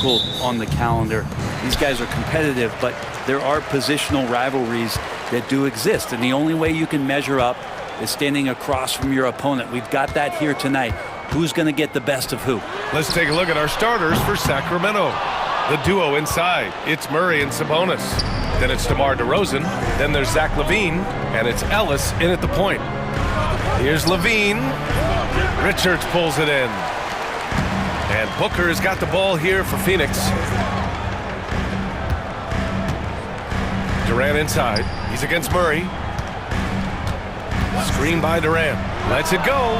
difficult on the calendar. These guys are competitive, but there are positional rivalries that do exist. And the only way you can measure up is standing across from your opponent. We've got that here tonight. Who's going to get the best of who? Let's take a look at our starters for Sacramento. The duo inside, it's Murray and Sabonis. Then it's DeMar DeRozan. Then there's Zach LaVine, and it's Ellis in at the point. Here's LaVine. Richards pulls it in. And Booker has got the ball here for Phoenix. Durant inside. He's against Murray. Screen by Durant. Lets it go.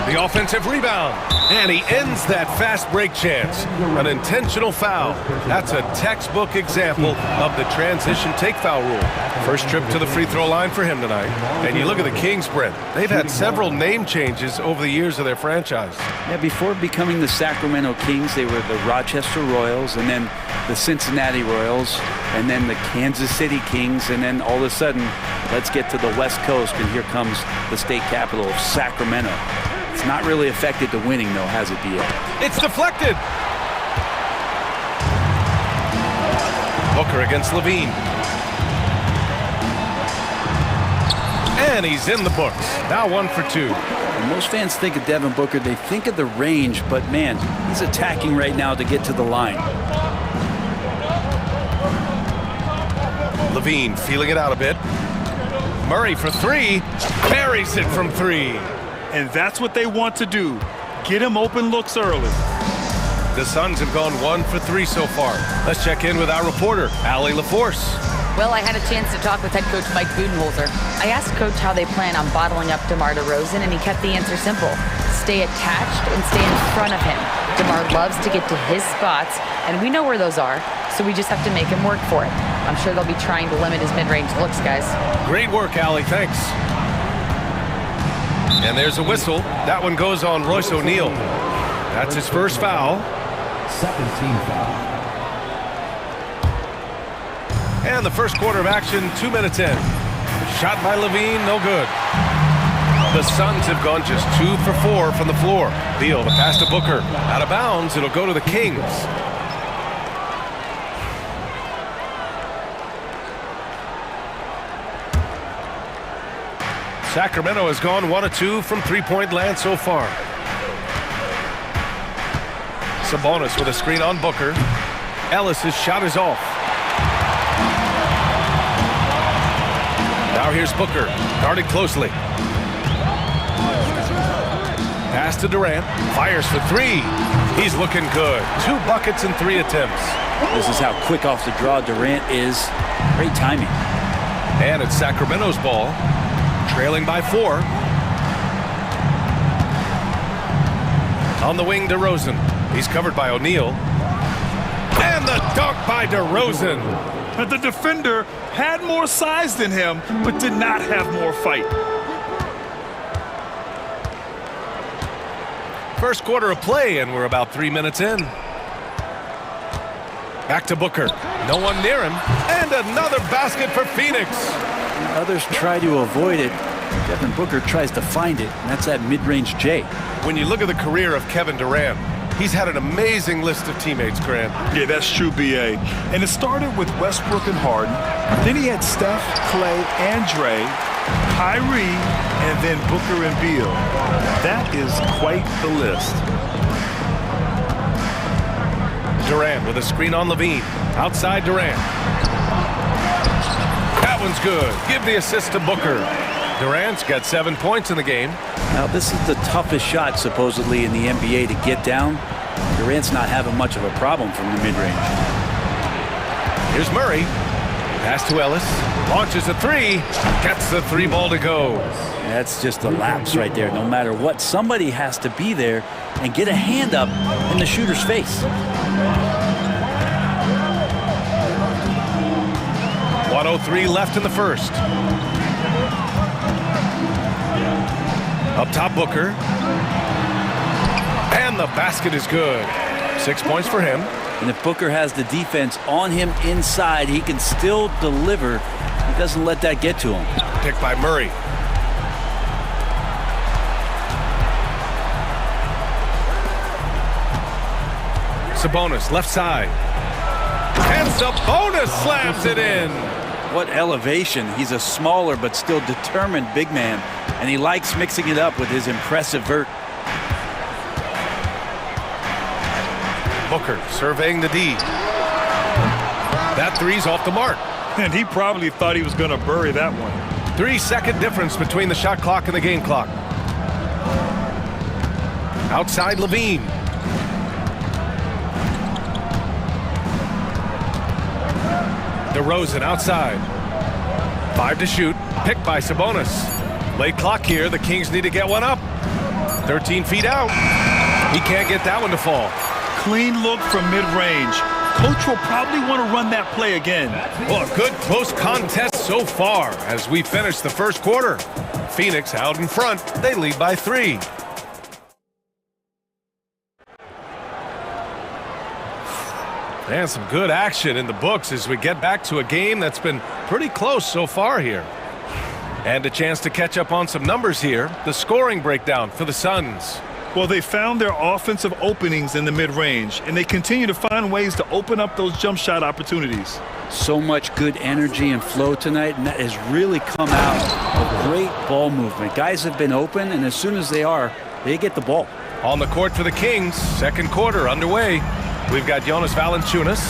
The offensive rebound. And he ends that fast break chance. An intentional foul. That's a textbook example of the transition take foul rule. First trip to the free throw line for him tonight. And you look at the Kings, Brent. They've had several name changes over the years of their franchise. Yeah, before becoming the Sacramento Kings, they were the Rochester Royals, and then the Cincinnati Royals, and then the Kansas City Kings, and then all of a sudden, let's get to the West Coast, and here comes the state capital of Sacramento. It's not really affected the winning, though, has it, D.A.? It's deflected. Booker against LaVine. And he's in the books. Now 1 for 2. When most fans think of Devin Booker, they think of the range, but man, he's attacking right now to get to the line. LaVine feeling it out a bit. Murray for 3. Buries it from 3. And that's what they want to do. Get him open looks early. The Suns have gone 1 for 3 so far. Let's check in with our reporter, Allie LaForce. Well, I had a chance to talk with head coach Mike Budenholzer. I asked Coach how they plan on bottling up DeMar DeRozan, and he kept the answer simple. Stay attached and stay in front of him. DeMar loves to get to his spots, and we know where those are, so we just have to make him work for it. I'm sure they'll be trying to limit his mid-range looks, guys. Great work, Allie. Thanks. And there's a whistle. That one goes on Royce O'Neal. That's his first foul. Second team foul. And the first quarter of action, 2 minutes in. Shot by LaVine, no good. The Suns have gone just 2 for 4 from the floor. Beal, the pass to Booker. Out of bounds, it'll go to the Kings. Sacramento has gone 1 of 2 from three-point land so far. Sabonis with a screen on Booker. Ellis's shot is off. Now here's Booker, guarded closely. Pass to Durant, fires for 3. He's looking good. 2 buckets in 3 attempts. This is how quick off the draw Durant is. Great timing. And it's Sacramento's ball, trailing by 4. On the wing, DeRozan. He's covered by O'Neal. And the dunk by DeRozan. But the defender had more size than him, but did not have more fight. First quarter of play, and we're about 3 minutes in. Back to Booker. No one near him. And another basket for Phoenix. Others try to avoid it. Devin Booker tries to find it, and that's that mid-range J. When you look at the career of Kevin Durant, he's had an amazing list of teammates, Grant. Yeah, that's true, B.A. And it started with Westbrook and Harden. Then he had Steph, Clay, and Dre, Kyrie, and then Booker and Beal. That is quite the list. Durant with a screen on LaVine. Outside Durant. That one's good. Give the assist to Booker. Durant's got 7 points in the game. Now, this is the toughest shot, supposedly, in the NBA to get down. Durant's not having much of a problem from the mid-range. Here's Murray. Pass to Ellis. Launches a 3. Gets the 3 ball to go. That's just a lapse right there. No matter what, somebody has to be there and get a hand up in the shooter's face. 1:03 left in the first. Up top, Booker. And the basket is good. 6 points for him. And if Booker has the defense on him inside, he can still deliver. He doesn't let that get to him. Picked by Murray. Sabonis, left side. And Sabonis slams it in. What elevation. He's a smaller but still determined big man, and he likes mixing it up with his impressive vert. Booker surveying the D. That three's off the mark. And he probably thought he was going to bury that one. 3-second difference between the shot clock and the game clock. Outside Levine. DeRozan outside. 5 to shoot. Picked by Sabonis. Late clock here. The Kings need to get one up. 13 feet out. He can't get that one to fall. Clean look from mid-range. Coach will probably want to run that play again. Well, a good close contest so far as we finish the first quarter. Phoenix out in front. They lead by 3. And some good action in the books as we get back to a game that's been pretty close so far here. And a chance to catch up on some numbers here. The scoring breakdown for the Suns. Well, they found their offensive openings in the mid-range, and they continue to find ways to open up those jump shot opportunities. So much good energy and flow tonight, and that has really come out of great ball movement. Guys have been open, and as soon as they are, they get the ball. On the court for the Kings, second quarter underway. We've got Jonas Valanciunas.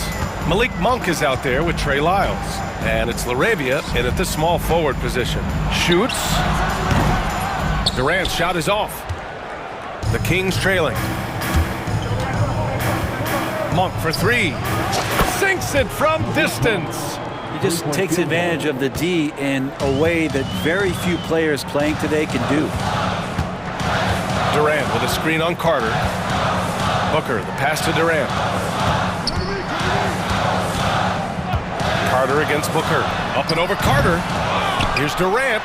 Malik Monk is out there with Trey Lyles. And it's LaRavia in at the small forward position. Shoots. Durant's shot is off. The Kings trailing. Monk for 3. Sinks it from distance. He just takes advantage of the D in a way that very few players playing today can do. Durant with a screen on Carter. Booker, the pass to Durant. Carter against Booker. Up and over Carter. Here's Durant.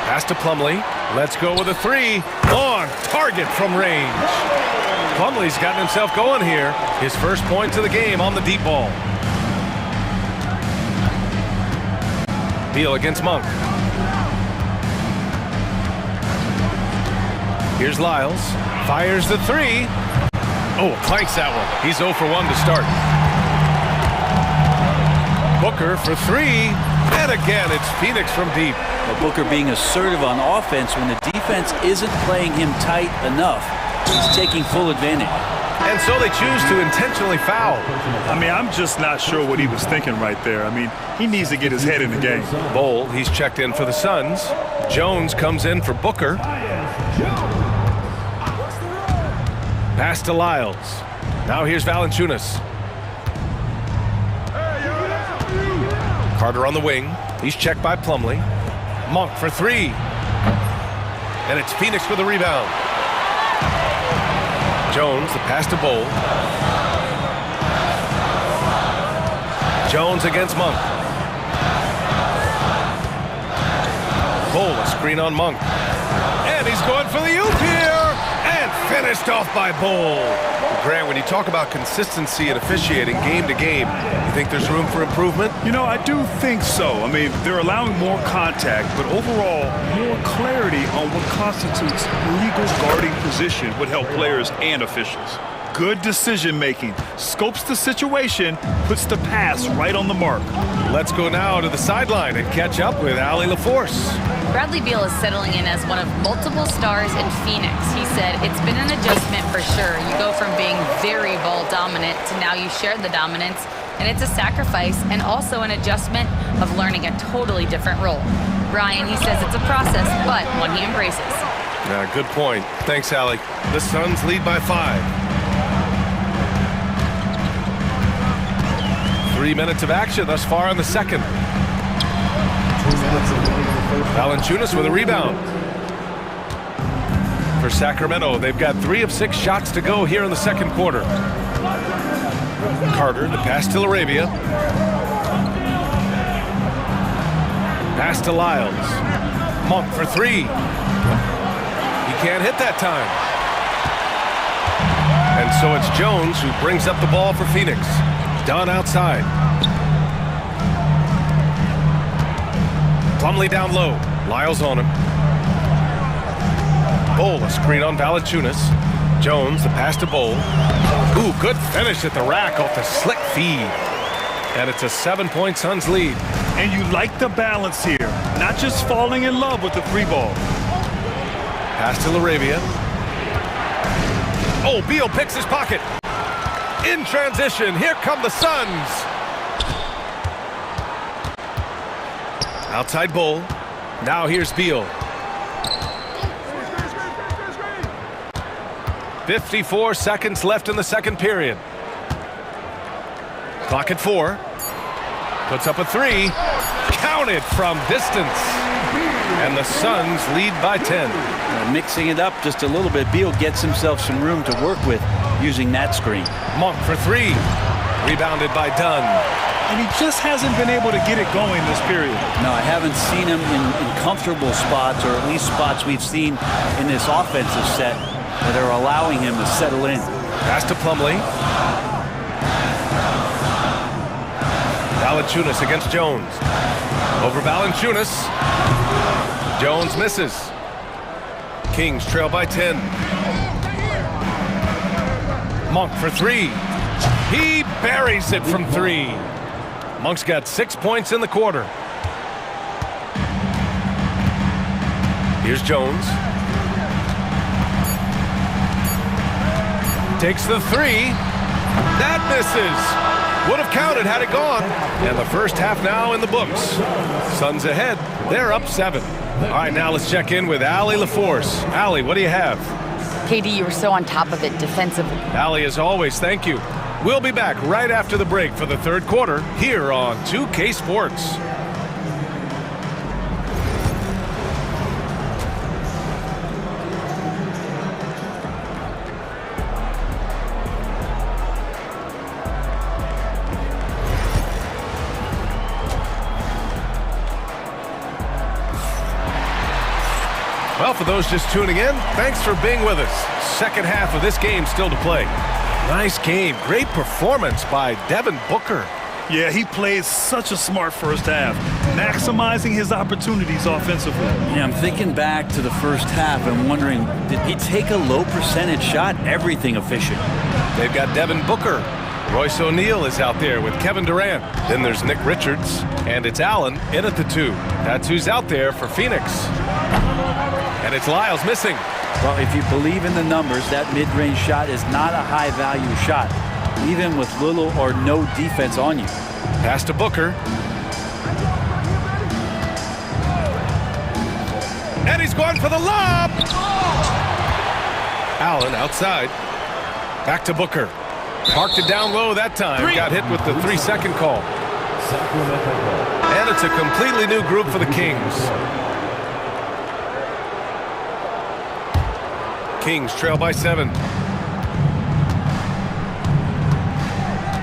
Pass to Plumlee. Let's go with a 3. On target from range. Plumlee's gotten himself going here. His first point to the game on the deep ball. Beal against Monk. Here's Lyles. Fires the 3. Oh, clanks that one. He's 0 for 1 to start. Booker for 3. And again, it's Phoenix from deep. But Booker being assertive on offense when the defense isn't playing him tight enough. He's taking full advantage. And so they choose to intentionally foul. I mean, I'm just not sure what he was thinking right there. I mean, he needs to get his head in the game. Bol, he's checked in for the Suns. Jones comes in for Booker. Pass to Lyles. Now here's Valanciunas. Carter on the wing. He's checked by Plumlee. Monk for 3. And it's Phoenix with the rebound. Jones, the pass to Bol. Jones against Monk. Bol, a screen on Monk. And he's going for the oop here. And finished off by Bol. Grant, when you talk about consistency and officiating game to game, you think there's room for improvement? You know, I do think so. I mean, they're allowing more contact, but overall, more clarity on what constitutes legal guarding position would help players and officials. Good decision-making, scopes the situation, puts the pass right on the mark. Let's go now to the sideline and catch up with Allie LaForce. Bradley Beal is settling in as one of multiple stars in Phoenix. He said, it's been an adjustment for sure. You go from being very ball dominant to now you share the dominance, and it's a sacrifice and also an adjustment of learning a totally different role. Brian, he says it's a process, but one he embraces. Yeah, good point. Thanks, Allie. The Suns lead by 5. 3 minutes of action thus far in the second. Valanciunas with a rebound. For Sacramento, they've got 3 of 6 shots to go here in the second quarter. Carter, the pass to LaRavia. Pass to Lyles. Monk for 3. He can't hit that time. And so it's Jones who brings up the ball for Phoenix. Dunn outside. Plumlee down low. Lyles on him. Bol, a screen on Valanciunas. Jones, the pass to Bowl. Ooh, good finish at the rack off the slick feed. And it's a 7-point Suns lead. And you like the balance here, not just falling in love with the free ball. Pass to LaRavia. Oh, Beal picks his pocket. In transition, here come the Suns. Outside Bowl. Now here's Beal. 54 seconds left in the second period. Clock at 4. Puts up a 3. Counted from distance. And the Suns lead by 10. Mixing it up just a little bit, Beal gets himself some room to work with using that screen. Monk for 3. Rebounded by Dunn. And he just hasn't been able to get it going this period. No, I haven't seen him in comfortable spots, or at least spots we've seen in this offensive set that are allowing him to settle in. Pass to Plumlee. Valanciunas against Jones. Over Valanciunas. Jones misses. Kings trail by 10. Monk for 3. He buries it from 3. Monk's got 6 points in the quarter. Here's Jones. Takes the 3. That misses. Would have counted had it gone. And the first half now in the books. Suns ahead. They're up 7. All right, now let's check in with Allie LaForce. Allie, what do you have? KD, you were so on top of it defensively. Allie, as always, thank you. We'll be back right after the break for the third quarter here on 2K Sports. Well, for those just tuning in, thanks for being with us. Second half of this game still to play. Nice game. Great performance by Devin Booker. Yeah, he played such a smart first half, maximizing his opportunities offensively. Yeah, I'm thinking back to the first half and wondering, did he take a low percentage shot? Everything efficient. They've got Devin Booker. Royce O'Neal is out there with Kevin Durant. Then there's Nick Richards, and it's Allen in at the 2. That's who's out there for Phoenix. And it's Lyles missing. Well, if you believe in the numbers, that mid-range shot is not a high-value shot, even with little or no defense on you. Pass to Booker. And he's going for the lob. Allen outside. Back to Booker. Parked it down low that time. Got hit with the 3-second call. And it's a completely new group for the Kings. Kings trail by 7.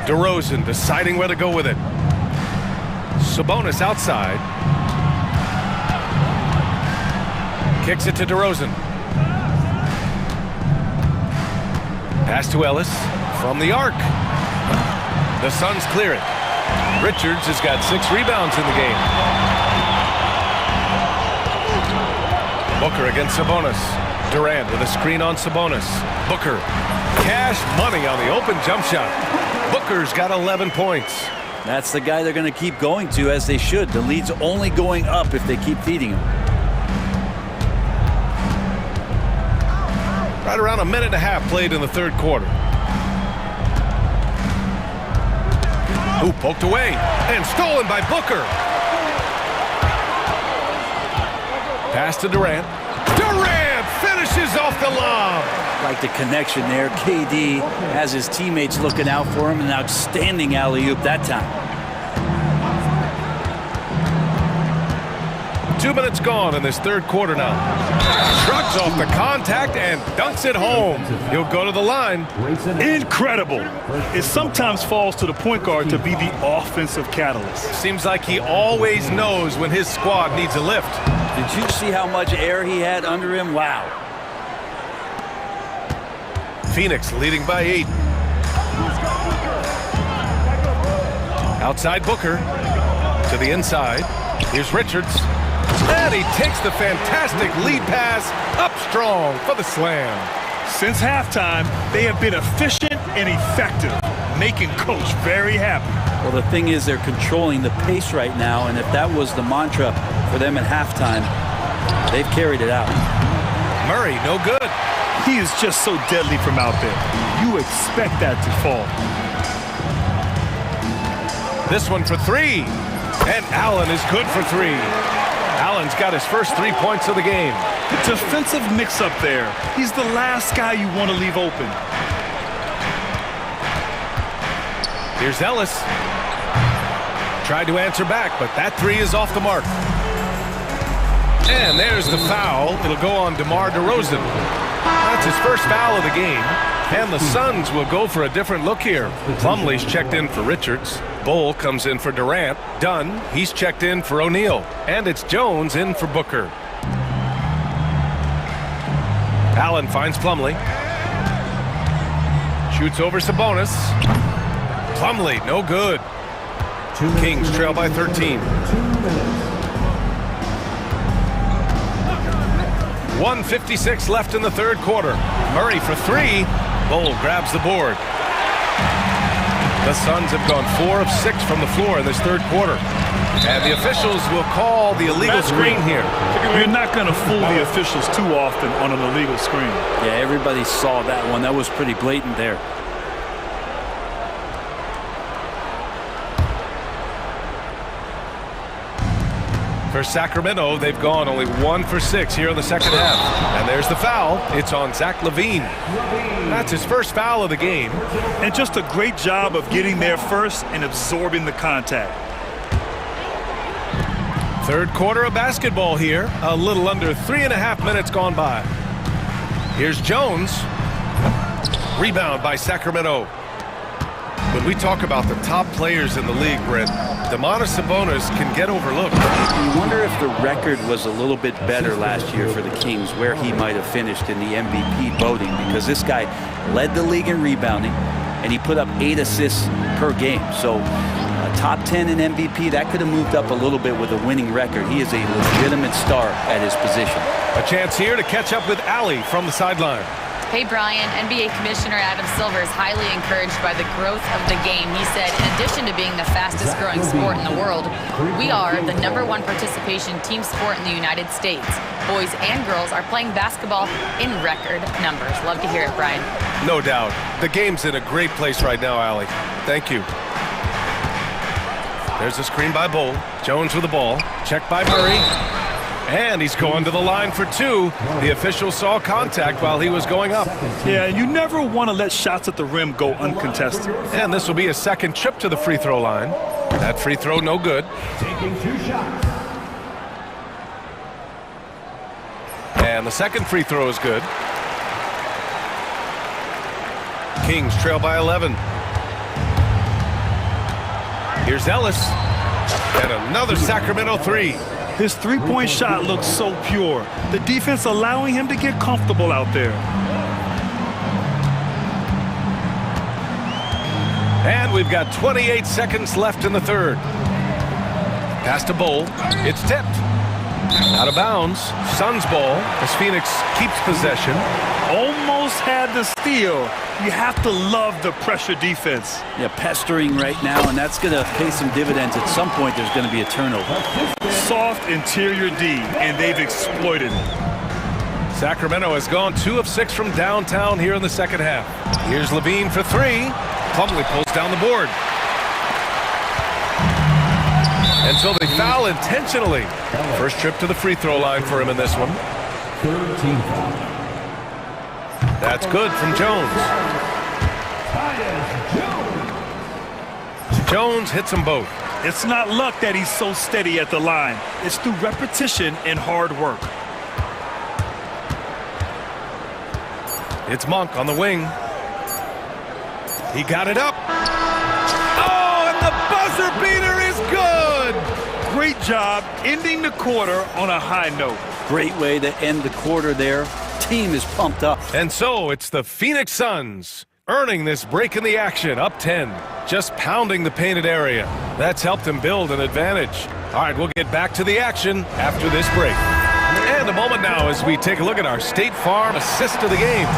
DeRozan deciding where to go with it. Sabonis outside. Kicks it to DeRozan. Pass to Ellis from the arc. The Suns clear it. Richards has got 6 rebounds in the game. Booker against Sabonis. Durant with a screen on Sabonis. Booker. Cash money on the open jump shot. Booker's got 11 points. That's the guy they're going to keep going to, as they should. The lead's only going up if they keep feeding him. Right around a minute and a half played in the third quarter. Ooh, poked away and stolen by Booker. Pass to Durant. Durant finishes off the lob. Like the connection there. KD has his teammates looking out for him. An outstanding alley-oop that time. 2 minutes gone in this third quarter now. Shrugs off the contact and dunks it home. He'll go to the line. Incredible. It sometimes falls to the point guard to be the offensive catalyst. Seems like he always knows when his squad needs a lift. Did you see how much air he had under him? Wow. Phoenix leading by 8. Outside Booker. To the inside. Here's Richards. And he takes the fantastic lead pass up strong for the slam. Since halftime, they have been efficient and effective, making Coach very happy. Well, the thing is they're controlling the pace right now, and if that was the mantra for them at halftime, they've carried it out. Murray, no good. He is just so deadly from out there. You expect that to fall. This one for three. And Allen is good for three. Allen's got his first 3 points of the game. Defensive mix-up there. He's the last guy you want to leave open. Here's Ellis. Tried to answer back, but that three is off the mark. And there's the foul. It'll go on DeMar DeRozan. That's his first foul of the game. And the Suns will go for a different look here. Plumlee's checked in for Richards. Bull comes in for Durant. Dunn, he's checked in for O'Neal. And it's Jones in for Booker. Allen finds Plumlee. Shoots over Sabonis. Plumlee, no good. Kings trail by 13. 1:56 left in the third quarter. Murray for three. Bull grabs the board. The Suns have gone 4 of 6 from the floor in this third quarter. And the officials will call the illegal screen here. You're not going to fool the officials too often on an illegal screen. Yeah, everybody saw that one. That was pretty blatant there. For Sacramento, they've gone only 1 for 6 here in the second half. And there's the foul. It's on Zach LaVine. That's his first foul of the game. And just a great job of getting there first and absorbing the contact. Third quarter of basketball here. A little under 3.5 minutes gone by. Here's Jones. Rebound by Sacramento. When we talk about the top players in the league, Brent, Domantas Sabonis can get overlooked. You wonder if the record was a little bit better last year for the Kings, where he might have finished in the MVP voting, because this guy led the league in rebounding, and he put up 8 assists per game. So top 10 in MVP, that could have moved up a little bit with a winning record. He is a legitimate star at his position. A chance here to catch up with Allie from the sideline. Hey, Brian, NBA Commissioner Adam Silver is highly encouraged by the growth of the game. He said, in addition to being the fastest growing sport in the world, we are the #1 participation team sport in the United States. Boys and girls are playing basketball in record numbers. Love to hear it, Brian. No doubt. The game's in a great place right now, Allie. Thank you. There's a screen by Bull. Jones with the ball. Checked by Murray. And he's going to the line for 2. The official saw contact while he was going up. Yeah, you never want to let shots at the rim go uncontested. And this will be a second trip to the free throw line. That free throw no good. Taking 2 shots. And the second free throw is good. Kings trail by 11. Here's Ellis. And another Sacramento 3. His three-point shot looks so pure. The defense allowing him to get comfortable out there. And we've got 28 seconds left in the third. Pass to Bull. It's tipped. Out of bounds. Suns ball as Phoenix keeps possession. Almost had the steal. You have to love the pressure defense. Yeah, pestering right now, and that's going to pay some dividends. At some point, there's going to be a turnover. Soft interior D, and they've exploited it. Sacramento has gone 2 of 6 from downtown here in the second half. Here's LaVine for 3. Plumlee pulls down the board. And so they foul intentionally. First trip to the free throw line for him in this one. 13 foul. That's good from Jones. Jones hits them both. It's not luck that he's so steady at the line. It's through repetition and hard work. It's Monk on the wing. He got it up. Oh, and the buzzer beater is good! Great job ending the quarter on a high note. Great way to end the quarter there. Team is pumped up. And so it's the Phoenix Suns earning this break in the action, up 10. Just pounding the painted area. That's helped them build an advantage. All right, we'll get back to the action after this break. And a moment now as we take a look at our State Farm assist of the game.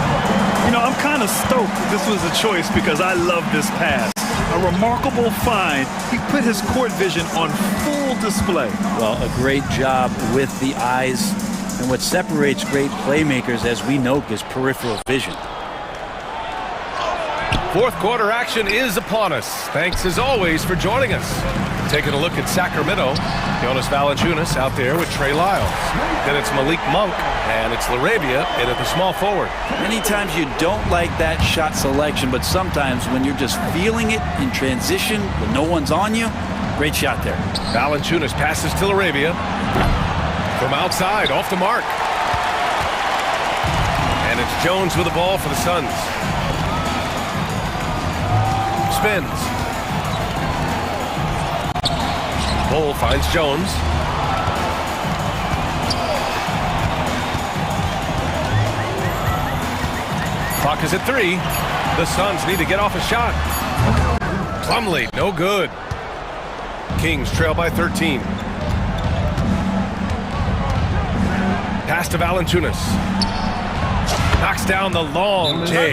You know, I'm kind of stoked that this was a choice because I love this pass. A remarkable find. He put his court vision on full display. Well, a great job with the eyes. And what separates great playmakers, as we know, is peripheral vision. Fourth quarter action is upon us. Thanks as always for joining us. Taking a look at Sacramento, Jonas Valanciunas out there with Trey Lyles. Then it's Malik Monk, and it's LaRavia in at the small forward. Many times you don't like that shot selection, but sometimes when you're just feeling it in transition, when no one's on you, great shot there. Valanciunas passes to LaRavia. From outside, off the mark. And it's Jones with the ball for the Suns. Spins. Bull finds Jones. Clock is at 3. The Suns need to get off a shot. Plumlee, no good. Kings trail by 13. Pass to Valanciunas. Knocks down the long J.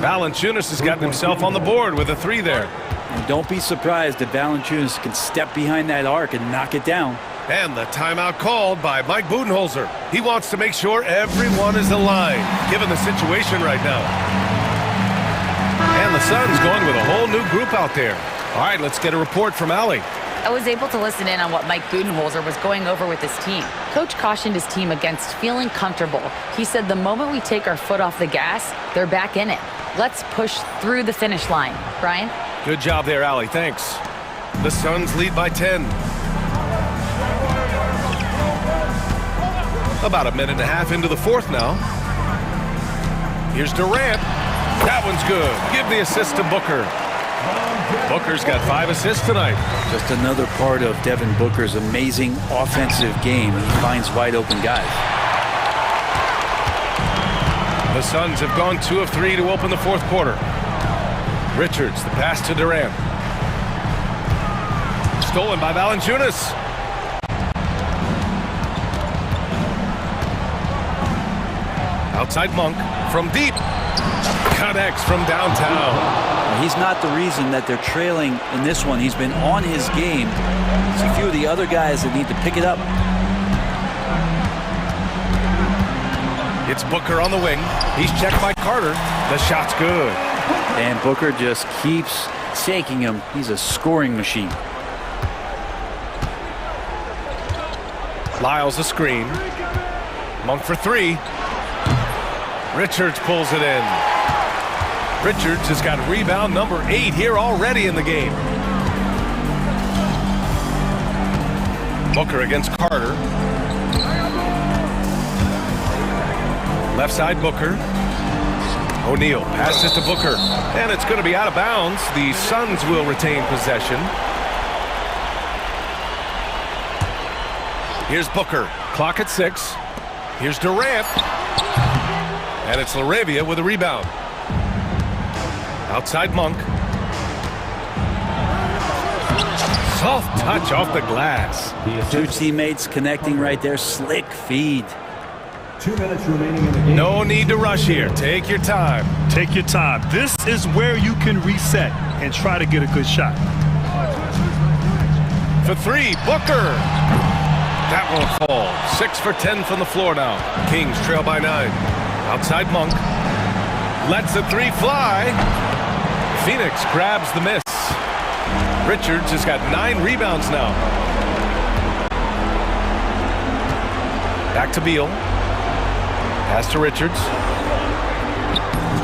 Valanciunas has gotten himself on the board with a 3 there. And don't be surprised that Valanciunas can step behind that arc and knock it down. And the timeout called by Mike Budenholzer. He wants to make sure everyone is aligned, given the situation right now. And the Suns going with a whole new group out there. All right, let's get a report from Allie. I was able to listen in on what Mike Budenholzer was going over with his team. Coach cautioned his team against feeling comfortable. He said the moment we take our foot off the gas, they're back in it. Let's push through the finish line. Brian? Good job there, Allie. Thanks. The Suns lead by 10. About a minute and a half into the fourth now. Here's Durant. That one's good. Give the assist to Booker. Booker's got 5 assists tonight. Just another part of Devin Booker's amazing offensive game. He finds wide open guys. The Suns have gone 2 of 3 to open the fourth quarter. Richards, the pass to Durant. Stolen by Valanciunas. Outside Monk from deep. Connects from downtown. He's not the reason that they're trailing in this one. He's been on his game. There's a few of the other guys that need to pick it up. It's Booker on the wing. He's checked by Carter. The shot's good. And Booker just keeps shaking him. He's a scoring machine. Lyles a screen. Monk for 3. Richards pulls it in. Richards has got rebound number 8 here already in the game. Booker against Carter. Left side Booker. O'Neal passes to Booker. And it's going to be out of bounds. The Suns will retain possession. Here's Booker. Clock at 6. Here's Durant. And it's LaRavia with a rebound. Outside Monk. Soft touch off the glass. Two teammates connecting right there. Slick feed. 2 minutes remaining in the game. No need to rush here. Take your time. Take your time. This is where you can reset and try to get a good shot. For 3, Booker. That won't fall. 6 for 10 from the floor now. Kings trail by 9. Outside Monk. Lets the 3 fly. Phoenix grabs the miss. Richards has got 9 rebounds now. Back to Beal. Pass to Richards.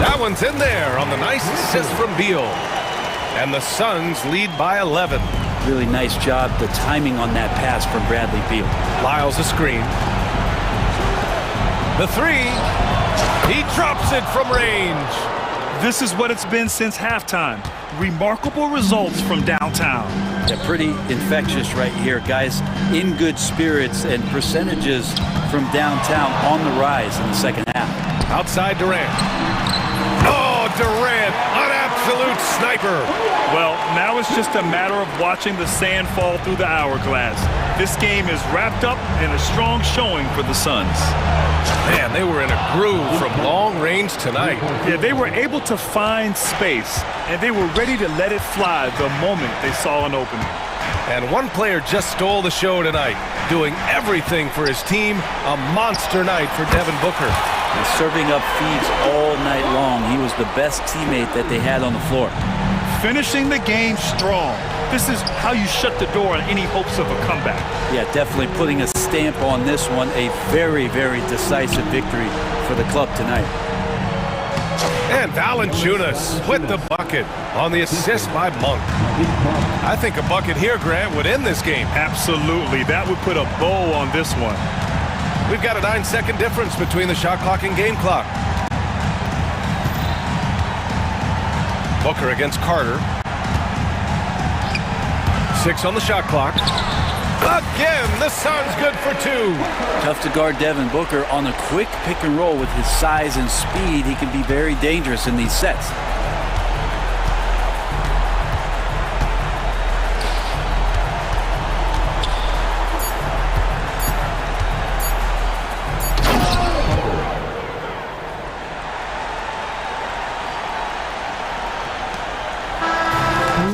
That one's in there on the nice assist from Beal. And the Suns lead by 11. Really nice job, the timing on that pass from Bradley Beal. Lyles a screen. The 3. He drops it from range. This is what it's been since halftime. Remarkable results from downtown. Yeah, pretty infectious right here, guys. In good spirits and percentages from downtown on the rise in the second half. Outside Durant. Oh, Durant, an absolute sniper. Well, now it's just a matter of watching the sand fall through the hourglass. This game is wrapped up in a strong showing for the Suns. Man, they were in a groove from long range tonight. Yeah, they were able to find space, and they were ready to let it fly the moment they saw an opening. And one player just stole the show tonight, doing everything for his team. A monster night for Devin Booker. And serving up feeds all night long. He was the best teammate that they had on the floor. Finishing the game strong. This is how you shut the door on any hopes of a comeback. Yeah, definitely putting a stamp on this one. A very, very decisive victory for the club tonight. And Valanciunas with the bucket on the assist by Monk. I think a bucket here, Grant, would end this game. Absolutely. That would put a bow on this one. We've got a 9-second difference between the shot clock and game clock. Booker against Carter. 6 on the shot clock. Again, the Suns good for 2. Tough to guard Devin Booker on a quick pick and roll with his size and speed. He can be very dangerous in these sets.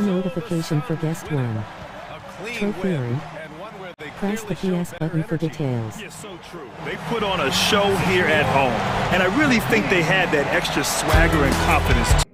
New notification for guest one. Trophy earned. Press the PS button for details. Yes, so true. They put on a show here at home, and I really think they had that extra swagger and confidence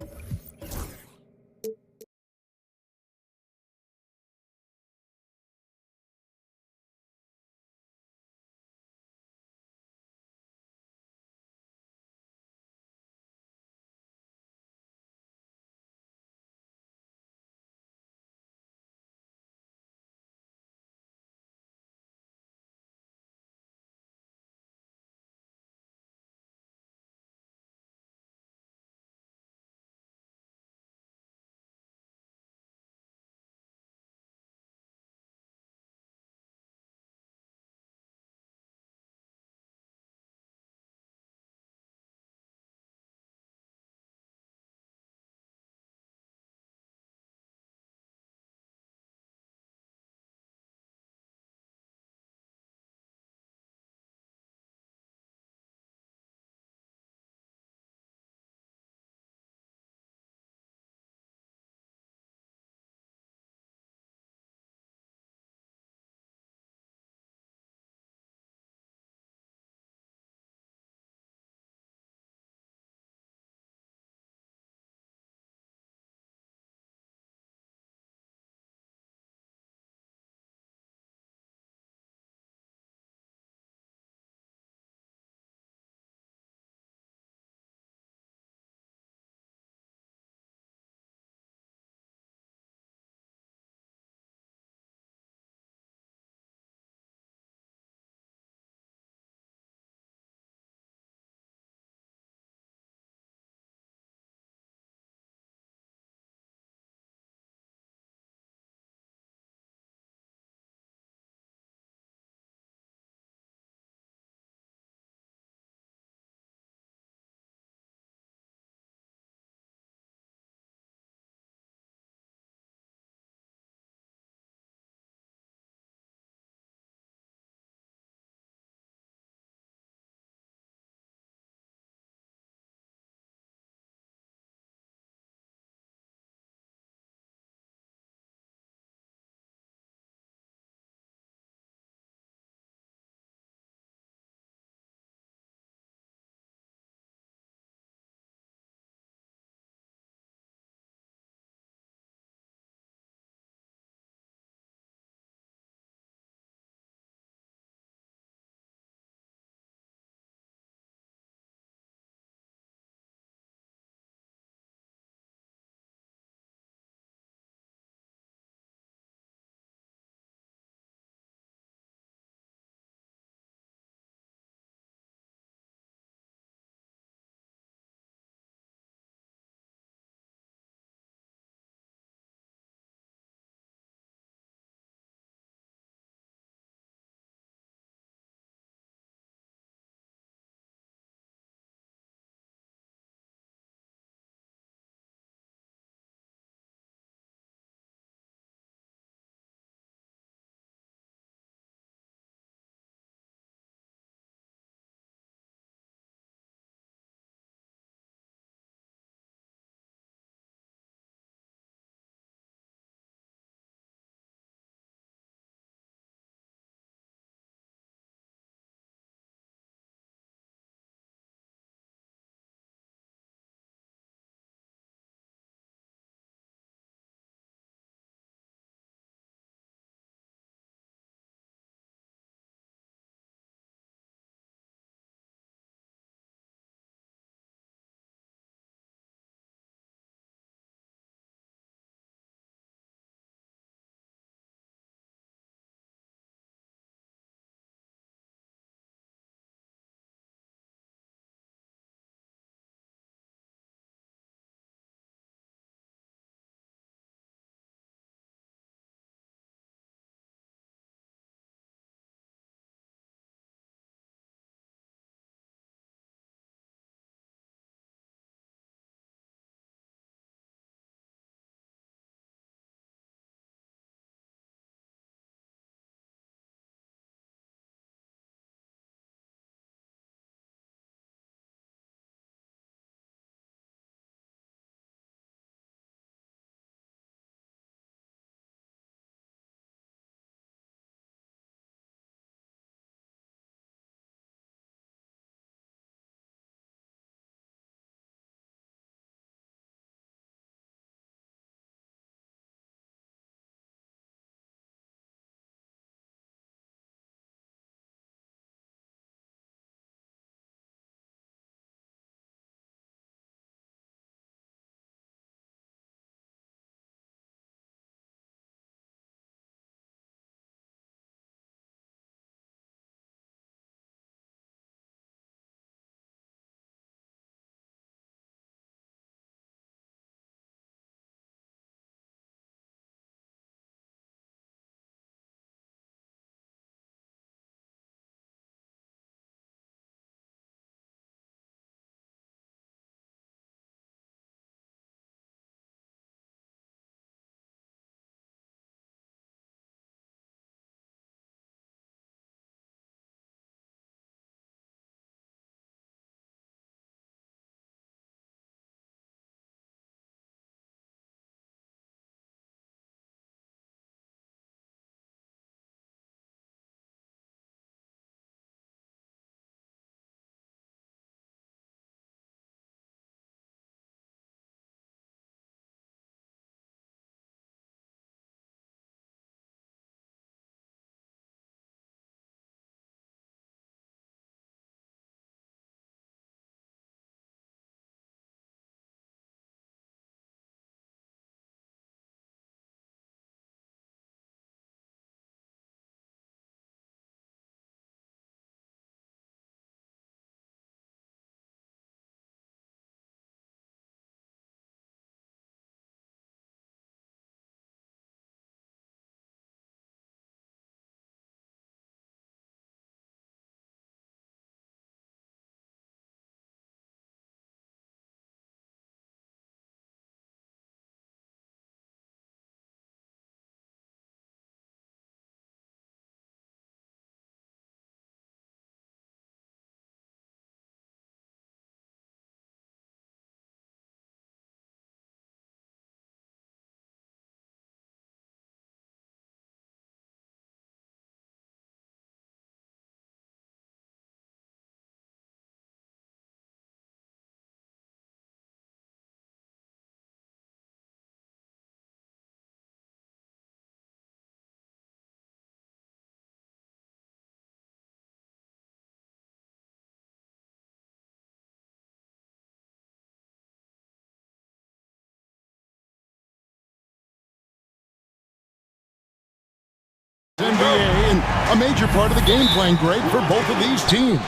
a major part of the game plan, Greg, for both of these teams.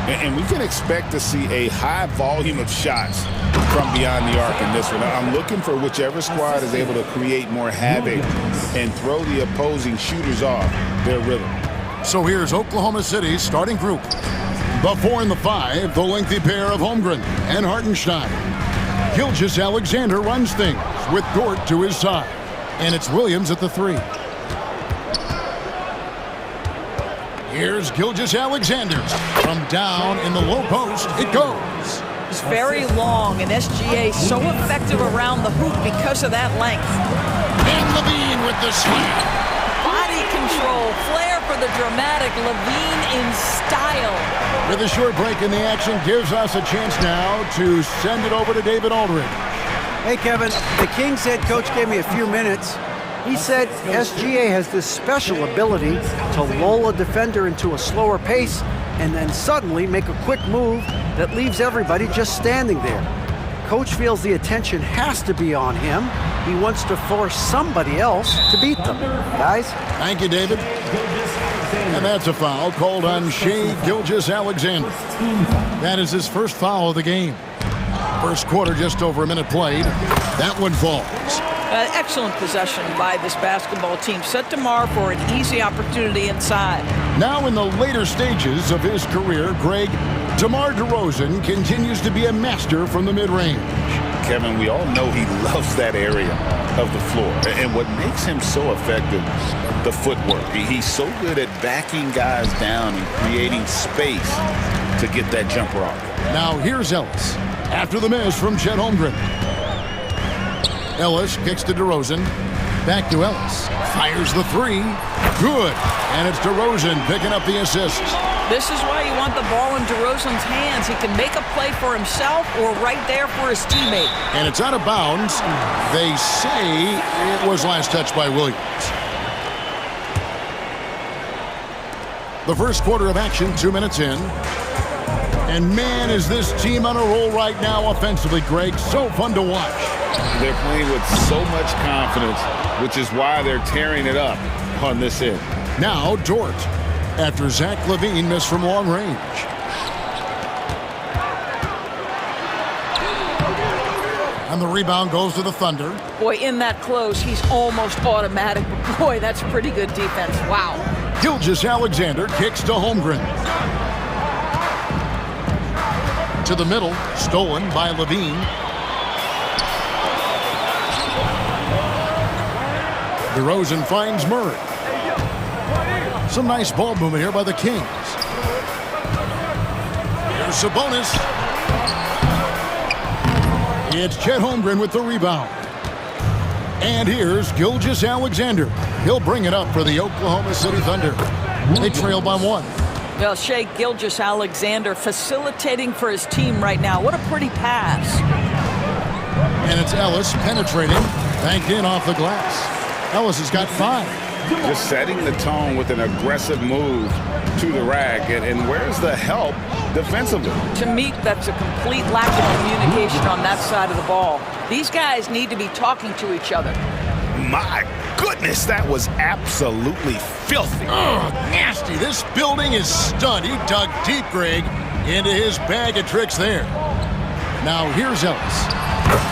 And we can expect to see a high volume of shots from beyond the arc in this one. I'm looking for whichever squad is able to create more havoc and throw the opposing shooters off their rhythm. So here's Oklahoma City's starting group. The 4 and the 5, the lengthy pair of Holmgren and Hartenstein. Gilgeous-Alexander runs things with Dort to his side. And it's Williams at the 3. Here's Gilgeous-Alexander. From down in the low post, it goes. It's very long, and SGA so effective around the hoop because of that length. And Levine with the slam. Body control, flair for the dramatic, Levine in style. With a short break in the action, gives us a chance now to send it over to David Aldridge. Hey, Kevin, the Kings head coach gave me a few minutes. He said SGA has this special ability to lull a defender into a slower pace and then suddenly make a quick move that leaves everybody just standing there. Coach feels the attention has to be on him. He wants to force somebody else to beat them. Guys? Thank you, David. And that's a foul called on Shai Gilgeous-Alexander. That is his first foul of the game. First quarter, just over a minute played. That one falls. Excellent possession by this basketball team. Set DeMar for an easy opportunity inside. Now in the later stages of his career, Greg, DeMar DeRozan continues to be a master from the mid-range. Kevin, we all know he loves that area of the floor. And what makes him so effective, the footwork. He's so good at backing guys down and creating space to get that jumper off. Now here's Ellis. After the miss from Chet Holmgren. Ellis kicks to DeRozan. Back to Ellis. Fires the 3. Good. And it's DeRozan picking up the assist. This is why you want the ball in DeRozan's hands. He can make a play for himself or right there for his teammate. And it's out of bounds. They say it was last touched by Williams. The first quarter of action, 2 minutes in. And man, is this team on a roll right now offensively, Greg. So fun to watch. They're playing with so much confidence, which is why they're tearing it up on this end. Now Dort, after Zach LaVine missed from long range. And the rebound goes to the Thunder. Boy, in that close, he's almost automatic. But boy, that's pretty good defense. Wow. Gilgeous-Alexander kicks to Holmgren. To the middle, stolen by LaVine. DeRozan finds Murray. Some nice ball movement here by the Kings. Here's Sabonis. It's Chet Holmgren with the rebound. And here's Gilgeous-Alexander. He'll bring it up for the Oklahoma City Thunder. They trail by 1. Well, Shai Gilgeous-Alexander facilitating for his team right now. What a pretty pass. And it's Ellis penetrating. Banked in off the glass. Ellis has got 5. Just setting the tone with an aggressive move to the rack. And where's the help defensively? To me, that's a complete lack of communication on that side of the ball. These guys need to be talking to each other. My goodness, that was absolutely filthy. Oh, nasty. This building is stunned. He dug deep, Greg, into his bag of tricks there. Now here's Ellis.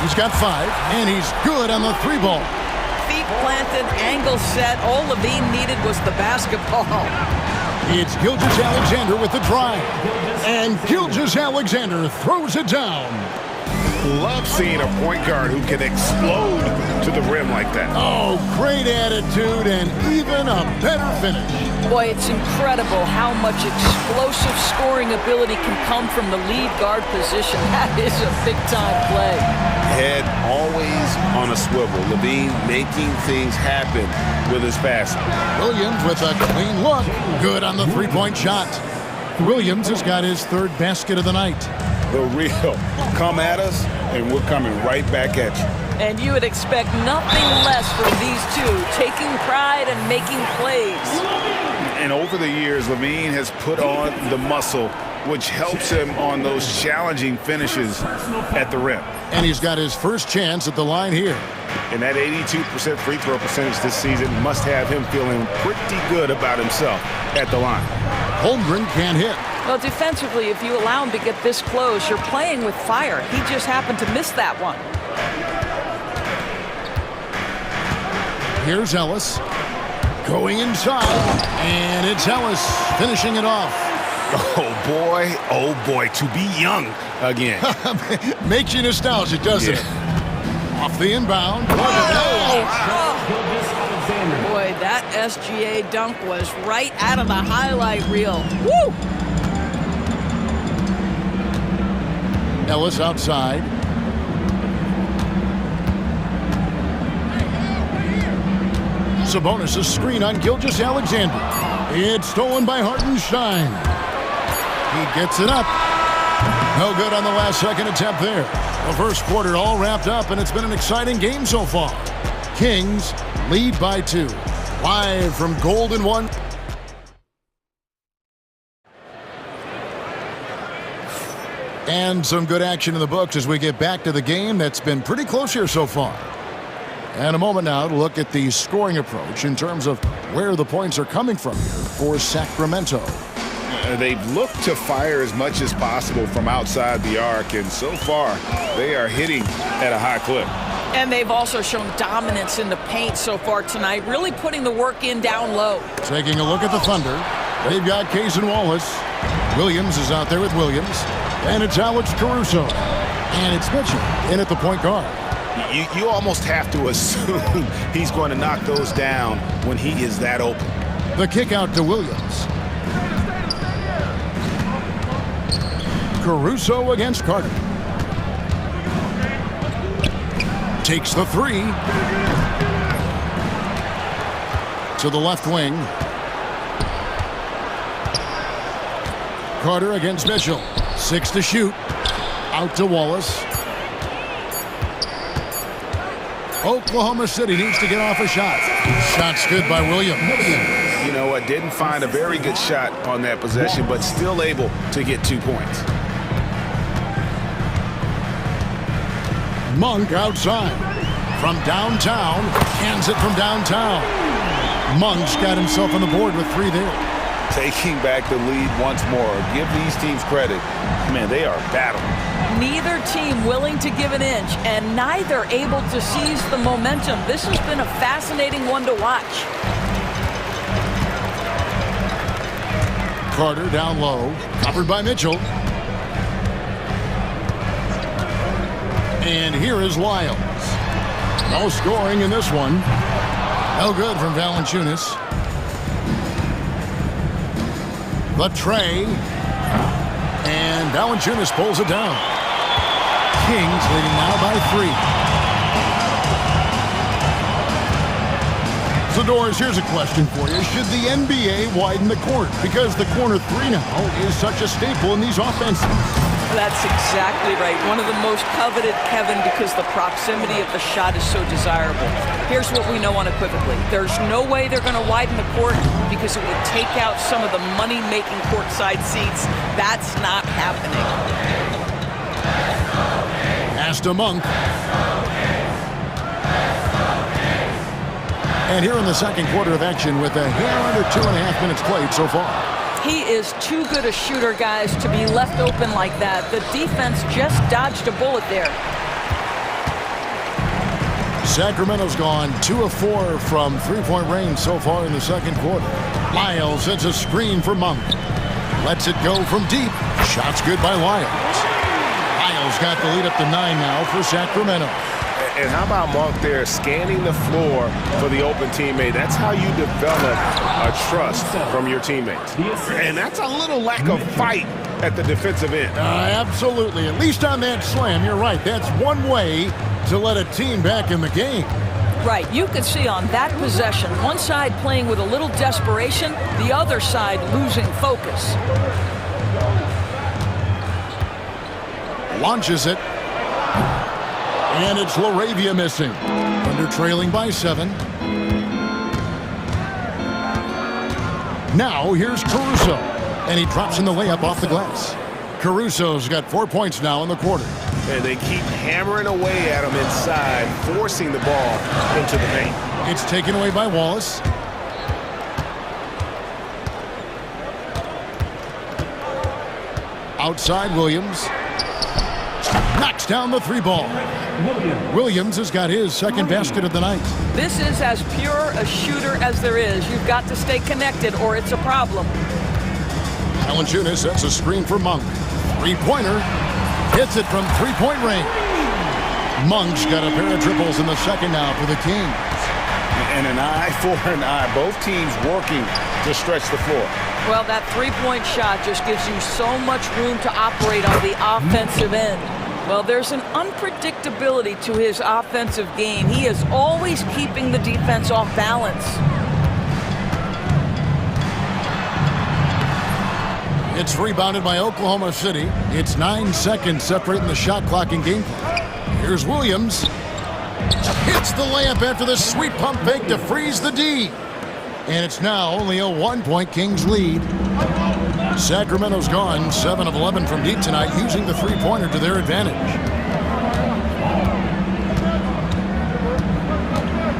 He's got 5, and he's good on the 3 ball. Feet planted, angle set. All Levine needed was the basketball. It's Gilgeous-Alexander with the drive. And Gilgeous-Alexander throws it down. Love seeing a point guard who can explode to the rim like that. Oh, great attitude and even a better finish. Boy, it's incredible how much explosive scoring ability can come from the lead guard position. That is a big-time play. Head always on a swivel. LaVine making things happen with his passing. Williams with a clean look. Good on the 3-point shot. Williams has got his 3rd basket of the night. The real. Come at us, and we're coming right back at you. And you would expect nothing less from these two, taking pride and making plays. And over the years, LaVine has put on the muscle, which helps him on those challenging finishes at the rim. And he's got his first chance at the line here. And that 82% free throw percentage this season must have him feeling pretty good about himself at the line. Holmgren can't hit. Well, defensively, if you allow him to get this close, you're playing with fire. He just happened to miss that one. Here's Ellis. Going inside. And it's Ellis finishing it off. Oh boy, to be young again. Makes you nostalgic, doesn't it? Off the inbound. Boy, that SGA dunk was right out of the highlight reel. Woo! Ellis outside. Sabonis' screen on Gilgeous-Alexander. It's stolen by Hartenstein. He gets it up. No good on the last second attempt there. The first quarter all wrapped up, and it's been an exciting game so far. Kings lead by 2. Live from Golden One. And some good action in the books as we get back to the game that's been pretty close here so far. And a moment now to look at the scoring approach in terms of where the points are coming from here for Sacramento. They've looked to fire as much as possible from outside the arc, and so far they are hitting at a high clip. And they've also shown dominance in the paint so far tonight, really putting the work in down low. Taking a look at the Thunder. They've got Case and Wallace. Williams is out there with Williams. And it's Alex Caruso. And it's Mitchell in at the point guard. You almost have to assume he's going to knock those down when he is that open. The kick out to Williams. Caruso against Carter. Takes the 3. To the left wing. Carter against Mitchell. 6 to shoot. Out to Wallace. Oklahoma City needs to get off a shot. Shot's good by Williams. You know what? Didn't find a very good shot on that possession, but still able to get 2 points. Monk outside. From downtown. Hands it from downtown. Monk's got himself on the board with 3 there. Taking back the lead once more. Give these teams credit. Man, they are battling. Neither team willing to give an inch, and neither able to seize the momentum. This has been a fascinating one to watch. Carter down low. Covered by Mitchell. And here is Lyles. No scoring in this one. No good from Valanciunas. The tray. And Valanciunas pulls it down. Kings leading now by 3. So, Doris, here's a question for you. Should the NBA widen the court? Because the corner 3 now is such a staple in these offenses. That's exactly right. One of the most coveted, Kevin, because the proximity of the shot is so desirable. Here's what we know unequivocally. There's no way they're going to widen the court because it would take out some of the money-making courtside seats. That's not happening. Pass to Monk. And here in the second quarter of action with a hair under 2.5 minutes played so far. He is too good a shooter, guys, to be left open like that. The defense just dodged a bullet there. Sacramento's gone 2 of 4 from three-point range so far in the second quarter. Lyles sends a screen for Monk. Lets it go from deep. Shot's good by Lyles. Lyles got the lead up to 9 now for Sacramento. And how about Monk there scanning the floor for the open teammate? That's how you develop a trust from your teammates. And that's a little lack of fight at the defensive end. Absolutely. At least on that slam, you're right. That's one way to let a team back in the game. Right. You could see on that possession, one side playing with a little desperation, the other side losing focus. Launches it. And it's LaRavia missing. Under trailing by 7. Now here's Caruso. And he drops in the layup off the glass. Caruso's got 4 points now in the quarter. And they keep hammering away at him inside, forcing the ball into the paint. It's taken away by Wallace. Outside Williams. Knocks down the three ball. Williams has got his second basket of the night. This is as pure a shooter as there is. You've got to stay connected or it's a problem. Valanciunas sets a screen for Monk. Three-pointer. Hits it from three-point range. Monk's got a pair of triples in the second now for the Kings. And an eye for an eye. Both teams working to stretch the floor. Well, that three-point shot just gives you so much room to operate on the offensive end. Well, there's an unpredictability to his offensive game. He is always keeping the defense off balance. It's rebounded by Oklahoma City. It's 9 seconds separating the shot clock and game clock. Here's Williams. Hits the layup after the sweet pump fake to freeze the D. And it's now only a 1-point Kings lead. Sacramento's gone 7 of 11 from deep tonight, using the three-pointer to their advantage.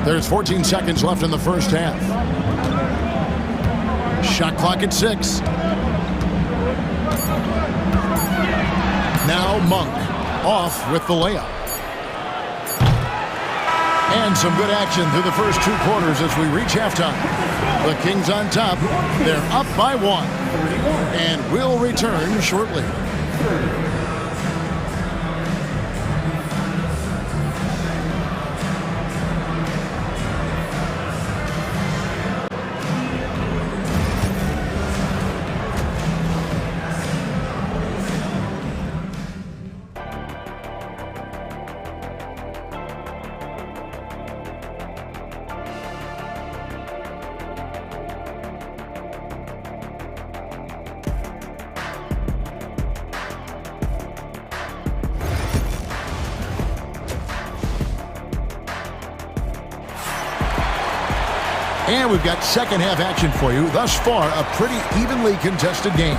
There's 14 seconds left in the first half. Shot clock at 6. Now Monk off with the layup. And some good action through the first 2 quarters as we reach halftime. The Kings on top. They're up by 1. And will return shortly. And we've got second half action for you. Thus far, a pretty evenly contested game.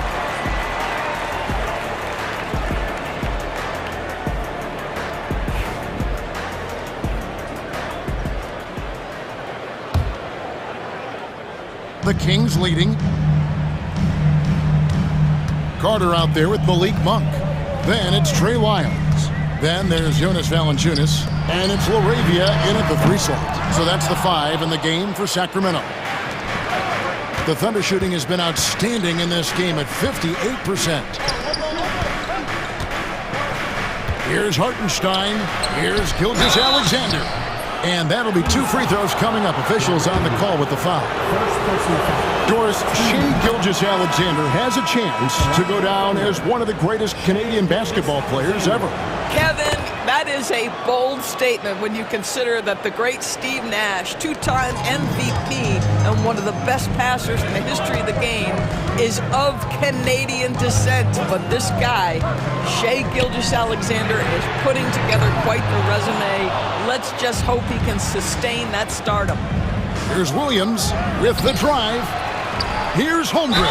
The Kings leading. Carter out there with Malik Monk. Then it's Trey Lyles. Then there's Jonas Valanciunas. And it's LaRavia in at the 3 slot. So that's the 5 in the game for Sacramento. The Thunder shooting has been outstanding in this game at 58%. Here's Hartenstein. Here's Gilgeous-Alexander. And that'll be 2 free throws coming up. Officials on the call with the foul. Doris, Shai Gilgeous-Alexander has a chance to go down as one of the greatest Canadian basketball players ever. Kevin, that is a bold statement when you consider that the great Steve Nash, 2-time MVP and one of the best passers in the history of the game, is of Canadian descent. But this guy, Shai Gilgeous-Alexander, is putting together quite the resume. Let's just hope he can sustain that stardom. Here's Williams with the drive. Here's Holmgren.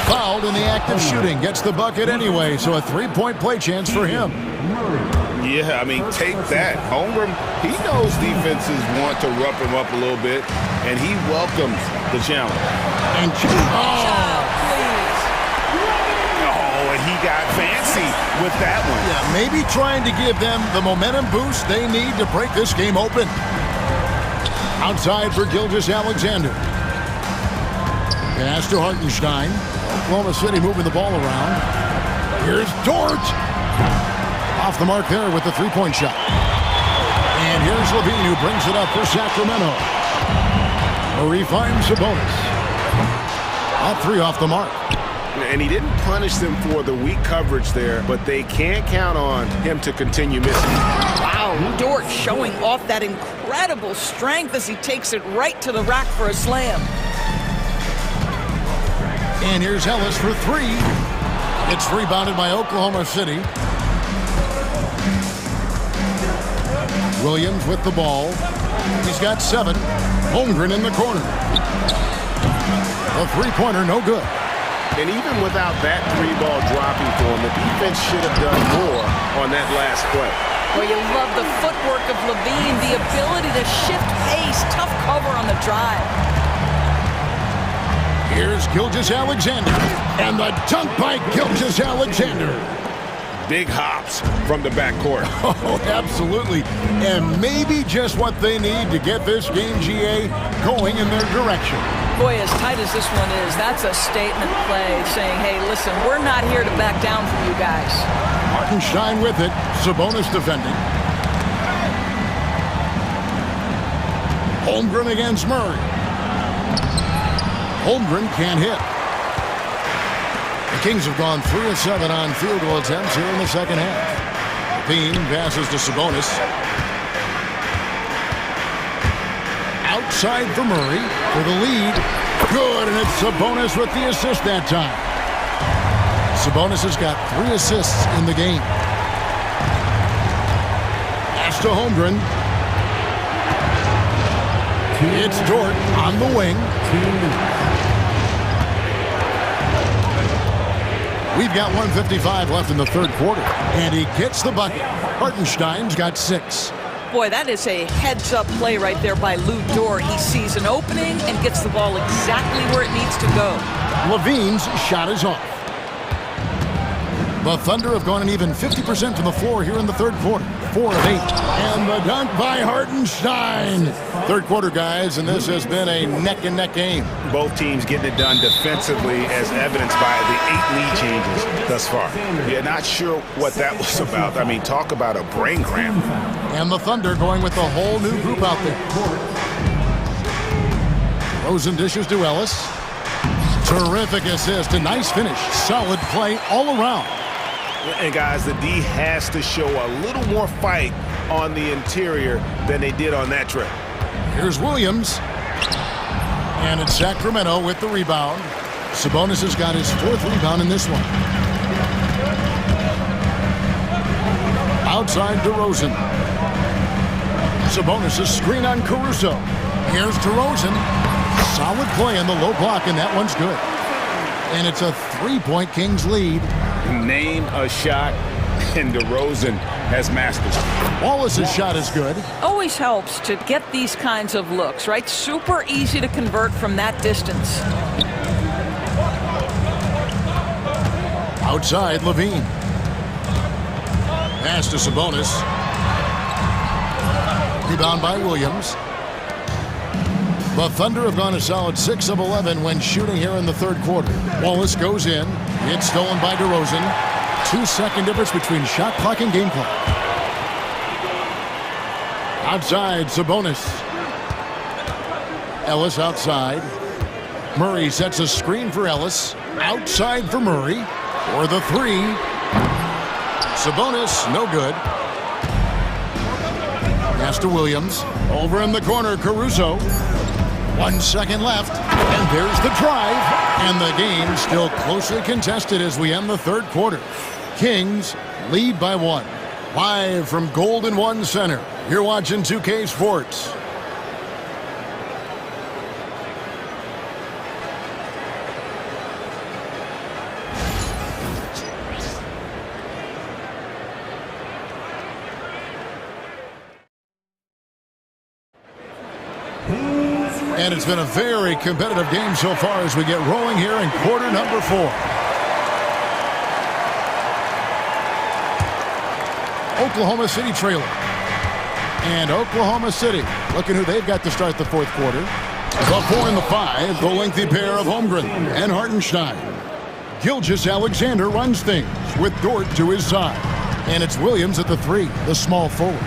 Fouled in the act of shooting. Gets the bucket anyway, so a 3-point play chance for him. Yeah, I mean, take that. Holmgren, he knows defenses want to rough him up a little bit, and he welcomes the challenge. And and he got fancy with that one. Yeah, maybe trying to give them the momentum boost they need to break this game open. Outside for Gilgeous-Alexander. Pass to Hartenstein. Oklahoma City moving the ball around. Here's Dort. Off the mark there with the 3-point shot. And here's Levine who brings it up for Sacramento. Murray finds Sabonis. All 3 off the mark. And he didn't punish them for the weak coverage there, but they can't count on him to continue missing. Wow, Dort showing off that incredible strength as he takes it right to the rack for a slam. And here's Ellis for 3. It's rebounded by Oklahoma City. Williams with the ball. He's got 7. Holmgren in the corner. A 3-pointer, no good. And even without that three-ball dropping for him, the defense should have done more on that last play. Well, you love the footwork of Levine, the ability to shift pace, tough cover on the drive. Here's Gilgeous-Alexander, and the dunk by Gilgeous-Alexander. Big hops from the backcourt. Oh, absolutely. And maybe just what they need to get this game, GA, going in their direction. Boy, as tight as this one is, that's a statement play saying, hey, listen, we're not here to back down from you guys. Hartenstein with it. Sabonis defending. Holmgren against Murray. Holmgren can't hit. The Kings have gone 3 of 7 on field goal attempts here in the second half. Levine passes to Sabonis. Outside for Murray for the lead. Good, and it's Sabonis with the assist that time. Sabonis has got 3 assists in the game. Pass to Holmgren. It's Dort on the wing. We've got 1:55 left in the third quarter, and he gets the bucket. Hartenstein's got 6. Boy, that is a heads-up play right there by Lou Dort. He sees an opening and gets the ball exactly where it needs to go. Levine's shot is off. The Thunder have gone an even 50% from the floor here in the third quarter. 4 of 8. And the dunk by Hartenstein. Third quarter, guys, and this has been a neck-and-neck game. Both teams getting it done defensively, as evidenced by the 8 lead changes thus far. Yeah, not sure what that was about. I mean, talk about a brain cramp. And the Thunder going with a whole new group out there. Rosen dishes to Ellis. Terrific assist, a nice finish. Solid play all around. And guys, the D has to show a little more fight on the interior than they did on that trip. Here's Williams. And it's Sacramento with the rebound. Sabonis has got his 4th rebound in this one. Outside DeRozan. Sabonis' screen on Caruso. Here's DeRozan. Solid play in the low block, and that one's good. And it's a 3-point Kings lead. Name a shot, and DeRozan has mastered it. Wallace's shot is good. Always helps to get these kinds of looks, right? Super easy to convert from that distance. Outside, Levine. Pass to Sabonis. Rebound by Williams. The Thunder have gone a solid 6 of 11 when shooting here in the third quarter. Wallace goes in. It's stolen by DeRozan. 2-second difference between shot clock and game clock. Outside, Sabonis. Ellis outside. Murray sets a screen for Ellis. Outside for Murray. For the 3. Sabonis, no good. Pass to Williams. Over in the corner, Caruso. 1 second left, and there's the drive. And the game still closely contested as we end the third quarter. Kings lead by 1. Live from Golden One Center, you're watching 2K Sports. And it's been a very competitive game so far as we get rolling here in quarter number 4. Oklahoma City trailing. And Oklahoma City looking who they've got to start the fourth quarter. The 4 and the 5, the lengthy pair of Holmgren and Hartenstein. Gilgeous-Alexander runs things with Dort to his side. And it's Williams at the 3, the small forward.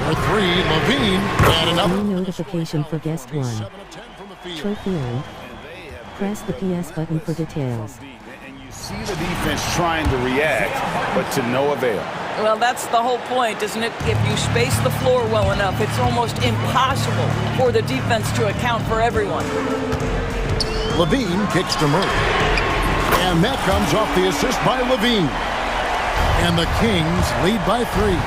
For 3, Levine, and another notification for guest 1. Trophy earned. Press the PS button for details. And you see the defense trying to react, but to no avail. Well, that's the whole point, isn't it? If you space the floor well enough, it's almost impossible for the defense to account for everyone. Levine kicks to Murray. And that comes off the assist by Levine. And the Kings lead by 3.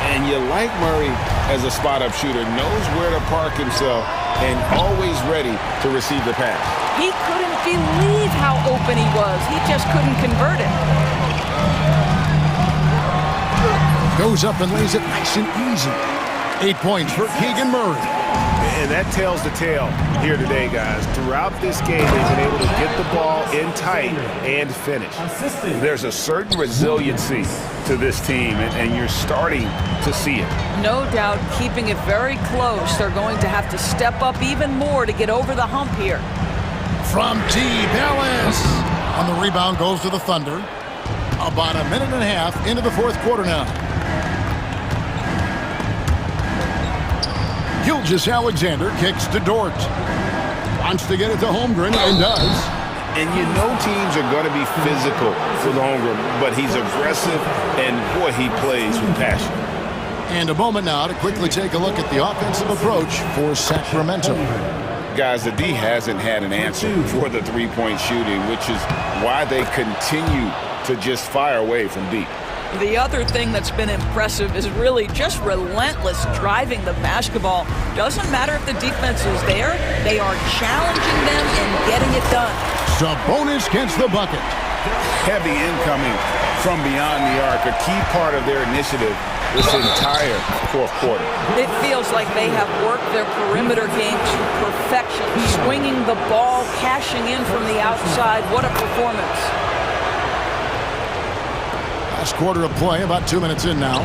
And you like Murray as a spot-up shooter, knows where to park himself and always ready to receive the pass. He couldn't believe how open he was. He just couldn't convert it. Goes up and lays it nice and easy. 8 points for Keegan Murray. And that tells the tale here today, guys. Throughout this game, they've been able to get the ball in tight and finish. There's a certain resiliency to this team, and you're starting to see it. No doubt, keeping it very close. They're going to have to step up even more to get over the hump here. From T. Dallas. On the rebound goes to the Thunder. About a minute and a half into the fourth quarter now. Gilgeous-Alexander kicks to Dort. Wants to get it to Holmgren and does. And you know teams are going to be physical with Holmgren, but he's aggressive, and boy, he plays with passion. And a moment now to quickly take a look at the offensive approach for Sacramento. Guys, the D hasn't had an answer for the three-point shooting, which is why they continue to just fire away from deep. The other thing that's been impressive is really just relentless driving the basketball. Doesn't matter if the defense is there, they are challenging them and getting it done. Sabonis gets the bucket. Heavy incoming from beyond the arc, a key part of their initiative this entire fourth quarter. It feels like they have worked their perimeter game to perfection, swinging the ball, cashing in from the outside. What a performance. Last quarter of play, about 2 minutes in now.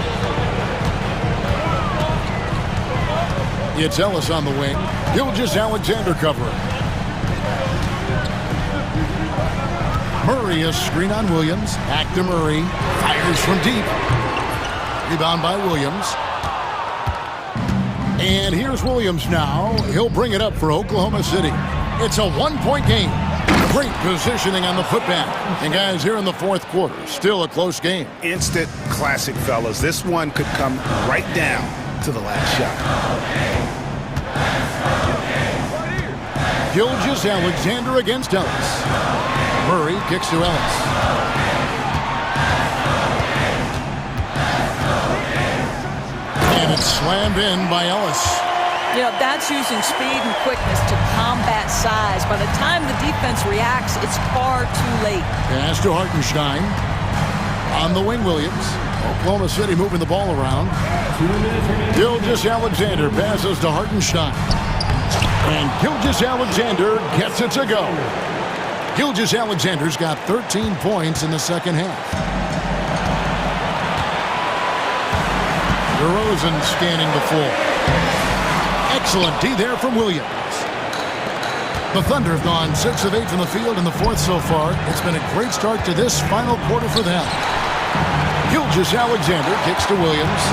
It's Ellis on the wing. Gilgeous-Alexander covering. Murray, a screen on Williams. Back to Murray. Fires from deep. Rebound by Williams. And here's Williams now. He'll bring it up for Oklahoma City. It's a one-point game. Great positioning on the putback. And guys, here in the fourth quarter, still a close game. Instant classic, fellas. This one could come right down to the last shot. Gilgeous-Alexander against Ellis. Murray kicks to Ellis. And it's slammed in by Ellis. You know, that's using speed and quickness to combat size. By the time the defense reacts, it's far too late. Pass to Hartenstein. On the wing, Williams. Oklahoma City moving the ball around. Gilgeous-Alexander passes to Hartenstein. And Gilgeous-Alexander gets it to go. Gilgeous-Alexander's got 13 points in the second half. DeRozan scanning the floor. Excellent D there from Williams. The Thunder have gone 6 of 8 from the field in the fourth so far. It's been a great start to this final quarter for them. Gilgeous-Alexander kicks to Williams.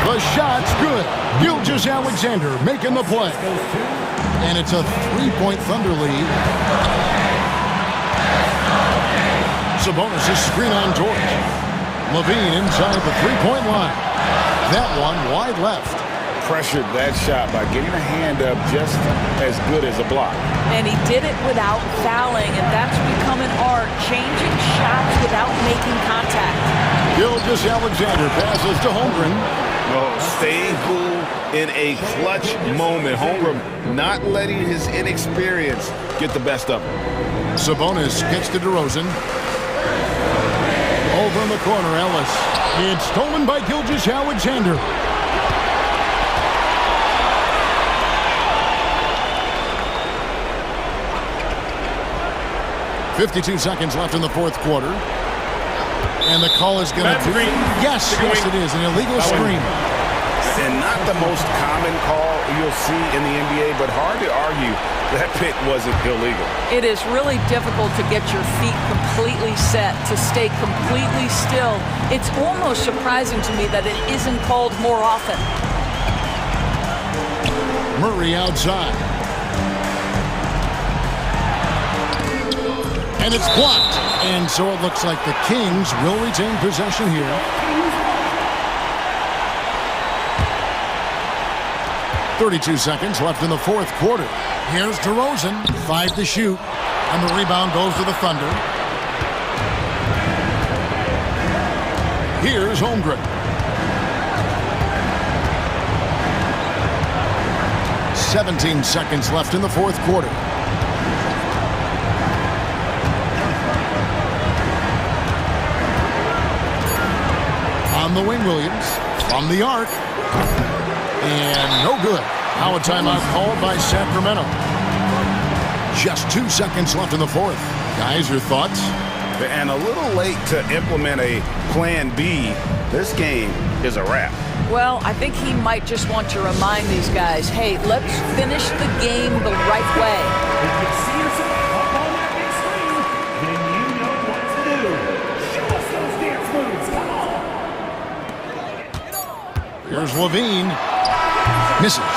The shot's good. Gilgeous-Alexander making the play. And it's a 3-point Thunder lead. Sabonis' screen on Dort. Levine inside the three-point line. That one wide left. Pressured that shot by getting a hand up just as good as a block. And he did it without fouling, and that's become an art, changing shots without making contact. Gilgeous-Alexander passes to Holmgren. Oh, staying cool in a clutch moment. Holmgren not letting his inexperience get the best of him. Sabonis gets to DeRozan. Over in the corner, Ellis. It's stolen by Gilgeous-Alexander. .52 seconds left in the fourth quarter. And the call is going to be... Yes, it is. An illegal screen. And not the most common call you'll see in the NBA, but hard to argue that pick wasn't illegal. It is really difficult to get your feet completely set, to stay completely still. It's almost surprising to me that it isn't called more often. Murray outside. And it's blocked. And so it looks like the Kings will retain possession here. .32 seconds left in the fourth quarter. Here's DeRozan, 5 to shoot. And the rebound goes to the Thunder. Here's Holmgren. 17 seconds left in the fourth quarter. On the wing, Williams. From the arc. And no good. Now a timeout called by Sacramento. Just 2 seconds left in the fourth. Guys, your thoughts? And a little late to implement a plan B. This game is a wrap. Well, I think he might just want to remind these guys, hey, let's finish the game the right way. If you see yourself up on that big screen, then you know what to do. Show us those dance moves. Come on. Here's Levine. Misses.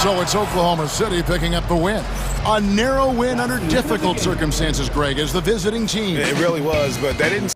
So it's Oklahoma City picking up the win. A narrow win under difficult circumstances, Greg, as the visiting team. It really was, but they didn't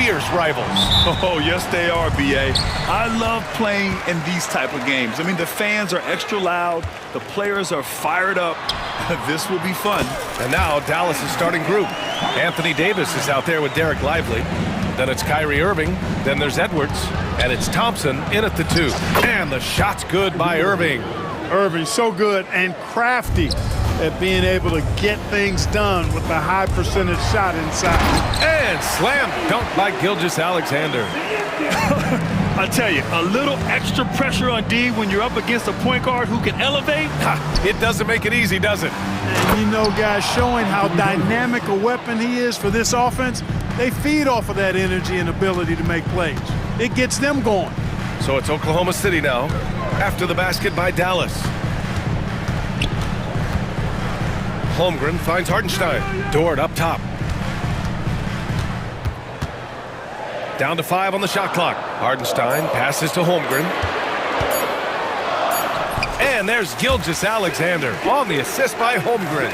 fierce rivals. Oh, yes, they are, B.A. I love playing in these type of games. I mean, the fans are extra loud. The players are fired up. This will be fun. And now Dallas' starting group. Anthony Davis is out there with Derek Lively. Then it's Kyrie Irving. Then there's Edwards. And it's Thompson in at the 2. And the shot's good by Irving. Irving, so good and crafty at being able to get things done with the high percentage shot inside. And slam dunk by Gilgeous-Alexander. I tell you, a little extra pressure on D when you're up against a point guard who can elevate. It doesn't make it easy, does it? And you know, guys, showing how dynamic a weapon he is for this offense, they feed off of that energy and ability to make plays. It gets them going. So it's Oklahoma City now, after the basket by Dallas. Holmgren finds Hartenstein. Dort up top. Down to 5 on the shot clock. Hartenstein passes to Holmgren. And there's Gilgeous-Alexander on the assist by Holmgren.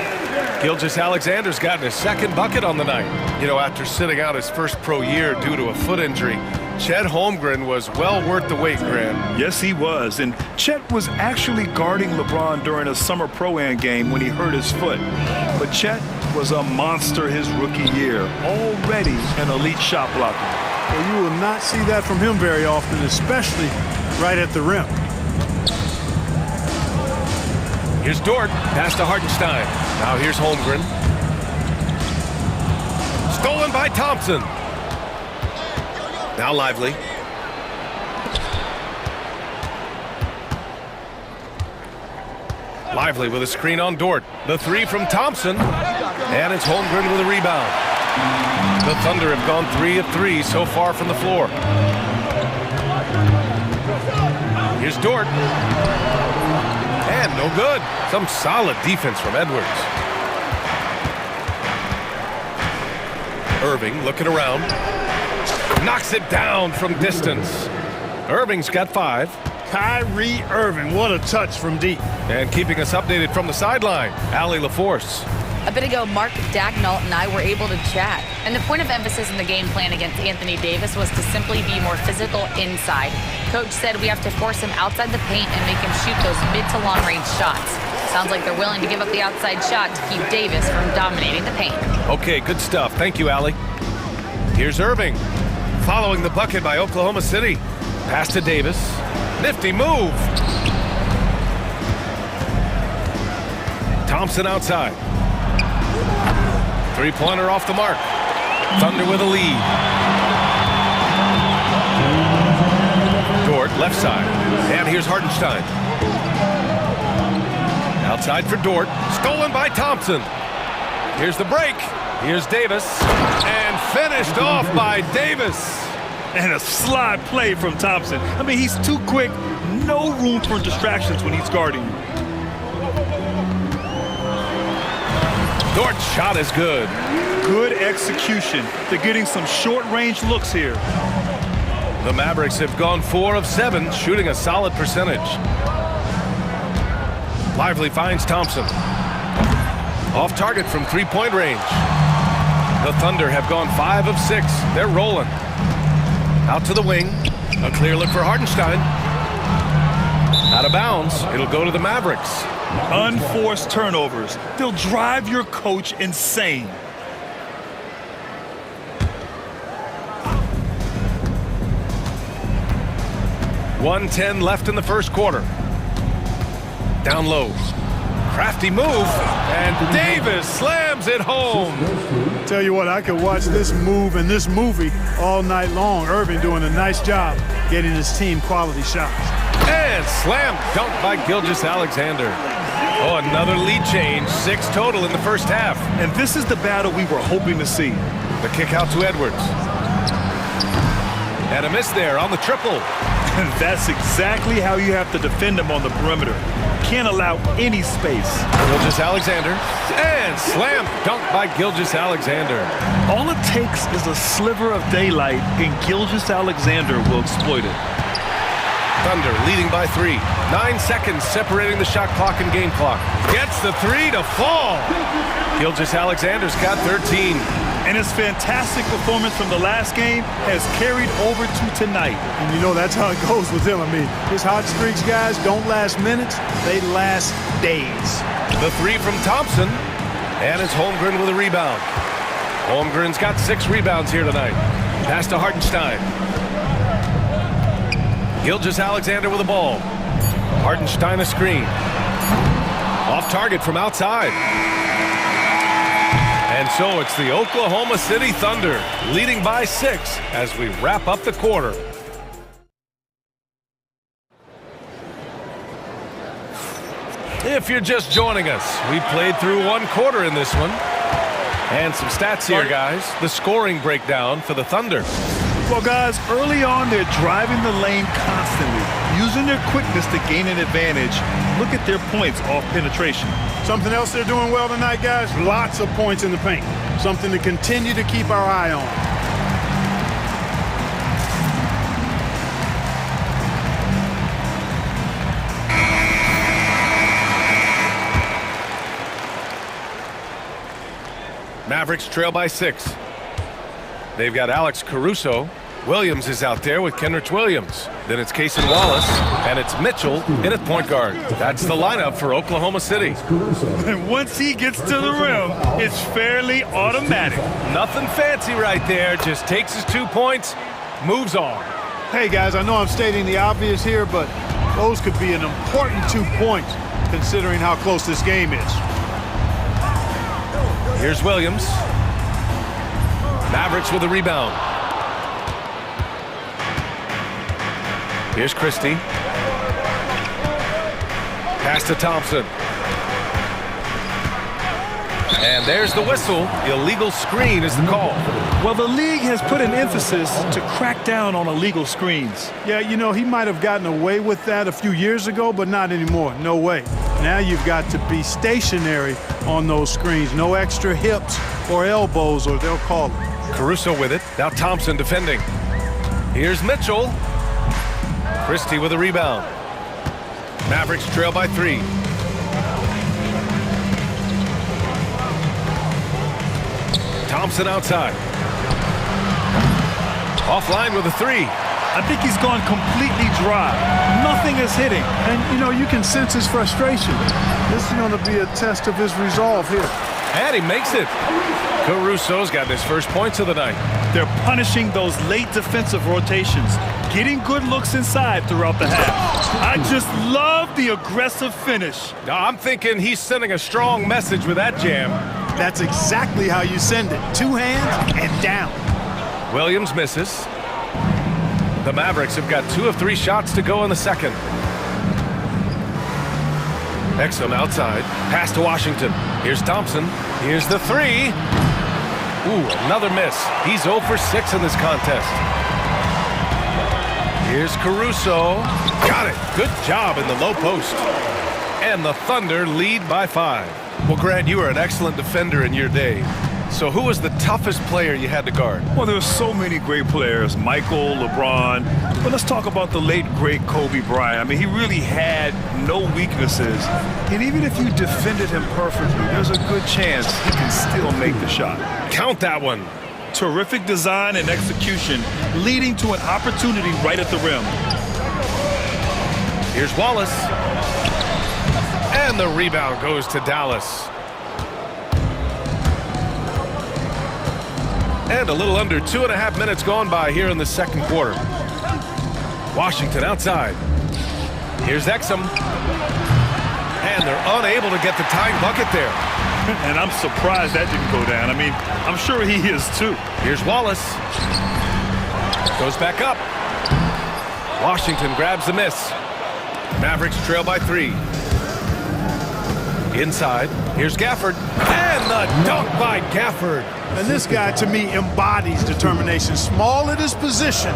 Gilgeous-Alexander's gotten his second bucket on the night. You know, after sitting out his first pro year due to a foot injury, Chet Holmgren was well worth the wait, Grant. Yes, he was. And Chet was actually guarding LeBron during a summer pro-am game when he hurt his foot. But Chet was a monster his rookie year, already an elite shot blocker. Well, you will not see that from him very often, especially right at the rim. Here's Dort, pass to Hartenstein. Now here's Holmgren. Stolen by Thompson. Now Lively. Lively with a screen on Dort. The 3 from Thompson. And it's Holmgren with a rebound. The Thunder have gone 3 of 3 so far from the floor. Here's Dort. And no good. Some solid defense from Edwards. Irving looking around. Knocks it down from distance. Irving's got 5. Kyrie Irving, what a touch from deep. And keeping us updated from the sideline, Allie LaForce. A bit ago, Mark Dagnall and I were able to chat. And the point of emphasis in the game plan against Anthony Davis was to simply be more physical inside. Coach said we have to force him outside the paint and make him shoot those mid to long range shots. Sounds like they're willing to give up the outside shot to keep Davis from dominating the paint. Okay, good stuff. Thank you, Allie. Here's Irving. Following the bucket by Oklahoma City. Pass to Davis. Nifty move. Thompson outside. Three-pointer off the mark. Thunder with a lead. Dort, left side. And here's Hartenstein. Outside for Dort. Stolen by Thompson. Here's the break. Here's Davis. And finished off by Davis. And a slide play from Thompson. I mean, he's too quick. No room for distractions when he's guarding you. Dort's shot is good. Good execution. They're getting some short-range looks here. The Mavericks have gone 4 of 7, shooting a solid percentage. Lively finds Thompson. Off target from three-point range. The Thunder have gone 5 of 6. They're rolling. Out to the wing. A clear look for Hartenstein. Out of bounds. It'll go to the Mavericks. Unforced turnovers. They'll drive your coach insane. .110 left in the first quarter. Down low. Crafty move. And Davis slams it home. Tell you what, I could watch this move and this movie all night long. Irving doing a nice job getting his team quality shots. And slam dunk by Gilgeous-Alexander. Oh, another lead change. 6 total in the first half. And this is the battle we were hoping to see. The kick out to Edwards. And a miss there on the triple. And that's exactly how you have to defend him on the perimeter. Can't allow any space. Gilgeous-Alexander. And slam dunk by Gilgeous-Alexander. All it takes is a sliver of daylight, and Gilgeous-Alexander will exploit it. Thunder leading by 3. 9 seconds separating the shot clock and game clock. Gets the 3 to fall. Gilgeous-Alexander's got 13. And his fantastic performance from the last game has carried over to tonight. And you know, that's how it goes with him. I mean, his hot streaks, guys, don't last minutes. They last days. The three from Thompson. And it's Holmgren with a rebound. Holmgren's got 6 rebounds here tonight. Pass to Hartenstein. Gilgeous-Alexander with the ball. Hartenstein a screen. Off target from outside. And so it's the Oklahoma City Thunder leading by 6 as we wrap up the quarter. If you're just joining us, we played through 1 quarter in this one. And some stats here, guys. The scoring breakdown for the Thunder. Well, guys, early on, they're driving the lane constantly, using their quickness to gain an advantage. Look at their points off penetration. Something else they're doing well tonight, guys, lots of points in the paint. Something to continue to keep our eye on. Mavericks trail by 6. They've got Alex Caruso. Williams is out there with Kenrich Williams. Then it's Cason Wallace, and it's Mitchell in at point guard. That's the lineup for Oklahoma City. And once he gets to the rim, it's fairly automatic. Nothing fancy right there. Just takes his 2 points, moves on. Hey, guys, I know I'm stating the obvious here, but those could be an important 2 points considering how close this game is. Here's Williams. Mavericks with a rebound. Here's Christie. Pass to Thompson. And there's the whistle. Illegal screen is the call. Well, the league has put an emphasis to crack down on illegal screens. Yeah, you know, he might have gotten away with that a few years ago, but not anymore. No way. Now you've got to be stationary on those screens. No extra hips or elbows, or they'll call it. Caruso with it. Now Thompson defending. Here's Mitchell. Christie with a rebound. Mavericks trail by 3. Thompson outside. Offline with a 3. I think he's gone completely dry. Nothing is hitting. And, you know, you can sense his frustration. This is going to be a test of his resolve here. And he makes it. Caruso's got his first points of the night. They're punishing those late defensive rotations, getting good looks inside throughout the half. I just love the aggressive finish. I'm thinking he's sending a strong message with that jam. That's exactly how you send it. 2 hands and down. Williams misses. The Mavericks have got 2 of 3 shots to go in the second. Exum outside. Pass to Washington. Here's Thompson. Here's the 3. Ooh, another miss. He's 0 for 6 in this contest. Here's Caruso. Got it. Good job in the low post. And the Thunder lead by 5. Well, Grant, you were an excellent defender in your day. So who was the toughest player you had to guard? Well, there were so many great players, Michael, LeBron. But let's talk about the late, great Kobe Bryant. I mean, he really had no weaknesses. And even if you defended him perfectly, there's a good chance he can still make the shot. Count that one. Terrific design and execution, leading to an opportunity right at the rim. Here's Wallace. And the rebound goes to Dallas. And a little under 2.5 minutes gone by here in the second quarter. Washington outside. Here's Exum. And they're unable to get the tying bucket there. And I'm surprised that didn't go down. I mean, I'm sure he is too. Here's Wallace. Goes back up. Washington grabs the miss. Mavericks trail by 3. Inside. Here's Gafford. And the dunk by Gafford. And this guy, to me, embodies determination. Small at his position,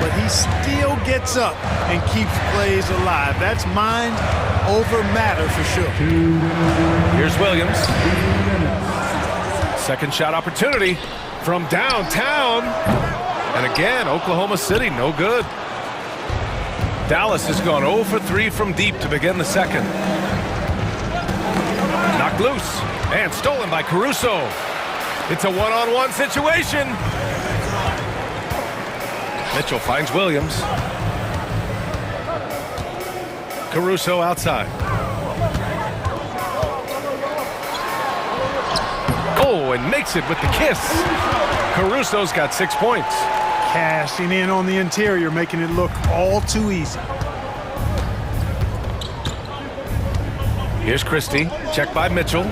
but he still gets up and keeps plays alive. That's mind over matter for sure. Here's Williams. Second shot opportunity from downtown. And again, Oklahoma City, no good. Dallas has gone 0 for 3 from deep to begin the second. Knocked loose and stolen by Caruso. It's a one-on-one situation. Mitchell finds Williams. Caruso outside. Oh, and makes it with the kiss. Caruso's got 6 points. Cashing in on the interior, making it look all too easy. Here's Christie, checked by Mitchell.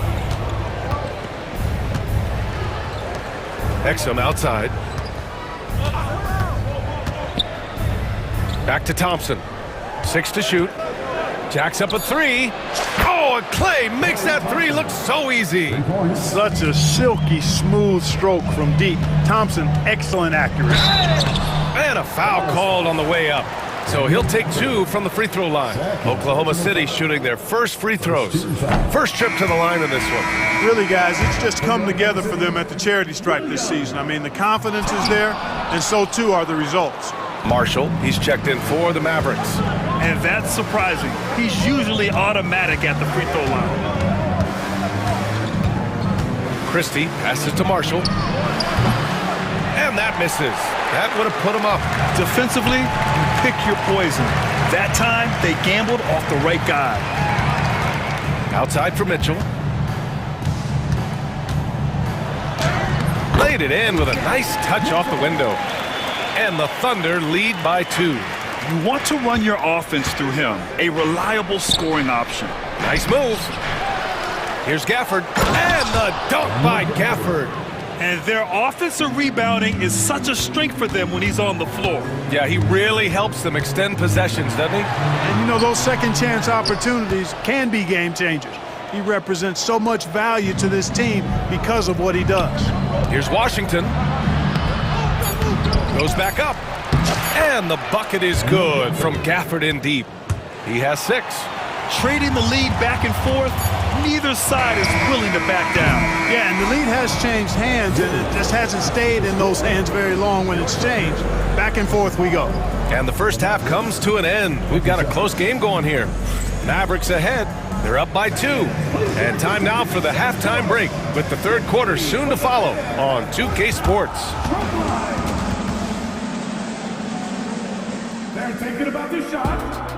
Exum outside. Back to Thompson. 6 to shoot. Jacks up a 3. Oh, and Clay makes that 3 look so easy. Such a silky, smooth stroke from deep. Thompson, excellent accuracy. And a foul called on the way up. So he'll take 2 from the free throw line. Oklahoma City shooting their first free throws. First trip to the line in this one. Really, guys, it's just come together for them at the charity stripe this season. I mean, the confidence is there, and so too are the results. Marshall, he's checked in for the Mavericks. And that's surprising. He's usually automatic at the free throw line. Christie passes to Marshall. And that misses. That would have put him up. Defensively, you pick your poison. That time, they gambled off the right guy. Outside for Mitchell. Laid it in with a nice touch off the window. And the Thunder lead by 2. You want to run your offense through him. A reliable scoring option. Nice move. Here's Gafford. And the dunk by Gafford. And their offensive rebounding is such a strength for them when he's on the floor. Yeah, he really helps them extend possessions, doesn't he? And you know, those second chance opportunities can be game changers. He represents so much value to this team because of what he does. Here's Washington. Goes back up. And the bucket is good from Gafford in deep. He has 6. Trading the lead back and forth, neither side is willing to back down. Yeah, and the lead has changed hands, and it just hasn't stayed in those hands very long when it's changed. Back and forth we go. And the first half comes to an end. We've got a close game going here. Mavericks ahead. They're up by 2. And time now for the halftime break, with the third quarter soon to follow on 2K Sports. They're thinking about the shot.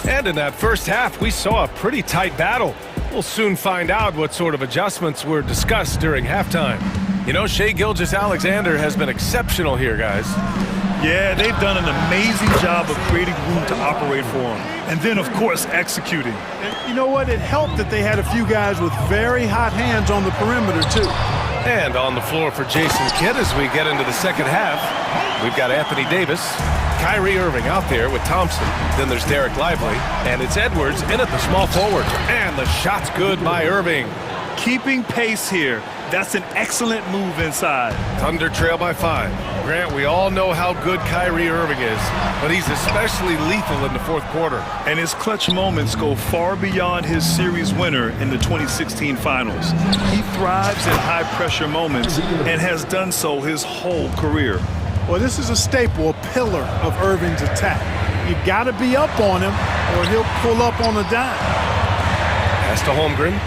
And in that first half, we saw a pretty tight battle. We'll soon find out what sort of adjustments were discussed during halftime. You know, Shai Gilgeous-Alexander has been exceptional here, guys. Yeah, they've done an amazing job of creating room to operate for him. And then, of course, executing. And you know what? It helped that they had a few guys with very hot hands on the perimeter, too. And on the floor for Jason Kidd as we get into the second half, we've got Anthony Davis, Kyrie Irving out there with Thompson. Then there's Derek Lively, and it's Edwards in at the small forward. And the shot's good by Irving. Keeping pace here. That's an excellent move inside. Thunder trail by 5. Grant, we all know how good Kyrie Irving is, but he's especially lethal in the fourth quarter. And his clutch moments go far beyond his series winner in the 2016 finals. He thrives in high-pressure moments and has done so his whole career. Well, this is a staple, a pillar of Irving's attack. You got to be up on him, or he'll pull up on a dime. Pass to Holmgren.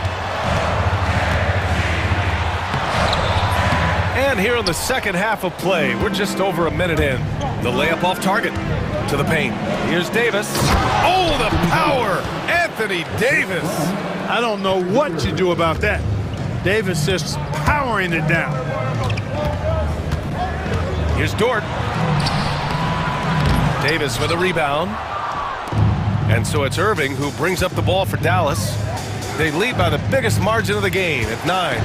And here in the second half of play, we're just over a minute in. The layup off target to the paint. Here's Davis. Oh, the power! Anthony Davis. I don't know what you do about that. Davis just powering it down. Here's Dort. Davis with a rebound. And so it's Irving who brings up the ball for Dallas. They lead by the biggest margin of the game at 9.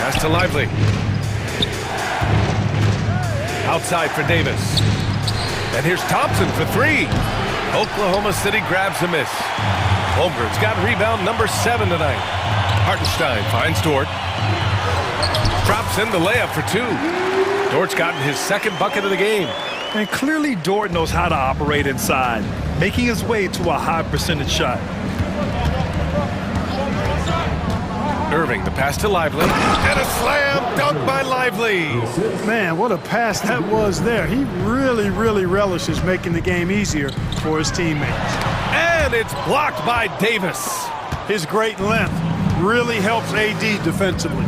Pass to Lively. Outside for Davis. And here's Thompson for 3. Oklahoma City grabs a miss. Holmgren's got rebound number 7 tonight. Hartenstein finds Dort. Drops in the layup for 2. Dort's gotten his second bucket of the game. And clearly Dort knows how to operate inside, making his way to a high percentage shot. Irving, the pass to Lively. And a slam dunk by Lively. Man, what a pass that was there. He really, really relishes making the game easier for his teammates. And it's blocked by Davis. His great length really helps AD defensively.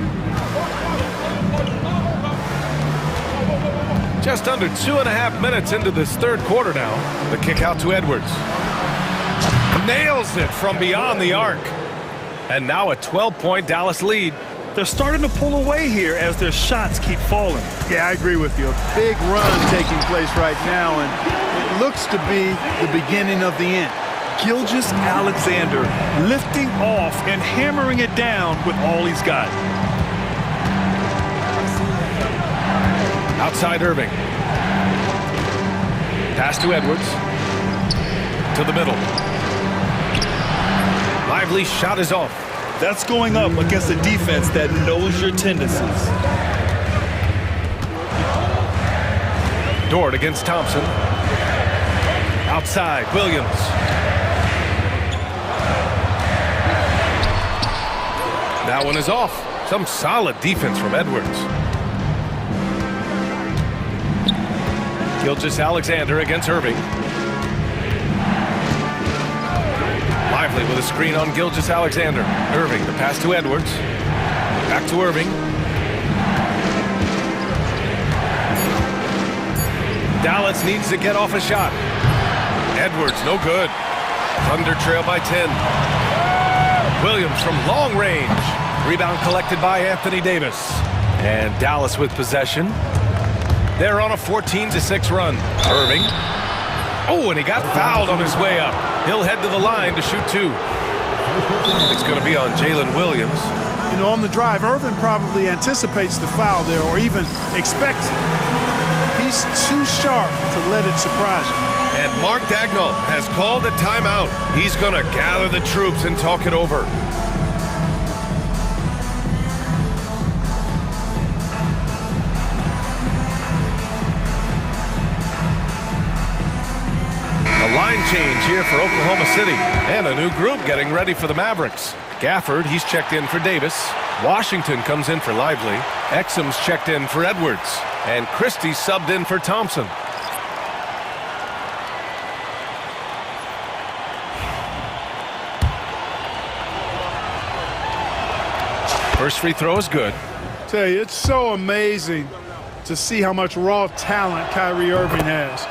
Just under 2.5 minutes into this third quarter now. The kick out to Edwards. Nails it from beyond the arc. And now a 12-point Dallas lead. They're starting to pull away here as their shots keep falling. Yeah, I agree with you. A big run taking place right now, and it looks to be the beginning of the end. Gilgeous-Alexander lifting off and hammering it down with all he's got. Outside Irving. Pass to Edwards. To the middle. Lively's shot is off. That's going up against a defense that knows your tendencies. Dort against Thompson. Outside, Williams. That one is off. Some solid defense from Edwards. Gilgeous-Alexander against Irving. Lively with a screen on Gilgeous-Alexander. Irving, the pass to Edwards. Back to Irving. Dallas needs to get off a shot. Edwards, no good. Thunder trail by 10. Williams from long range. Rebound collected by Anthony Davis. And Dallas with possession. They're on a 14-6 run. Irving. Oh, and he got fouled on his way up. He'll head to the line to shoot two. It's going to be on Jalen Williams. You know, on the drive, Irvin probably anticipates the foul there or even expects it. He's too sharp to let it surprise him. And Mark Dagnall has called a timeout. He's going to gather the troops and talk it over. A line change here for Oklahoma City. And a new group getting ready for the Mavericks. Gafford, he's checked in for Davis. Washington comes in for Lively. Exum's checked in for Edwards. And Christie subbed in for Thompson. First free throw is good. Tell you, it's so amazing to see how much raw talent Kyrie Irving has.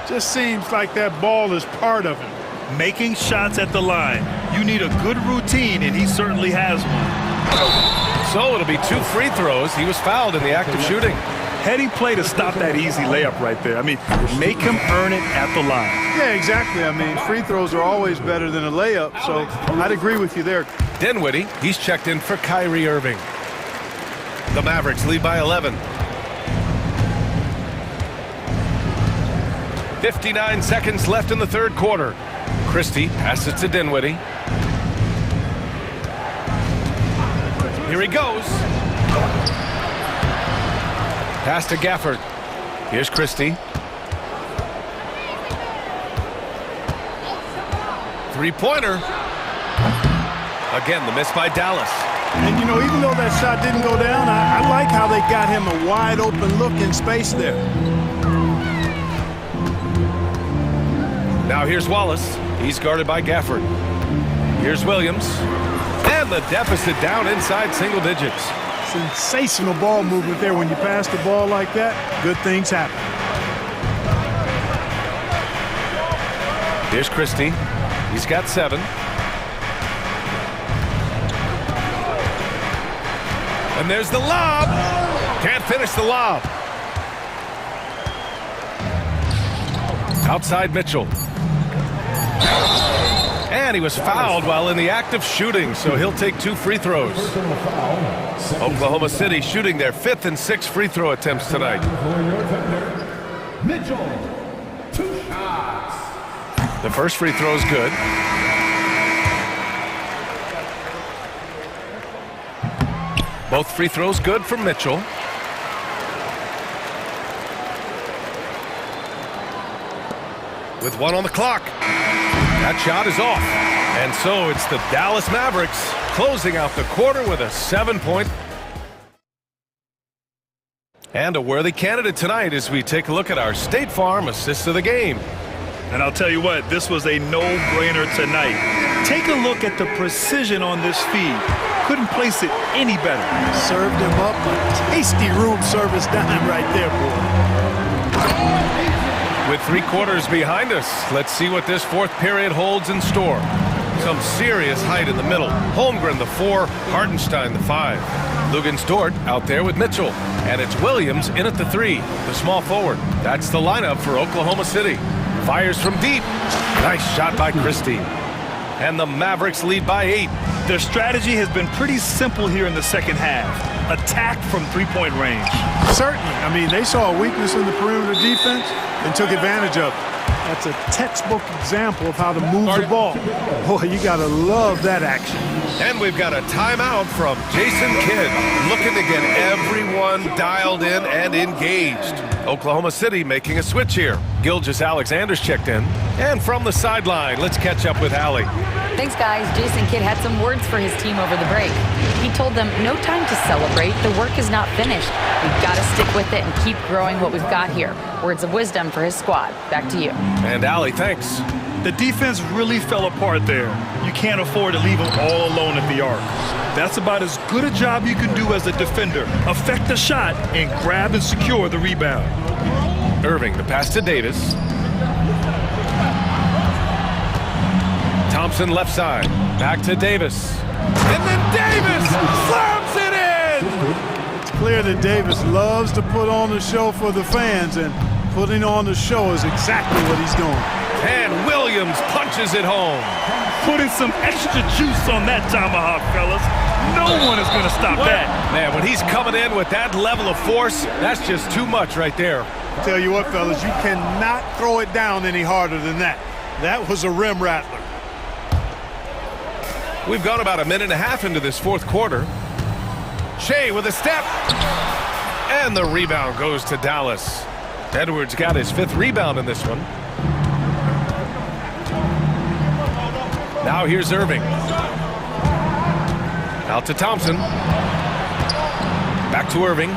Just seems like that ball is part of him. Making shots at the line. You need a good routine, and he certainly has one. So it'll be 2 free throws. He was fouled in the act of shooting. Heady play to stop that easy layup right there. I mean, make him earn it at the line. Yeah, exactly. I mean, free throws are always better than a layup, so I'd agree with you there. Dinwiddie, he's checked in for Kyrie Irving. The Mavericks lead by 11. 59 seconds left in the third quarter. Christie passes to Dinwiddie. Here he goes. Pass to Gafford. Here's Christie. Three-pointer. Again, the miss by Dallas. And, you know, even though that shot didn't go down, I like how they got him a wide-open look in space there. Now here's Wallace. He's guarded by Gafford. Here's Williams. And the deficit down inside single digits. Sensational ball movement there. When you pass the ball like that, good things happen. Here's Christie. He's got 7. And there's the lob. Can't finish the lob. Outside Mitchell. And he was fouled while in the act of shooting, so he'll take 2 free throws. Oklahoma City shooting their 5th and 6th free throw attempts tonight. Mitchell, 2 shots. The first free throw is good. Both free throws good for Mitchell. With 1 on the clock. That shot is off. And so it's the Dallas Mavericks closing out the quarter with a 7-point. And a worthy candidate tonight as we take a look at our State Farm assist of the game. And I'll tell you what, this was a no-brainer tonight. Take a look at the precision on this feed. Couldn't place it any better. Served him up a tasty room service dime right there, boy. With 3 quarters behind us, let's see what this fourth period holds in store. Some serious height in the middle. Holmgren, the 4, Hartenstein, the 5. Lugans-Dort out there with Mitchell. And it's Williams in at the 3, the small forward. That's the lineup for Oklahoma City. Fires from deep. Nice shot by Christie. And the Mavericks lead by 8. Their strategy has been pretty simple here in the second half. Attack from three-point range. Certainly. I mean, they saw a weakness in the perimeter defense and took advantage of it. That's a textbook example of how to move the ball. Boy, you got to love that action. And we've got a timeout from Jason Kidd, looking to get everyone dialed in and engaged. Oklahoma City making a switch here. Gilgeous-Alexander's checked in. And from the sideline, let's catch up with Allie. Thanks, guys. Jason Kidd had some words for his team over the break. He told them, no time to celebrate. The work is not finished. We've got to stick with it and keep growing what we've got here. Words of wisdom for his squad. Back to you. And Allie, thanks. The defense really fell apart there. You can't afford to leave them all alone at the arc. That's about as good a job you can do as a defender. Affect the shot and grab and secure the rebound. Irving, the pass to Davis. Thompson left side. Back to Davis. And then Davis slams it in! It's clear that Davis loves to put on the show for the fans, and putting on the show is exactly what he's doing. And Williams punches it home. Putting some extra juice on that tomahawk, fellas. No one is going to stop that. Man, when he's coming in with that level of force, that's just too much right there. I'll tell you what, fellas, you cannot throw it down any harder than that. That was a rim rattler. We've gone about a minute and a half into this fourth quarter. Shea with a step. And the rebound goes to Dallas. Edwards got his 5th rebound in this one. Now here's Irving. Out to Thompson. Back to Irving.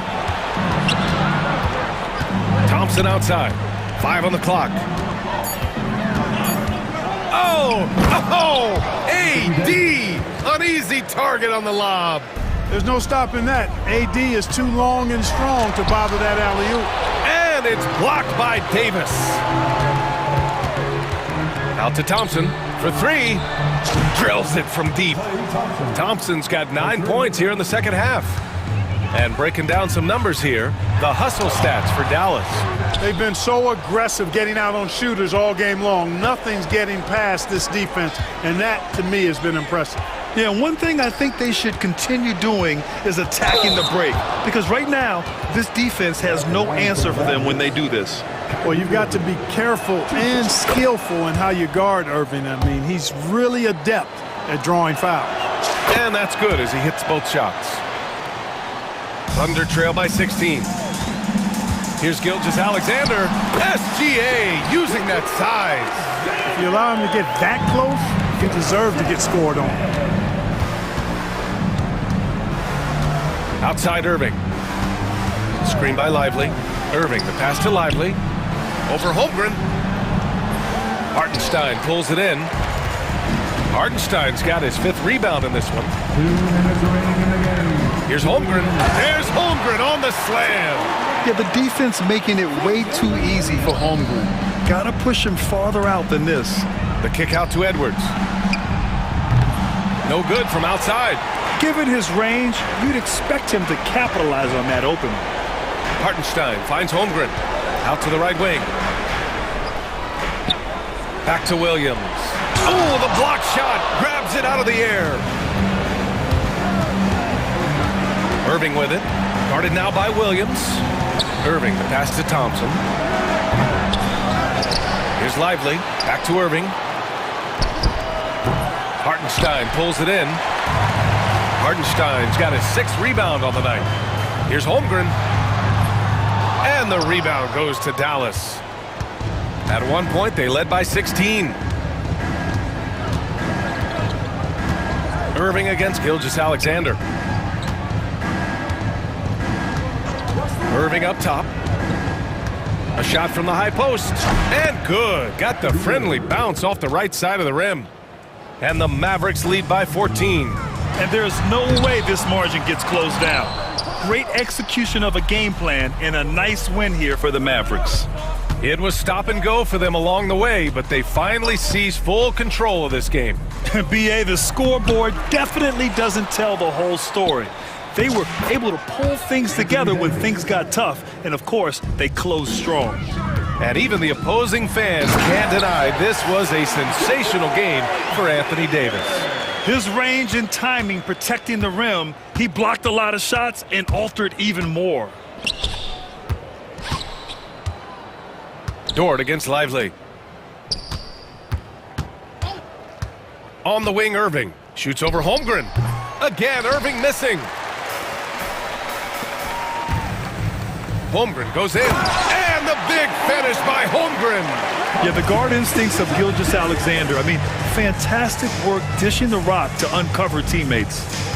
Thompson outside. 5 on the clock. Oh! AD! An easy target on the lob. There's no stopping that. AD is too long and strong to bother that alley-oop. And it's blocked by Davis. Out to Thompson for 3. Drills it from deep. Thompson's got 9 points here in the second half. And breaking down some numbers here, the hustle stats for Dallas. They've been so aggressive getting out on shooters all game long. Nothing's getting past this defense, and that, to me, has been impressive. Yeah, one thing I think they should continue doing is attacking the break. Because right now, this defense has no answer for them when they do this. Well, you've got to be careful and skillful in how you guard Irving. I mean, he's really adept at drawing fouls. And that's good as he hits both shots. Thunder trail by 16. Here's Gilgeous-Alexander. SGA using that size. If you allow him to get that close, he deserves to get scored on. Outside Irving. Screen by Lively. Irving, the pass to Lively. Over Holmgren. Hartenstein pulls it in. Hartenstein's got his 5th rebound in this one. 2 minutes remaining in the game. Here's Holmgren. There's Holmgren on the slam. Yeah, the defense making it way too easy for Holmgren. Gotta push him farther out than this. The kick out to Edwards. No good from outside. Given his range, you'd expect him to capitalize on that opening. Hartenstein finds Holmgren. Out to the right wing. Back to Williams. Oh, the block shot. Grabs it out of the air. Irving with it. Guarded now by Williams. Irving, the pass to Thompson. Here's Lively. Back to Irving. Hartenstein pulls it in. Hartenstein's got his 6th rebound on the night. Here's Holmgren. And the rebound goes to Dallas. At one point, they led by 16. Irving against Gilgeous-Alexander. Irving up top. A shot from the high post. And good. Got the friendly bounce off the right side of the rim. And the Mavericks lead by 14. And there's no way this margin gets closed down. Great execution of a game plan and a nice win here for the Mavericks. It was stop and go for them along the way, but they finally seized full control of this game. BA, the scoreboard definitely doesn't tell the whole story. They were able to pull things together when things got tough, and of course, they closed strong. And even the opposing fans can't deny this was a sensational game for Anthony Davis. His range and timing protecting the rim, he blocked a lot of shots and altered even more. Dort against Lively. On the wing, Irving. Shoots over Holmgren. Again, Irving missing. Holmgren goes in. And the big finish by Holmgren. Yeah, the guard instincts of Gilgeous-Alexander. I mean, fantastic work dishing the rock to uncover teammates.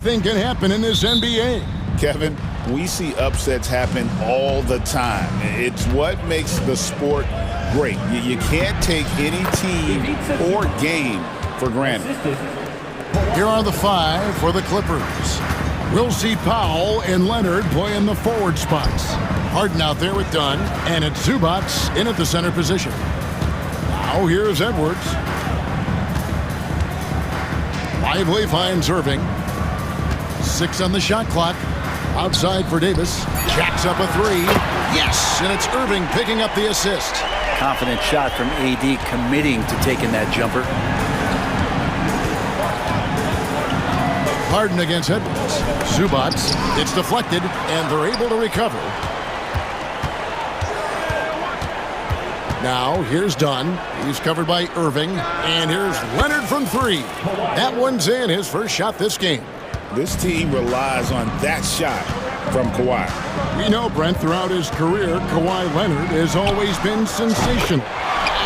Anything can happen in this NBA. Kevin, we see upsets happen all the time. It's what makes the sport great. You can't take any team or game for granted. Here are the 5 for the Clippers. We'll see Powell and Leonard play in the forward spots. Harden out there with Dunn, and it's Zubats in at the center position. Now here's Edwards. Lively finds Irving. 6 on the shot clock. Outside for Davis. Jacks up a 3. Yes, and it's Irving picking up the assist. Confident shot from AD, committing to taking that jumper. Harden against Edwards. Zubats. It's deflected, and they're able to recover. Now, here's Dunn. He's covered by Irving. And here's Leonard from 3. That one's in, his first shot this game. This team relies on that shot from Kawhi. We know, Brent, throughout his career, Kawhi Leonard has always been sensational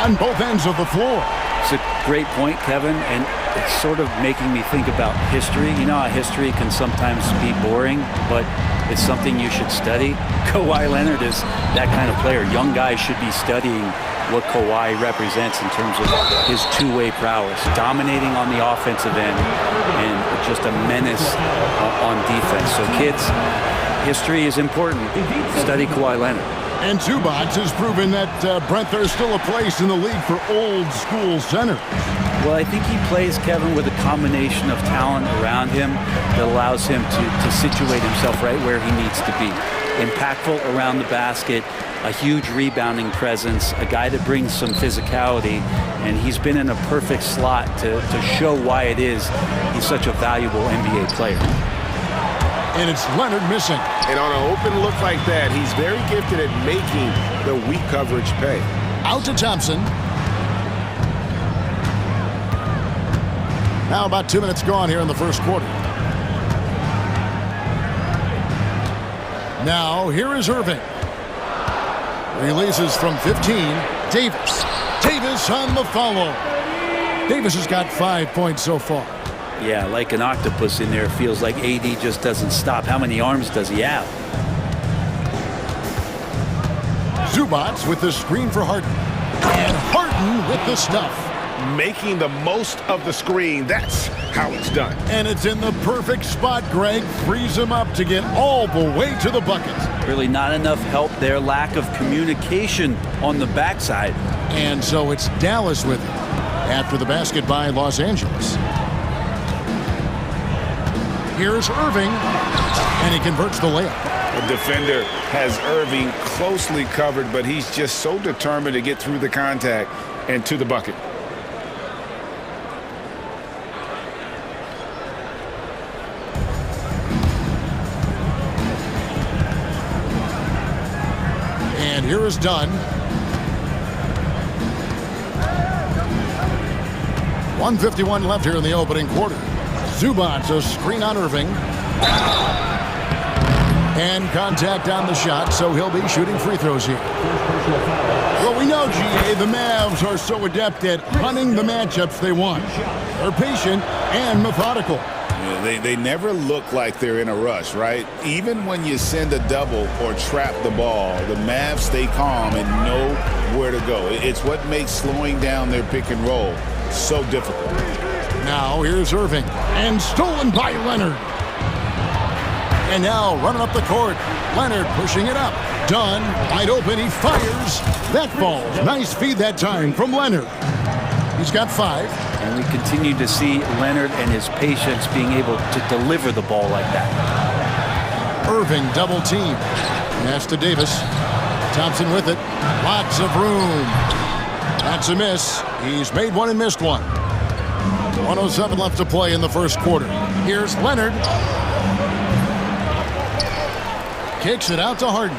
on both ends of the floor. It's a great point, Kevin, and it's sort of making me think about history. You know how history can sometimes be boring, but it's something you should study. Kawhi Leonard is that kind of player. Young guys should be studying what Kawhi represents in terms of his two-way prowess, dominating on the offensive end and just a menace on defense. So kids, history is important. Study Kawhi Leonard. And Zubats has proven that, Brent, there's still a place in the league for old school centers. Well, I think he plays, Kevin, with a combination of talent around him that allows him to situate himself right where he needs to be. Impactful around the basket, a huge rebounding presence, a guy that brings some physicality, and he's been in a perfect slot to show why it is he's such a valuable NBA player. And it's Leonard missing. And on an open look like that, he's very gifted at making the weak coverage pay. Out to Thompson. Now about 2 minutes gone here in the first quarter. Now here is Irving. Releases from 15. Davis. Davis on the follow. Davis has got 5 points so far. Yeah, like an octopus in there. It feels like AD just doesn't stop. How many arms does he have? Zubats with the screen for Harden. And Harden with the stuff. Making the most of the screen. That's how it's done. And it's in the perfect spot, Greg. Frees him up to get all the way to the bucket. Really not enough help there. Lack of communication on the backside. And so it's Dallas with it after the basket by Los Angeles. Here's Irving, and he converts the layup. The defender has Irving closely covered, but he's just so determined to get through the contact and to the bucket. And here is Dunn. 1:51 left here in the opening quarter. Zubats a screen on Irving. And contact on the shot, so he'll be shooting free throws here. Well, we know, GA, the Mavs are so adept at hunting the matchups they want. They're patient and methodical. Yeah, they never look like they're in a rush, right? Even when you send a double or trap the ball, the Mavs stay calm and know where to go. It's what makes slowing down their pick and roll so difficult. Now here's Irving, and stolen by Leonard. And now running up the court, Leonard pushing it up. Dunn, wide open, he fires. That falls. Nice feed that time from Leonard. He's got 5. And we continue to see Leonard and his patience being able to deliver the ball like that. Irving double team. Pass to Davis. Thompson with it. Lots of room. That's a miss. He's made one and missed one. 1:07 left to play in the first quarter. Here's Leonard. Kicks it out to Harden.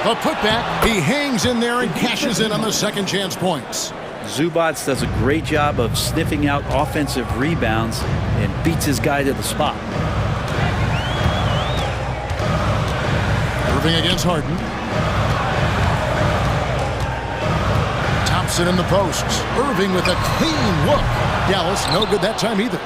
The putback. He hangs in there and cashes in on the second chance points. Zubats does a great job of sniffing out offensive rebounds and beats his guy to the spot. Irving against Harden. Thompson in the posts. Irving with a clean look. Dallas no good that time either.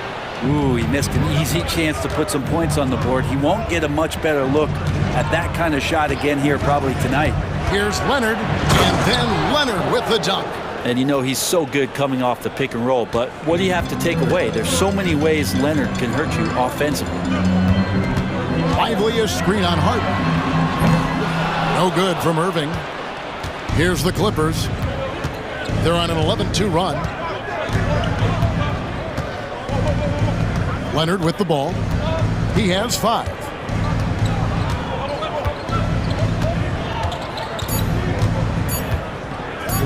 Ooh, he missed an easy chance to put some points on the board. He won't get a much better look at that kind of shot again here probably tonight. Here's Leonard, and then Leonard with the dunk. And you know he's so good coming off the pick and roll, but what do you have to take away? There's so many ways Leonard can hurt you offensively. Lively screen on Harden. No good from Irving. Here's the Clippers. They're on an 11-2 run. Leonard with the ball. He has 5.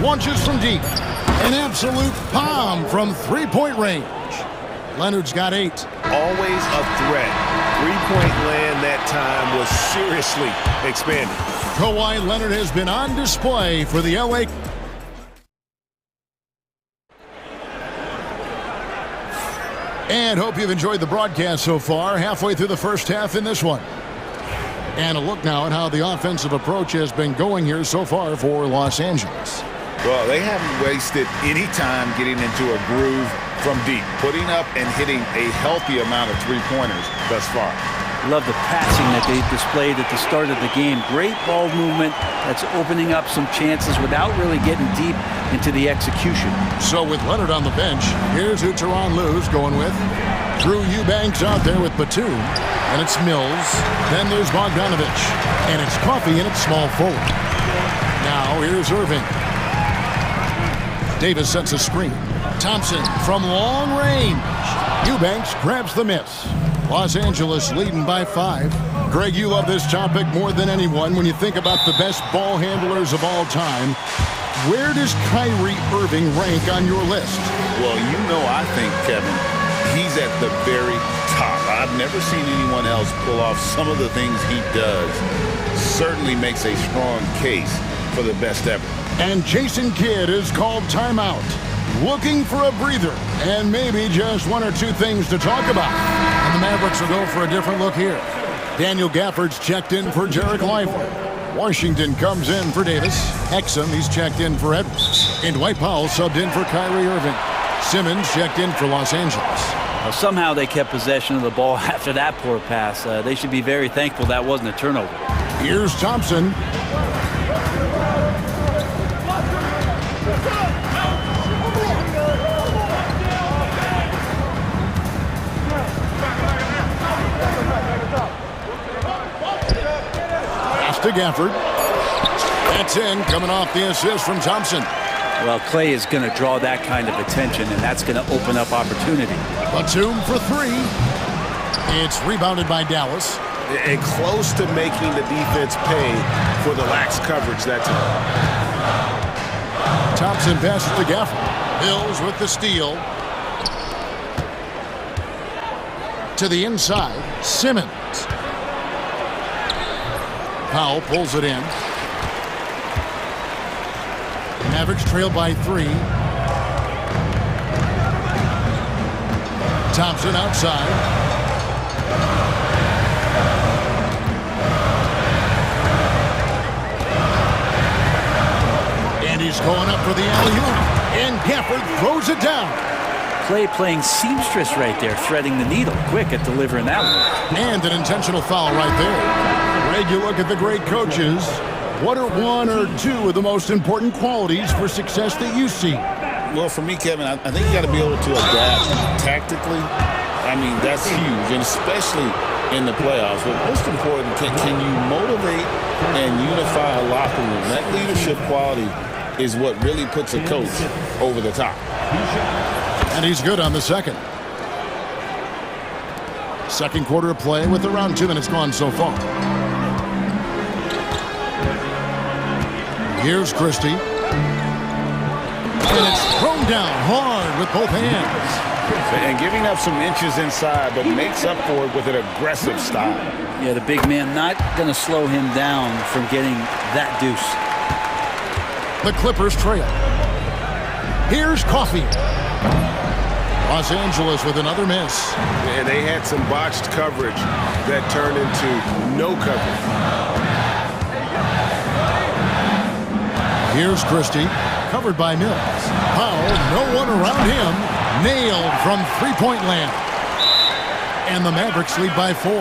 Launches from deep. An absolute bomb from three-point range. Leonard's got 8. Always a threat. Three-point land that time was seriously expanded. Kawhi Leonard has been on display for the LA. And hope you've enjoyed the broadcast so far. Halfway through the first half in this one. And a look now at how the offensive approach has been going here so far for Los Angeles. Well, they haven't wasted any time getting into a groove from deep, putting up and hitting a healthy amount of three-pointers thus far. Love the passing that they displayed at the start of the game. Great ball movement that's opening up some chances without really getting deep into the execution. So with Leonard on the bench, here's who Tyronn Lue's going with. Drew Eubanks out there with Batum, and it's Mills. Then there's Bogdanovich, and it's Coffey, and it's small forward. Now here's Irving. Davis sets a screen. Thompson from long range. Eubanks grabs the miss. Los Angeles leading by 5. Greg, you love this topic more than anyone. When you think about the best ball handlers of all time, where does Kyrie Irving rank on your list? Well, you know, I think, Kevin, he's at the very top. I've never seen anyone else pull off some of the things he does. Certainly makes a strong case for the best ever. And Jason Kidd is called timeout. Looking for a breather and maybe just 1 or 2 things to talk about. And the Mavericks will go for a different look here. Daniel Gafford's checked in for Jarek Lively. Washington comes in for Davis. Exum, he's checked in for Edwards. And Dwight Powell subbed in for Kyrie Irving. Simmons checked in for Los Angeles. Well, somehow they kept possession of the ball after that poor pass. They should be very thankful that wasn't a turnover. Here's Thompson. To Gafford. That's in, coming off the assist from Thompson. Well, Clay is going to draw that kind of attention, and that's going to open up opportunity. Batum for 3. It's rebounded by Dallas. And close to making the defense pay for the lax coverage that time. Thompson passes to Gafford. Mills with the steal. To the inside, Simmons. Powell pulls it in. Mavericks trail by 3. Thompson outside. And he's going up for the alley-oop. And Gafford throws it down. Clay playing seamstress right there, threading the needle quick at delivering that one. And an intentional foul right there. Greg, you look at the great coaches. What are 1 or 2 of the most important qualities for success that you see? Well, for me, Kevin, I think you got to be able to adapt tactically. I mean, that's huge, and especially in the playoffs. But most important, can you motivate and unify a locker room? That leadership quality is what really puts a coach over the top. And he's good on the second. Second quarter of play with around 2 minutes gone so far. Here's Christie. And it's thrown down hard with both hands. And giving up some inches inside, but makes up for it with an aggressive style. Yeah, the big man not going to slow him down from getting that deuce. The Clippers trail. Here's Coffey. Los Angeles with another miss. And they had some botched coverage that turned into no coverage. Here's Christie, covered by Mills. Powell, no one around him. Nailed from three-point land. and the Mavericks lead by 4.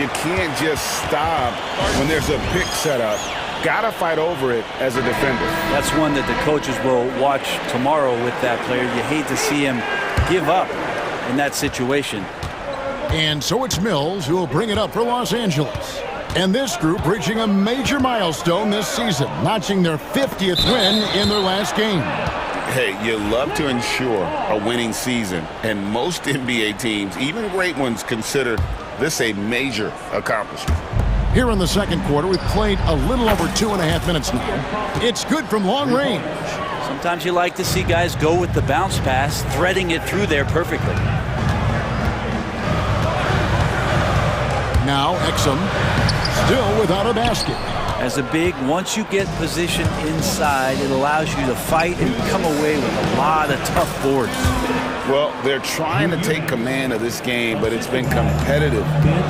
You can't just stop when there's a pick set up. Gotta fight over it as a defender. That's one that the coaches will watch tomorrow with that player. You hate to see him give up in that situation. And so it's Mills who will bring it up for Los Angeles. And this group reaching a major milestone this season, notching their 50th win in their last game. Hey, you love to ensure a winning season, and most NBA teams, even great ones, consider this a major accomplishment. Here in the second quarter, we've played a little over 2.5 minutes now. It's good from long range. Sometimes you like to see guys go with the bounce pass, threading it through there perfectly. Now Exum, still without a basket. As a big, once you get positioned inside, it allows you to fight and come away with a lot of tough boards. Well, they're trying to take command of this game, but it's been competitive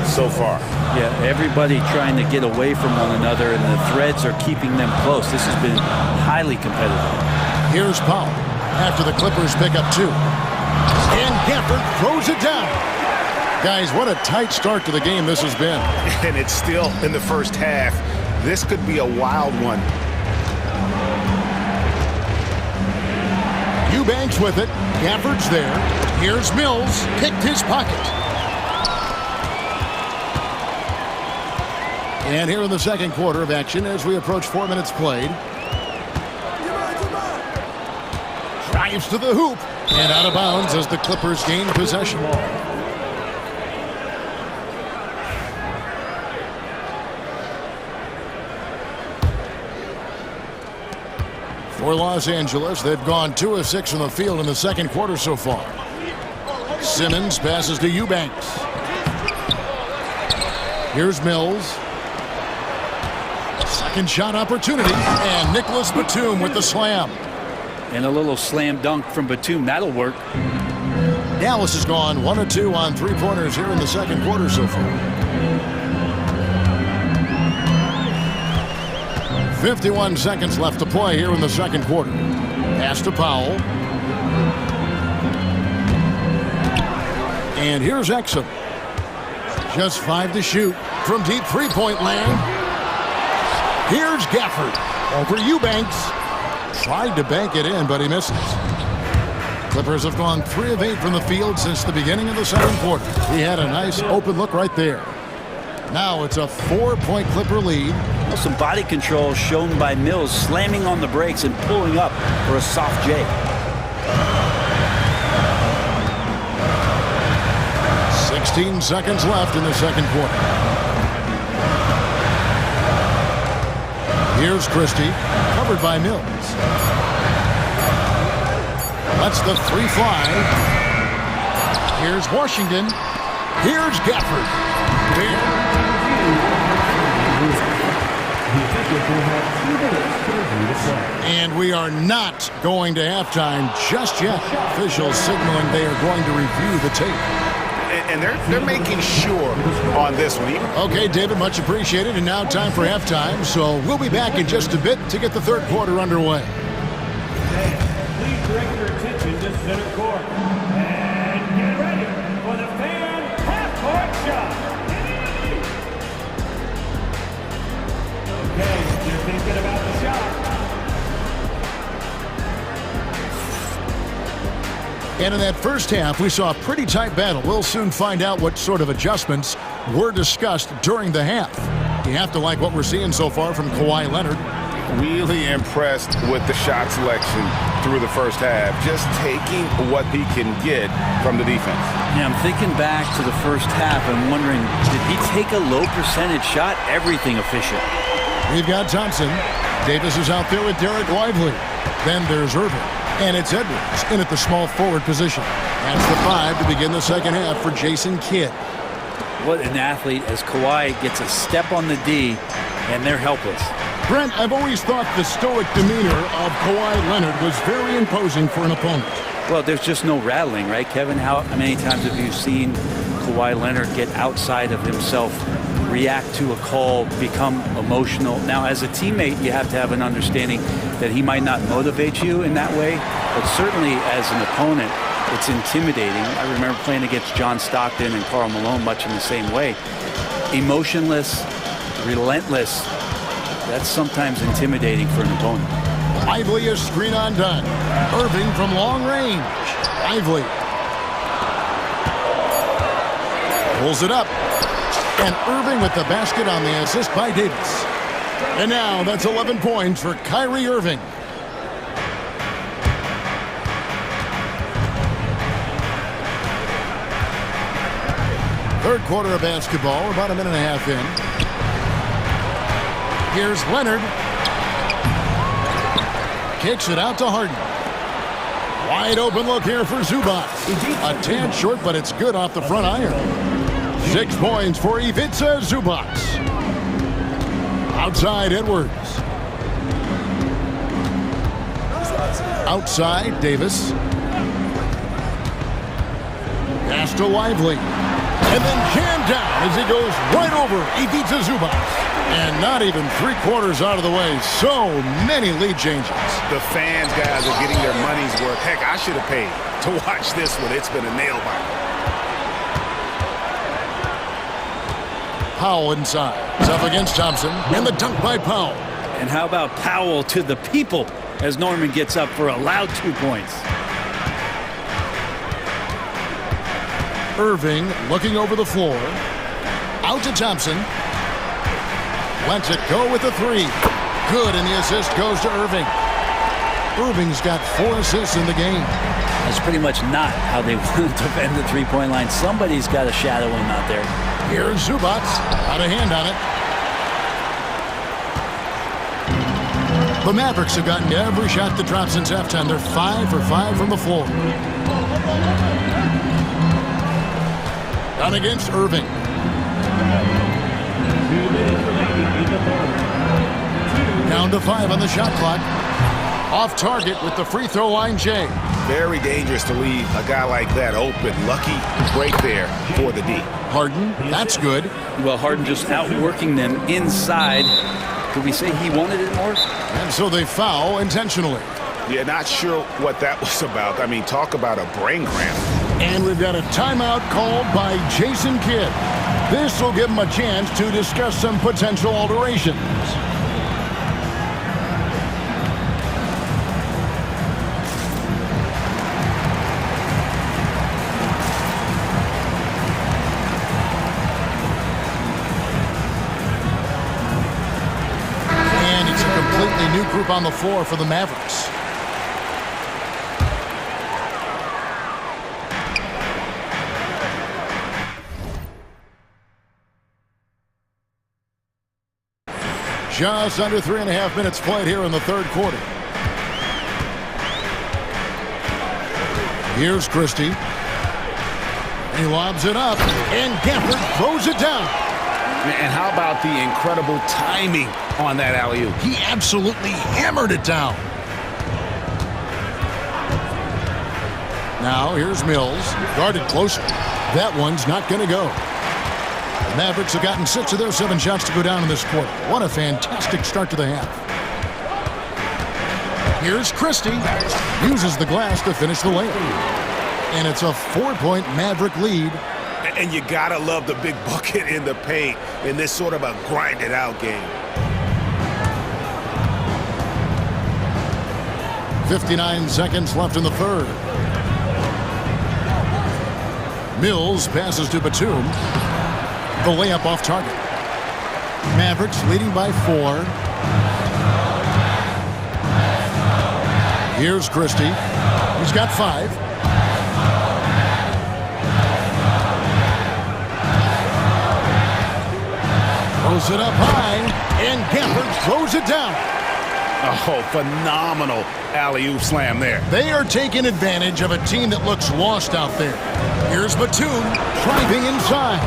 so far. Yeah, everybody trying to get away from one another, and the threads are keeping them close. This has been highly competitive. Here's Powell after the Clippers pick up 2. And Gafford throws it down. Guys, what a tight start to the game this has been. And it's still in the first half. This could be a wild one. Eubanks with it. Gafford's there. Here's Mills. Picked his pocket. And here in the second quarter of action as we approach 4 minutes played. Drives to the hoop. And out of bounds as the Clippers gain possession. For Los Angeles, they've gone 2 of 6 from the field in the second quarter so far. Simmons passes to Eubanks. Here's Mills. Second shot opportunity, and Nicholas Batum with the slam. And a little slam dunk from Batum, that'll work. Dallas has gone 1 of 2 on 3-pointers here in the second quarter so far. 51 seconds left to play here in the second quarter. Pass to Powell. And here's Exum. Just 5 to shoot from deep 3-point land. Here's Gafford over Eubanks. Tried to bank it in, but he misses. Clippers have gone 3 of 8 from the field since the beginning of the second quarter. He had a nice open look right there. Now it's a 4-point Clipper lead. Well, some body control shown by Mills, slamming on the brakes and pulling up for a soft J. "16 seconds left in the second quarter. Here's Christie, covered by Mills. Lets the 3 fly. Here's Washington. Here's Gafford. And we are not going to halftime just yet. Officials signaling they are going to review the tape. And they're making sure on this one. Okay, David, much appreciated. And now time for halftime. So we'll be back in just a bit to get the third quarter underway. Please direct your attention to center court. And get ready for the fan half-court shot. Okay, you're thinking about the shot. And in that first half, we saw a pretty tight battle. We'll soon find out what sort of adjustments were discussed during the half. You have to like what we're seeing so far from Kawhi Leonard. Really impressed with the shot selection through the first half. Just taking what he can get from the defense. Yeah, I'm thinking back to the first half and wondering, did he take a low percentage shot? Everything efficient. We've got Thompson. Davis is out there with Derek Lively. Then there's Irvin. And it's Edwards in at the small forward position. That's the 5 to begin the second half for Jason Kidd. What an athlete as Kawhi gets a step on the D, and they're helpless. Brent, I've always thought the stoic demeanor of Kawhi Leonard was very imposing for an opponent. Well, there's just no rattling, right, Kevin? How many times have you seen Kawhi Leonard get outside of himself, react to a call, become emotional? Now, as a teammate, you have to have an understanding that he might not motivate you in that way, but certainly as an opponent, it's intimidating. I remember playing against John Stockton and Karl Malone much in the same way. Emotionless, relentless. That's sometimes intimidating for an opponent. Lively is screen on done. Irving from long range. Lively. Pulls it up. And Irving with the basket on the assist by Davis. And now that's 11 points for Kyrie Irving. Third quarter of basketball, we're about a minute and a half in. Here's Leonard. Kicks it out to Harden. Wide open look here for Zubac. A tad short, but it's good off the front iron. 6 points for Ivica Zubac. Outside Edwards. Outside Davis. Pass to Lively. And then jammed down as he goes right over Ivica Zubac. And not even 3/4 out of the way. So many lead changes. The fans, guys, are getting their money's worth. Heck, I should have paid to watch this one. It's been a nail-biter. Powell inside. It's up against Thompson. And the dunk by Powell. And how about Powell to the people as Norman gets up for a loud 2 points. Irving looking over the floor. Out to Thompson. Lets it go with the 3. Good, and the assist goes to Irving. Irving's got 4 assists in the game. That's pretty much not how they want to defend the three-point line. Somebody's got to shadow him out there. Here's Zubac. Got a hand on it. The Mavericks have gotten every shot that dropped since halftime. They're 5 for 5 from the floor. Down against Irving. Down to 5 on the shot clock. Off target with the free throw line, Jay. Very dangerous to leave a guy like that open. Lucky break there for the D. Harden, that's good. Well, Harden just outworking them inside. Could we say he wanted it more? And so they foul intentionally. Yeah, not sure what that was about. I mean, talk about a brain cramp. And we've got a timeout called by Jason Kidd. This will give him a chance to discuss some potential alterations. And it's a completely new group on the floor for the Mavericks. Just under 3.5 minutes played here in the third quarter. Here's Christie. He lobs it up, and Gafford throws it down. And how about the incredible timing on that alley-oop? He absolutely hammered it down. Now here's Mills, guarded closer. That one's not going to go. The Mavericks have gotten 6 of their 7 shots to go down in this quarter. What a fantastic start to the half. Here's Christie. Uses the glass to finish the layup. And it's a 4-point Maverick lead. And you gotta love the big bucket in the paint in this sort of a grinded-out game. 59 seconds left in the third. Mills passes to Batum. The layup off target. Mavericks leading by 4. Here's Christie. He's got 5. Throws it up high, and Gafford throws it down. Oh, phenomenal alley-oop slam there. They are taking advantage of a team that looks lost out there. Here's Batum driving inside.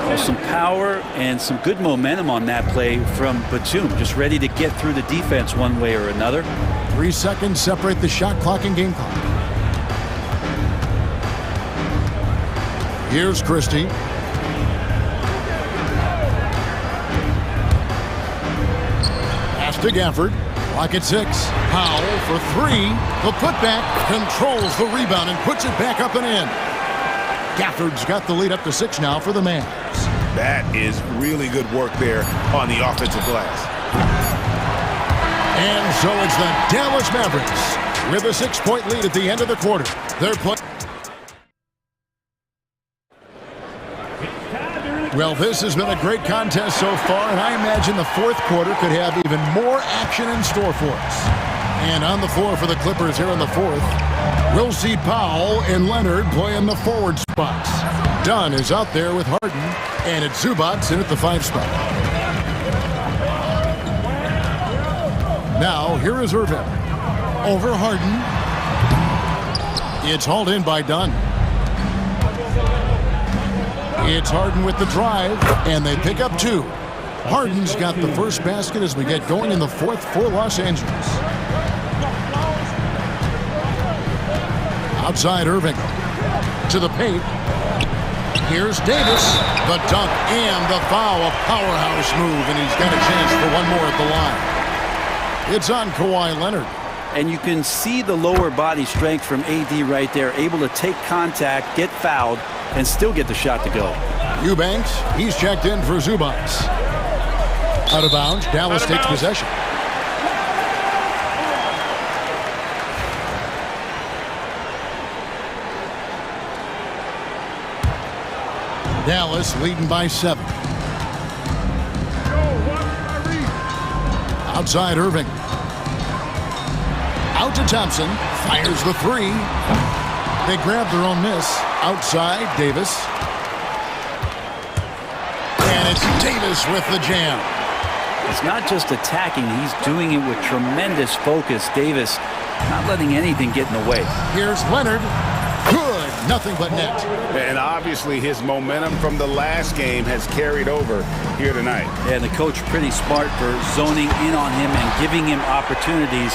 Well, some power and some good momentum on that play from Batum. Just ready to get through the defense one way or another. 3 seconds separate the shot clock and game clock. Here's Christie. Pass to Gafford. Clock at 6. Powell for 3. The putback controls the rebound and puts it back up and in. Gafford's got the lead up to 6 now for the Mavs. That is really good work there on the offensive glass. And so it's the Dallas Mavericks with a 6-point lead at the end of the quarter. They're playing. Well, this has been a great contest so far, and I imagine the fourth quarter could have even more action in store for us. And on the floor for the Clippers here in the fourth, we'll see Powell and Leonard play in the forward spots. Dunn is out there with Harden, and it's Zubats in at the 5 spot. Now, here is Irving. Over Harden. It's hauled in by Dunn. It's Harden with the drive, and they pick up 2. Harden's got the first basket as we get going in the fourth for Los Angeles. Outside Irving. To the paint. Here's Davis. The dunk and the foul. A powerhouse move, and he's got a chance for one more at the line. It's on Kawhi Leonard. And you can see the lower body strength from AD right there, able to take contact, get fouled, and still get the shot to go. Eubanks, he's checked in for Zubats. Out of bounds, Dallas takes possession. Dallas leading by 7. Outside Irving. Out to Thompson. Fires the 3. They grab their own miss. Outside, Davis. And it's Davis with the jam. It's not just attacking. He's doing it with tremendous focus. Davis not letting anything get in the way. Here's Leonard. Good. Nothing but net. And obviously his momentum from the last game has carried over here tonight. And the coach pretty smart for zoning in on him and giving him opportunities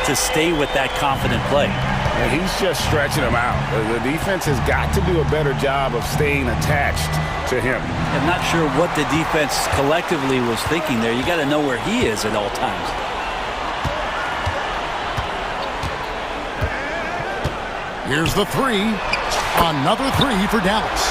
to stay with that confident play. And he's just stretching him out. The defense has got to do a better job of staying attached to him. I'm not sure what the defense collectively was thinking there. You got to know where he is at all times. Here's the 3. Another 3 for Dallas.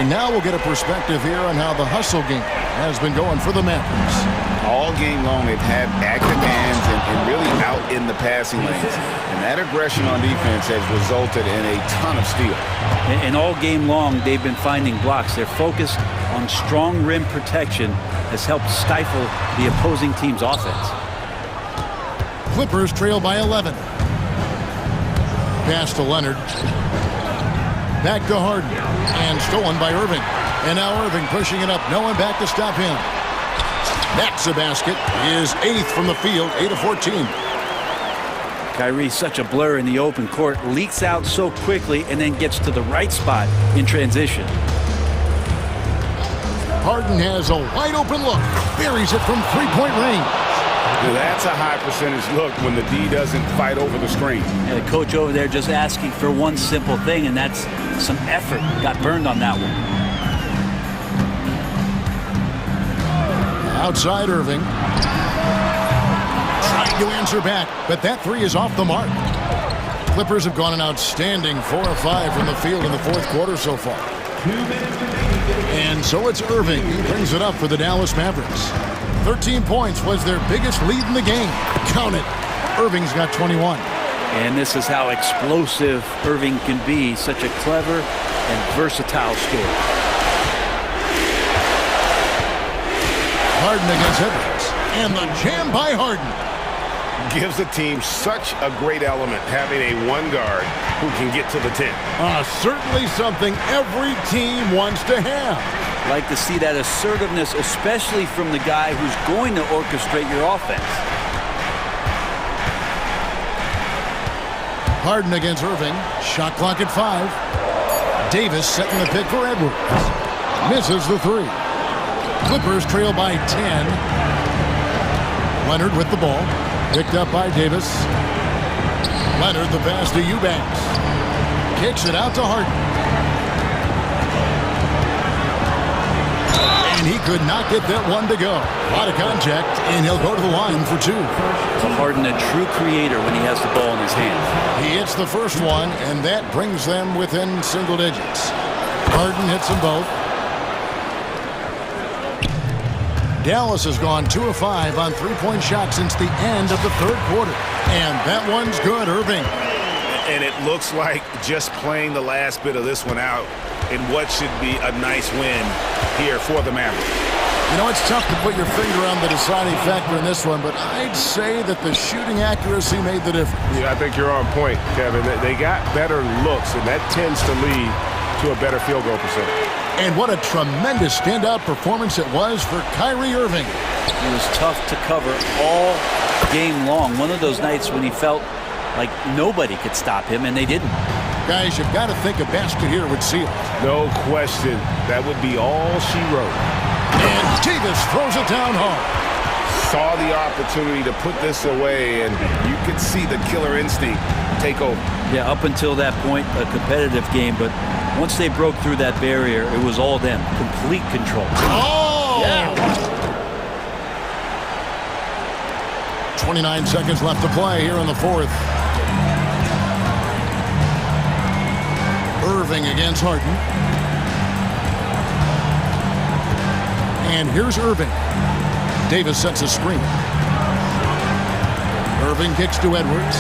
And now we'll get a perspective here on how the hustle game has been going for the Mavericks. All game long, they've had active hands and really out in the passing lanes. And that aggression on defense has resulted in a ton of steal. And all game long, they've been finding blocks. Their focus on strong rim protection has helped stifle the opposing team's offense. Clippers trail by 11. Pass to Leonard. Back to Harden. And stolen by Irving. And now Irving pushing it up. No one back to stop him. That's a basket. His 8th from the field. 8 of 14. Kyrie's such a blur in the open court. Leaks out so quickly and then gets to the right spot in transition. Harden has a wide open look. Buries it from 3-point range. That's a high percentage look when the D doesn't fight over the screen. And the coach over there just asking for one simple thing, and that's some effort. Got burned on that one. Outside Irving. Trying to answer back, but that 3 is off the mark. Clippers have gone an outstanding 4 of 5 from the field in the fourth quarter so far. And so it's Irving who brings it up for the Dallas Mavericks. 13 points was their biggest lead in the game. Count it. Irving's got 21. And this is how explosive Irving can be. Such a clever and versatile scorer. Harden against Edwards. And the jam by Harden. Gives the team such a great element having a 1 guard who can get to the 10. Certainly something every team wants to have. Like to see that assertiveness, especially from the guy who's going to orchestrate your offense. Harden against Irving. Shot clock at 5. Davis setting the pick for Edwards. Misses the 3. Clippers trail by 10. Leonard with the ball. Picked up by Davis. Leonard the pass to Eubanks. Kicks it out to Harden. And he could not get that one to go. A lot of contact, and he'll go to the line for two. Harden, a true creator when he has the ball in his hand. He hits the first one, and that brings them within single digits. Harden hits them both. Dallas has gone 2 of 5 on three-point shots since the end of the third quarter. And that one's good, Irving. And it looks like just playing the last bit of this one out in what should be a nice win here for the Mavericks. You know, it's tough to put your finger on the deciding factor in this one, but I'd say that the shooting accuracy made the difference. Yeah, I think you're on point, Kevin. They got better looks, and that tends to lead to a better field goal percentage. And what a tremendous standout performance it was for Kyrie Irving. He was tough to cover all game long. One of those nights when he felt like nobody could stop him, and they didn't. Guys, you've got to think a basket here would seal it. No question. That would be all she wrote. And Davis throws it down hard. Saw the opportunity to put this away, and you could see the killer instinct take over. Yeah, up until that point, a competitive game, but once they broke through that barrier, it was all them. Complete control. Oh! Yeah. 29 seconds left to play here in the fourth. Irving against Harden. And here's Irving. Davis sets a screen. Irving kicks to Edwards.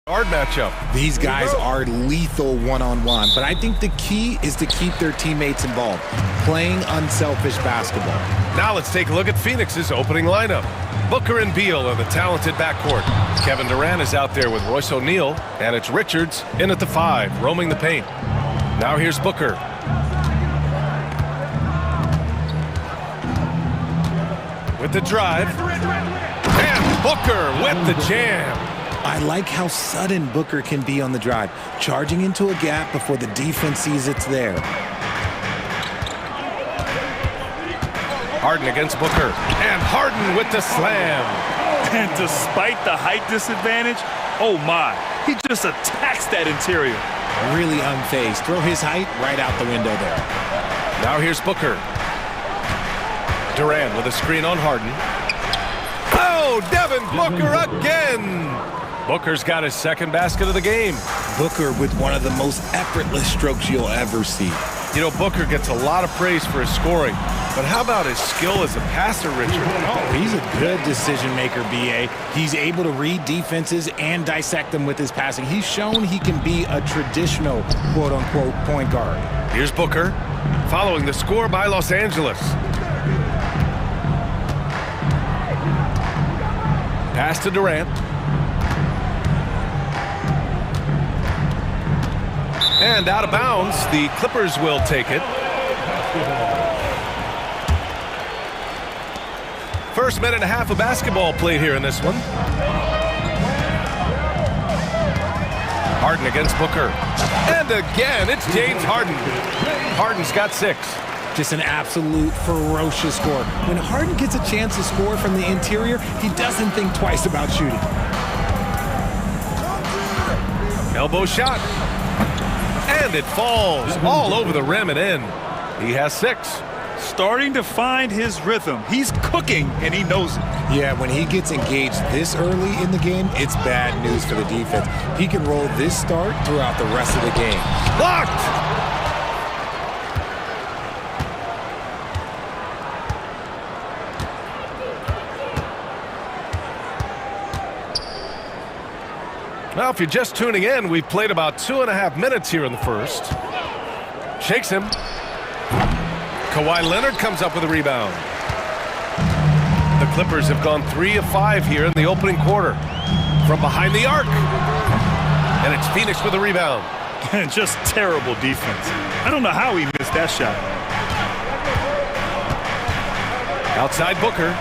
Hard matchup. These guys are lethal one-on-one, but I think the key is to keep their teammates involved, playing unselfish basketball. Now let's take a look at Phoenix's opening lineup. Booker and Beal are the talented backcourt. Kevin Durant is out there with Royce O'Neal, and it's Richards in at the 5, roaming the paint. Now here's Booker. With the drive. And Booker with the jam. I like how sudden Booker can be on the drive, charging into a gap before the defense sees it's there. Harden against Booker. And Harden with the slam. And despite the height disadvantage, oh my, he just attacks that interior. Really unfazed. Throw his height right out the window there. Now here's Booker. Durant with a screen on Harden. Oh, Devin Booker again! Booker's got his second basket of the game. Booker with one of the most effortless strokes you'll ever see. You know, Booker gets a lot of praise for his scoring, but how about his skill as a passer, Richard? Oh, he's a good decision maker, B.A. He's able to read defenses and dissect them with his passing. He's shown he can be a traditional, quote-unquote, point guard. Here's Booker, following the score by Los Angeles. Pass to Durant. And out of bounds, the Clippers will take it. First minute and a half of basketball played here in this one. Harden against Booker. And again, it's James Harden. Harden's got 6. Just an absolute ferocious score. When Harden gets a chance to score from the interior, he doesn't think twice about shooting. Elbow shot. And it falls all over the rim and in. He has 6. Starting to find his rhythm. He's cooking, and he knows it. Yeah, when he gets engaged this early in the game, it's bad news for the defense. He can roll this start throughout the rest of the game. Blocked! Well, if you're just tuning in, we've played about 2.5 minutes here in the first. Shakes him. Kawhi Leonard comes up with a rebound. The Clippers have gone 3 of 5 here in the opening quarter. From behind the arc. And it's Phoenix with a rebound. Just terrible defense. I don't know how he missed that shot. Outside Booker.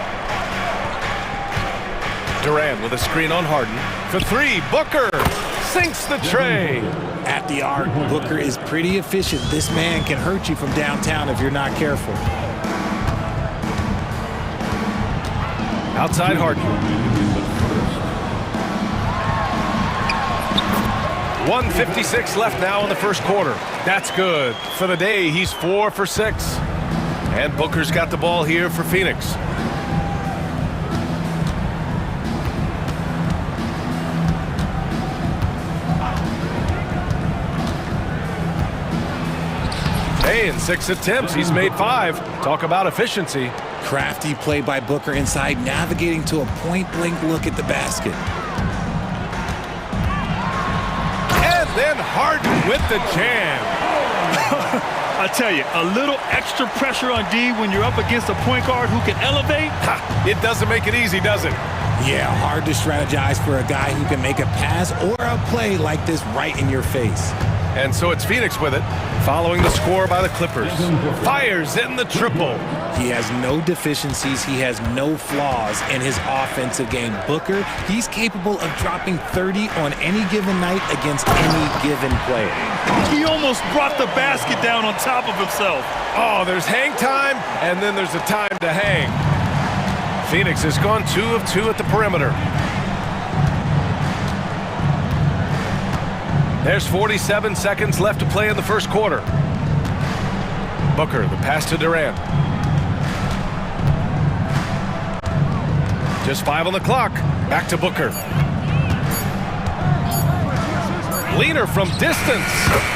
Durant with a screen on Harden. For 3, Booker sinks the tray. At the arc, Booker is pretty efficient. This man can hurt you from downtown if you're not careful. Outside Harden. 1:56 left now in the first quarter. That's good. For the day, he's 4 for 6. And Booker's got the ball here for Phoenix. Hey, in 6 attempts, he's made 5. Talk about efficiency. Crafty play by Booker inside, navigating to a point-blank look at the basket. And then Harden with the jam. I tell you, a little extra pressure on D when you're up against a point guard who can elevate. Ha, it doesn't make it easy, does it? Yeah, hard to strategize for a guy who can make a pass or a play like this right in your face. And so it's Phoenix with it, following the score by the Clippers. Fires in the triple. He has no deficiencies. He has no flaws in his offensive game. Booker, he's capable of dropping 30 on any given night against any given player. He almost brought the basket down on top of himself. Oh, there's hang time, and then there's a time to hang. Phoenix has gone 2 of 2 at the perimeter. There's 47 seconds left to play in the first quarter. Booker, the pass to Durant. Just 5 on the clock. Back to Booker. Leaner from distance.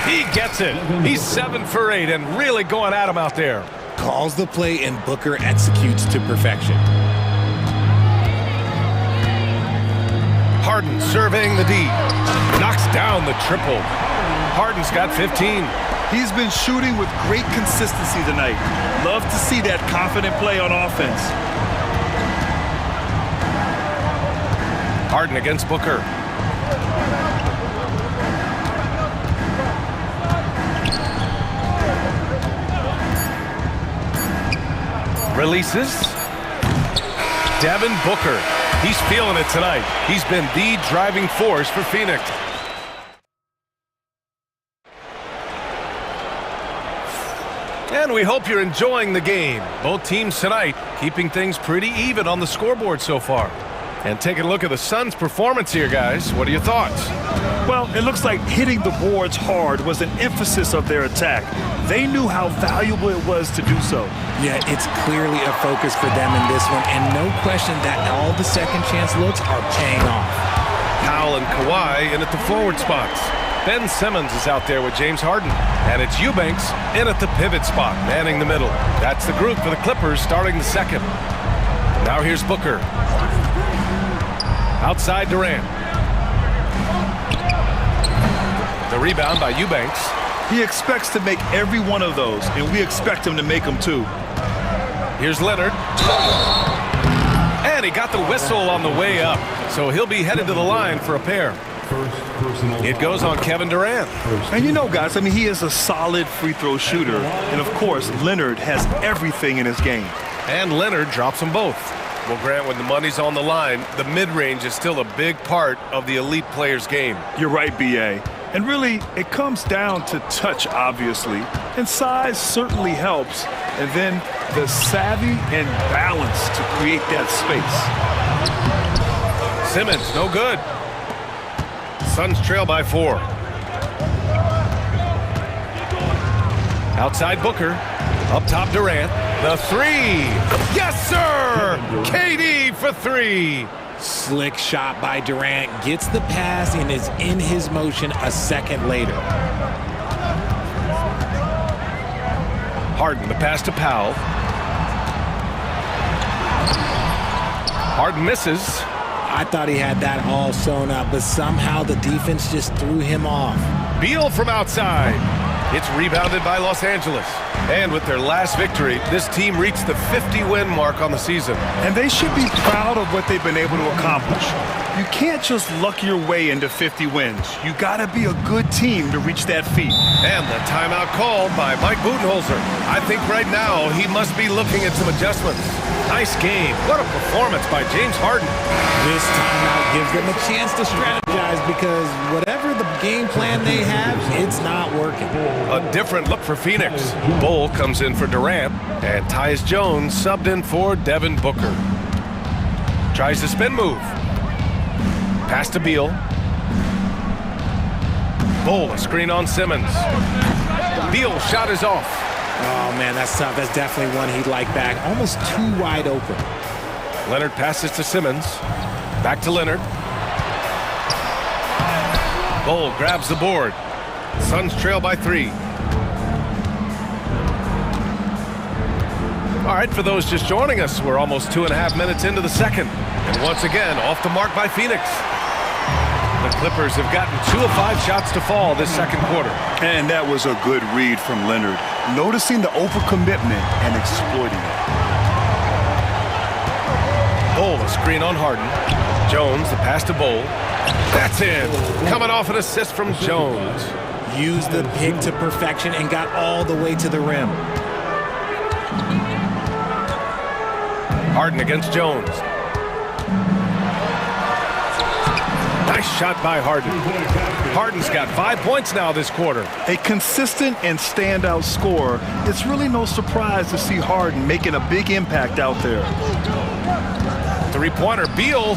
He gets it. He's 7 for 8 and really going at him out there. Calls the play and Booker executes to perfection. Harden surveying the D. Knocks down the triple. Harden's got 15. He's been shooting with great consistency tonight. Love to see that confident play on offense. Harden against Booker. Releases. Devin Booker. He's feeling it tonight. He's been the driving force for Phoenix. And we hope you're enjoying the game. Both teams tonight keeping things pretty even on the scoreboard so far. And taking a look at the Suns' performance here, guys. What are your thoughts? Well, it looks like hitting the boards hard was an emphasis of their attack. They knew how valuable it was to do so. Yeah, it's clearly a focus for them in this one, and no question that all the second chance looks are paying off. Powell and Kawhi in at the forward spots. Ben Simmons is out there with James Harden. And it's Eubanks in at the pivot spot, manning the middle. That's the group for the Clippers starting the second. Now here's Booker. Outside Durant. The rebound by Eubanks. He expects to make every one of those, and we expect him to make them too. Here's Leonard. And he got the whistle on the way up, so he'll be headed to the line for a pair. It goes on Kevin Durant. And you know, guys, I mean, he is a solid free throw shooter. And, of course, Leonard has everything in his game. And Leonard drops them both. Well, Grant, when the money's on the line, the mid-range is still a big part of the elite player's game. You're right, B.A. And really, it comes down to touch, obviously. And size certainly helps. And then the savvy and balance to create that space. Simmons, no good. Suns trail by 4. Outside Booker. Up top Durant. The three. Yes, sir! KD for 3. Slick shot by Durant. Gets the pass and is in his motion a second later. Harden, the pass to Powell. Harden misses. I thought he had that all sewn up, but somehow the defense just threw him off. Beal from outside. It's rebounded by Los Angeles. And with their last victory, this team reached the 50-win mark on the season. And they should be proud of what they've been able to accomplish. You can't just luck your way into 50 wins. You gotta be a good team to reach that feat. And the timeout called by Mike Budenholzer. I think right now he must be looking at some adjustments. Nice game. What a performance by James Harden. This timeout gives them a chance to strategize because whatever the game plan they have, it's not working. A different look for Phoenix. Bull comes in for Durant, and Tyus Jones subbed in for Devin Booker. Tries the spin move. Pass to Beal. Bull, a screen on Simmons. Beal shot is off. Oh, man, that's tough. That's definitely one he'd like back. Almost too wide open. Leonard passes to Simmons. Back to Leonard. Bull grabs the board. Suns trail by 3. All right, for those just joining us, we're almost 2.5 minutes into the second. And once again, off the mark by Phoenix. The Clippers have gotten 2 of 5 shots to fall this second quarter. And that was a good read from Leonard, noticing the overcommitment and exploiting it. Bull, a screen on Harden. Jones, the pass to Bull. That's in. Coming off an assist from Jones. Used the pick to perfection and got all the way to the rim. Harden against Jones. Nice shot by Harden. Harden's got 5 points now this quarter. A consistent and standout scorer. It's really no surprise to see Harden making a big impact out there. Three-pointer. Beal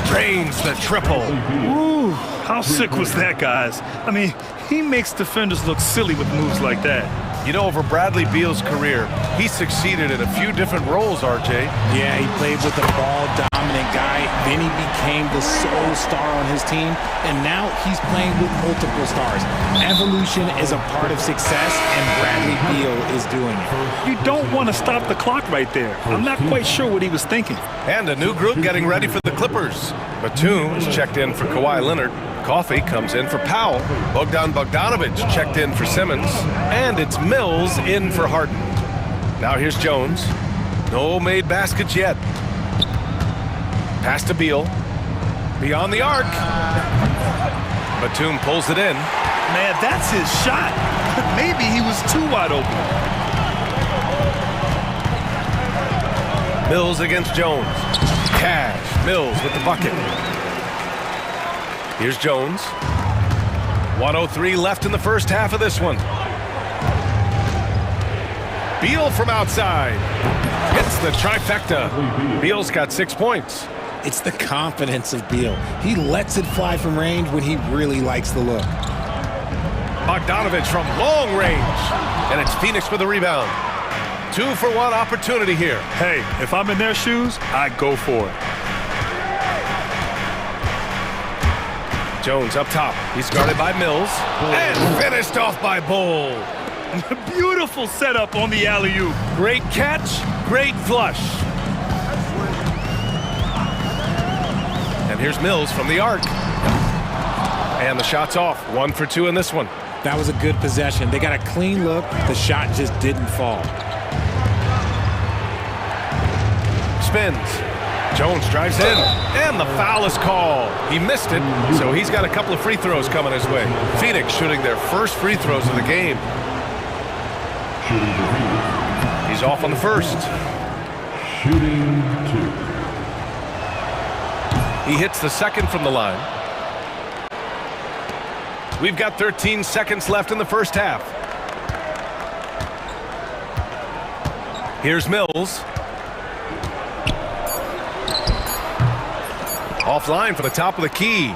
drains the triple. Ooh, how sick was that, guys? I mean, he makes defenders look silly with moves like that. You know, over Bradley Beal's career, he succeeded in a few different roles, RJ. Yeah, he played with a ball-dominant guy. Then he became the sole star on his team, and now he's playing with multiple stars. Evolution is a part of success, and Bradley Beal is doing it. You don't want to stop the clock right there. I'm not quite sure what he was thinking. And a new group getting ready for the Clippers. Batum is checked in for Kawhi Leonard. Coffey comes in for Powell. Bogdan Bogdanovic checked in for Simmons. And it's Mills in for Harden. Now here's Jones. No made baskets yet. Pass to Beal. Beyond the arc. Batum pulls it in. Man, that's his shot. Maybe he was too wide open. Mills against Jones. Cash. Mills with the bucket. Here's Jones. 1:03 left in the first half of this one. Beal from outside. Hits the trifecta. Beal's got 6 points. It's the confidence of Beal. He lets it fly from range when he really likes the look. Bogdanovic from long range. And it's Phoenix with a rebound. 2-for-1 opportunity here. Hey, if I'm in their shoes, I'd go for it. Jones up top. He's guarded by Mills. And finished off by Bull. Beautiful setup on the alley-oop. Great catch, great flush. And here's Mills from the arc. And the shot's off. 1 for 2 in this one. That was a good possession. They got a clean look. The shot just didn't fall. Spins. Jones drives in, and the foul is called. He missed it, so he's got a couple of free throws coming his way. Phoenix shooting their first free throws of the game. He's off on the first. Shooting 2. He hits the second from the line. We've got 13 seconds left in the first half. Here's Mills. Offline for the top of the key.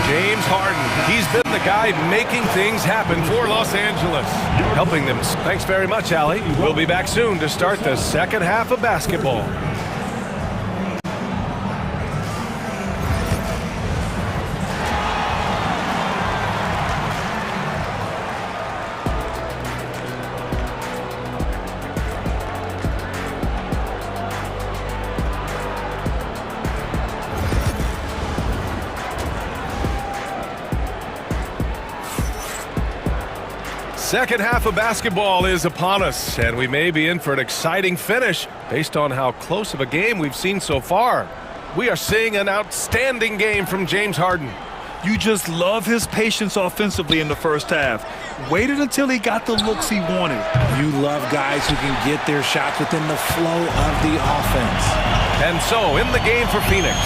James Harden. He's been the guy making things happen for Los Angeles. Helping them. Thanks very much, Allie. We'll be back soon to start the second half of basketball. Second half of basketball is upon us, and we may be in for an exciting finish based on how close of a game we've seen so far. We are seeing an outstanding game from James Harden. You just love his patience offensively in the first half. Waited until he got the looks he wanted. You love guys who can get their shots within the flow of the offense. And so, in the game for Phoenix,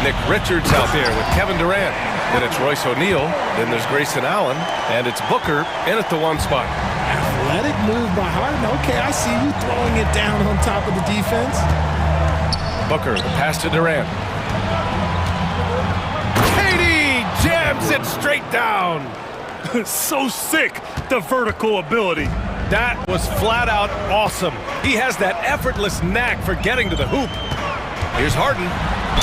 Nick Richards out there with Kevin Durant. Then it's Royce O'Neal. Then there's Grayson Allen. And it's Booker in at the 1 spot. Athletic move by Harden. Okay, I see you throwing it down on top of the defense. Booker, the pass to Durant. KD jams it straight down. So sick, the vertical ability. That was flat out awesome. He has that effortless knack for getting to the hoop. Here's Harden.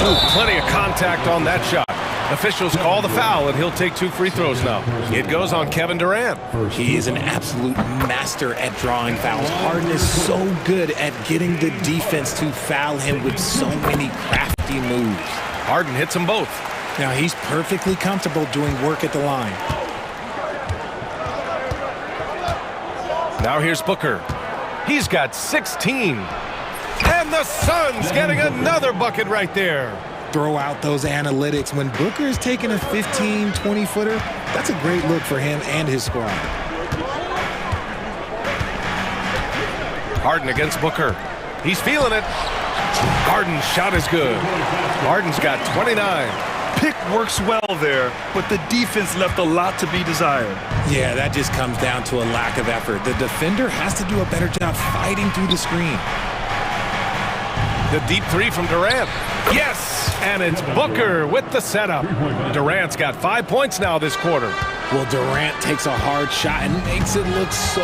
Oh, plenty of contact on that shot. Officials call the foul, and he'll take 2 free throws now. It goes on Kevin Durant. He is an absolute master at drawing fouls. Harden is so good at getting the defense to foul him with so many crafty moves. Harden hits them both. Now he's perfectly comfortable doing work at the line. Now here's Booker. He's got 16. And the Suns getting another bucket right there. Throw out those analytics. When Booker is taking a 15, 20-footer, that's a great look for him and his squad. Harden against Booker. He's feeling it. Harden's shot is good. Harden's got 29. Pick works well there, but the defense left a lot to be desired. Yeah, that just comes down to a lack of effort. The defender has to do a better job fighting through the screen. The deep 3 from Durant. Yes! And it's Booker with the setup. Durant's got 5 points now this quarter. Well, Durant takes a hard shot and makes it look so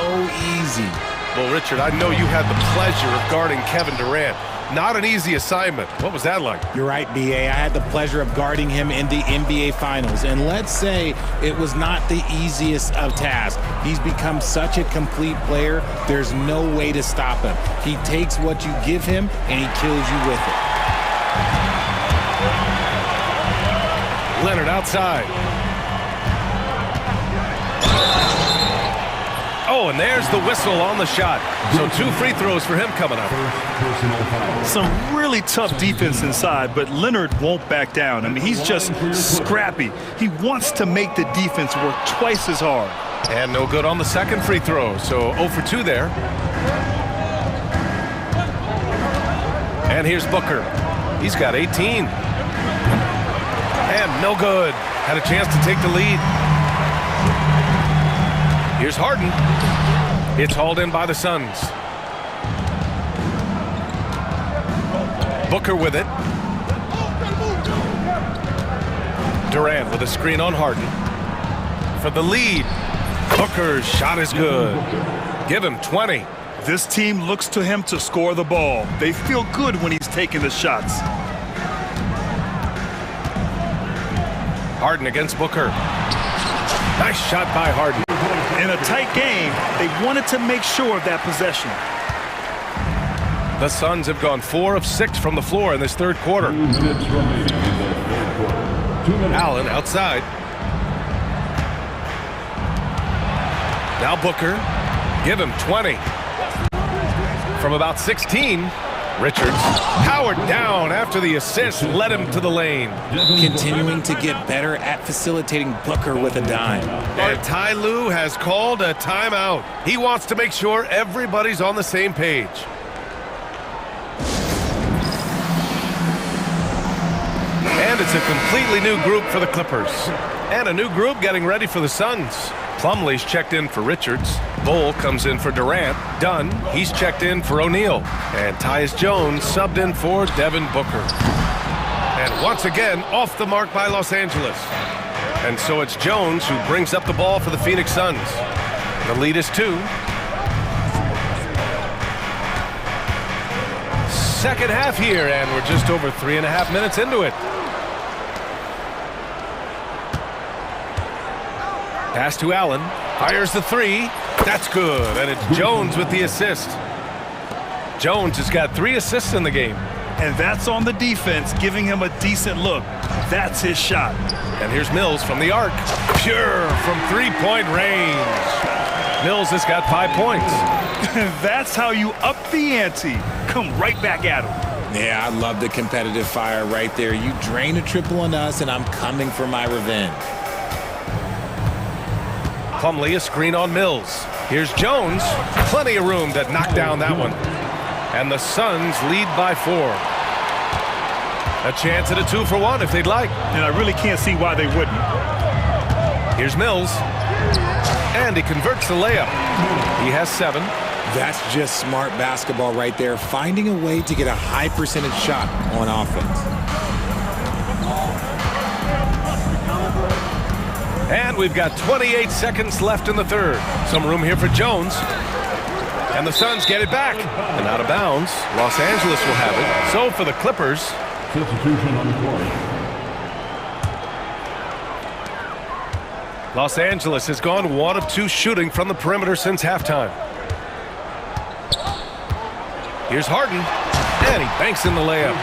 easy. Well, Richard, I know you had the pleasure of guarding Kevin Durant. Not an easy assignment. What was that like? You're right, B.A. I had the pleasure of guarding him in the NBA Finals, and let's say it was not the easiest of tasks. He's become such a complete player, there's no way to stop him. He takes what you give him, and he kills you with it. Leonard outside. Oh, and there's the whistle on the shot. So 2 free throws for him coming up. Some really tough defense inside, but Leonard won't back down. I mean, he's just scrappy. He wants to make the defense work twice as hard. And no good on the second free throw, so 0 for 2 there. And here's Booker. He's got 18. And no good. Had a chance to take the lead. Here's Harden. It's hauled in by the Suns. Booker with it. Durant with a screen on Harden. For the lead. Booker's shot is good. Give him 20. This team looks to him to score the ball. They feel good when he's taking the shots. Harden against Booker. Nice shot by Harden. In a tight game, they wanted to make sure of that possession. The Suns have gone 4 of 6 from the floor in this third quarter. Allen outside. Now Booker. Give him 20. From about 16, Richards powered down after the assist led him to the lane. Continuing to get better at facilitating Booker with a dime. And Ty Lue has called a timeout. He wants to make sure everybody's on the same page. And it's a completely new group for the Clippers. And a new group getting ready for the Suns. Plumlee's checked in for Richards. Bull comes in for Durant. Dunn, he's checked in for O'Neal. And Tyus Jones subbed in for Devin Booker. And once again, off the mark by Los Angeles. And so it's Jones who brings up the ball for the Phoenix Suns. The lead is 2. Second half here, and we're just over 3.5 minutes into it. Pass to Allen. Fires the 3. That's good. And it's Jones with the assist. Jones has got 3 assists in the game. And that's on the defense, giving him a decent look. That's his shot. And here's Mills from the arc. Pure from 3-point range. Mills has got 5 points. That's how you up the ante. Come right back at him. Yeah, I love the competitive fire right there. You drain a triple on us, and I'm coming for my revenge. Plumlee, a screen on Mills. Here's Jones. Plenty of room to knock down that one. And the Suns lead by 4. A chance at a 2-for-1 if they'd like. And I really can't see why they wouldn't. Here's Mills. And he converts the layup. He has 7. That's just smart basketball right there, finding a way to get a high percentage shot on offense. And we've got 28 seconds left in the third. Some room here for Jones. And the Suns get it back. And out of bounds, Los Angeles will have it. So for the Clippers, Substitution on the court. Los Angeles has gone 1 of 2 shooting from the perimeter since halftime. Here's Harden. And he banks in the layup.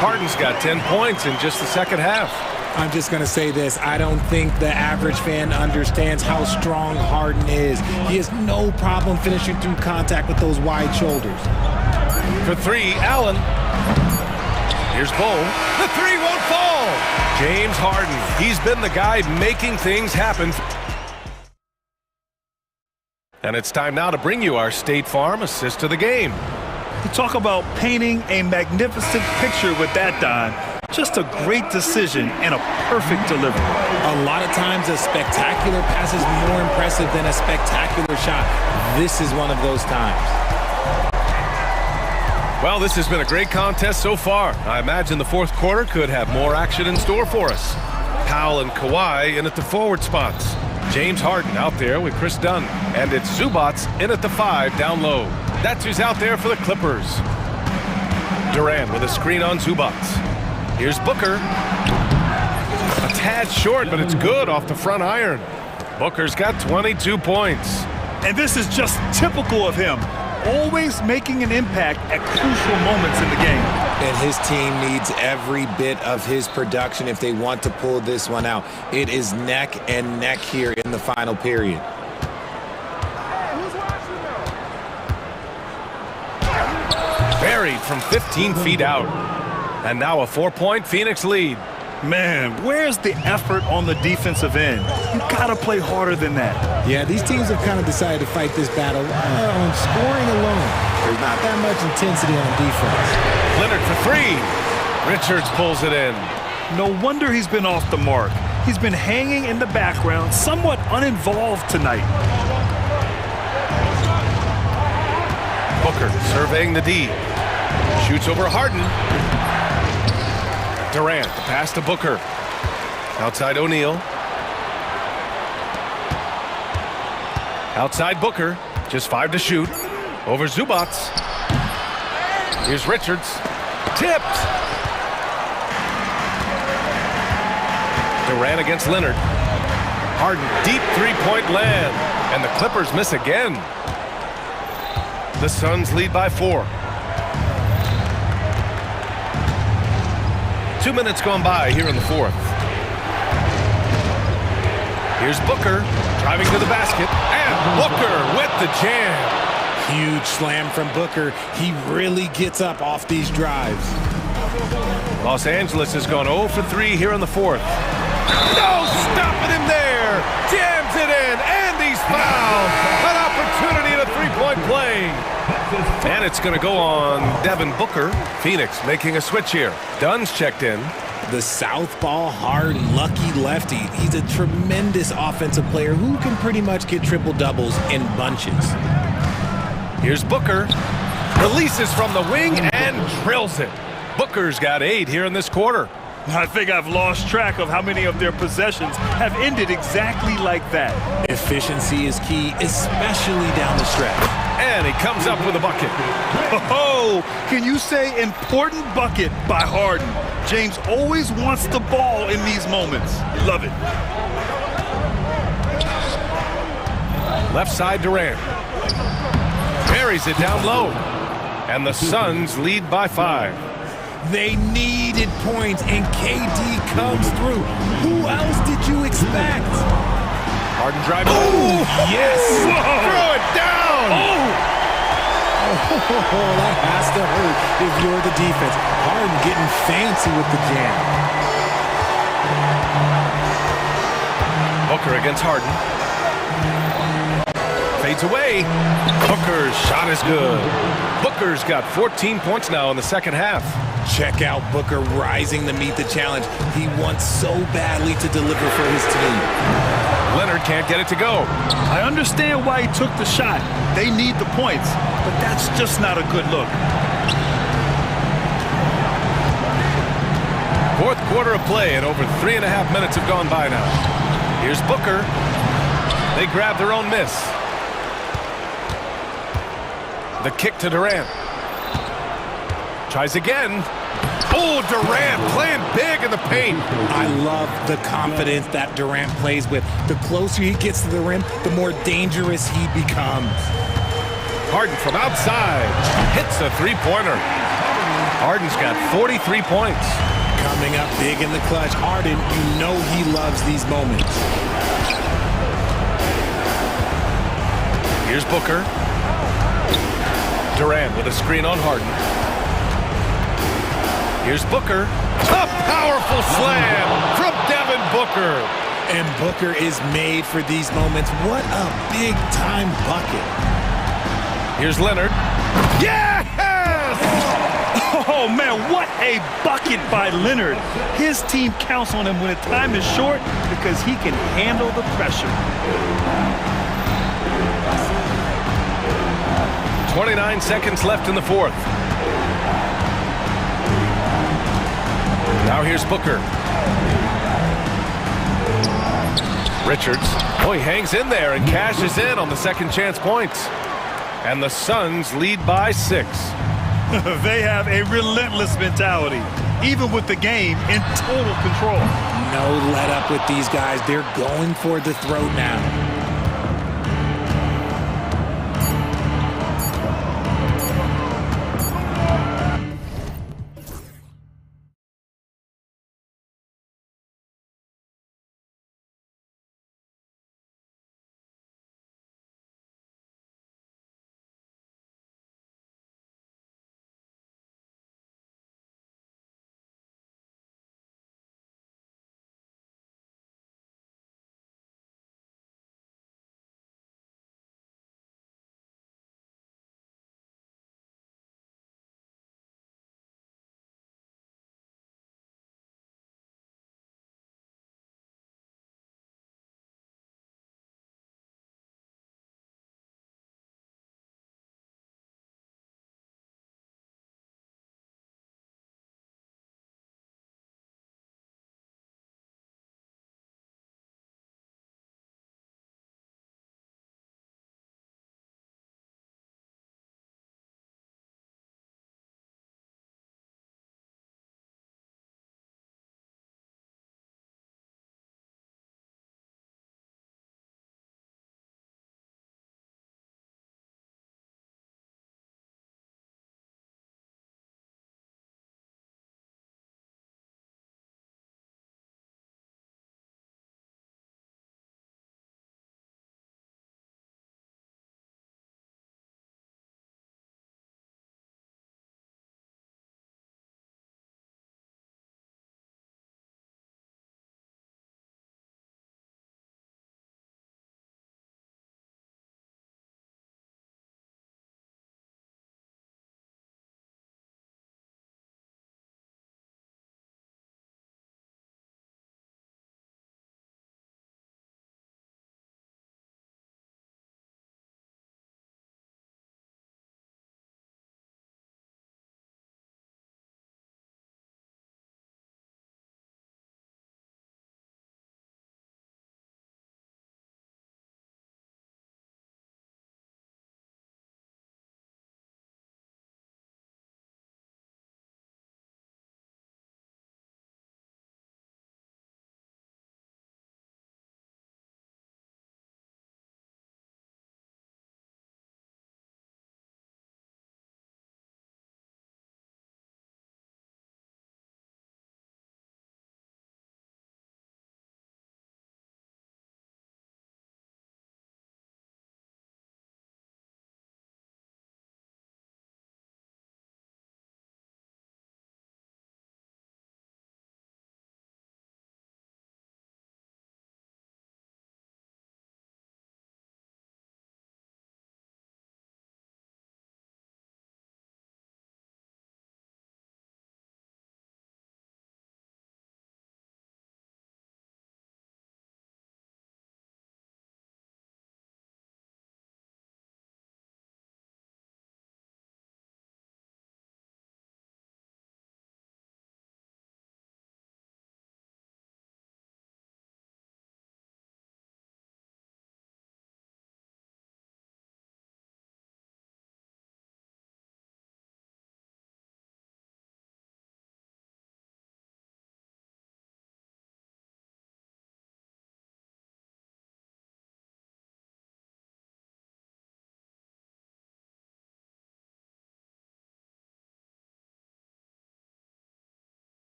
Harden's got 10 points in just the second half. I'm just going to say this. I don't think the average fan understands how strong Harden is. He has no problem finishing through contact with those wide shoulders. For 3, Allen. Here's Bull. The 3 won't fall. James Harden. He's been the guy making things happen. And it's time now to bring you our State Farm assist of the game. You talk about painting a magnificent picture with that dime. Just a great decision and a perfect delivery. A lot of times a spectacular pass is more impressive than a spectacular shot. This is one of those times. Well, this has been a great contest so far. I imagine the fourth quarter could have more action in store for us. Powell and Kawhi in at the forward spots. James Harden out there with Chris Dunn. And it's Zubats in at the 5 down low. That's who's out there for the Clippers. Durant with a screen on Zubats. Here's Booker. A tad short, but it's good off the front iron. Booker's got 22 points. And this is just typical of him. Always making an impact at crucial moments in the game. And his team needs every bit of his production if they want to pull this one out. It is neck and neck here in the final period. Buried from 15 feet out. And now a 4-point Phoenix lead. Man, where's the effort on the defensive end? You gotta play harder than that. Yeah, these teams have kind of decided to fight this battle on scoring alone. There's not that much intensity on defense. Leonard for 3. Richards pulls it in. No wonder he's been off the mark. He's been hanging in the background, somewhat uninvolved tonight. Booker surveying the D. Shoots over Harden. Durant, the pass to Booker. Outside O'Neal. Outside Booker. Just 5 to shoot. Over Zubats. Here's Richards. Tipped. Durant against Leonard. Harden, deep three-point land. And the Clippers miss again. The Suns lead by 4. 2 minutes gone by here in the 4th. Here's Booker driving to the basket, and Booker with the jam. Huge slam from Booker. He really gets up off these drives. Los Angeles has gone 0 for 3 here in the 4th. No stopping him there. Jams it in, and he's fouled. An opportunity in a three-point play. And it's going to go on Devin Booker. Phoenix making a switch here. Dunn's checked in. The southpaw, hard, lucky lefty. He's a tremendous offensive player who can pretty much get triple-doubles in bunches. Here's Booker. Releases from the wing and drills it. Booker's got 8 here in this quarter. I think I've lost track of how many of their possessions have ended exactly like that. Efficiency is key, especially down the stretch. And he comes up with a bucket. Oh, can you say important bucket by Harden? James always wants the ball in these moments. Love it. Left side Durant. Buries it down low. And the Suns lead by 5. They needed points, and KD comes through. Who else did you expect? Harden driving. Oh, yes! Whoa. Throw it down! Oh, that has to hurt if you're the defense. Harden getting fancy with the jam. Booker against Harden. Fades away. Booker's shot is good. Booker's got 14 points now in the second half. Check out Booker rising to meet the challenge. He wants so badly to deliver for his team. Leonard can't get it to go. I understand why he took the shot. They need the points, but that's just not a good look. 4th quarter of play, and over 3.5 minutes have gone by now. Here's Booker. They grab their own miss. The kick to Durant. Tries again. Oh, Durant playing big in the paint. I love the confidence that Durant plays with. The closer he gets to the rim, the more dangerous he becomes. Harden from outside hits a three-pointer. Harden's got 43 points. Coming up big in the clutch. Harden, you know he loves these moments. Here's Booker. Durant with a screen on Harden. Here's Booker. A powerful slam from Devin Booker. And Booker is made for these moments. What a big-time bucket. Here's Leonard. Yes! Oh, man, what a bucket by Leonard. His team counts on him when the time is short because he can handle the pressure. 29 seconds left in the 4th. Now here's Booker. Richards, oh, he hangs in there and cashes in on the second chance points. And the Suns lead by 6. They have a relentless mentality, even with the game in total control. No let up with these guys. They're going for the throat now.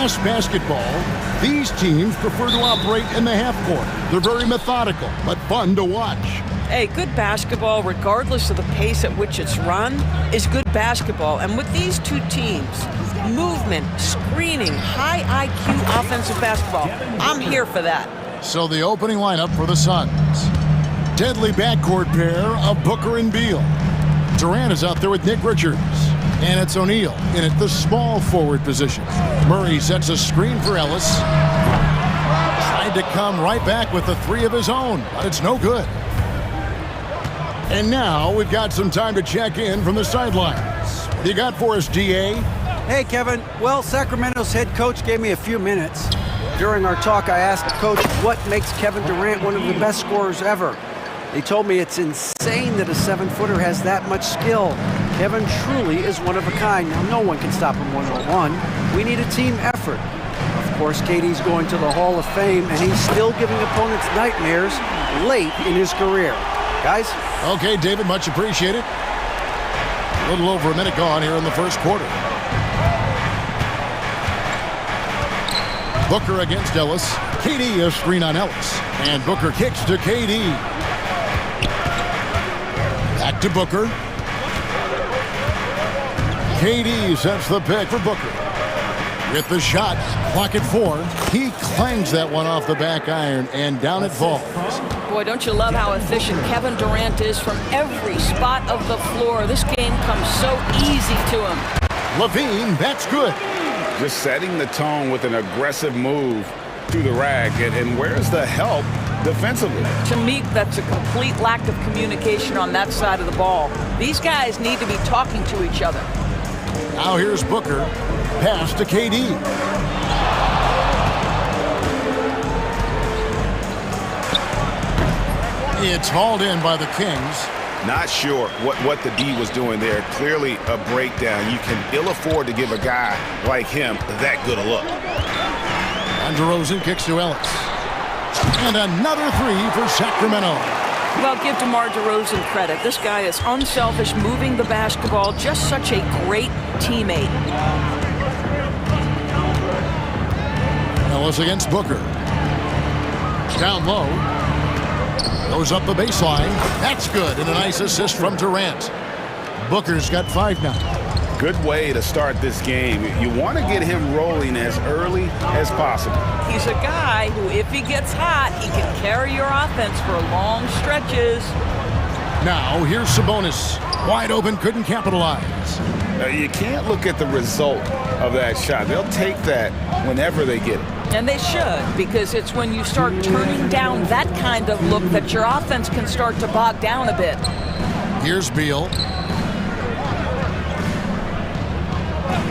fast basketball, these teams prefer to operate in the half court. They're very methodical, but fun to watch. Hey, good basketball, regardless of the pace at which it's run, is good basketball. And with these two teams, movement, screening, high IQ offensive basketball, I'm here for that. So the opening lineup for the Suns. Deadly backcourt pair of Booker and Beal. Durant is out there with Nick Richards. And it's O'Neal in at the small forward position. Murray sets a screen for Ellis. Tried to come right back with the three of his own, but it's no good. And now we've got some time to check in from the sidelines. What do you got for us, DA? Hey, Kevin. Well, Sacramento's head coach gave me a few minutes. During our talk, I asked the coach what makes Kevin Durant one of the best scorers ever. They told me it's insane that a 7-footer has that much skill. Kevin truly is one of a kind. Now, no one can stop him one-on-one. We need a team effort. Of course, KD's going to the Hall of Fame, and he's still giving opponents nightmares late in his career. Guys? Okay, David, much appreciated. A little over a minute gone here in the first quarter. Booker against Ellis. KD a screen on Ellis. And Booker kicks to KD. Back to Booker. KD sets the pick for Booker. With the shot, clock at 4. He clangs that one off the back iron, and down it falls. Boy, don't you love how efficient Kevin Durant is from every spot of the floor. This game comes so easy to him. Levine, that's good. Just setting the tone with an aggressive move through the rack. And where's the help defensively? To me, that's a complete lack of communication on that side of the ball. These guys need to be talking to each other. Now here's Booker. Pass to KD. It's hauled in by the Kings. Not sure what the D was doing there. Clearly a breakdown. You can ill afford to give a guy like him that good a look. And DeRozan kicks to Ellis. And another three for Sacramento. Well, give DeMar DeRozan credit. This guy is unselfish, moving the basketball, just such a great teammate. Ellis against Booker. Down low. Goes up the baseline. That's good. And a nice assist from Durant. Booker's got 5 now. Good way to start this game. You want to get him rolling as early as possible. He's a guy who, if he gets hot, he can carry your offense for long stretches. Now, here's Sabonis. Wide open, couldn't capitalize. You can't look at the result of that shot. They'll take that whenever they get it. And they should, because it's when you start turning down that kind of look that your offense can start to bog down a bit. Here's Beal.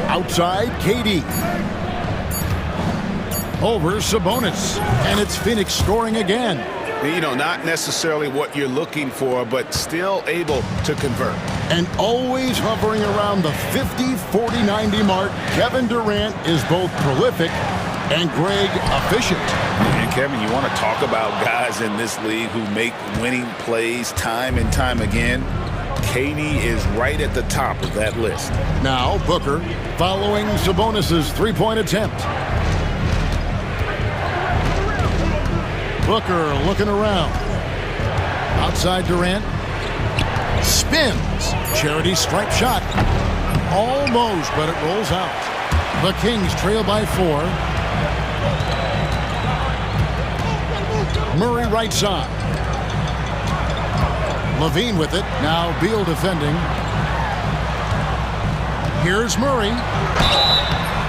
Outside, KD. Over Sabonis. And it's Phoenix scoring again. You know, not necessarily what you're looking for, but still able to convert. And always hovering around the 50, 40, 90 mark, Kevin Durant is both prolific and Greg efficient. And Kevin, you want to talk about guys in this league who make winning plays time and time again? KD is right at the top of that list. Now Booker following Sabonis' three-point attempt. Booker looking around. Outside Durant. Spins. Charity stripe shot. Almost, but it rolls out. The Kings trail by 4. Murray right side. Levine with it. Now Beal defending. Here's Murray.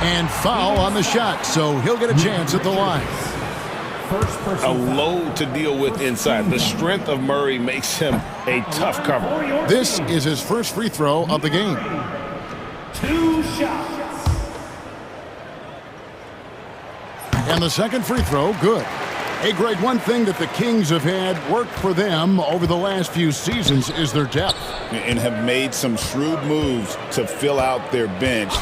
And foul on the shot, so he'll get a chance at the line. A load to deal with inside. The strength of Murray makes him a tough cover. This is his first free throw of the game. 2 shots. And the second free throw, good. Hey, Greg, one thing that the Kings have had work for them over the last few seasons is their depth. And have made some shrewd moves to fill out their bench.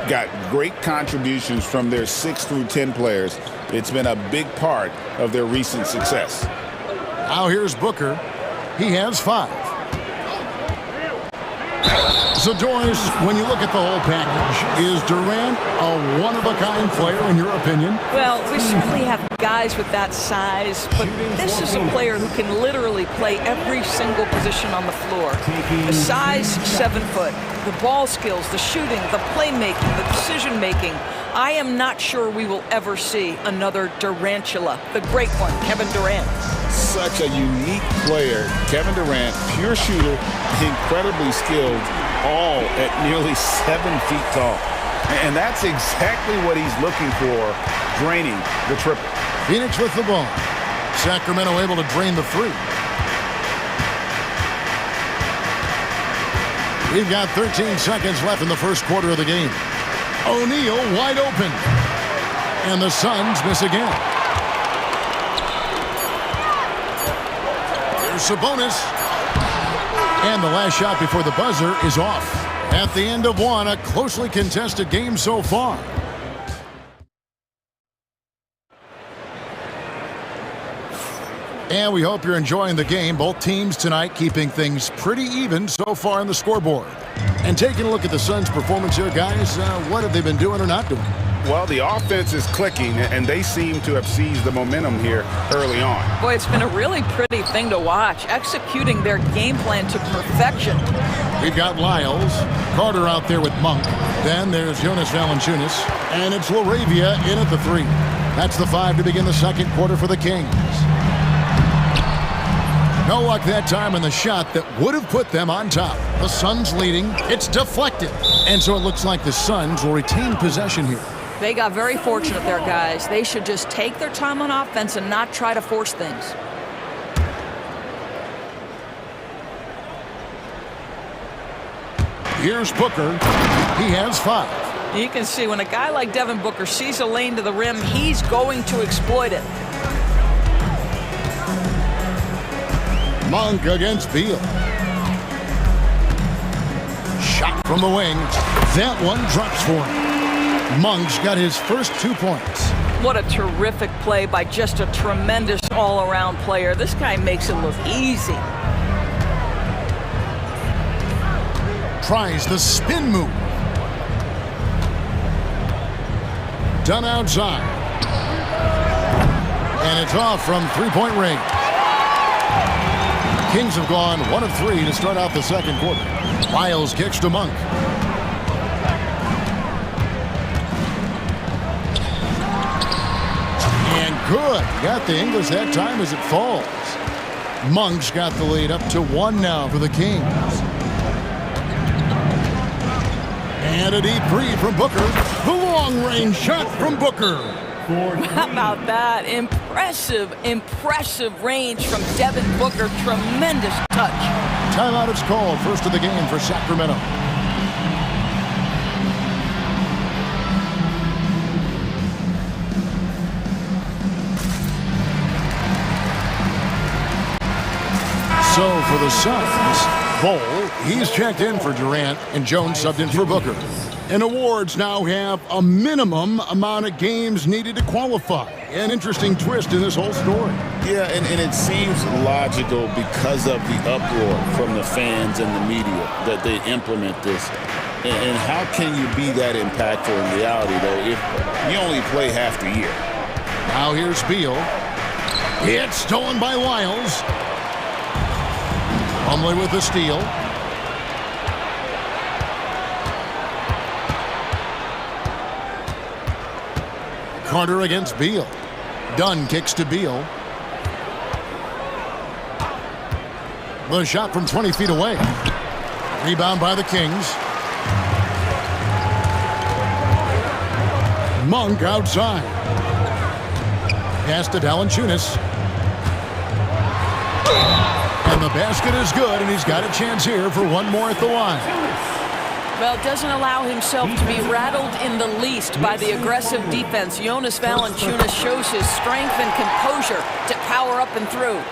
Got great contributions from their 6 through 10 players. It's been a big part of their recent success. Now here's Booker. He has 5. So, Doris, when you look at the whole package, is Durant a one-of-a-kind player, in your opinion? Well, we certainly have guys with that size, but this is a player who can literally play every single position on the floor. The size, 7 foot. The ball skills, the shooting, the playmaking, the decision-making. I am not sure we will ever see another Durantula, the great one, Kevin Durant. Such a unique player. Kevin Durant, pure shooter, incredibly skilled, all at nearly 7 feet tall. And that's exactly what he's looking for, draining the triple. Phoenix with the ball. Sacramento able to drain the three. We've got 13 seconds left in the first quarter of the game. O'Neal wide open. And the Suns miss again. Here's Sabonis. And the last shot before the buzzer is off. At the end of one, a closely contested game so far. And we hope you're enjoying the game. Both teams tonight keeping things pretty even so far on the scoreboard. And taking a look at the Suns' performance here, guys, what have they been doing or not doing? Well, the offense is clicking, and they seem to have seized the momentum here early on. Boy, it's been a really pretty thing to watch, executing their game plan to perfection. We've got Lyles, Carter out there with Monk. Then there's Jonas Valanciunas, and it's LaRavia in at the three. That's the 5 to begin the second quarter for the Kings. No luck that time in the shot that would have put them on top. The Suns leading. It's deflected. And so it looks like the Suns will retain possession here. They got very fortunate there, guys. They should just take their time on offense and not try to force things. Here's Booker. He has 5. You can see when a guy like Devin Booker sees a lane to the rim, he's going to exploit it. Monk against Beal. Shot from the wing. That one drops for him. Monk's got his first 2 points. What a terrific play by just a tremendous all-around player. This guy makes it look easy. Tries the spin move. Done outside. And it's off from three-point range. Kings have gone 1 of 3 to start out the second quarter. Lyles kicks to Monk. And good. Got the English that time as it falls. Monk's got the lead up to 1 now for the Kings. And a deep three from Booker. The long-range shot from Booker. How about that? Impressive range from Devin Booker. Tremendous touch. Timeout is called. First of the game for Sacramento. So for the Suns, Bol, he's checked in for Durant, and Jones subbed in for Booker. And awards now have a minimum amount of games needed to qualify. An interesting twist in this whole story. Yeah, and it seems logical because of the uproar from the fans and the media that they implement this. And how can you be that impactful in reality, though, if you only play half the year? Now here's Beal. It's stolen by Lyles. Plumlee with the steal. Carter against Beal. Dunn kicks to Beal. The shot from 20 feet away. Rebound by the Kings. Monk outside. Pass to Valanciunas. And the basket is good, and he's got a chance here for one more at the line. Well, doesn't allow himself to be rattled in the least by the aggressive defense. Jonas Valanciunas shows his strength and composure to power up and through.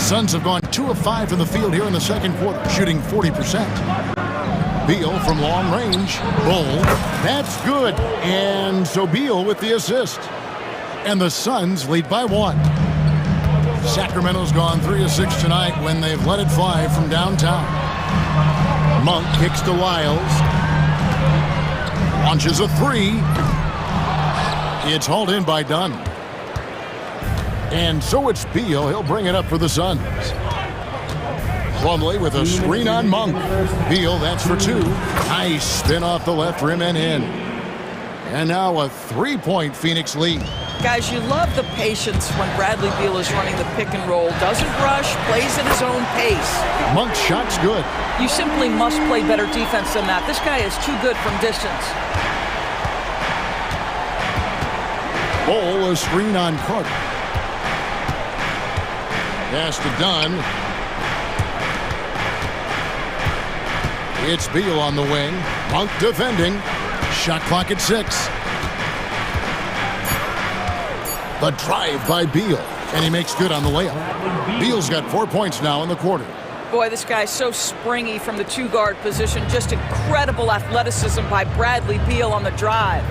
Suns have gone 2 of 5 from the field here in the second quarter, shooting 40%. Beal from long range. Bol. That's good. And so Beal with the assist. And the Suns lead by 1. Sacramento's gone 3 of 6 tonight when they've let it fly from downtown. Monk kicks to Lyles. Launches a three. It's hauled in by Dunn. And so it's Beal. He'll bring it up for the Suns. Plumlee with a screen on Monk. Beal, that's for two. Nice spin off the left rim and in. And now a three-point Phoenix lead. Guys, you love the patience when Bradley Beal is running the pick and roll. Doesn't rush, plays at his own pace. Monk's shot's good. You simply must play better defense than that. This guy is too good from distance. Bol, a screen on Carter. Pass to Dunn. It's Beal on the wing. Monk defending. Shot clock at 6. The drive by Beal, and he makes good on the layup. Beal's got 4 points now in the quarter. Boy, this guy's so springy from the two-guard position. Just incredible athleticism by Bradley Beal on the drive.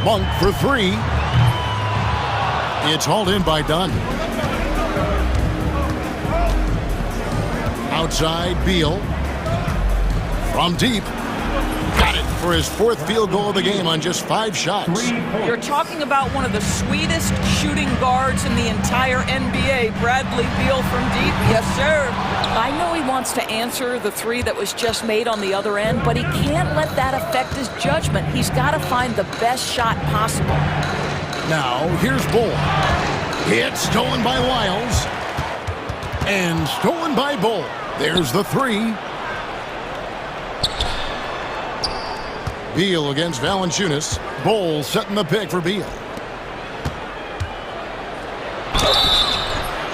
Monk for three. It's hauled in by Dunn. Outside, Beal. From deep. Got it for his fourth field goal of the game on just 5 shots. You're talking about one of the sweetest shooting guards in the entire NBA, Bradley Beal from deep. Yes, sir. I know he wants to answer the three that was just made on the other end, but he can't let that affect his judgment. He's got to find the best shot possible. Now, here's Bol. It's stolen by Lyles. And stolen by Bol. There's the three. Beal against Valanciunas. Bol setting the pick for Beal.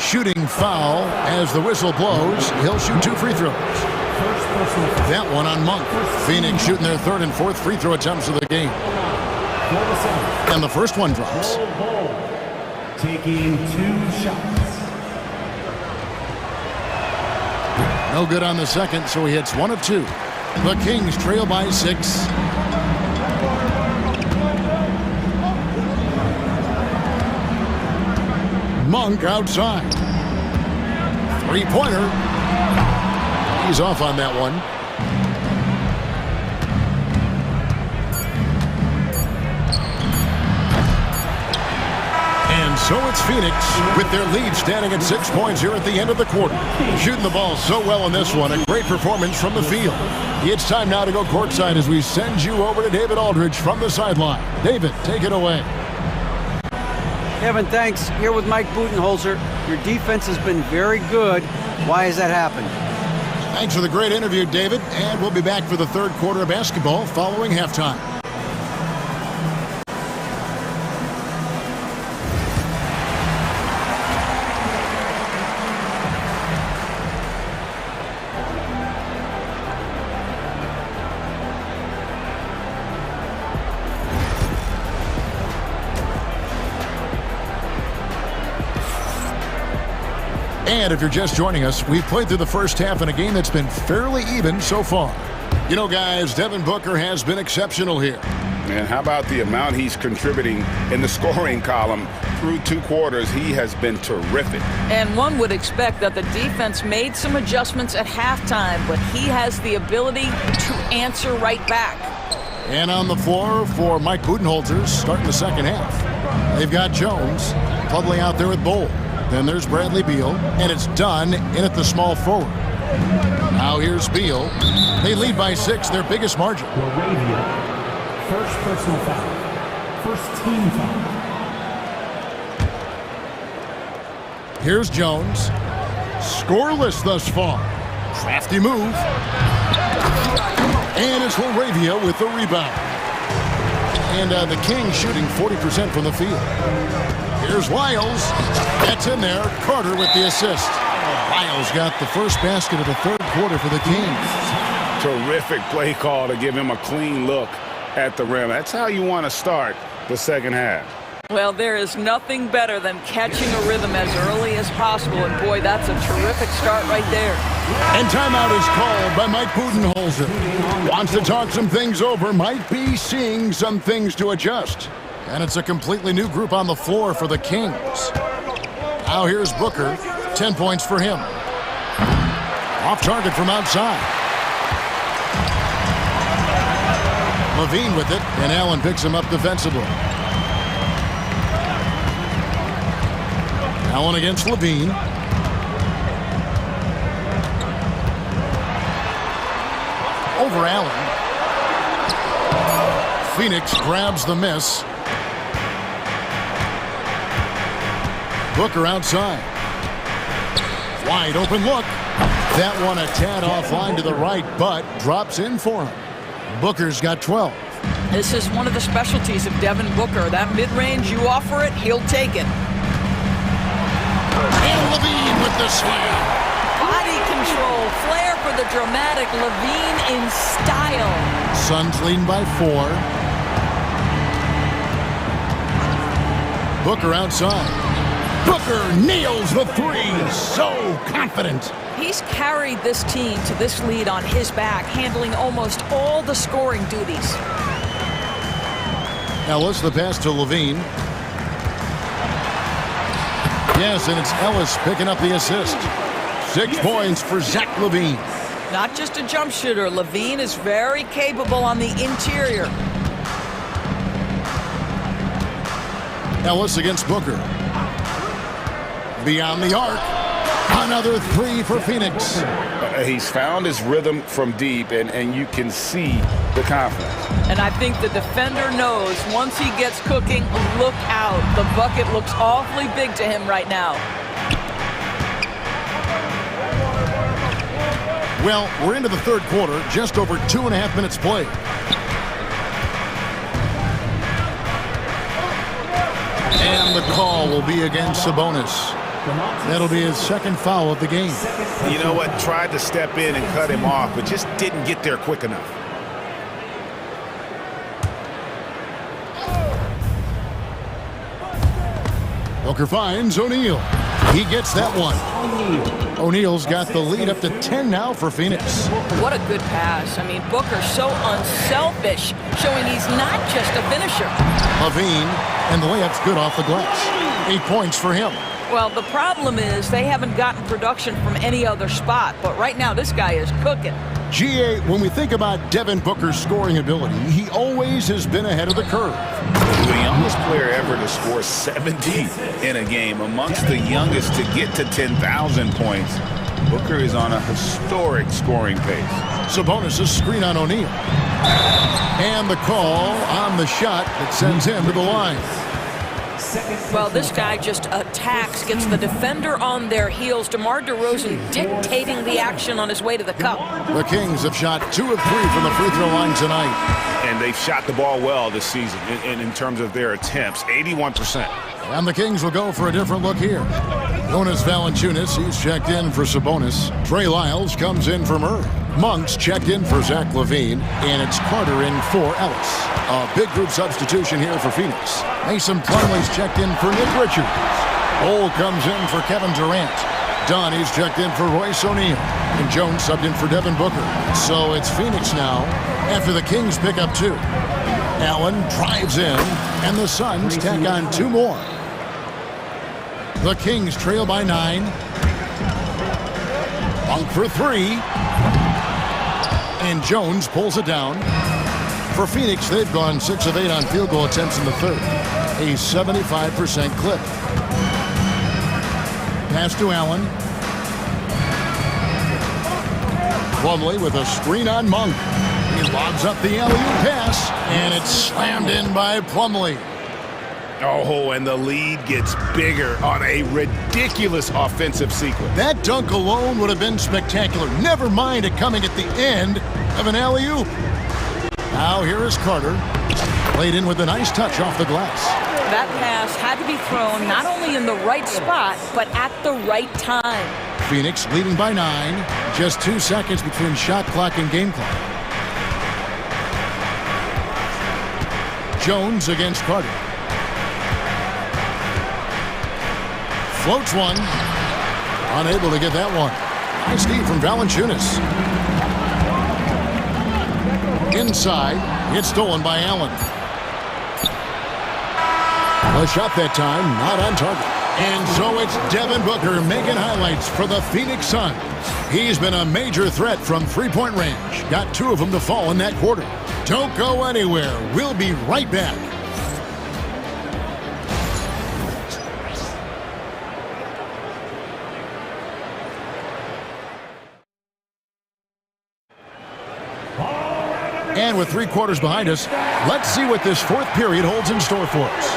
Shooting foul as the whistle blows. He'll shoot 2 free throws. That one on Monk. Phoenix shooting their 3rd and 4th free throw attempts of the game. And the first one drops. Taking 2 shots. No good on the second, so he hits 1 of 2. The Kings trail by 6. Monk outside. Three-pointer. He's off on that one. And so it's Phoenix with their lead standing at 6 points here at the end of the quarter. Shooting the ball so well in this one. A great performance from the field. It's time now to go courtside as we send you over to David Aldridge from the sideline. David, take it away. Kevin, thanks. Here with Mike Budenholzer. Your defense has been very good. Why has that happened? Thanks for the great interview, David. And we'll be back for the third quarter of basketball following halftime. And if you're just joining us, we've played through the first half in a game that's been fairly even so far. You know, guys, Devin Booker has been exceptional here. And how about the amount he's contributing in the scoring column through 2 quarters? He has been terrific. And one would expect that the defense made some adjustments at halftime, but he has the ability to answer right back. And on the floor for Mike Budenholzer starting the second half. They've got Jones, Plumlee out there with Bol. Then there's Bradley Beal, and it's Dunn in at the small forward. Now here's Beal. They lead by 6, their biggest margin. First personal foul. First team foul. Here's Jones. Scoreless thus far. Crafty move. And it's LaRavia with the rebound. And the Kings shooting 40% from the field. Here's Lyles. That's in there. Carter with the assist. Lyles got the first basket of the third quarter for the Kings. Terrific play call to give him a clean look at the rim. That's how you want to start the second half. Well, there is nothing better than catching a rhythm as early as possible, and boy, that's a terrific start right there. And timeout is called by Mike Budenholzer. Wants to talk some things over, might be seeing some things to adjust. And it's a completely new group on the floor for the Kings. Now here's Booker, 10 points for him. Off target from outside. Levine with it, and Allen picks him up defensively. Allen against Levine. Over Allen. Phoenix grabs the miss. Booker outside. Wide open look. That one a tad offline to the right, but drops in for him. Booker's got 12. This is one of the specialties of Devin Booker. That mid-range, you offer it, he'll take it. And Levine with the slam. Body control, flair for the dramatic. Levine in style. Suns leading by 4. Booker outside. Booker nails the three. So confident. He's carried this team to this lead on his back, handling almost all the scoring duties. Ellis, the pass to Levine. Yes, and it's Ellis picking up the assist. 6 points for Zach Levine. Not just a jump shooter. Levine is very capable on the interior. Ellis against Booker. Beyond the arc. Another 3 for Phoenix. He's found his rhythm from deep, and you can see the confidence. And I think the defender knows once he gets cooking, look out. The bucket looks awfully big to him right now. Well, we're into the third quarter, just over 2.5 minutes played. And the call will be against Sabonis. That'll be his second foul of the game. You know what? Tried to step in and cut him off, but just didn't get there quick enough. Booker finds O'Neal. He gets that one. O'Neal's got the lead up to 10 now for Phoenix. What a good pass. I mean, Booker's so unselfish, showing he's not just a finisher. Levine, and the layup's good off the glass. 8 points for him. Well, the problem is they haven't gotten production from any other spot, but right now this guy is cooking. GA, when we think about Devin Booker's scoring ability, he always has been ahead of the curve. The youngest player ever to score 70 in a game, amongst the youngest to get to 10,000 points. Booker is on a historic scoring pace. Sabonis' screen on O'Neal. And the call on the shot that sends him to the line. Well, this guy just attacks, gets the defender on their heels. DeMar DeRozan dictating the action on his way to the cup. The Kings have shot 2 of 3 from the free throw line tonight. And they've shot the ball well this season in terms of their attempts, 81%. And the Kings will go for a different look here. Jonas Valanciunas, he's checked in for Sabonis. Trey Lyles comes in for Murray. Monk's checked in for Zach Levine, and it's Carter in for Ellis. A big group substitution here for Phoenix. Mason Plumlee's checked in for Nick Richards. Ole comes in for Kevin Durant. Donnie's checked in for Royce O'Neal. And Jones subbed in for Devin Booker. So it's Phoenix now after the Kings pick up 2. Allen drives in, and the Suns tack on 2 more. The Kings trail by 9. Monk for 3. And Jones pulls it down. For Phoenix, they've gone 6 of 8 on field goal attempts in the third. A 75% clip. Pass to Allen. Plumlee with a screen on Monk. He lobs up the alley-oop pass, and it's slammed in by Plumlee. Oh, and the lead gets bigger on a ridiculous offensive sequence. That dunk alone would have been spectacular. Never mind it coming at the end of an alley-oop. Now here is Carter. Played in with a nice touch off the glass. That pass had to be thrown not only in the right spot, but at the right time. Phoenix leading by 9. Just 2 seconds between shot clock and game clock. Jones against Carter. Floats one. Unable to get that one. Nice D from Valanciunas. Inside. It's stolen by Allen. A shot that time, not on target. And so it's Devin Booker making highlights for the Phoenix Suns. He's been a major threat from three-point range. Got 2 of them to fall in that quarter. Don't go anywhere. We'll be right back. And with 3 quarters behind us, let's see what this 4th period holds in store for us.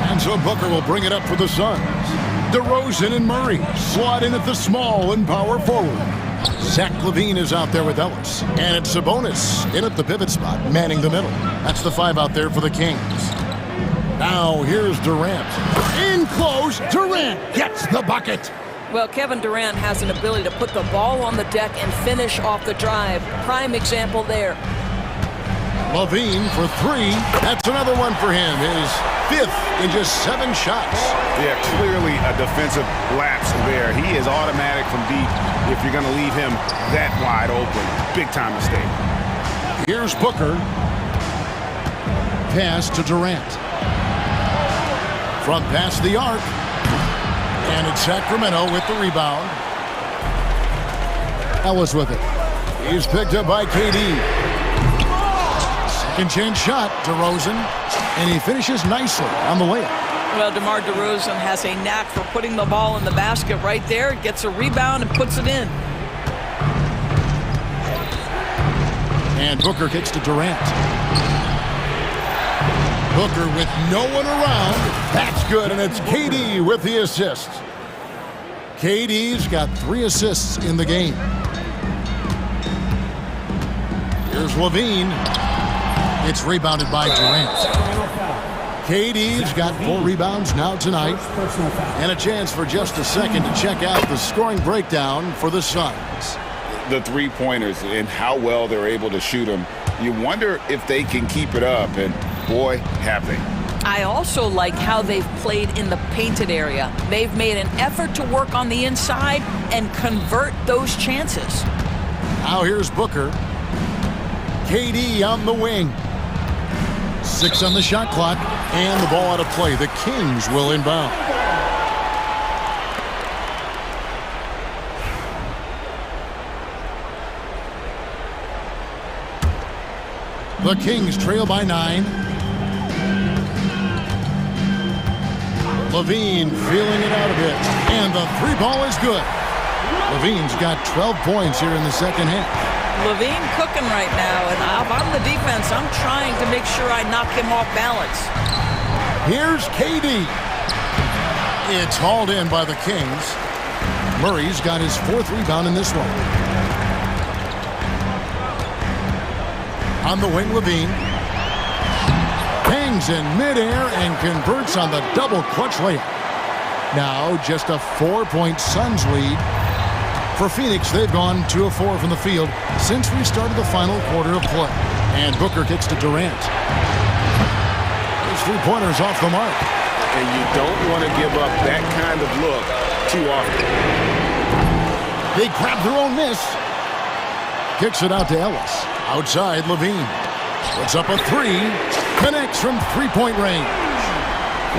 And so Booker will bring it up for the Suns. DeRozan and Murray slot in at the small and power forward. Zach LaVine is out there with Ellis. And it's Sabonis in at the pivot spot, manning the middle. That's the 5 out there for the Kings. Now here's Durant. In close, Durant gets the bucket. Well, Kevin Durant has an ability to put the ball on the deck and finish off the drive. Prime example there. LaVine for 3. That's another one for him. His 5th in just 7 shots. Yeah, clearly a defensive lapse there. He is automatic from deep if you're going to leave him that wide open. Big time mistake. Here's Booker. Pass to Durant. From past the arc. And it's Sacramento with the rebound. Ellis with it. He's picked up by KD. Second chance shot, DeRozan. And he finishes nicely on the layup. Well, DeMar DeRozan has a knack for putting the ball in the basket right there. Gets a rebound and puts it in. And Booker kicks to Durant. Booker with no one around. That's good, and it's KD with the assist. KD's got 3 assists in the game. Here's LaVine. It's rebounded by Durant. KD's got 4 rebounds now tonight. And a chance for just a second to check out the scoring breakdown for the Suns. The 3-pointers and how well they're able to shoot them. You wonder if they can keep it up, and boy, have they. I also like how they've played in the painted area. They've made an effort to work on the inside and convert those chances. Now here's Booker. KD on the wing. 6 on the shot clock, and the ball out of play. The Kings will inbound. The Kings trail by 9. LaVine feeling it out a bit. And the 3 ball is good. LaVine's got 12 points here in the second half. LaVine cooking right now. And if I'm the defense, I'm trying to make sure I knock him off balance. Here's KD. It's hauled in by the Kings. Murray's got his 4th rebound in this one. On the wing, LaVine. Hangs in midair and converts on the double clutch layup. Now just a 4-point Suns lead. For Phoenix, they've gone 2 of 4 from the field since we started the final quarter of play. And Booker kicks to Durant. His 3-pointers off the mark. And you don't want to give up that kind of look too often. They grab their own miss. Kicks it out to Ellis. Outside, LaVine. Puts up a 3. Connects from 3-point range.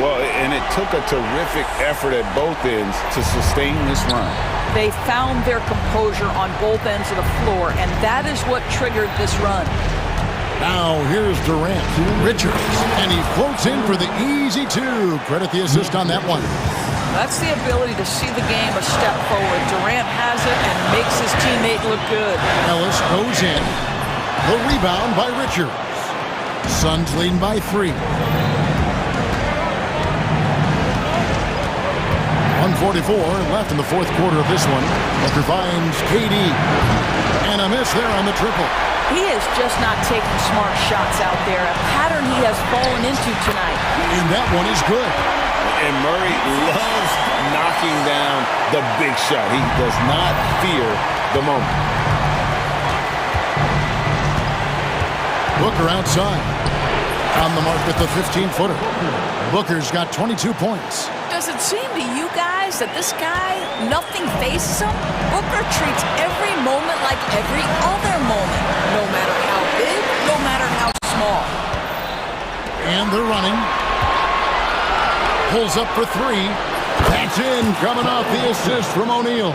Well, and it took a terrific effort at both ends to sustain this run. They found their composure on both ends of the floor, and that is what triggered this run. Now here's Durant. Richards, and he floats in for the easy 2. Credit the assist on that one. That's the ability to see the game a step forward. Durant has it and makes his teammate look good. Ellis goes in. The rebound by Richards. Suns leading by 3. 1:44 left in the 4th quarter of this one. Booker finds KD. And a miss there on the triple. He is just not taking smart shots out there. A pattern he has fallen into tonight. And that one is good. And Murray loves knocking down the big shot. He does not fear the moment. Booker outside. On the mark with the 15-footer. Booker's got 22 points. Does it seem to you guys that this guy, nothing phases him? Booker treats every moment like every other moment. No matter how big, no matter how small. And they're running. Pulls up for three. That's in, coming off the assist from O'Neal.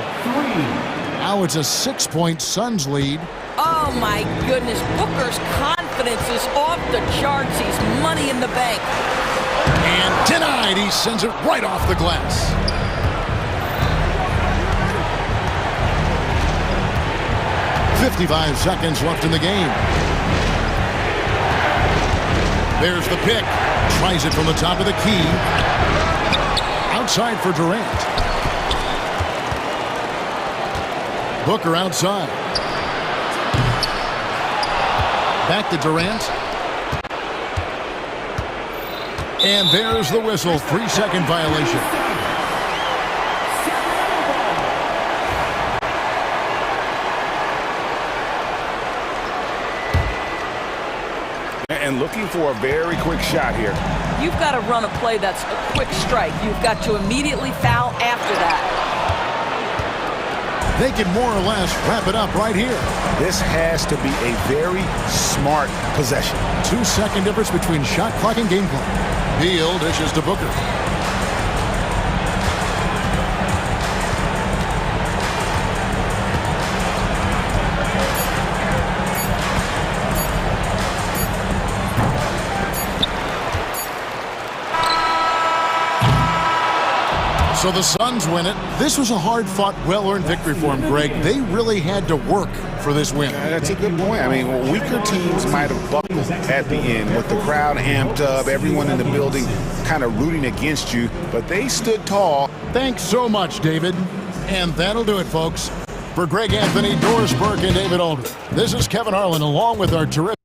Now it's a 6-point Suns lead. Oh my goodness, Booker's confidence is off the charts. He's money in the bank. And denied, he sends it right off the glass. "55 seconds left in the game. There's the pick. Tries it from the top of the key. Outside for Durant. Booker outside. Back to Durant. And there's the whistle. 3-second violation. And looking for a very quick shot here. You've got to run a play that's a quick strike. You've got to immediately foul after that. They can more or less wrap it up right here. This has to be a very smart possession. 2-second difference between shot clock and game clock. Beal dishes to Booker. So the Suns win it. This was a hard-fought, well-earned victory for them, Greg. They really had to work for this win. That's a good point. I mean, weaker teams might have buckled at the end with the crowd amped up, everyone in the building kind of rooting against you, but they stood tall. Thanks so much, David. And that'll do it, folks. For Greg Anthony, Doris Burke, and David Aldridge, this is Kevin Harlan along with our terrific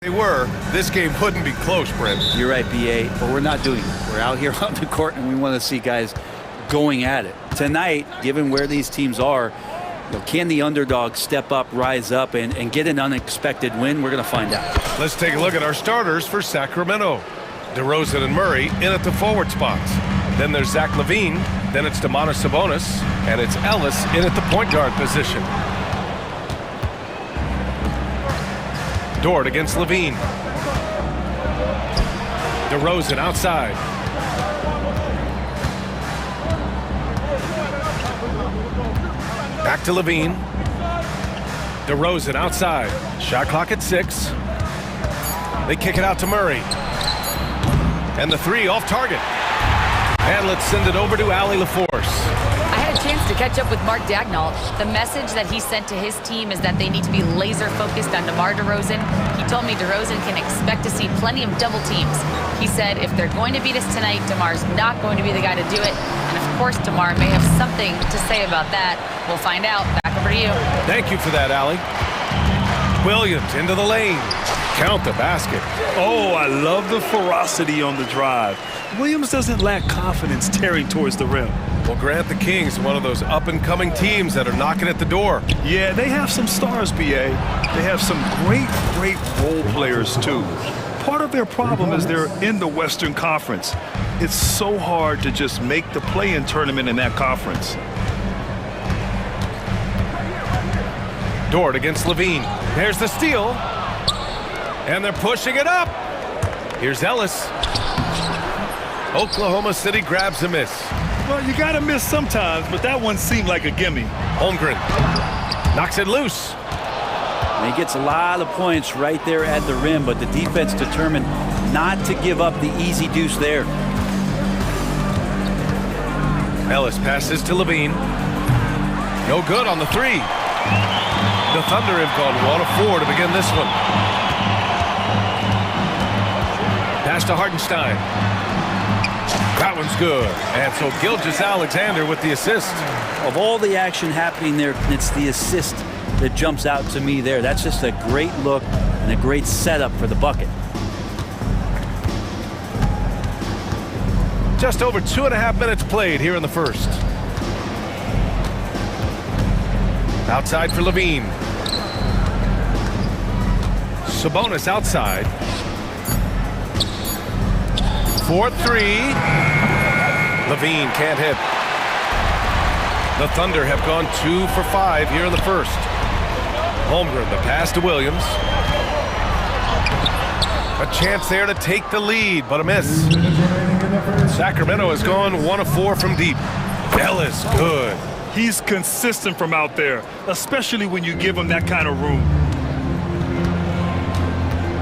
They were. This game wouldn't be close, Brent. You're right, BA, but we're not doing it. We're out here on the court, and we want to see guys going at it. Tonight, given where these teams are, can the underdog step up, rise up, and get an unexpected win? We're going to find out. Let's take a look at our starters for Sacramento. DeRozan and Murray in at the forward spots. Then there's Zach LaVine. Then it's Domantas Sabonis. And it's Ellis in at the point guard position. Dort against LaVine. DeRozan outside. Back to LaVine. DeRozan outside. Shot clock at 6. They kick it out to Murray. And the three off target. And let's send it over to Allie LaForce. I had a chance to catch up with Mark Dagnall. The message that he sent to his team is that they need to be laser focused on DeMar DeRozan. He told me DeRozan can expect to see plenty of double teams. He said if they're going to beat us tonight, DeMar's not going to be the guy to do it. And of course, DeMar may have something to say about that. We'll find out. Back over to you. Thank you for that, Allie. Williams into the lane. Count the basket. Oh, I love the ferocity on the drive. Williams doesn't lack confidence tearing towards the rim. Well, Grant, the Kings, one of those up-and-coming teams that are knocking at the door. Yeah, they have some stars, BA. They have some great role players, too. Part of their problem is they're in the Western Conference. It's so hard to just make the play-in tournament in that conference. Dort against LaVine. There's the steal. And they're pushing it up. Here's Ellis. Oklahoma City grabs a miss. Well, you got to miss sometimes, but that one seemed like a gimme. Holmgren knocks it loose. And he gets a lot of points right there at the rim, but the defense determined not to give up the easy deuce there. Ellis passes to LaVine. No good on the three. The Thunder have gone 1 of 4 to begin this one. Pass to Hartenstein. That one's good. And so Gilgeous-Alexander with the assist. Of all the action happening there, it's the assist that jumps out to me there. That's just a great look and a great setup for the bucket. Just over 2.5 minutes played here in the first. Outside for LaVine. Sabonis outside. 4-3. LaVine can't hit. The Thunder have gone 2 for 5 here in the first. Holmgren, the pass to Williams. A chance there to take the lead, but a miss. Sacramento has gone 1 of 4 from deep. Ellis, good. He's consistent from out there, especially when you give him that kind of room.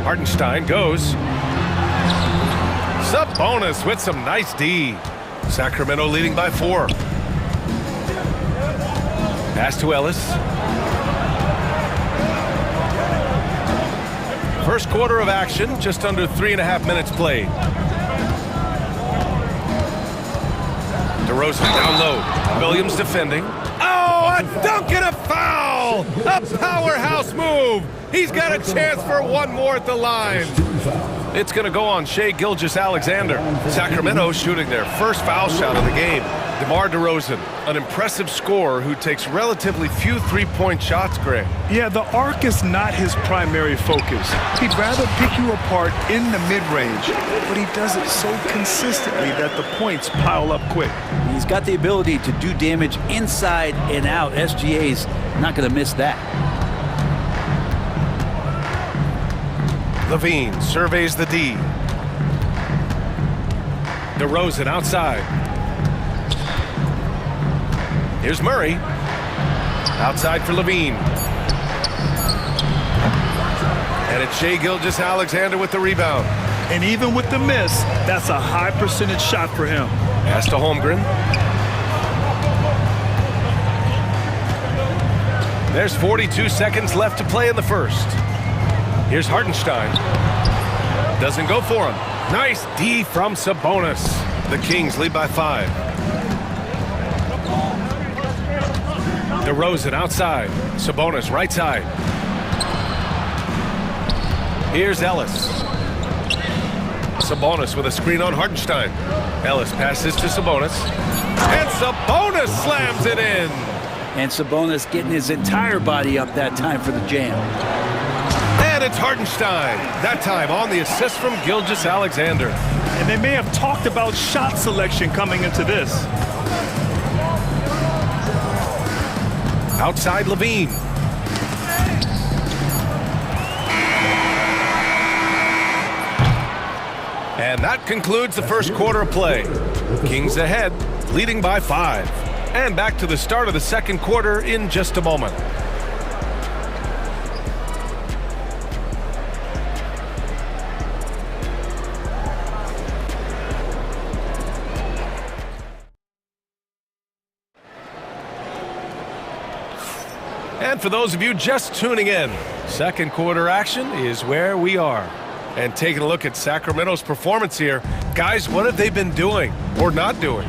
Hartenstein goes. Sabonis with some nice D. Sacramento leading by 4. Pass to Ellis. First quarter of action, just under 3.5 minutes played. DeRozan down low. Williams defending. Oh, a dunk and a foul! A powerhouse move! He's got a chance for one more at the line. It's going to go on Shai Gilgeous-Alexander. Sacramento shooting their first foul shot of the game. DeMar DeRozan, an impressive scorer who takes relatively few three-point shots, Greg. Yeah, the arc is not his primary focus. He'd rather pick you apart in the mid-range, but he does it so consistently that the points pile up quick. He's got the ability to do damage inside and out. SGA's not going to miss that. LaVine surveys the D. DeRozan outside. Here's Murray. Outside for LaVine. And it's Shai Gilgeous-Alexander with the rebound. And even with the miss, that's a high percentage shot for him. Pass to Holmgren. There's 42 seconds left to play in the first. Here's Hartenstein. Doesn't go for him. Nice D from Sabonis. The Kings lead by 5. DeRozan outside. Sabonis right side. Here's Ellis. Sabonis with a screen on Hartenstein. Ellis passes to Sabonis. And Sabonis slams it in. And Sabonis getting his entire body up that time for the jam. And it's Hartenstein. That time on the assist from Gilgeous-Alexander. And they may have talked about shot selection coming into this. Outside Levine. And that concludes the first quarter of play. Kings ahead, leading by 5. And back to the start of the second quarter in just a moment. And for those of you just tuning in, second quarter action is where we are. And taking a look at Sacramento's performance here, guys, what have they been doing or not doing?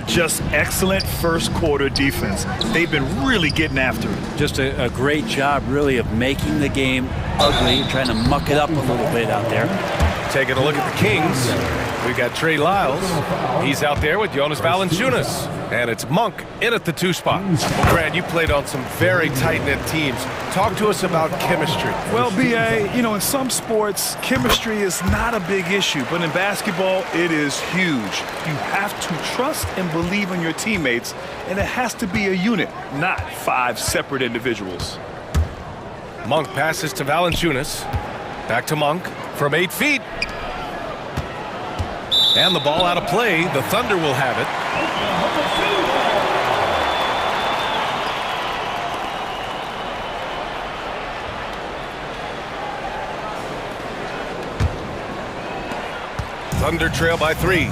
Just excellent first quarter defense. They've been really getting after it. Just a great job, really, of making the game ugly, trying to muck it up a little bit out there. Taking a look at the Kings, we got Trey Lyles. He's out there with Jonas Valanciunas. And it's Monk in at the 2 spot. Well, Brad, you played on some very tight-knit teams. Talk to us about chemistry. Well, B.A., you know, in some sports, chemistry is not a big issue. But in basketball, it is huge. You have to trust and believe in your teammates. And it has to be a unit, not 5 separate individuals. Monk passes to Valanciunas. Back to Monk from 8 feet. And the ball out of play. The Thunder will have it. Thunder trail by 3.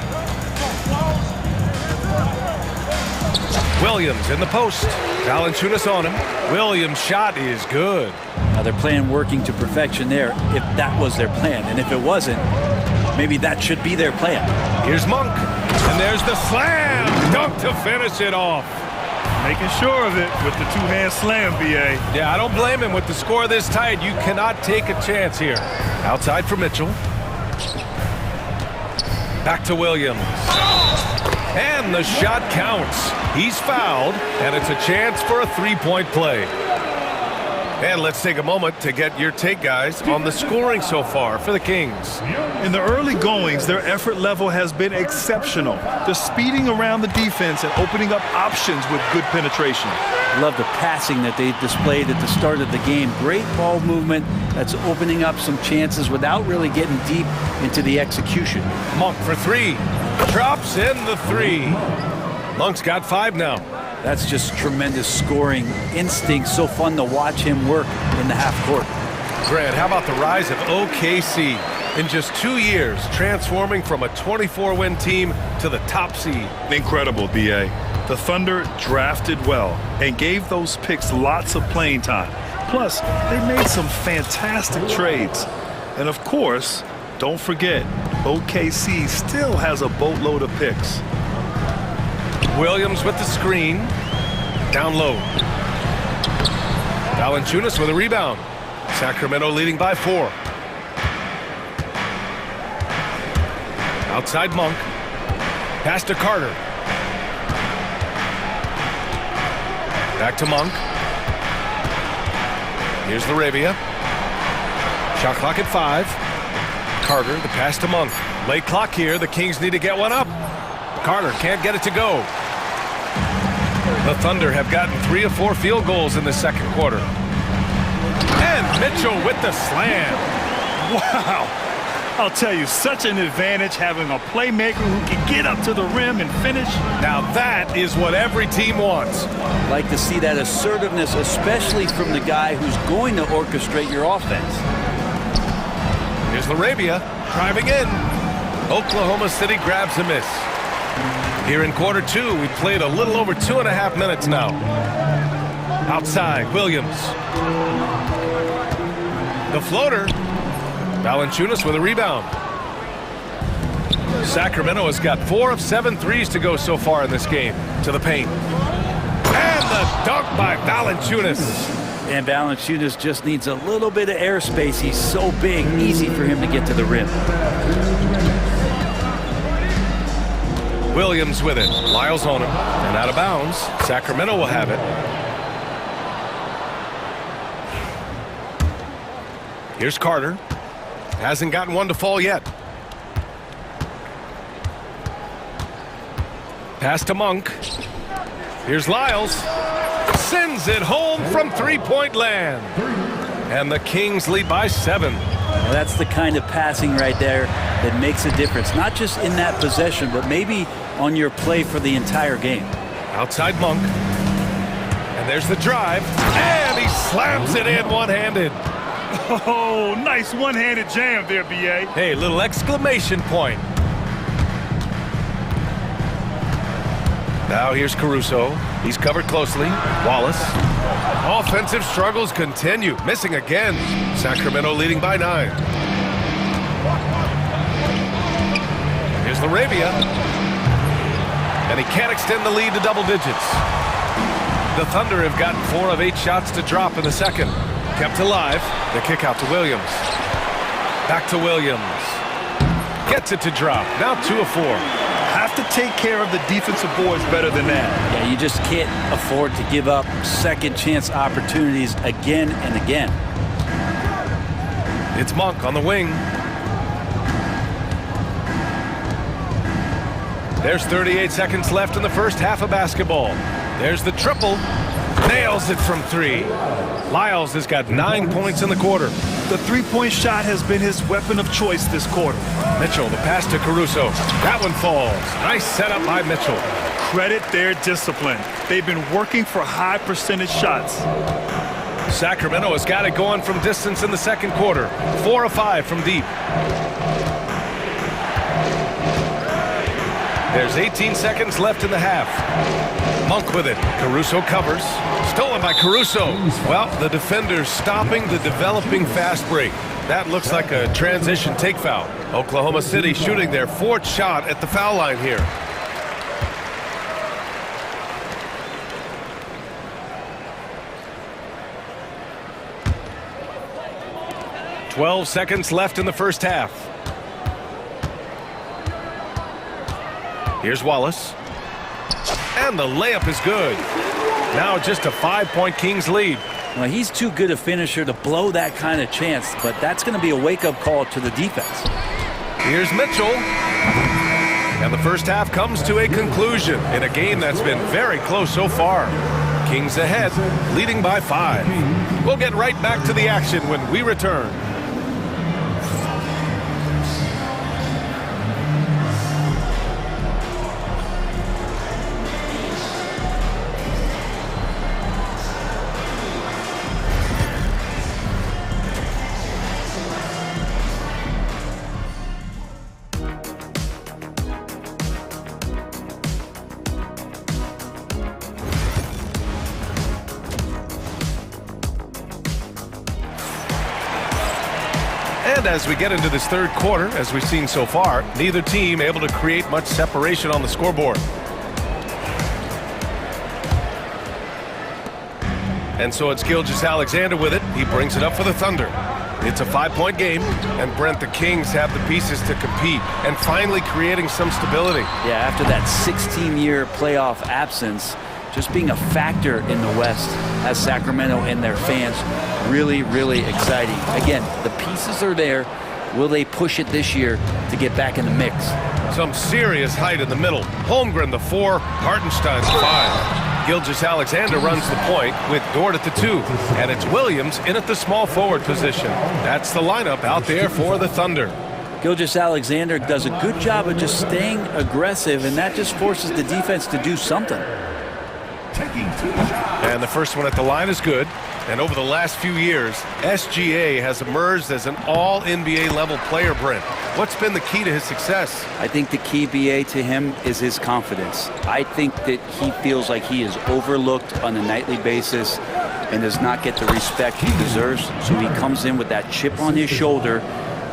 Williams in the post. Valanciunas on him. Williams' shot is good. Now they're playing working to perfection there, if that was their plan. And if it wasn't, maybe that should be their plan. Here's Monk. And there's the slam. Dunk to finish it off. Making sure of it with the 2-hand slam, B.A. Yeah, I don't blame him. With the score this tight, you cannot take a chance here. Outside for Mitchell. Back to Williams. And the shot counts. He's fouled, and it's a chance for a 3-point play. And let's take a moment to get your take, guys, on the scoring so far for the Kings. In the early goings, their effort level has been exceptional. They're speeding around the defense and opening up options with good penetration. Love the passing that they displayed at the start of the game. Great ball movement that's opening up some chances without really getting deep into the execution. Monk for 3. Drops in the 3. Monk's got 5 now. That's just tremendous scoring instinct. So fun to watch him work in the half court. Grant, how about the rise of OKC? In just 2 years, transforming from a 24-win team to the top seed. Incredible, B.A. The Thunder drafted well and gave those picks lots of playing time. Plus, they made some fantastic trades. And of course, don't forget, OKC still has a boatload of picks. Williams with the screen. Down low. Valanciunas with a rebound. Sacramento leading by 4. Outside Monk. Pass to Carter. Back to Monk. Here's Laravia. Shot clock at 5. Carter, the pass to Monk. Late clock here. The Kings need to get one up. Carter can't get it to go. The Thunder have gotten 3 of 4 field goals in the second quarter. And Mitchell with the slam. Wow. I'll tell you, such an advantage having a playmaker who can get up to the rim and finish. Now that is what every team wants. Like to see that assertiveness, especially from the guy who's going to orchestrate your offense. Here's Laravia driving in. Oklahoma City grabs a miss. Here in quarter 2, we played a little over 2.5 minutes now. Outside, Williams. The floater. Valanciunas with a rebound. Sacramento has got 4 of 7 threes to go so far in this game. To the paint. And the dunk by Valanciunas. And Valanciunas just needs a little bit of airspace. He's so big, easy for him to get to the rim. Williams with it. Lyles on him. And out of bounds. Sacramento will have it. Here's Carter. Hasn't gotten one to fall yet. Pass to Monk. Here's Lyles. Sends it home from three-point land. And the Kings lead by 7. Well, that's the kind of passing right there that makes a difference. Not just in that possession, but maybe on your play for the entire game. Outside Monk. And there's the drive. And he slams it in one-handed. Oh, nice one-handed jam there, B.A. Hey, little exclamation point. Now here's Caruso. He's covered closely. Wallace. Offensive struggles continue. Missing again. Sacramento leading by 9. Here's Larabia. And he can't extend the lead to double digits. The Thunder have gotten 4 of 8 shots to drop in the second. Kept alive. The kick out to Williams. Back to Williams. Gets it to drop. Now 2 of 4. Have to take care of the defensive boards better than that. Yeah, you just can't afford to give up second chance opportunities again and again. It's Monk on the wing. There's 38 seconds left in the first half of basketball. There's the triple. Nails it from 3. Lyles has got 9 points in the quarter. The three-point shot has been his weapon of choice this quarter. Mitchell, the pass to Caruso. That one falls. Nice setup by Mitchell. Credit their discipline. They've been working for high percentage shots. Sacramento has got it going from distance in the second quarter. 4 of 5 from deep. There's 18 seconds left in the half. Monk with it. Caruso covers. Stolen by Caruso. Well, the defender's stopping the developing fast break. That looks like a transition take foul. Oklahoma City shooting their 4th shot at the foul line here. "12 seconds left in the first half. Here's Wallace. And the layup is good. Now just a 5-point Kings lead. Well, he's too good a finisher to blow that kind of chance, but that's going to be a wake-up call to the defense. Here's Mitchell. And the first half comes to a conclusion in a game that's been very close so far. Kings ahead, leading by 5. We'll get right back to the action when we return. And as we get into this third quarter, as we've seen so far, neither team able to create much separation on the scoreboard. And so it's Gilgeous-Alexander with it. He brings it up for the Thunder. It's a 5-point game, and Brent, the Kings have the pieces to compete and finally creating some stability. Yeah, after that 16-year playoff absence, just being a factor in the West has Sacramento and their fans really, really exciting. Again, the pieces are there. Will they push it this year to get back in the mix? Some serious height in the middle. Holmgren, the 4, Hartenstein, the 5. Gilgeous-Alexander runs the point with Dort at the 2. And it's Williams in at the small forward position. That's the lineup out there for the Thunder. Gilgeous-Alexander does a good job of just staying aggressive, and that just forces the defense to do something. And the first one at the line is good. And over the last few years, SGA has emerged as an all-NBA level player, Brent. What's been the key to his success? I think the key, BA, to him is his confidence. I think that he feels like he is overlooked on a nightly basis and does not get the respect he deserves. So he comes in with that chip on his shoulder,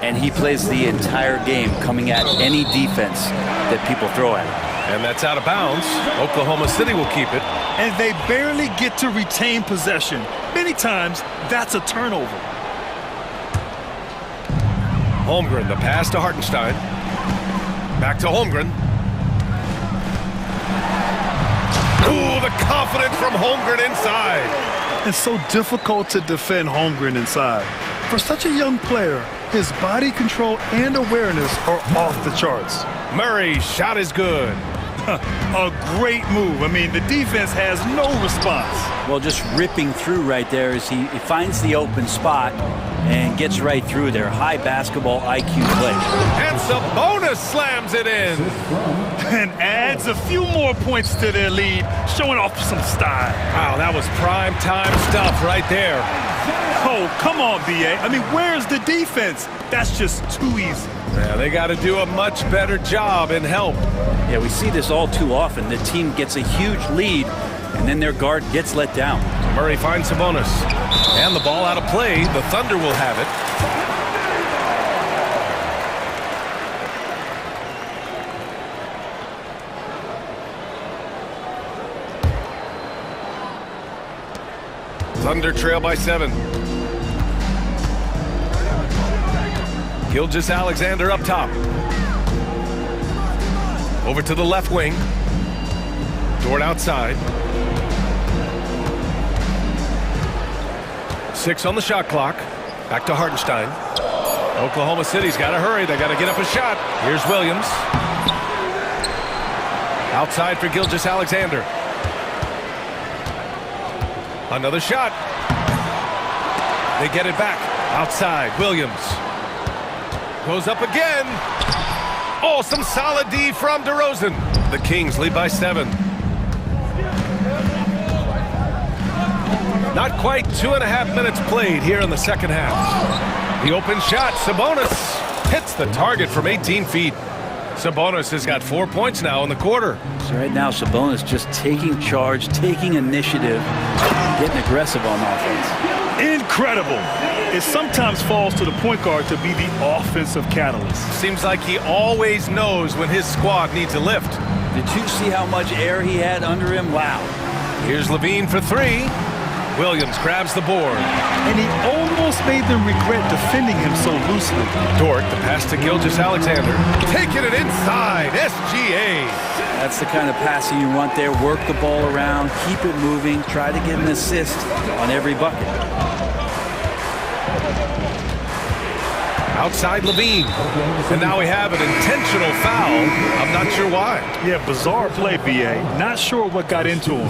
and he plays the entire game coming at any defense that people throw at him. And that's out of bounds. Oklahoma City will keep it. And they barely get to retain possession. Many times, that's a turnover. Holmgren, the pass to Hartenstein. Back to Holmgren. Ooh, the confidence from Holmgren inside. It's so difficult to defend Holmgren inside. For such a young player, his body control and awareness are off the charts. Murray's shot is good. A great move. I mean, the defense has no response. Well, just ripping through right there as he finds the open spot and gets right through there. High basketball IQ play. And Sabonis slams it in. And adds a few more points to their lead, showing off some style. Wow, that was prime time stuff right there. Oh, come on, BA. I mean, where's the defense? That's just too easy. Yeah, they got to do a much better job in help. Yeah, we see this all too often. The team gets a huge lead, and then their guard gets let down. Murray finds Sabonis. And the ball out of play. The Thunder will have it. Thunder trail by 7. Gilgeous-Alexander up top. Over to the left wing. Dort outside. 6 on the shot clock. Back to Hartenstein. Oklahoma City's got to hurry. They got to get up a shot. Here's Williams. Outside for Gilgeous-Alexander. Another shot. They get it back. Outside, Williams. Goes up again. Oh, some solid D from DeRozan. The Kings lead by 7. Not quite 2.5 minutes played here in the second half. The open shot, Sabonis hits the target from 18 feet. Sabonis has got 4 points now in the quarter. So right now, Sabonis just taking charge, taking initiative, getting aggressive on offense. Incredible. It sometimes falls to the point guard to be the offensive catalyst. Seems like he always knows when his squad needs a lift. Did you see how much air he had under him? Wow. Here's Levine for 3. Williams grabs the board. And he almost made them regret defending him so loosely. Dort, the pass to Gilgeous-Alexander. Taking it inside, SGA. That's the kind of passing you want there. Work the ball around, keep it moving, try to get an assist on every bucket. Outside Levine. And now we have an intentional foul. I'm not sure why. Yeah, bizarre play, BA. Not sure what got into him.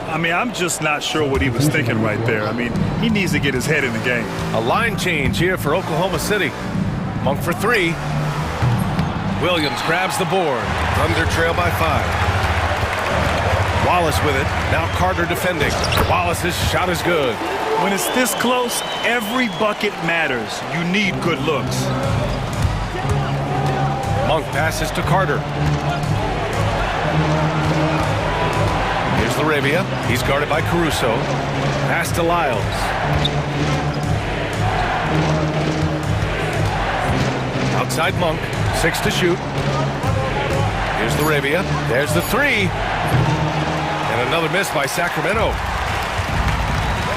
I mean, I'm just not sure what he was thinking right there. I mean, he needs to get his head in the game. A line change here for Oklahoma City. Monk for 3. Williams grabs the board. Thunder trail by 5. Wallace with it. Now Carter defending. Wallace's shot is good. When it's this close, every bucket matters. You need good looks. Monk passes to Carter. Here's Laravia. He's guarded by Caruso. Pass to Lyles. Outside Monk. 6 to shoot. Here's Laravia. There's the 3. And another miss by Sacramento.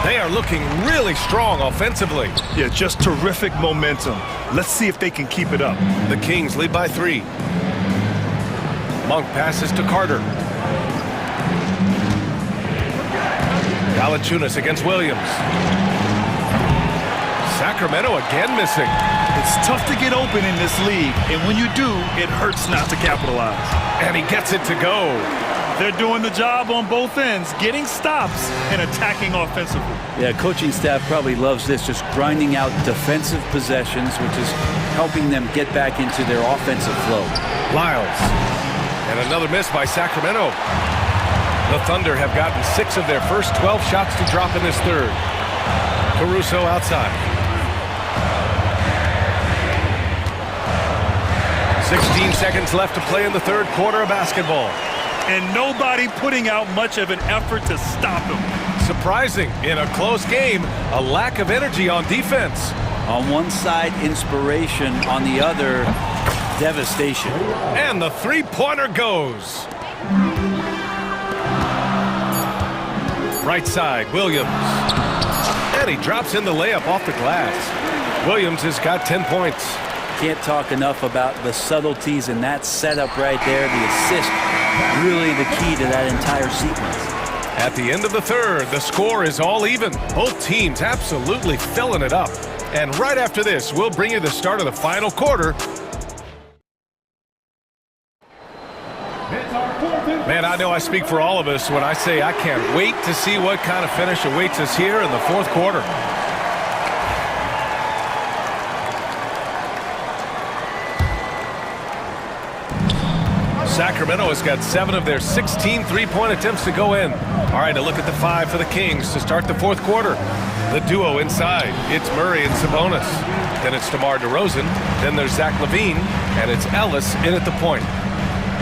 They are looking really strong offensively. Yeah, just terrific momentum. Let's see if they can keep it up. The Kings lead by 3. Monk passes to Carter. Valanciunas against Williams. Sacramento again missing. It's tough to get open in this league, and when you do, it hurts not to capitalize. And he gets it to go. They're doing the job on both ends, getting stops and attacking offensively. Yeah, coaching staff probably loves this, just grinding out defensive possessions, which is helping them get back into their offensive flow. Lyles. And another miss by Sacramento. The Thunder have gotten 6 of their first 12 shots to drop in this third. Caruso outside. 16 seconds left to play in the third quarter of basketball. And nobody putting out much of an effort to stop him. Surprising, in a close game, a lack of energy on defense. On one side, inspiration. On the other, devastation. And the three-pointer goes. Right side, Williams. And he drops in the layup off the glass. Williams has got 10 points. Can't talk enough about the subtleties in that setup right there. The assist, really the key to that entire sequence. At the end of the third, the score is all even. Both teams absolutely filling it up. And right after this, we'll bring you the start of the final quarter. Man, I know I speak for all of us when I say I can't wait to see what kind of finish awaits us here in the fourth quarter. Sacramento has got 7 of their 16 three-point attempts to go in. All right, a look at the 5 for the Kings to start the fourth quarter. The duo inside. It's Murray and Sabonis. Then it's DeMar DeRozan. Then there's Zach LaVine. And it's Ellis in at the point.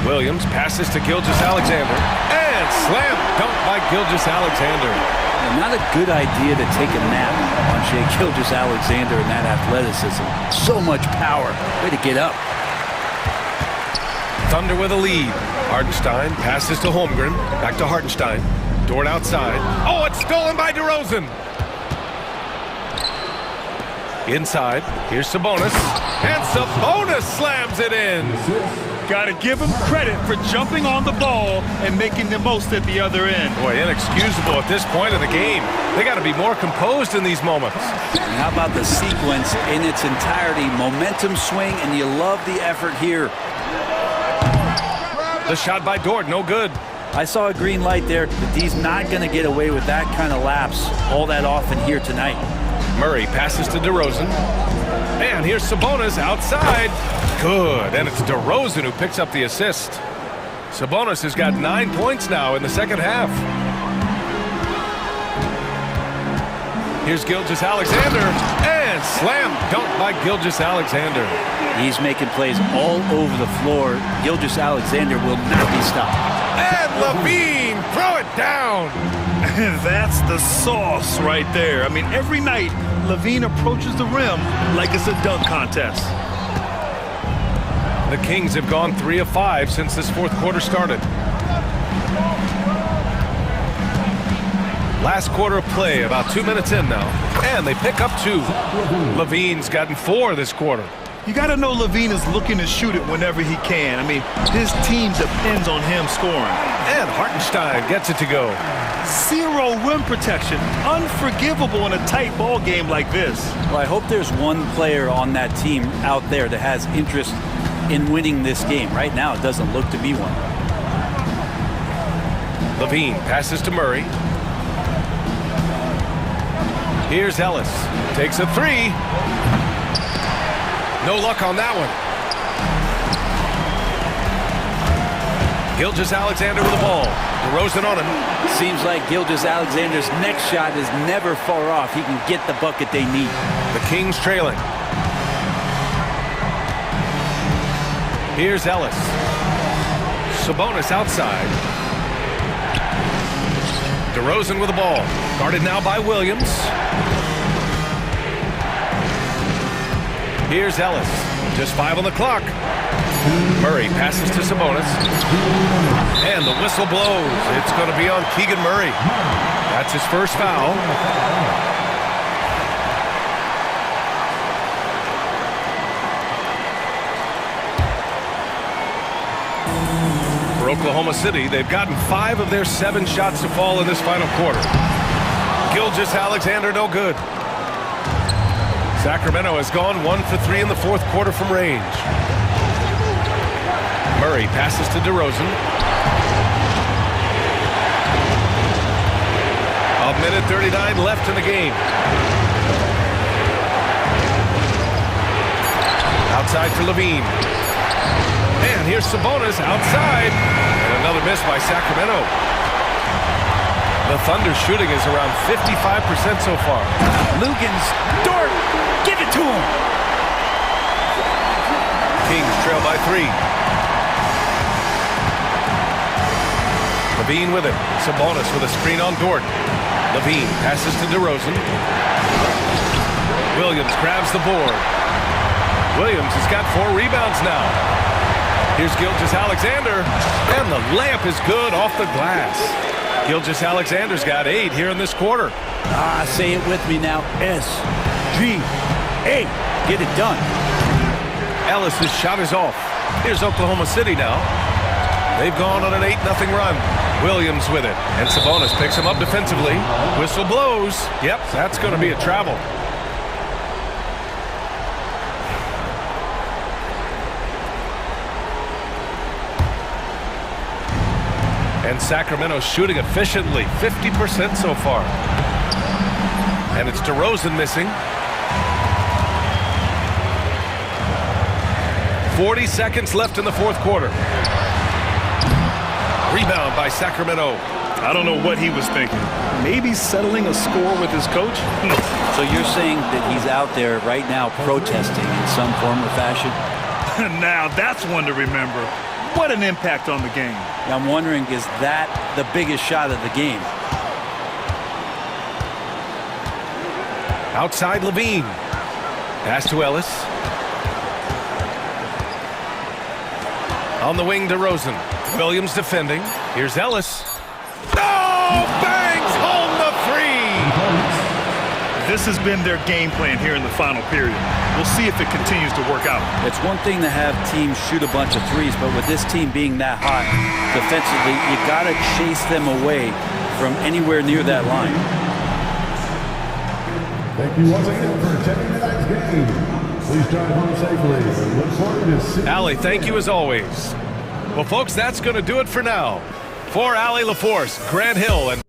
Williams passes to Gilgeous-Alexander. And slam dunk by Gilgeous-Alexander. Not a good idea to take a nap on Shai Gilgeous-Alexander and that athleticism. So much power. Way to get up. Thunder with a lead. Hartenstein passes to Holmgren. Back to Hartenstein. Dort outside. Oh, it's stolen by DeRozan. Inside. Here's Sabonis. And Sabonis slams it in. Got to give him credit for jumping on the ball and making the most at the other end. Boy, inexcusable at this point of the game. They got to be more composed in these moments. And how about the sequence in its entirety? Momentum swing, and you love the effort here. The shot by Dort, no good. I saw a green light there, but he's not going to get away with that kind of lapse all that often here tonight. Murray passes to DeRozan. And here's Sabonis outside. Good, and it's DeRozan who picks up the assist. Sabonis has got 9 points now in the second half. Here's Gilgeous-Alexander. And slam dunk by Gilgeous-Alexander. He's making plays all over the floor. Gilgeous-Alexander will not be stopped. And LaVine, throw it down. That's the sauce right there. I mean, every night, LaVine approaches the rim like it's a dunk contest. The Kings have gone 3 of 5 since this fourth quarter started. Last quarter of play, about 2 minutes in now. And they pick up 2. LaVine's gotten 4 this quarter. You got to know LaVine is looking to shoot it whenever he can. I mean, his team depends on him scoring. And Hartenstein gets it to go. 0 rim protection. Unforgivable in a tight ball game like this. Well, I hope there's one player on that team out there that has interest in winning this game. Right now, it doesn't look to be one. LaVine passes to Murray. Here's Ellis. Takes a 3. No luck on that one. Gilgeous-Alexander with the ball. DeRozan on him. Seems like Gilgeous-Alexander's next shot is never far off. He can get the bucket they need. The Kings trailing. Here's Ellis. Sabonis outside. DeRozan with the ball. Guarded now by Williams. Here's Ellis. Just 5 on the clock. Murray passes to Sabonis. And the whistle blows. It's going to be on Keegan Murray. That's his first foul. For Oklahoma City, they've gotten 5 of their 7 shots to fall in this final quarter. Gilgeous-Alexander no good. Sacramento has gone 1 for 3 in the fourth quarter from range. Murray passes to DeRozan. A minute 39 left in the game. Outside for LaVine. And here's Sabonis outside. And another miss by Sacramento. The Thunder's shooting is around 55% so far. Lugans, Dort, give it to him. Kings trail by 3. LaVine with it. Sabonis with a screen on Dort. LaVine passes to DeRozan. Williams grabs the board. Williams has got 4 rebounds now. Here's Gilgeous-Alexander, and the layup is good off the glass. Gilgeous-Alexander's got 8 here in this quarter. Say it with me now. SGA. Get it done. Ellis' shot is off. Here's Oklahoma City now. They've gone on an 8-0 run. Williams with it, and Sabonis picks him up defensively. Whistle blows. Yep, that's going to be a travel. And Sacramento shooting efficiently, 50% so far. And it's DeRozan missing. 40 seconds left in the fourth quarter. Rebound by Sacramento. I don't know what he was thinking. Maybe settling a score with his coach? So you're saying that he's out there right now protesting in some form or fashion? Now that's one to remember. What an impact on the game. I'm wondering, is that the biggest shot of the game? Outside Levine. Pass to Ellis. On the wing, DeRozan. Williams defending. Here's Ellis. Oh, bangs home the three! This has been their game plan here in the final period. We'll see if it continues to work out. It's one thing to have teams shoot a bunch of threes, but with this team being that hot defensively, you got to chase them away from anywhere near that line. Thank you once again for attending tonight's game. Please drive home safely and look forward to seeing you. Allie, thank you as always. Well, folks, that's going to do it for now. For Allie LaForce, Grant Hill, and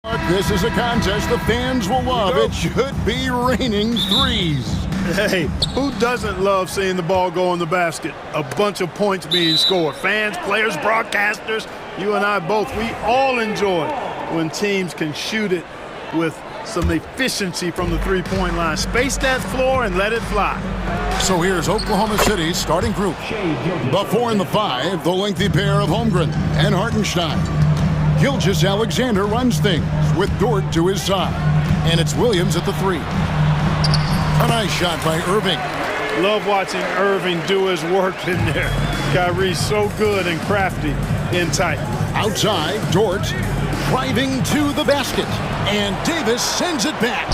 This is a contest the fans will love. It should be raining threes. Hey, who doesn't love seeing the ball go in the basket? A bunch of points being scored. Fans, players, broadcasters, you and I both, we all enjoy when teams can shoot it with some efficiency from the three-point line. Space that floor and let it fly. So here's Oklahoma City's starting group. Before in the 5, the lengthy pair of Holmgren and Hartenstein. Gilgeous Alexander runs things with Dort to his side. And it's Williams at the 3. A nice shot by Irving. Love watching Irving do his work in there. Kyrie's so good and crafty in tight. Outside, Dort driving to the basket. And Davis sends it back.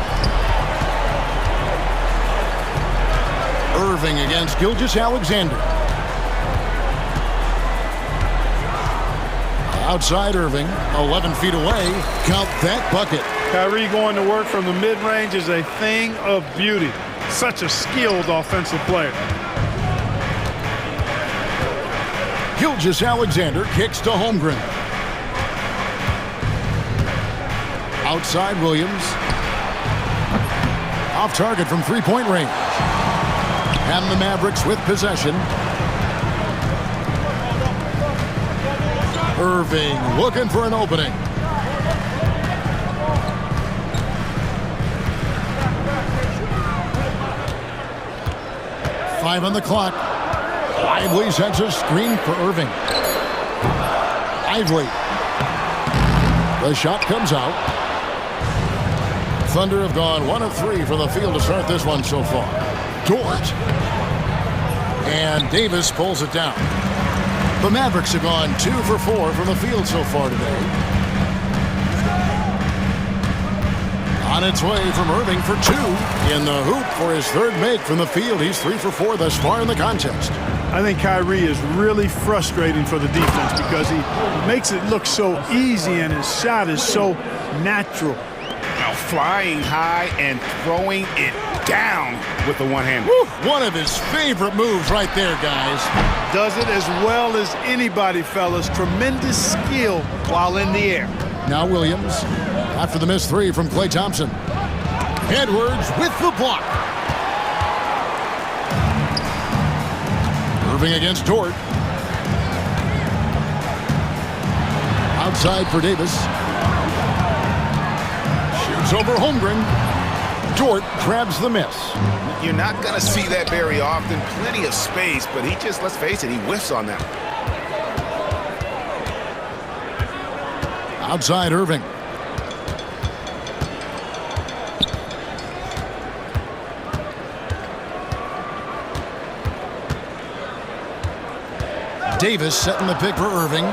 Irving against Gilgeous Alexander. Outside Irving, 11 feet away. Count that bucket. Kyrie going to work from the mid-range is a thing of beauty. Such a skilled offensive player. Gilgeous Alexander kicks to Holmgren. Outside Williams. Off target from three-point range. And the Mavericks with possession. Irving looking for an opening. Five on the clock. Lively sends a screen for Irving. Lively. The shot comes out. Thunder have gone 1 of 3 from the field to start this one so far. Dort. And Davis pulls it down. The Mavericks have gone 2 for 4 from the field so far today. On its way from Irving for 2. In the hoop for his third make from the field. He's 3 for 4 thus far in the contest. I think Kyrie is really frustrating for the defense because he makes it look so easy and his shot is so natural. Now flying high and throwing it down with the one-hander. One of his favorite moves right there, guys. Does it as well as anybody, fellas. Tremendous skill while in the air. Now Williams, after the missed 3 from Klay Thompson. Edwards with the block. Irving against Dort. Outside for Davis. Shoots over Holmgren. Dort grabs the miss. You're not going to see that very often. Plenty of space, but he just, let's face it, he whiffs on that one. Outside Irving. Davis setting the pick for Irving.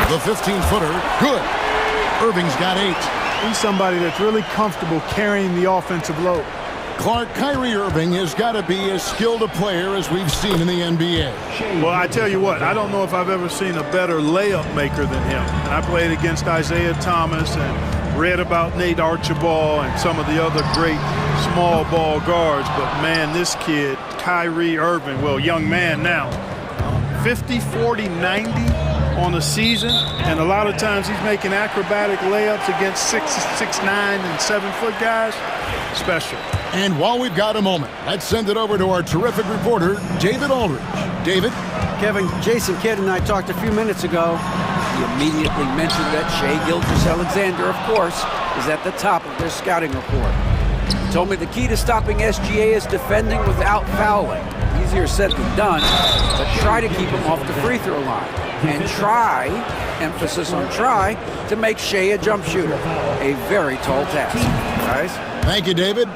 The 15-footer, good. Irving's got 8. He's somebody that's really comfortable carrying the offensive load. Clark, Kyrie Irving has got to be as skilled a player as we've seen in the NBA. Well, I tell you what, I don't know if I've ever seen a better layup maker than him. And I played against Isaiah Thomas and read about Nate Archibald and some of the other great small ball guards. But, man, this kid, Kyrie Irving, well, young man now, 50, 40, 90 on a season. And a lot of times he's making acrobatic layups against 6'9" and 7-foot guys. Special. And while we've got a moment, let's send it over to our terrific reporter, David Aldridge. David? Kevin, Jason Kidd and I talked a few minutes ago. He immediately mentioned that Shai Gilgeous-Alexander, of course, is at the top of their scouting report. He told me the key to stopping SGA is defending without fouling. Easier said than done, but try to keep him off the free throw line. And try, emphasis on try, to make Shai a jump shooter. A very tall task, guys. Thank you, David.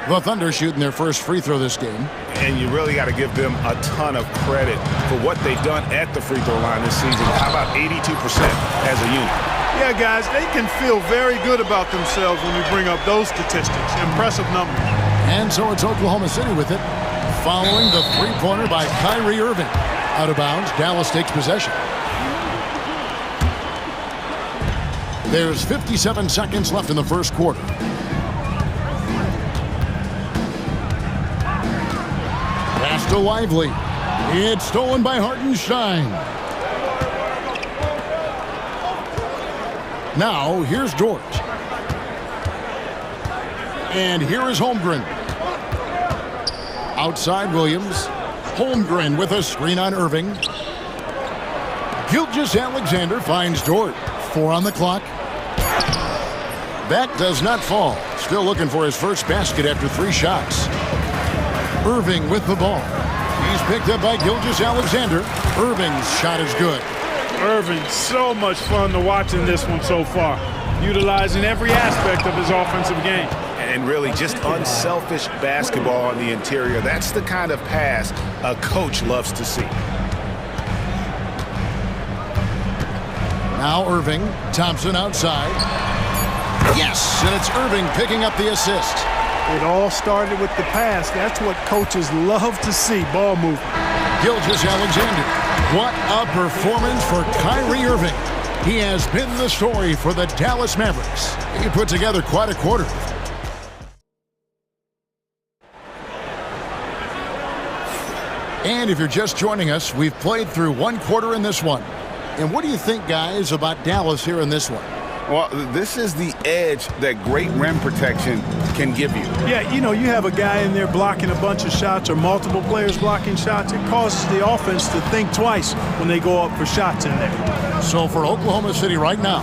The Thunder shooting their first free throw this game. And you really got to give them a ton of credit for what they've done at the free throw line this season. How about 82% as a unit? Yeah, guys, they can feel very good about themselves when we bring up those statistics. Impressive numbers. And so it's Oklahoma City with it, following the three-pointer by Kyrie Irving. Out of bounds, Dallas takes possession. There's 57 seconds left in the first quarter. Pass to Lively. It's stolen by Hartenstein. Now, here's Dort. And here is Holmgren. Outside Williams. Holmgren with a screen on Irving. Gilgeous-Alexander finds Dort. 4 on the clock. That does not fall. Still looking for his first basket after 3 shots. Irving with the ball. He's picked up by Gilgeous-Alexander. Irving's shot is good. Irving, so much fun to watch in this one so far, utilizing every aspect of his offensive game. And really just unselfish basketball on the interior. That's the kind of pass a coach loves to see. Now Irving. Thompson outside. Yes, and it's Irving picking up the assist. It all started with the pass. That's what coaches love to see, ball movement. Gilgeous-Alexander. What a performance for Kyrie Irving. He has been the story for the Dallas Mavericks. He put together quite a quarter. And if you're just joining us, we've played through 1 quarter in this one. And what do you think, guys, about Dallas here in this one? Well, this is the edge that great rim protection can give you. Yeah, you know, you have a guy in there blocking a bunch of shots or multiple players blocking shots. It causes the offense to think twice when they go up for shots in there. So for Oklahoma City right now,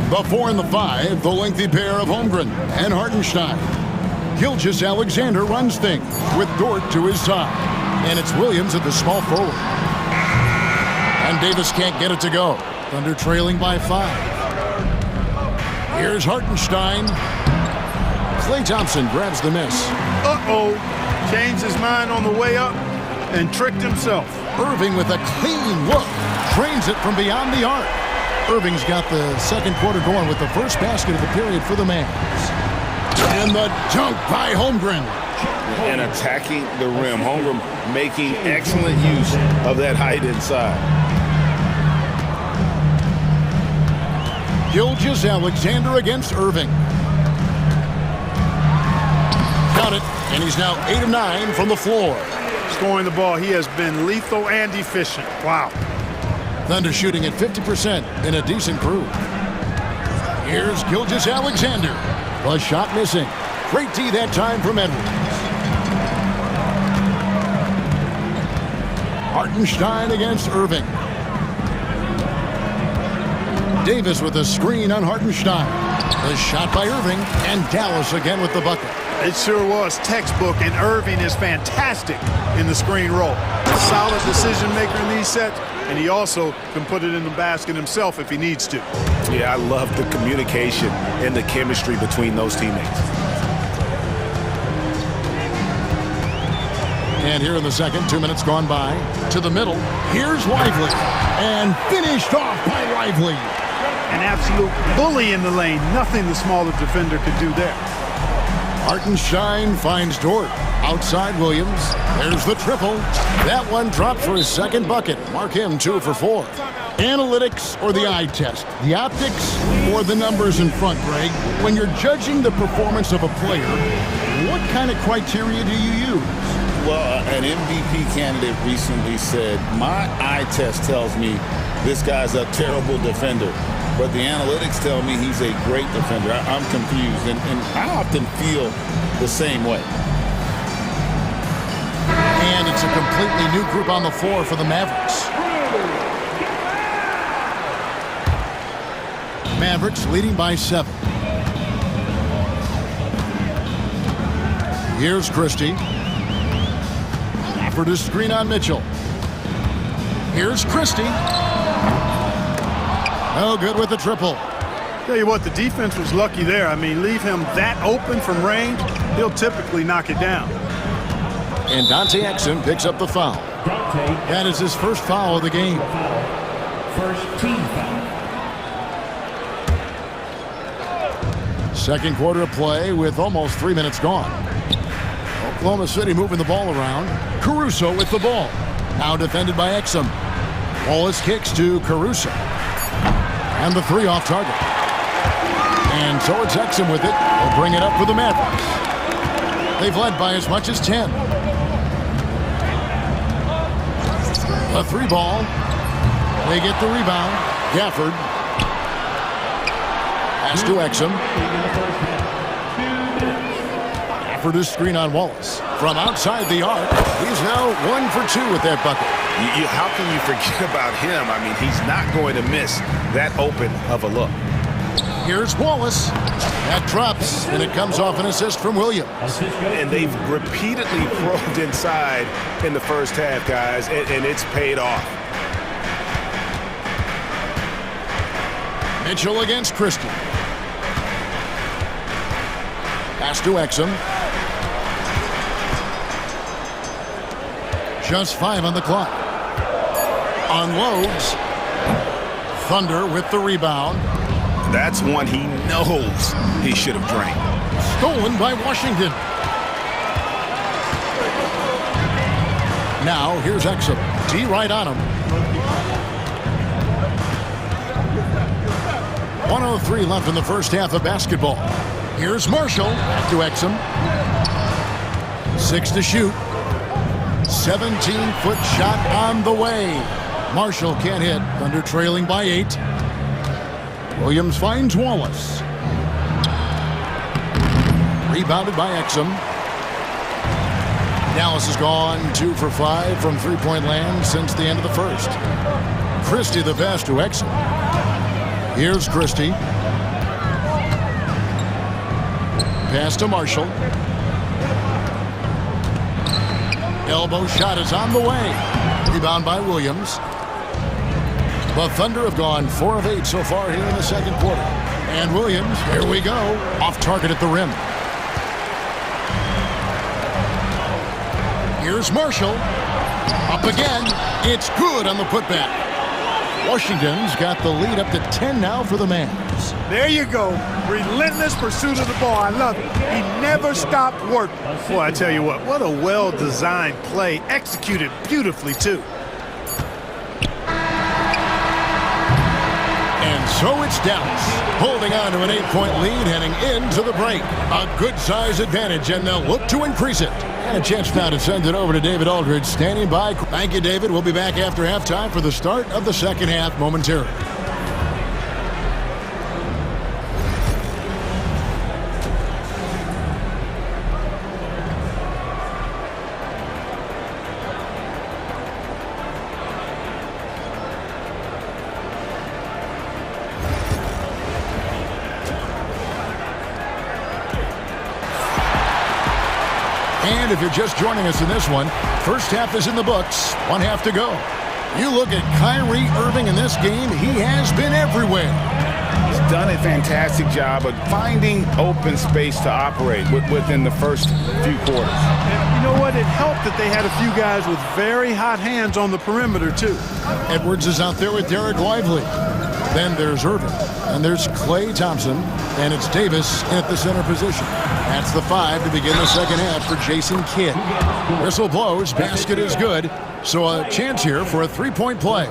the 4 and the 5, the lengthy pair of Holmgren and Hartenstein. Gilgeous-Alexander runs things with Dort to his side. And it's Williams at the small forward. And Davis can't get it to go. Thunder trailing by 5. Here's Hartenstein. Klay Thompson grabs the miss. Uh-oh. Changed his mind on the way up and tricked himself. Irving with a clean look. Drains it from beyond the arc. Irving's got the second quarter going with the first basket of the period for the Mavs. And the dunk by Holmgren. And attacking the rim. Holmgren making excellent use of that height inside. Gilgeous-Alexander against Irving. Got it, and he's now 8 of 9 from the floor. Scoring the ball, he has been lethal and efficient. Wow. Thunder shooting at 50% in a decent crew. Here's Gilgeous-Alexander. The shot missing. Great D that time from Edwards. Hartenstein against Irving. Davis with a screen on Hartenstein. The shot by Irving, and Dallas again with the bucket. It sure was textbook, and Irving is fantastic in the screen roll. A solid decision maker in these sets, and he also can put it in the basket himself if he needs to. Yeah, I love the communication and the chemistry between those teammates. And here in the second, 2 minutes gone by. To the middle, here's Lively. And finished off by Lively. An absolute bully in the lane. Nothing the smaller defender could do there. Hartenstein finds Dort. Outside Williams. There's the triple. That one dropped for his second bucket. Mark him 2 for 4. Analytics or the eye test? The optics or the numbers in front, Greg? When you're judging the performance of a player, what kind of criteria do you use? Well, an MVP candidate recently said, my eye test tells me this guy's a terrible defender, but the analytics tell me he's a great defender. I'm confused, and I often feel the same way. And it's a completely new group on the floor for the Mavericks. Mavericks leading by 7. Here's Christie. For the screen on Mitchell. Here's Christie. No good with the triple. Tell you what, the defense was lucky there. I mean, leave him that open from range, he'll typically knock it down. And Dante Exum picks up the foul. That is his first foul of the game. First team foul. Second quarter of play with almost 3 minutes gone. Oklahoma City moving the ball around. Caruso with the ball. Now defended by Exum. Wallace kicks to Caruso. And the 3 off target. And so it's Exum with it. They'll bring it up for the Mavericks. They've led by as much as 10. A 3 ball. They get the rebound. Gafford. Pass to Exum. Effort is screen on Wallace. From outside the arc, he's now 1 for 2 with that bucket. How can you forget about him? I mean, he's not going to miss that open of a look. Here's Wallace. That drops, and it comes off an assist from Williams. And they've repeatedly probed inside in the first half, guys, and it's paid off. Mitchell against Christie. Pass to Exum. Just 5 on the clock. Unloads. Thunder with the rebound. That's one he knows he should have drained. Stolen by Washington. Now here's Exum. D right on him. 1:03 left in the first half of basketball. Here's Marshall. Back to Exum. 6 to shoot. 17-foot shot on the way. Marshall can't hit. Thunder trailing by 8. Williams finds Wallace. Rebounded by Exum. Dallas has gone 2 for 5 from three-point land since the end of the first. Christie the pass to Exum. Here's Christie. Pass to Marshall. Elbow shot is on the way. Rebound by Williams. The Thunder have gone 4 of 8 so far here in the second quarter. And Williams, here we go, off target at the rim. Here's Marshall. Up again. It's good on the putback. Washington's got the lead up to 10 now for the Mavs. There you go. Relentless pursuit of the ball. I love it. He never stopped working. Boy, I tell you what a well-designed play. Executed beautifully, too. And so it's Dallas, holding on to an 8-point lead heading into the break. A good size advantage, and they'll look to increase it. And a chance now to send it over to David Aldridge, standing by. Thank you, David. We'll be back after halftime for the start of the second half momentarily. And if you're just joining us in this one, first half is in the books, 1 half to go. You look at Kyrie Irving in this game, he has been everywhere. He's done a fantastic job of finding open space to operate within the first few quarters. And you know what? It helped that they had a few guys with very hot hands on the perimeter, too. Edwards is out there with Derek Lively. Then there's Irving, and there's Klay Thompson, and it's Davis at the center position. That's the 5 to begin the second half for Jason Kidd. Whistle blows, basket is good, so a chance here for a three-point play.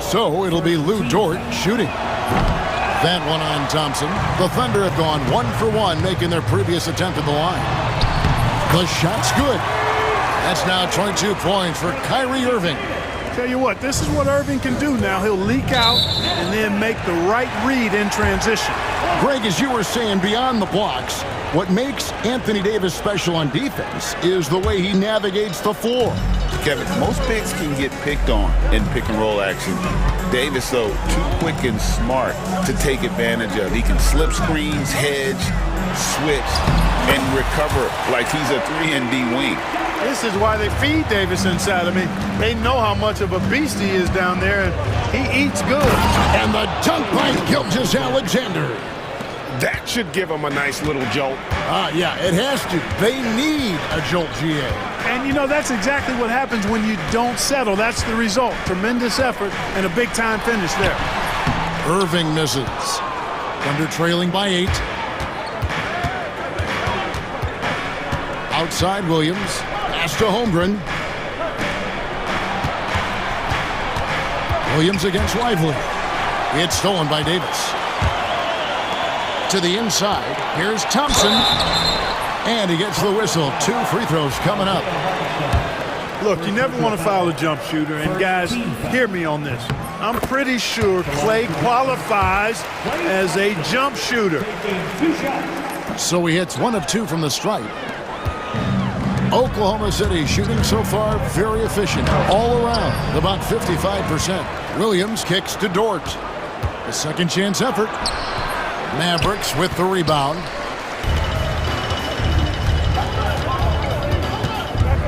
So it'll be Lou Dort shooting. That one on Thompson. The Thunder have gone 1 for 1, making their previous attempt at the line. The shot's good. That's now 22 points for Kyrie Irving. Tell you what, this is what Irving can do now. He'll leak out and then make the right read in transition. Greg, as you were saying, beyond the blocks, what makes Anthony Davis special on defense is the way he navigates the floor. Kevin, most bigs can get picked on in pick-and-roll action. Davis, though, too quick and smart to take advantage of. He can slip screens, hedge, switch, and recover like he's a 3-and-D wing. This is why they feed Davis inside. I mean, they know how much of a beast he is down there, and he eats good. And the dunk by Gilgeous-Alexander. That should give him a nice little jolt. Yeah, it has to. They need a jolt, GA. And, you know, that's exactly what happens when you don't settle. That's the result. Tremendous effort and a big-time finish there. Irving misses. Thunder trailing by 8. Outside Williams. Pass to Holmgren. Williams against Lively. It's stolen by Davis. To the inside. Here's Thompson. And he gets the whistle. 2 free throws coming up. Look, you never want to foul a jump shooter. And, guys, hear me on this. I'm pretty sure Clay qualifies as a jump shooter. So he hits 1 of 2 from the stripe. Oklahoma City shooting so far very efficient all around, about 55%. Williams kicks to Dort. A second chance effort. Mavericks with the rebound.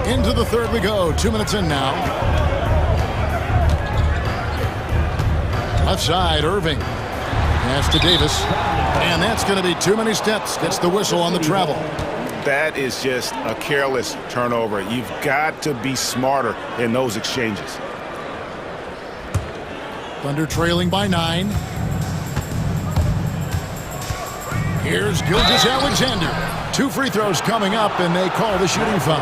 Into the third we go. 2 minutes in now. Left side, Irving. Pass to Davis. And that's going to be too many steps. Gets the whistle on the travel. That is just a careless turnover. You've got to be smarter in those exchanges. Thunder trailing by 9. Here's Gilgeous-Alexander. 2 free throws coming up, and they call the shooting foul.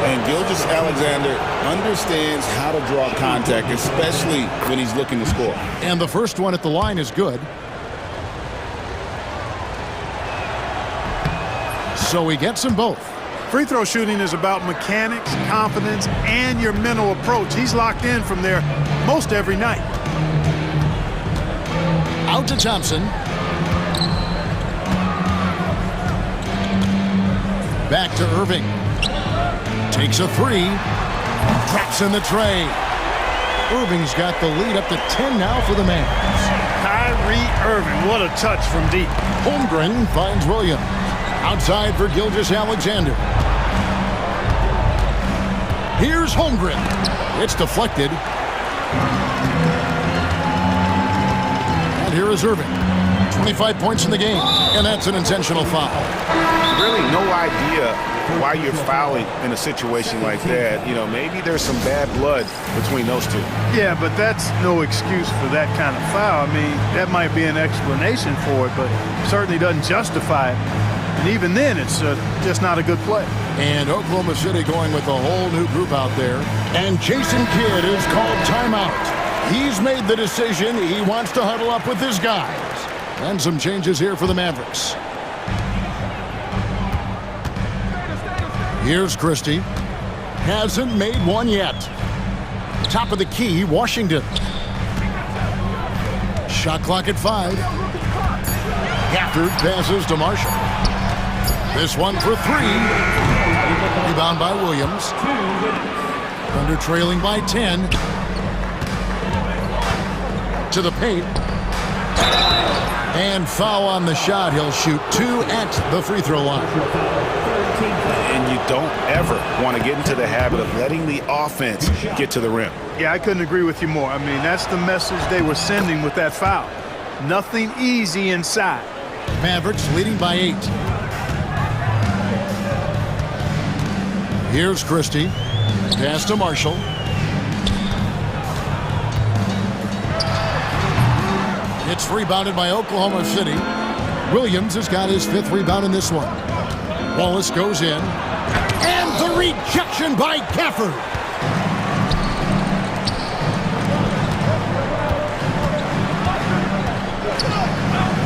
And Gilgeous-Alexander understands how to draw contact, especially when he's looking to score. And the first one at the line is good. So he gets them both. Free throw shooting is about mechanics, confidence, and your mental approach. He's locked in from there most every night. Out to Thompson. Back to Irving. Takes a 3. Drops in the tray. Irving's got the lead up to 10 now for the Mavs. Kyrie Irving, what a touch from deep. Holmgren finds Williams. Outside for Gilgeous-Alexander. Here's Holmgren. It's deflected. And here is Irving. 25 points in the game, and that's an intentional foul. Really no idea why you're fouling in a situation like that. You know, maybe there's some bad blood between those two. Yeah, but that's no excuse for that kind of foul. I mean, that might be an explanation for it, but certainly doesn't justify it. And even then, it's just not a good play. And Oklahoma City going with a whole new group out there. And Jason Kidd is called timeout. He's made the decision. He wants to huddle up with his guys. And some changes here for the Mavericks. Here's Christie. Hasn't made one yet. Top of the key, Washington. Shot clock at 5. Gafford passes to Marshall. This one for 3. Rebound by Williams. Thunder trailing by 10. To the paint. And foul on the shot. He'll shoot 2 at the free throw line. And you don't ever want to get into the habit of letting the offense get to the rim. Yeah, I couldn't agree with you more. I mean, that's the message they were sending with that foul. Nothing easy inside. Mavericks leading by 8. Here's Christie. Pass to Marshall. It's rebounded by Oklahoma City. Williams has got his 5th rebound in this one. Wallace goes in. And the rejection by Gafford.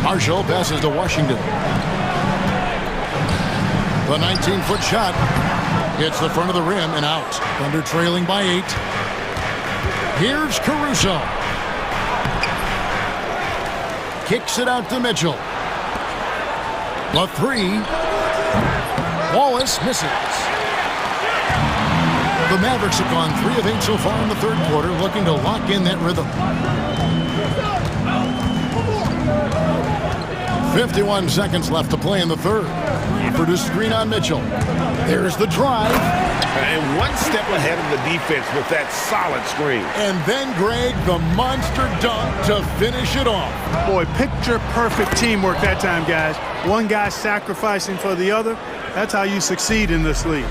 Marshall passes to Washington. The 19-foot shot hits the front of the rim and out. Thunder trailing by 8. Here's Caruso. Kicks it out to Mitchell. The 3. Wallace misses. The Mavericks have gone 3 of 8 so far in the third quarter, looking to lock in that rhythm. 51 seconds left to play in the third. For the screen on Mitchell. There's the drive. And one step ahead of the defense with that solid screen. And then, Greg, the monster dunk to finish it off. Boy, picture-perfect teamwork that time, guys. One guy sacrificing for the other. That's how you succeed in this league.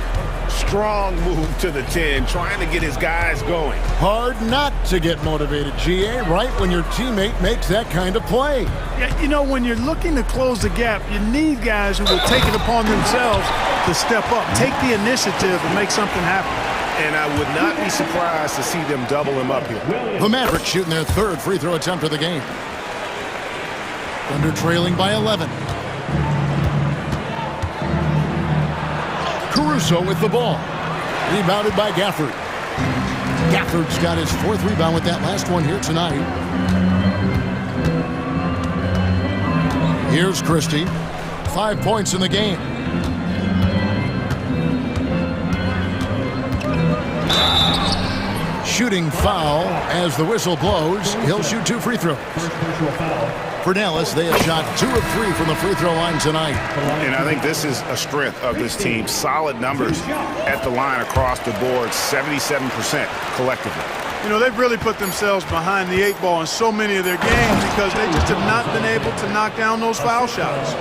Strong move to the 10, trying to get his guys going. Hard not to get motivated, GA, right when your teammate makes that kind of play. Yeah, you know, when you're looking to close the gap, you need guys who will take it upon themselves to step up, take the initiative and make something happen. And I would not be surprised to see them double him up here. The Mavericks shooting their 3rd free throw attempt of the game. Thunder trailing by 11. Caruso with the ball. Rebounded by Gafford. Gafford's got his 4th rebound with that last one here tonight. Here's Christie. 5 points in the game. Shooting foul as the whistle blows. He'll shoot 2 free throws. For Dallas, they have shot 2 of 3 from the free throw line tonight. And I think this is a strength of this team. Solid numbers at the line across the board, 77% collectively. You know, they've really put themselves behind the 8 ball in so many of their games because they just have not been able to knock down those foul shots.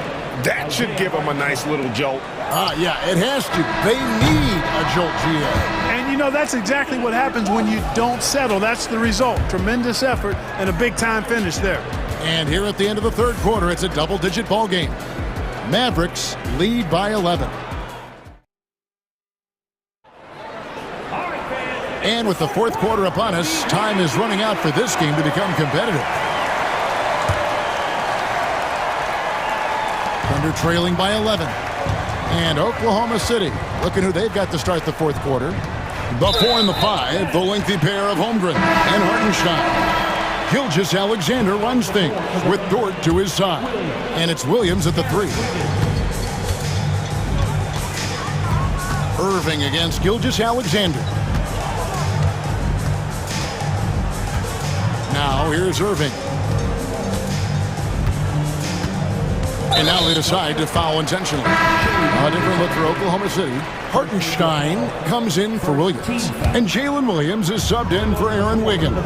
That should give them a nice little jolt. Yeah, it has to. They need a jolt, GA. And, you know, that's exactly what happens when you don't settle. That's the result. Tremendous effort and a big-time finish there. And here at the end of the 3rd quarter, it's a double-digit ball game. Mavericks lead by 11. And with the 4th quarter upon us, time is running out for this game to become competitive. Thunder trailing by 11. And Oklahoma City, looking who they've got to start the 4th quarter. The 4 and the 5, the lengthy pair of Holmgren and Hartenstein. Gilgeous-Alexander runs things with Dort to his side. And it's Williams at the 3. Irving against Gilgeous-Alexander. Now here's Irving. And now they decide to foul intentionally. A different look for Oklahoma City. Hartenstein comes in for Williams. And Jalen Williams is subbed in for Aaron Wiggins.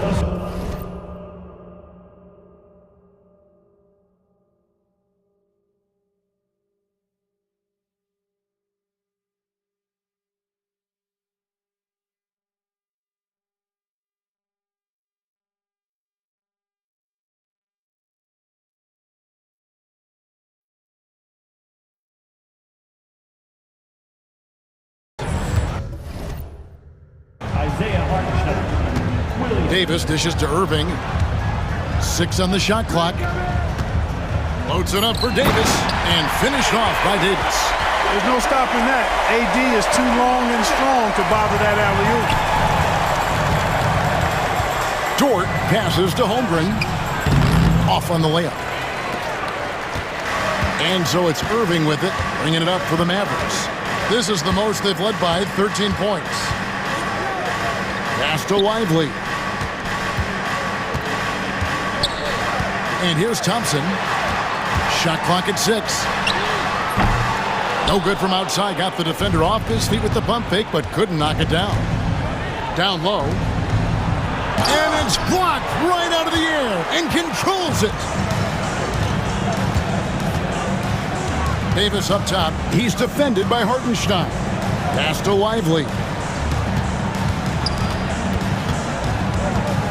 Davis dishes to Irving. 6 on the shot clock. Loads it up for Davis and finished off by Davis. There's no stopping that. AD is too long and strong to bother that alley-oop. Dort passes to Holmgren. Off on the layup. And so it's Irving with it, bringing it up for the Mavericks. This is the most they've led by, 13 points. Pass to Lively. And here's Thompson. Shot clock at 6. No good from outside. Got the defender off his feet with the pump fake, but couldn't knock it down. Down low. And it's blocked right out of the air and controls it. Davis up top. He's defended by Hartenstein. Pass to Lively.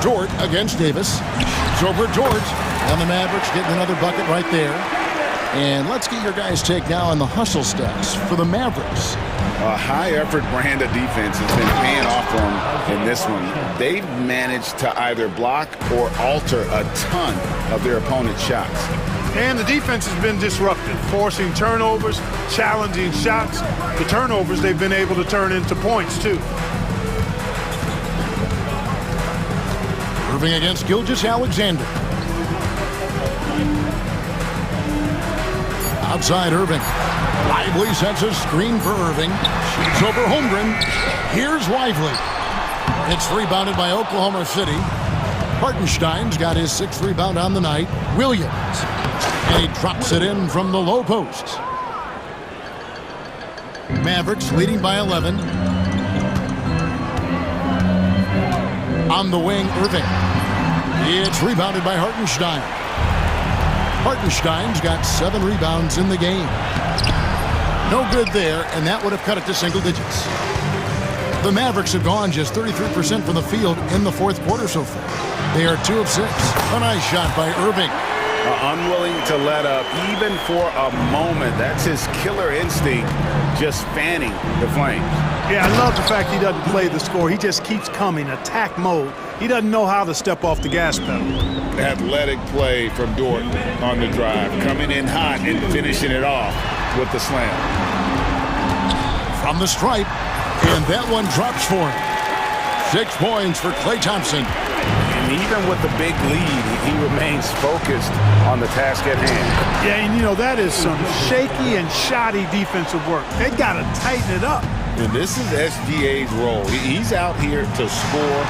Dort against Davis. It's over Dort. And the Mavericks getting another bucket right there. And let's get your guys' take now on the hustle stats for the Mavericks. A high-effort brand of defense has been paying off for them in this one. They've managed to either block or alter a ton of their opponent's shots. And the defense has been disruptive, forcing turnovers, challenging shots. The turnovers they've been able to turn into points, too. Irving against Gilgeous-Alexander. Outside Irving. Lively sets a screen for Irving. Shoots over Holmgren. Here's Lively. It's rebounded by Oklahoma City. Hartenstein's got his 6th rebound on the night. Williams. And he drops it in from the low post. Mavericks leading by 11. On the wing, Irving. It's rebounded by Hartenstein. Hartenstein's got 7 rebounds in the game. No good there, and that would have cut it to single digits. The Mavericks have gone just 33% from the field in the 4th quarter so far. They are 2 of 6. A nice shot by Irving. Unwilling to let up even for a moment. That's his killer instinct, just fanning the flames. Yeah, I love the fact he doesn't play the score. He just keeps coming, attack mode. He doesn't know how to step off the gas pedal. Athletic play from Dort on the drive, coming in hot and finishing it off with the slam. From the stripe, and that one drops for him. 6 points for Klay Thompson. And even with the big lead, he remains focused on the task at hand. Yeah, and you know, that is some shaky and shoddy defensive work. They got to tighten it up. And this is SGA's role. He's out here to score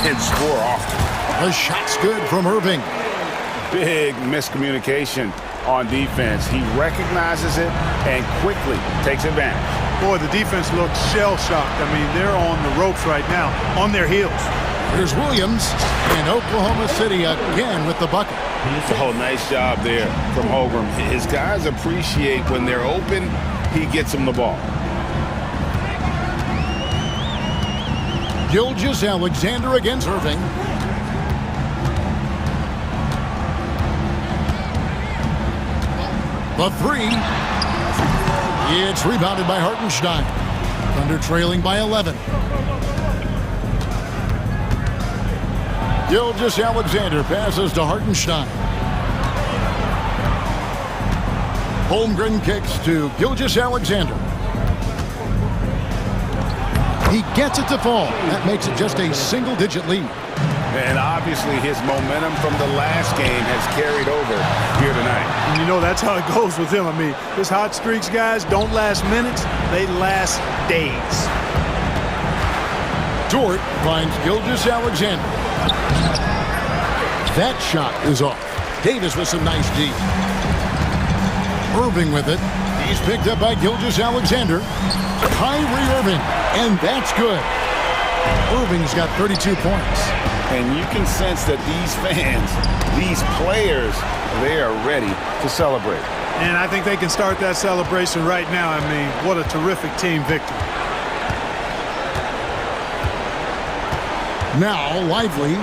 and score often. The shot's good from Irving. Big miscommunication on defense. He recognizes it and quickly takes advantage. Boy, the defense looks shell-shocked. I mean, they're on the ropes right now, on their heels. Here's Williams, and Oklahoma City again with the bucket. Oh, nice job there from Holgram. His guys appreciate when they're open, he gets them the ball. Gilgeous Alexander against Irving. The three. It's rebounded by Hartenstein. Thunder trailing by 11. Gilgeous Alexander passes to Hartenstein. Holmgren kicks to Gilgeous Alexander. He gets it to fall. That makes it just a single-digit lead. And obviously his momentum from the last game has carried over here tonight. And you know, that's how it goes with him. I mean, his hot streaks, guys, don't last minutes. They last days. Dort finds Gilgeous Alexander. That shot is off. Davis with some nice D. Irving with it. He's picked up by Gilgeous Alexander. Kyrie Irving, and that's good. Irving's got 32 points. And you can sense that these fans, these players, they are ready to celebrate. And I think they can start that celebration right now. I mean, what a terrific team victory. Now, Lively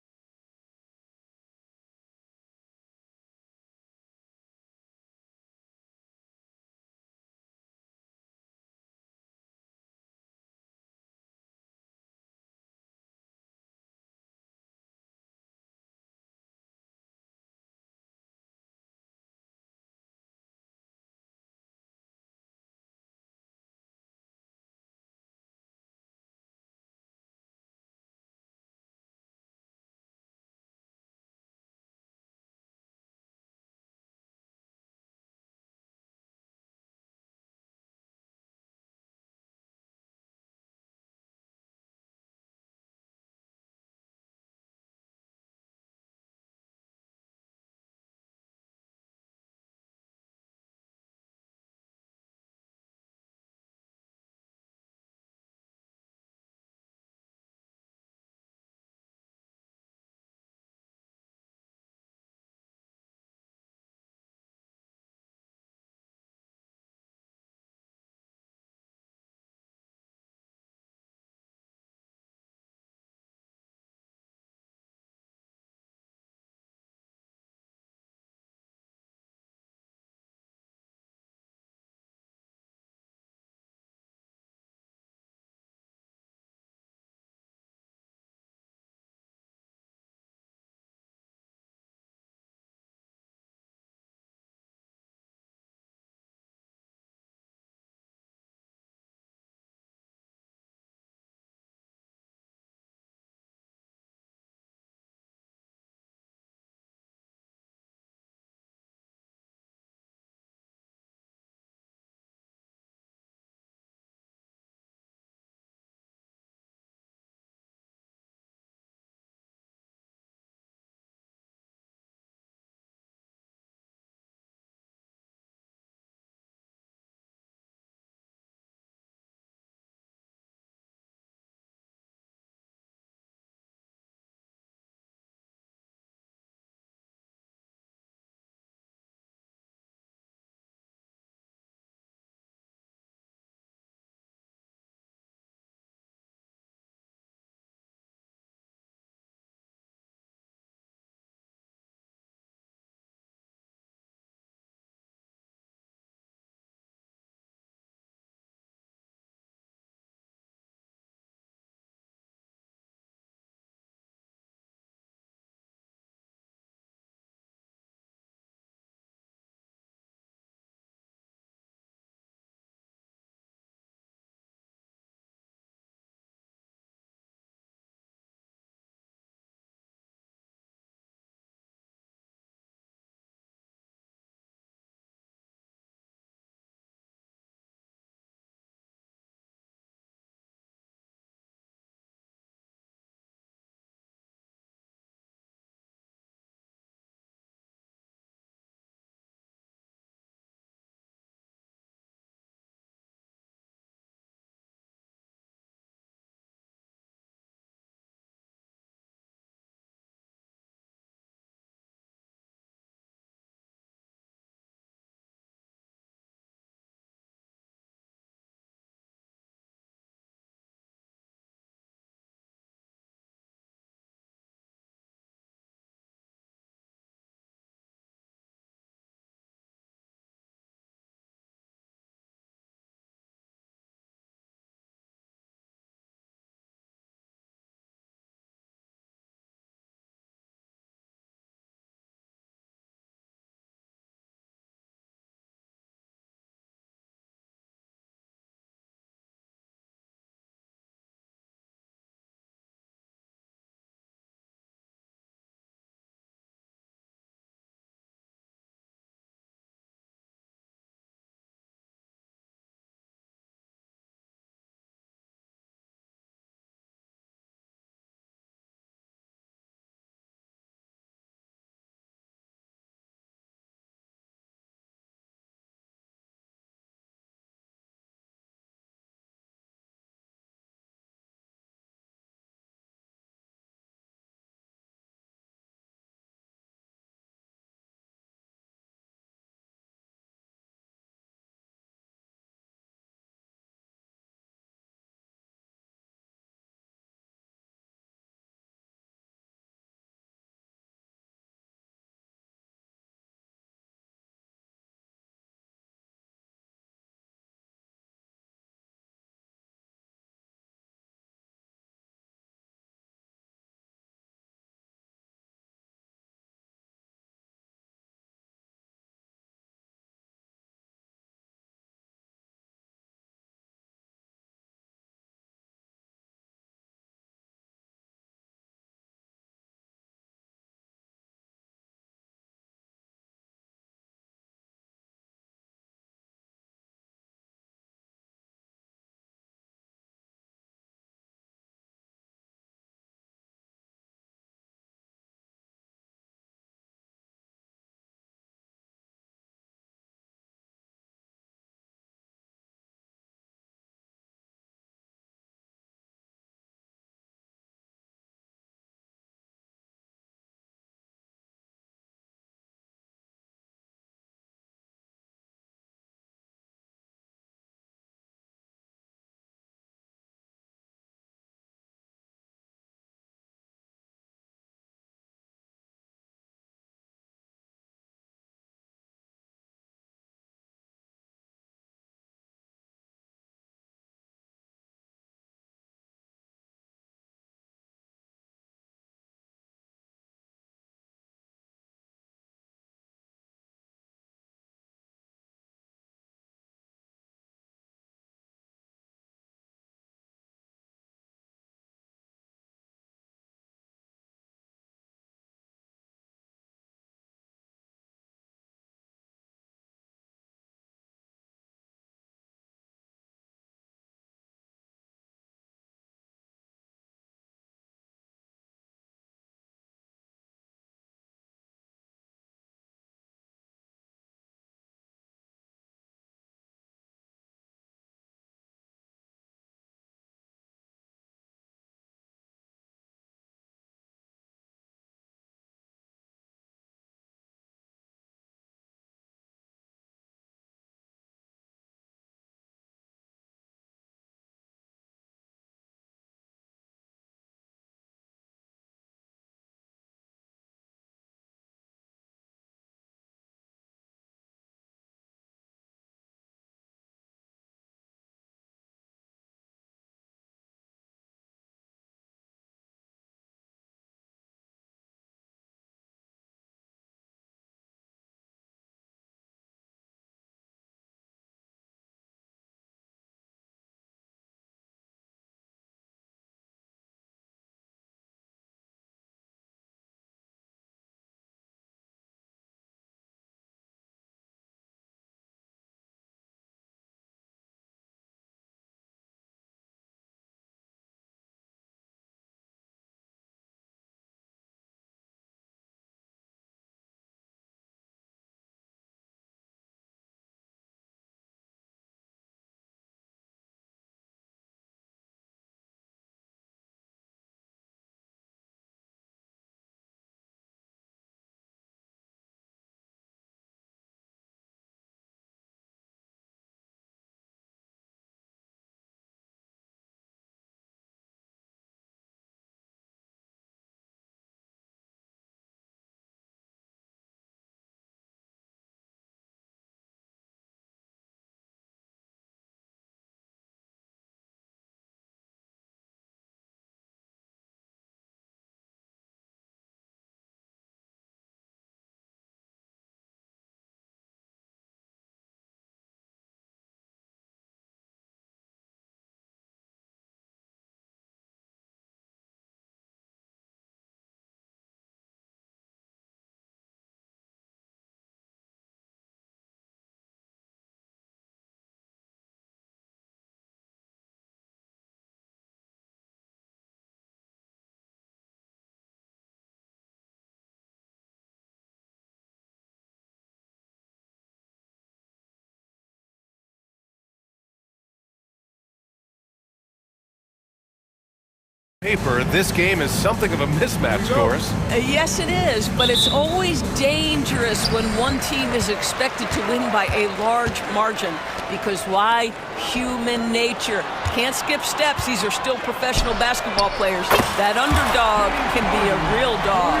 Paper, this game is something of a mismatch, Doris. Yes, it is, but it's always dangerous when one team is expected to win by a large margin. Because why? Human nature. Can't skip steps. These are still professional basketball players. That underdog can be a real dog.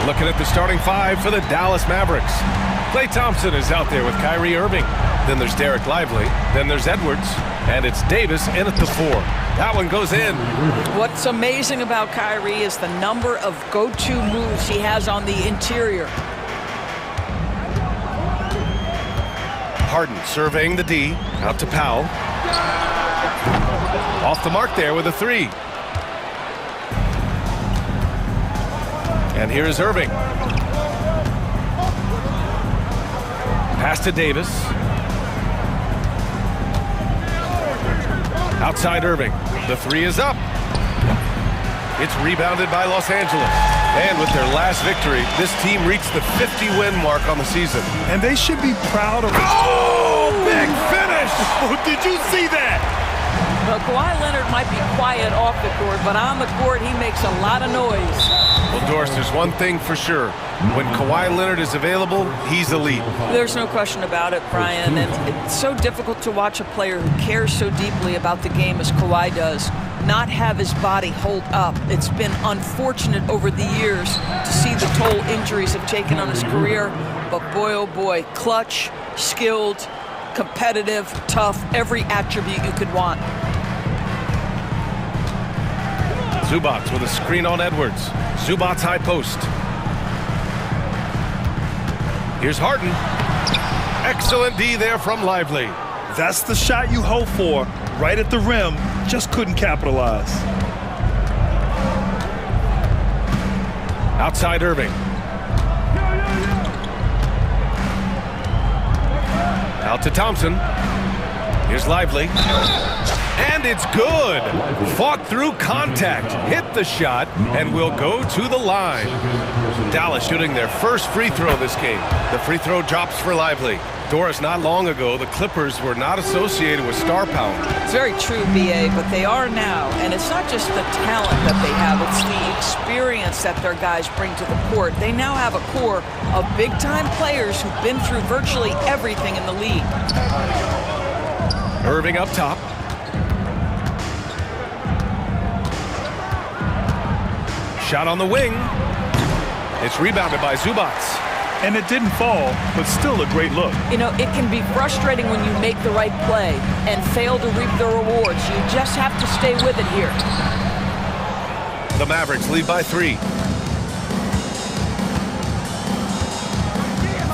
Looking at the starting five for the Dallas Mavericks. Klay Thompson is out there with Kyrie Irving. Then there's Derek Lively. Then there's Edwards. And it's Davis in at the 4. That one goes in. What's amazing about Kyrie is the number of go-to moves he has on the interior. Harden surveying the D. Out to Powell. Off the mark there with a 3. And here is Irving. Pass to Davis. Outside Irving. The 3 is up. It's rebounded by Los Angeles. And with their last victory, this team reached the 50-win mark on the season. And they should be proud of it. Oh, big finish! Oh, did you see that? Well, Kawhi Leonard might be quiet off the court, but on the court, he makes a lot of noise. Well, Doris, there's one thing for sure. When Kawhi Leonard is available, he's elite. There's no question about it, Brian. And it's so difficult to watch a player who cares so deeply about the game as Kawhi does not have his body hold up. It's been unfortunate over the years to see the toll injuries have taken on his career. But boy, oh boy, clutch, skilled, competitive, tough, every attribute you could want. Zubac with a screen on Edwards. Zubac high post. Here's Harden. Excellent D there from Lively. That's the shot you hope for. Right at the rim. Just couldn't capitalize. Outside Irving. Out to Thompson. Here's Lively. And it's good. Fought through contact, hit the shot, and will go to the line. Dallas shooting their first free throw this game. The free throw drops for Lively. Doris, not long ago, the Clippers were not associated with star power. It's very true, B.A., but they are now. And it's not just the talent that they have, it's the experience that their guys bring to the court. They now have a core of big-time players who've been through virtually everything in the league. Irving up top. Shot on the wing. It's rebounded by Zubac. And it didn't fall, but still a great look. You know, it can be frustrating when you make the right play and fail to reap the rewards. You just have to stay with it here. The Mavericks lead by 3.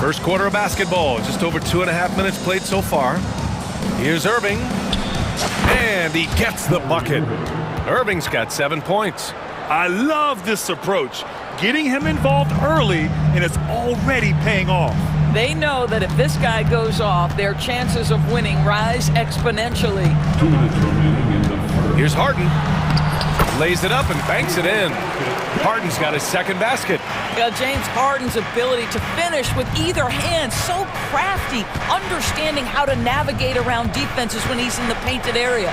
First quarter of basketball, just over 2.5 minutes played so far. Here's Irving. And he gets the bucket. Irving's got 7 points. I love this approach. Getting him involved early, and it's already paying off. They know that if this guy goes off, their chances of winning rise exponentially. Here's Harden. Lays it up and banks it in. Harden's got his second basket. James Harden's ability to finish with either hand, so crafty, understanding how to navigate around defenses when he's in the painted area.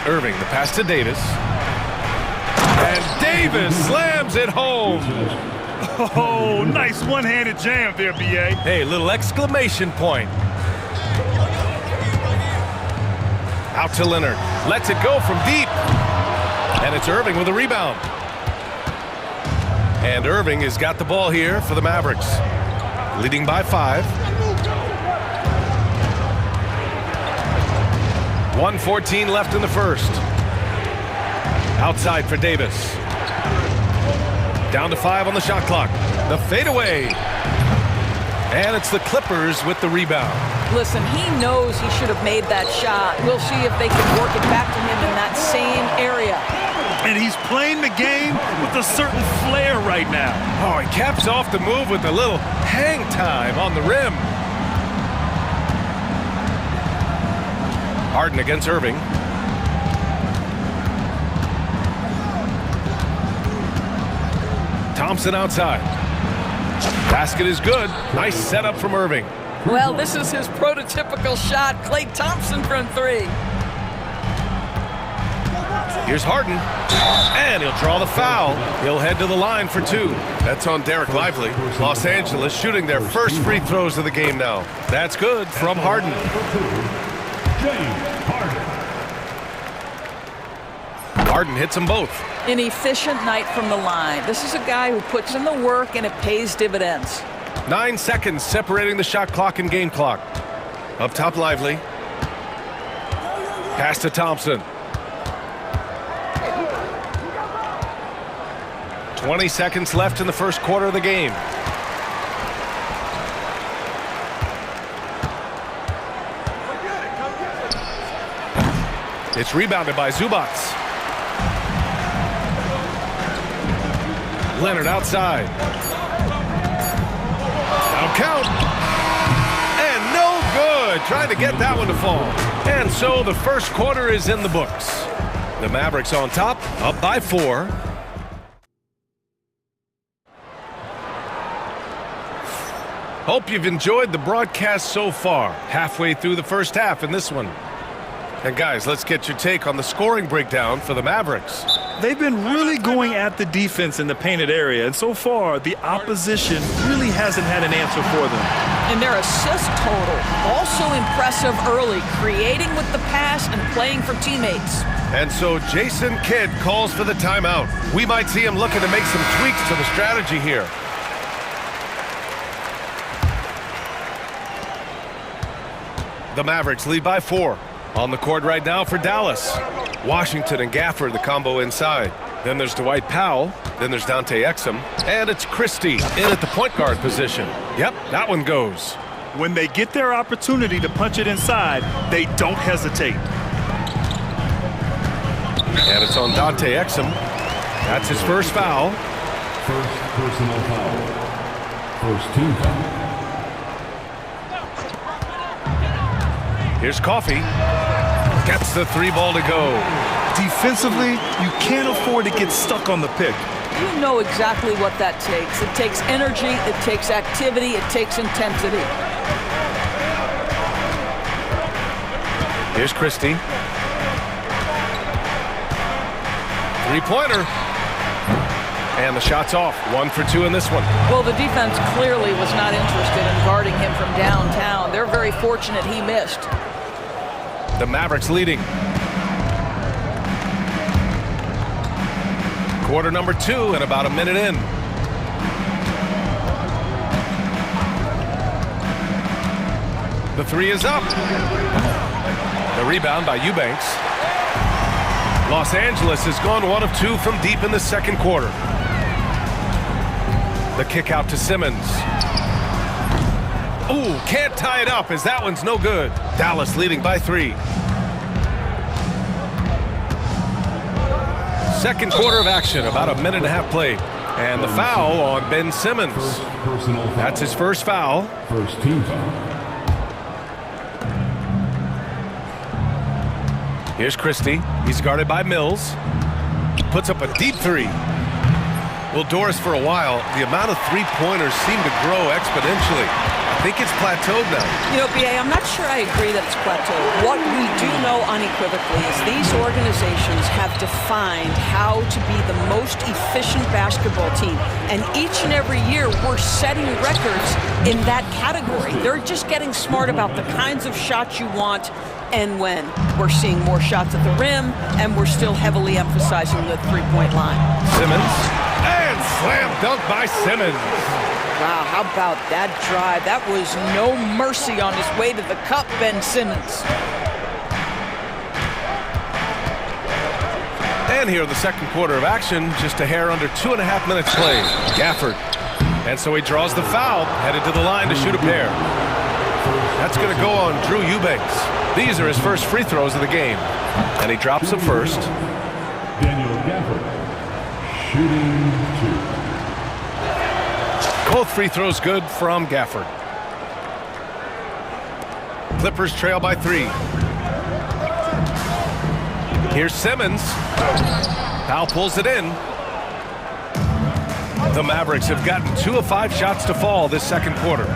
Irving, the pass to Davis. And Davis slams it home. Oh, nice one-handed jam there, B.A. Hey, little exclamation point. Out to Leonard. Lets it go from deep. And it's Irving with a rebound. And Irving has got the ball here for the Mavericks. Leading by 5. 1:14 left in the first. Outside for Davis. Down to 5 on the shot clock. The fadeaway. And it's the Clippers with the rebound. Listen, he knows he should have made that shot. We'll see if they can work it back to him in that same area. And he's playing the game with a certain flair right now. Oh, he caps off the move with a little hang time on the rim. Harden against Irving. Thompson outside. Basket is good. Nice setup from Irving. Well, this is his prototypical shot. Klay Thompson from 3. Here's Harden, and he'll draw the foul. He'll head to the line for two. That's on Derek Lively. Los Angeles shooting their first free throws of the game now. That's good from Harden. Harden hits them both. An efficient night from the line. This is a guy who puts in the work and it pays dividends. 9 seconds separating the shot clock and game clock. Up top, Lively. Pass to Thompson. 20 seconds left in the first quarter of the game. It's rebounded by Zubats. Leonard outside. That'll count. And no good. Trying to get that one to fall. And so the first quarter is in the books. The Mavericks on top, up by 4. Hope you've enjoyed the broadcast so far. Halfway through the first half in this one. And guys, let's get your take on the scoring breakdown for the Mavericks. They've been really going at the defense in the painted area, and so far the opposition really hasn't had an answer for them. And their assist total, also impressive early, creating with the pass and playing for teammates. And so Jason Kidd calls for the timeout. We might see him looking to make some tweaks to the strategy here. The Mavericks lead by 4. On the court right now for Dallas. Washington and Gafford, the combo inside. Then there's Dwight Powell. Then there's Dante Exum. And it's Christie in at the point guard position. Yep, that one goes. When they get their opportunity to punch it inside, they don't hesitate. And it's on Dante Exum. That's his first foul. First personal foul. First team foul. Here's Coffey. Gets the 3 ball to go. Defensively, you can't afford to get stuck on the pick. You know exactly what that takes. It takes energy, it takes activity, it takes intensity. Here's Christie. 3-pointer. And the shot's off. 1 for 2 in this one. Well, the defense clearly was not interested in guarding him from downtown. They're very fortunate he missed. The Mavericks leading. Quarter number 2 and about a minute in. The 3 is up. The rebound by Eubanks. Los Angeles has gone 1 of 2 from deep in the second quarter. The kick out to Simmons. Ooh, can't tie it up as that one's no good. Dallas leading by 3. Second quarter of action, about a minute and a half played. And the foul on Ben Simmons. That's his first foul. First team foul. Here's Christie. He's guarded by Mills. Puts up a deep 3. Well, Doris, for a while, the amount of 3-pointers seem to grow exponentially. I think it's plateaued now. You know, B.A., I'm not sure I agree that it's plateaued. What we do know unequivocally is these organizations have defined how to be the most efficient basketball team. And each and every year, we're setting records in that category. They're just getting smart about the kinds of shots you want and when. We're seeing more shots at the rim, and we're still heavily emphasizing the 3-point line. Simmons. And slam dunk by Simmons. Wow, how about that drive? That was no mercy on his way to the cup, Ben Simmons. And here the second quarter of action, just a hair under 2.5 minutes played. Gafford. And so he draws the foul, headed to the line to shoot a pair. That's going to go on Drew Eubanks. These are his first free throws of the game. And he drops the first. Daniel Gafford, shooting 2. Both free throws good from Gafford. Clippers trail by 3. Here's Simmons. Powell pulls it in. The Mavericks have gotten 2 of 5 shots to fall this second quarter.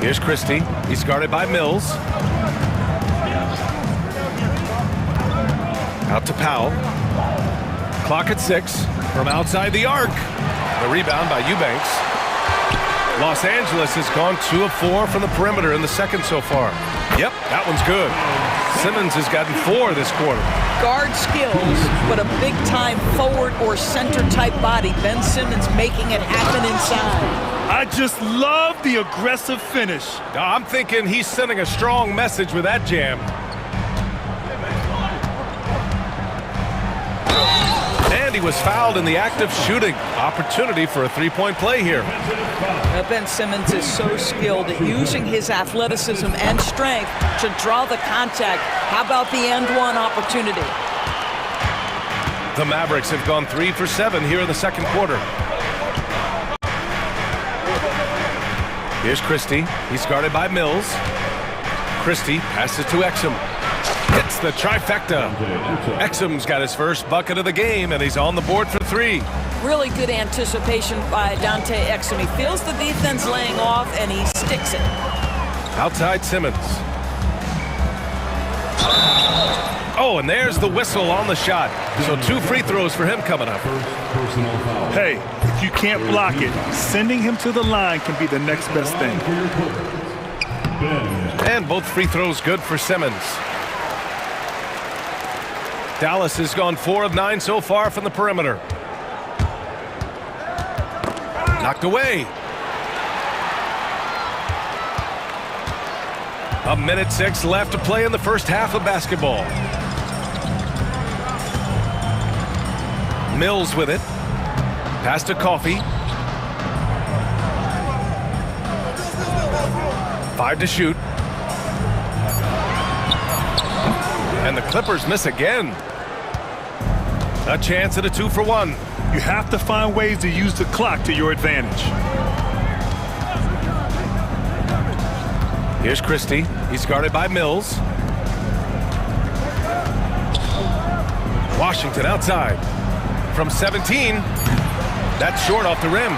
Here's Christie. He's guarded by Mills. Out to Powell. Clock at 6 from outside the arc. The rebound by Eubanks. Los Angeles has gone 2 of 4 from the perimeter in the second so far. Yep, that one's good. Simmons has gotten 4 this quarter. Guard skills, but a big-time forward or center-type body. Ben Simmons making it happen inside. I just love the aggressive finish. I'm thinking he's sending a strong message with that jam. And he was fouled in the act of shooting. Opportunity for a three-point play here. Ben Simmons is so skilled at using his athleticism and strength to draw the contact. How about the end-one opportunity? The Mavericks have gone 3 for 7 here in the second quarter. Here's Christie. He's guarded by Mills. Christie passes to Exum. Hits the trifecta. Exum's got his first bucket of the game, and he's on the board for 3. Really good anticipation by Dante Exum. He feels the defense laying off, and he sticks it. Outside Simmons. Oh, and there's the whistle on the shot. So 2 free throws for him coming up. Hey, if you can't block it, sending him to the line can be the next best thing. And both free throws good for Simmons. Dallas has gone 4 of 9 so far from the perimeter. Knocked away. A minute 6 left to play in the first half of basketball. Mills with it. Pass to Coffey. 5 to shoot. And the Clippers miss again. A chance at a 2 for 1. You have to find ways to use the clock to your advantage. Here's Christie. He's guarded by Mills. Washington outside. From 17. That's short off the rim.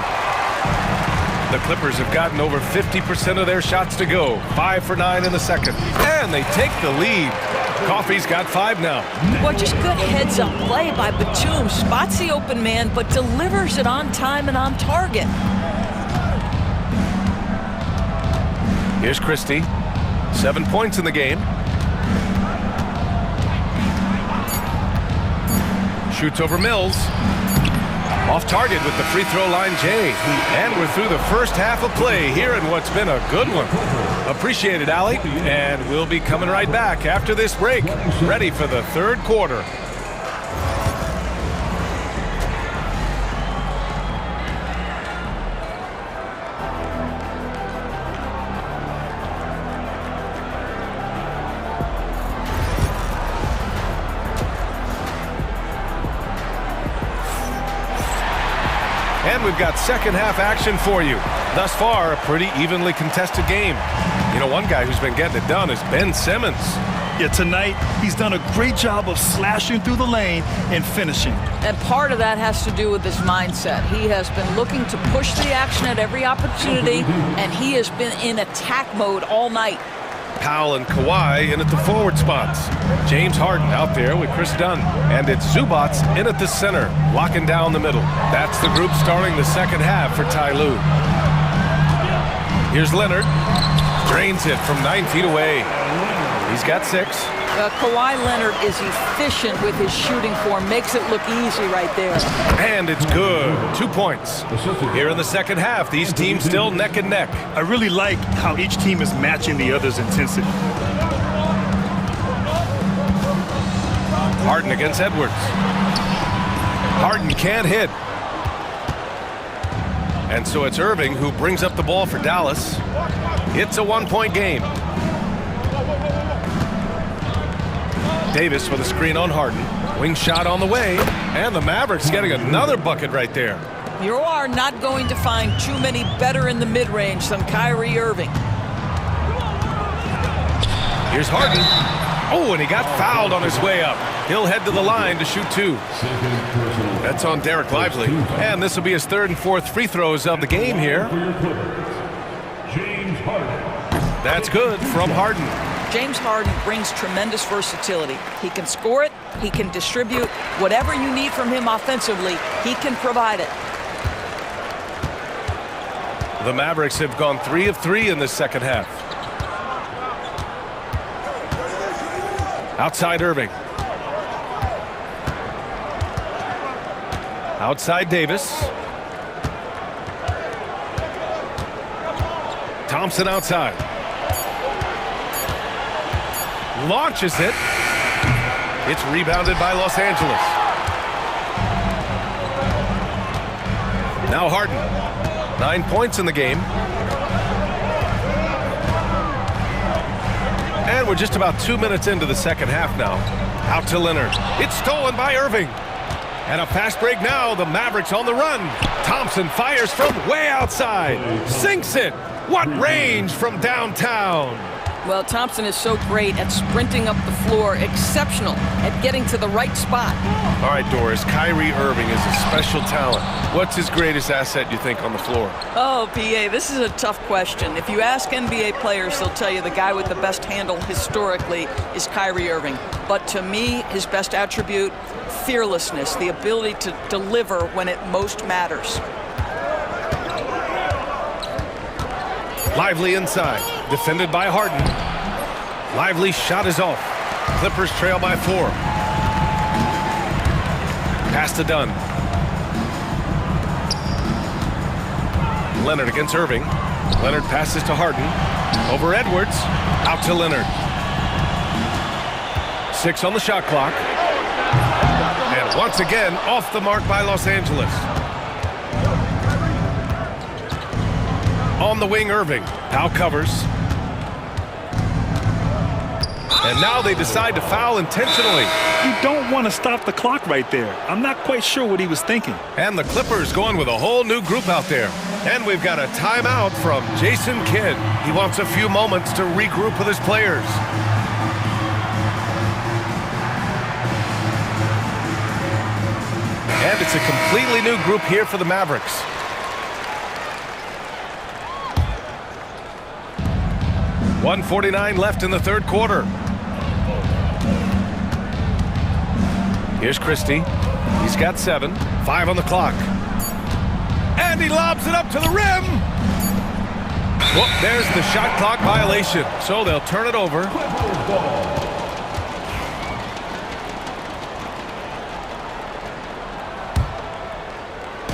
The Clippers have gotten over 50% of their shots to go. 5 for 9 in the second. And they take the lead. Coffey's got 5 now. Well, just good heads-up play by Batum. Spots the open man, but delivers it on time and on target. Here's Christie. 7 points in the game. Shoots over Mills. Off target with the free throw line, Jay. And we're through the first half of play here in what's been a good one. Appreciate it, Allie. And we'll be coming right back after this break. Ready for the third quarter. And we've got second half action for you. Thus far, a pretty evenly contested game. You know, one guy who's been getting it done is Ben Simmons. Yeah, tonight, he's done a great job of slashing through the lane and finishing. And part of that has to do with his mindset. He has been looking to push the action at every opportunity, and he has been in attack mode all night. Powell and Kawhi in at the forward spots. James Harden out there with Chris Dunn. And it's Zubats in at the center, locking down the middle. That's the group starting the second half for Ty Lue. Here's Leonard. Drains it from 9 feet away. He's got 6. Kawhi Leonard is efficient with his shooting form, makes it look easy right there. And it's good. 2 points. Here in the second half, these teams still neck and neck. I really like how each team is matching the other's intensity. Harden against Edwards. Harden can't hit. And so it's Irving who brings up the ball for Dallas. It's a 1-point game. Davis with a screen on Harden. Wing shot on the way. And the Mavericks getting another bucket right there. You are not going to find too many better in the mid-range than Kyrie Irving. Here's Harden. Oh, and he got fouled on his way up. He'll head to the line to shoot 2. That's on Derek Lively. And this will be his 3rd and 4th free throws of the game here. That's good from Harden. James Harden brings tremendous versatility. He can score it, he can distribute. Whatever you need from him offensively, he can provide it. The Mavericks have gone 3 of 3 in the second half. Outside Irving. Outside Davis. Thompson outside. Launches it. It's rebounded by Los Angeles. Now Harden. 9 points in the game. And we're just about 2 minutes into the second half now. Out to Leonard. It's stolen by Irving. And a fast break now. The Mavericks on the run. Thompson fires from way outside. Sinks it. What range from downtown. Well, Thompson is so great at sprinting up the floor, exceptional at getting to the right spot. All right, Doris, Kyrie Irving is a special talent. What's his greatest asset, you think, on the floor? Oh, PA, this is a tough question. If you ask NBA players, they'll tell you the guy with the best handle historically is Kyrie Irving. But to me, his best attribute, fearlessness, the ability to deliver when it most matters. Lively inside, defended by Harden. Lively's shot is off. Clippers trail by 4. Pass to Dunn. Leonard against Irving. Leonard passes to Harden. Over Edwards. Out to Leonard. 6 on the shot clock. And once again, off the mark by Los Angeles. On the wing, Irving. Now covers. And now they decide to foul intentionally. You don't want to stop the clock right there. I'm not quite sure what he was thinking. And the Clippers going with a whole new group out there. And we've got a timeout from Jason Kidd. He wants a few moments to regroup with his players. And it's a completely new group here for the Mavericks. .149 left in the third quarter. Here's Christie. He's got 7. 5 on the clock. And he lobs it up to the rim. Well, there's the shot clock violation. So they'll turn it over.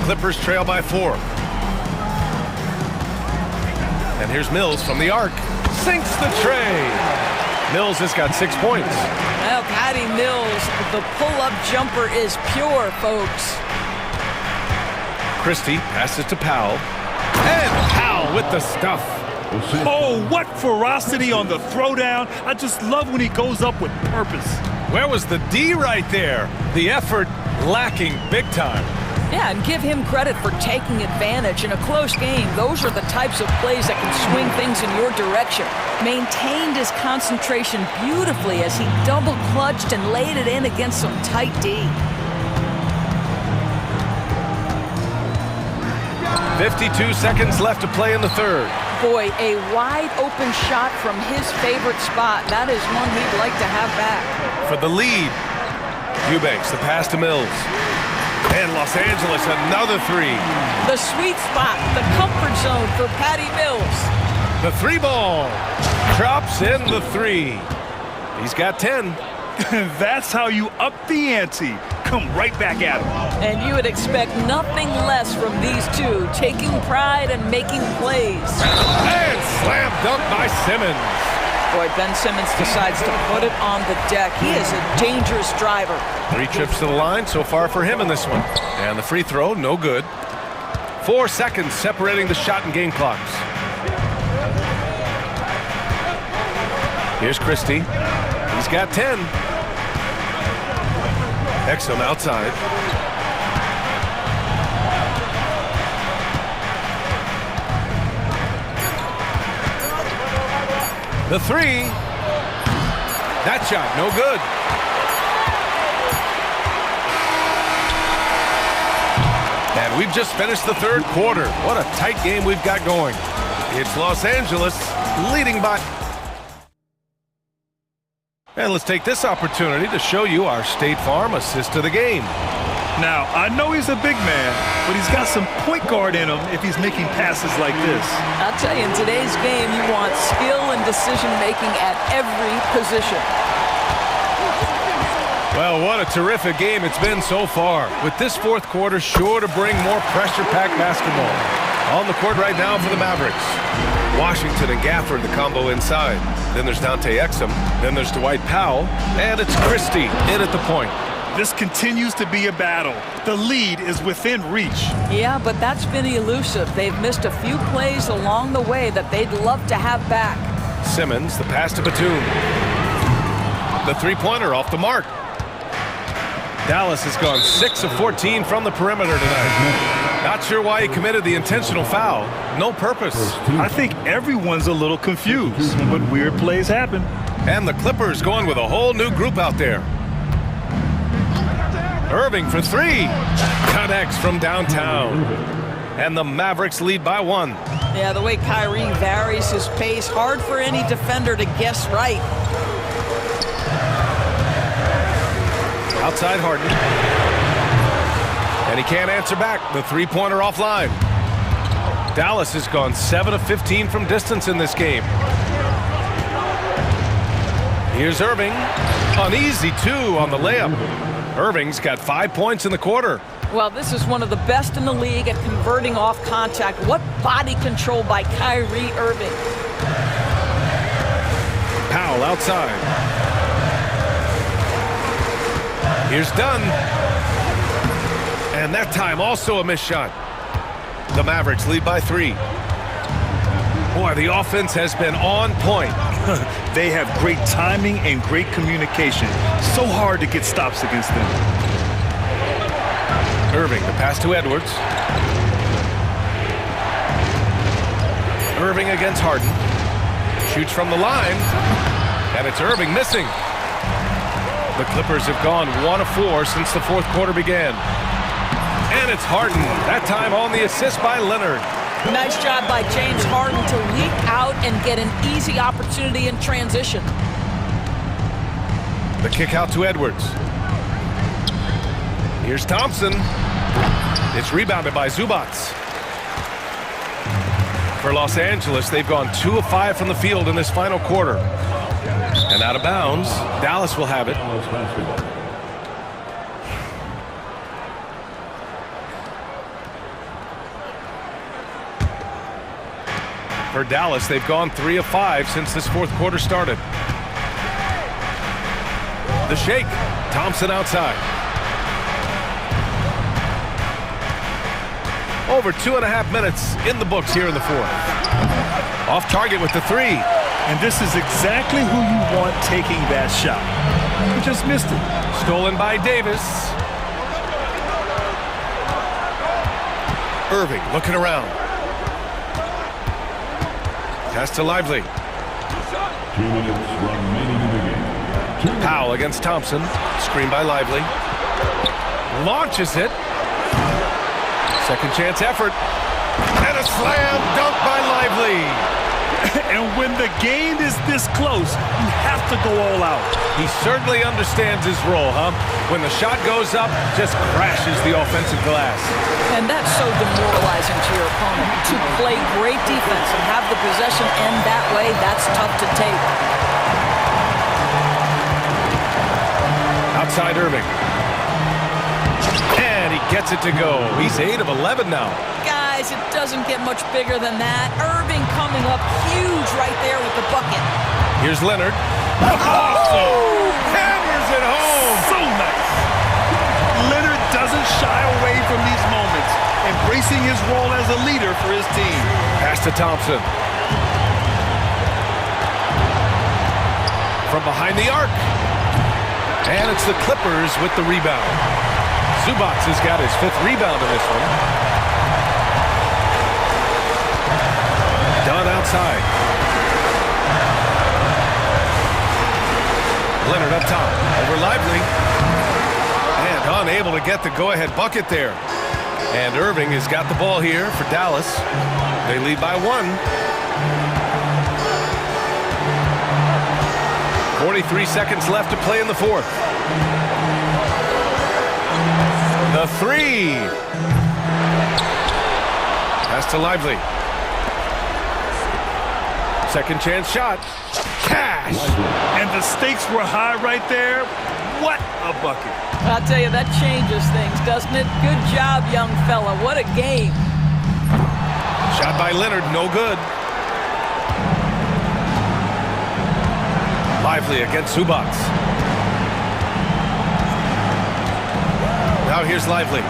Clippers trail by 4. And here's Mills from the arc. Sinks the tray. Mills has got 6 points. Well, Patty Mills, the pull-up jumper is pure, folks. Christie passes to Powell. And Powell with the stuff. Oh, what ferocity on the throwdown. I just love when he goes up with purpose. Where was the D right there? The effort lacking big time. Yeah, and give him credit for taking advantage in a close game. Those are the types of plays that can swing things in your direction. Maintained his concentration beautifully as he double-clutched and laid it in against some tight D. 52 seconds left to play in the third. Boy, a wide-open shot from his favorite spot. That is one he'd like to have back. For the lead, Eubanks, the pass to Mills. And Los Angeles, another 3. The sweet spot, the comfort zone for Patty Mills. The 3 ball. Drops in the 3. He's got 10. That's how you up the ante. Come right back at him. And you would expect nothing less from these two, taking pride and making plays. And slam dunk by Simmons. Boy, Ben Simmons decides to put it on the deck. He is a dangerous driver. 3 trips to the line so far for him in this one. And the free throw, no good. 4 seconds separating the shot and game clocks. Here's Christie. He's got 10. Exum outside. The 3. That shot, no good. And we've just finished the third quarter. What a tight game we've got going. It's Los Angeles leading by And let's take this opportunity to show you our State Farm assist to the game. Now, I know he's a big man, but he's got some point guard in him if he's making passes like this. I'll tell you, in today's game, you want skill and decision-making at every position. Well, what a terrific game it's been so far, with this fourth quarter sure to bring more pressure-packed basketball. On the court right now for the Mavericks. Washington and Gafford, the combo inside. Then there's Dante Exum. Then there's Dwight Powell. And it's Christie in at the point. This continues to be a battle. The lead is within reach. Yeah, but that's been elusive. They've missed a few plays along the way that they'd love to have back. Simmons, the pass to Batum. The three-pointer off the mark. Dallas has gone 6 of 14 from the perimeter tonight. Not sure why he committed the intentional foul. No purpose. I think everyone's a little confused, but weird plays happen. And the Clippers going with a whole new group out there. Irving for three. Connects from downtown. And the Mavericks lead by 1. Yeah, the way Kyrie varies his pace, hard for any defender to guess right. Outside Harden. And he can't answer back. The three-pointer offline. Dallas has gone 7 of 15 from distance in this game. Here's Irving. An easy 2 on the layup. Irving's got 5 points in the quarter. Well, this is one of the best in the league at converting off contact. What body control by Kyrie Irving. Powell outside. Here's Dunn. And that time also a missed shot. The Mavericks lead by 3. Boy, the offense has been on point. They have great timing and great communication. So hard to get stops against them. Irving, the pass to Edwards. Irving against Harden. Shoots from the line. And it's Irving missing. The Clippers have gone 1 of 4 since the fourth quarter began. And it's Harden, that time on the assist by Leonard. Nice job by James Harden to leak out and get an easy opportunity in transition. The kick out to Edwards. Here's Thompson. It's rebounded by Zubac. For Los Angeles, they've gone 2 of 5 from the field in this final quarter. And out of bounds, Dallas will have it. For Dallas, they've gone 3 of 5 since this fourth quarter started. The shake. Thompson outside. Over 2.5 minutes in the books here in the fourth. Off target with the 3. And this is exactly who you want taking that shot. You just missed it. Stolen by Davis. Irving looking around. Pass to Lively. 2 minutes remaining in the game. Powell against Thompson. Screen by Lively. Launches it. Second chance effort. And a slam dunk by Lively. And when the game is this close, you have to go all out. He certainly understands his role, huh? When the shot goes up, just crashes the offensive glass. And that's so demoralizing to your opponent. To play great defense and have the possession end that way, that's tough to take. Outside Irving. And he gets it to go. He's 8 of 11 now. Guys, it doesn't get much bigger than that. Irving coming up huge right there with the bucket. Here's Leonard. Oh! Hammers it home. So nice. Leonard doesn't shy away from these moments, embracing his role as a leader for his team. Pass to Thompson. From behind the arc. And it's the Clippers with the rebound. Zubac has got his 5th rebound in this one. Dunn outside. Leonard up top. Over Lively. And unable to get the go-ahead bucket there. And Irving has got the ball here for Dallas. They lead by 1. 33 seconds left to play in the fourth. The three. Pass to Lively. Second chance shot. Cash! And the stakes were high right there. What a bucket. I'll tell you, that changes things, doesn't it? Good job, young fella. What a game. Shot by Leonard, no good. Lively against Zubac. Now here's Lively.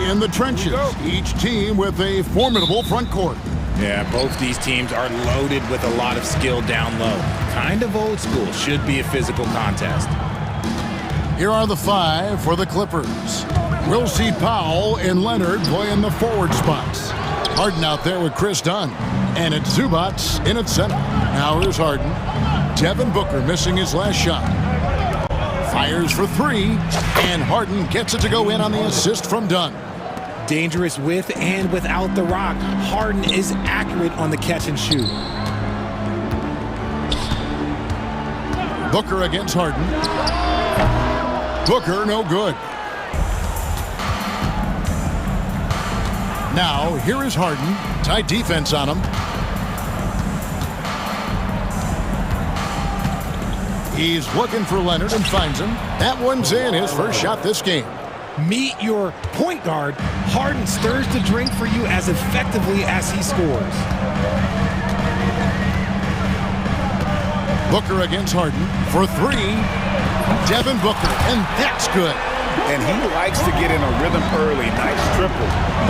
in the trenches, each team with a formidable front court. Yeah, both these teams are loaded with a lot of skill down low. Kind of old school. Should be a physical contest. Here are the 5 for the Clippers. We'll see Powell and Leonard play in the forward spots. Harden out there with Chris Dunn. And it's Zubats in at center. Now here's Harden. Devin Booker missing his last shot. Fires for 3. And Harden gets it to go in on the assist from Dunn. Dangerous with and without the rock. Harden is accurate on the catch and shoot. Booker against Harden. Booker no good. Now here is Harden. Tight defense on him. He's looking for Leonard and finds him. That one's in, his first shot this game. Meet your point guard. Harden stirs the drink for you as effectively as he scores. Booker against Harden for 3. Devin Booker, and that's good. And he likes to get in a rhythm early. Nice triple.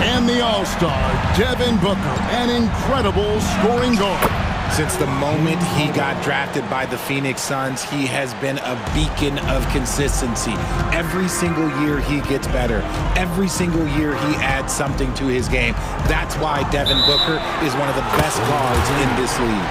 And the all-star, Devin Booker, an incredible scoring guard. Since the moment he got drafted by the Phoenix Suns, he has been a beacon of consistency. Every single year he gets better. Every single year he adds something to his game. That's why Devin Booker is one of the best guards in this league.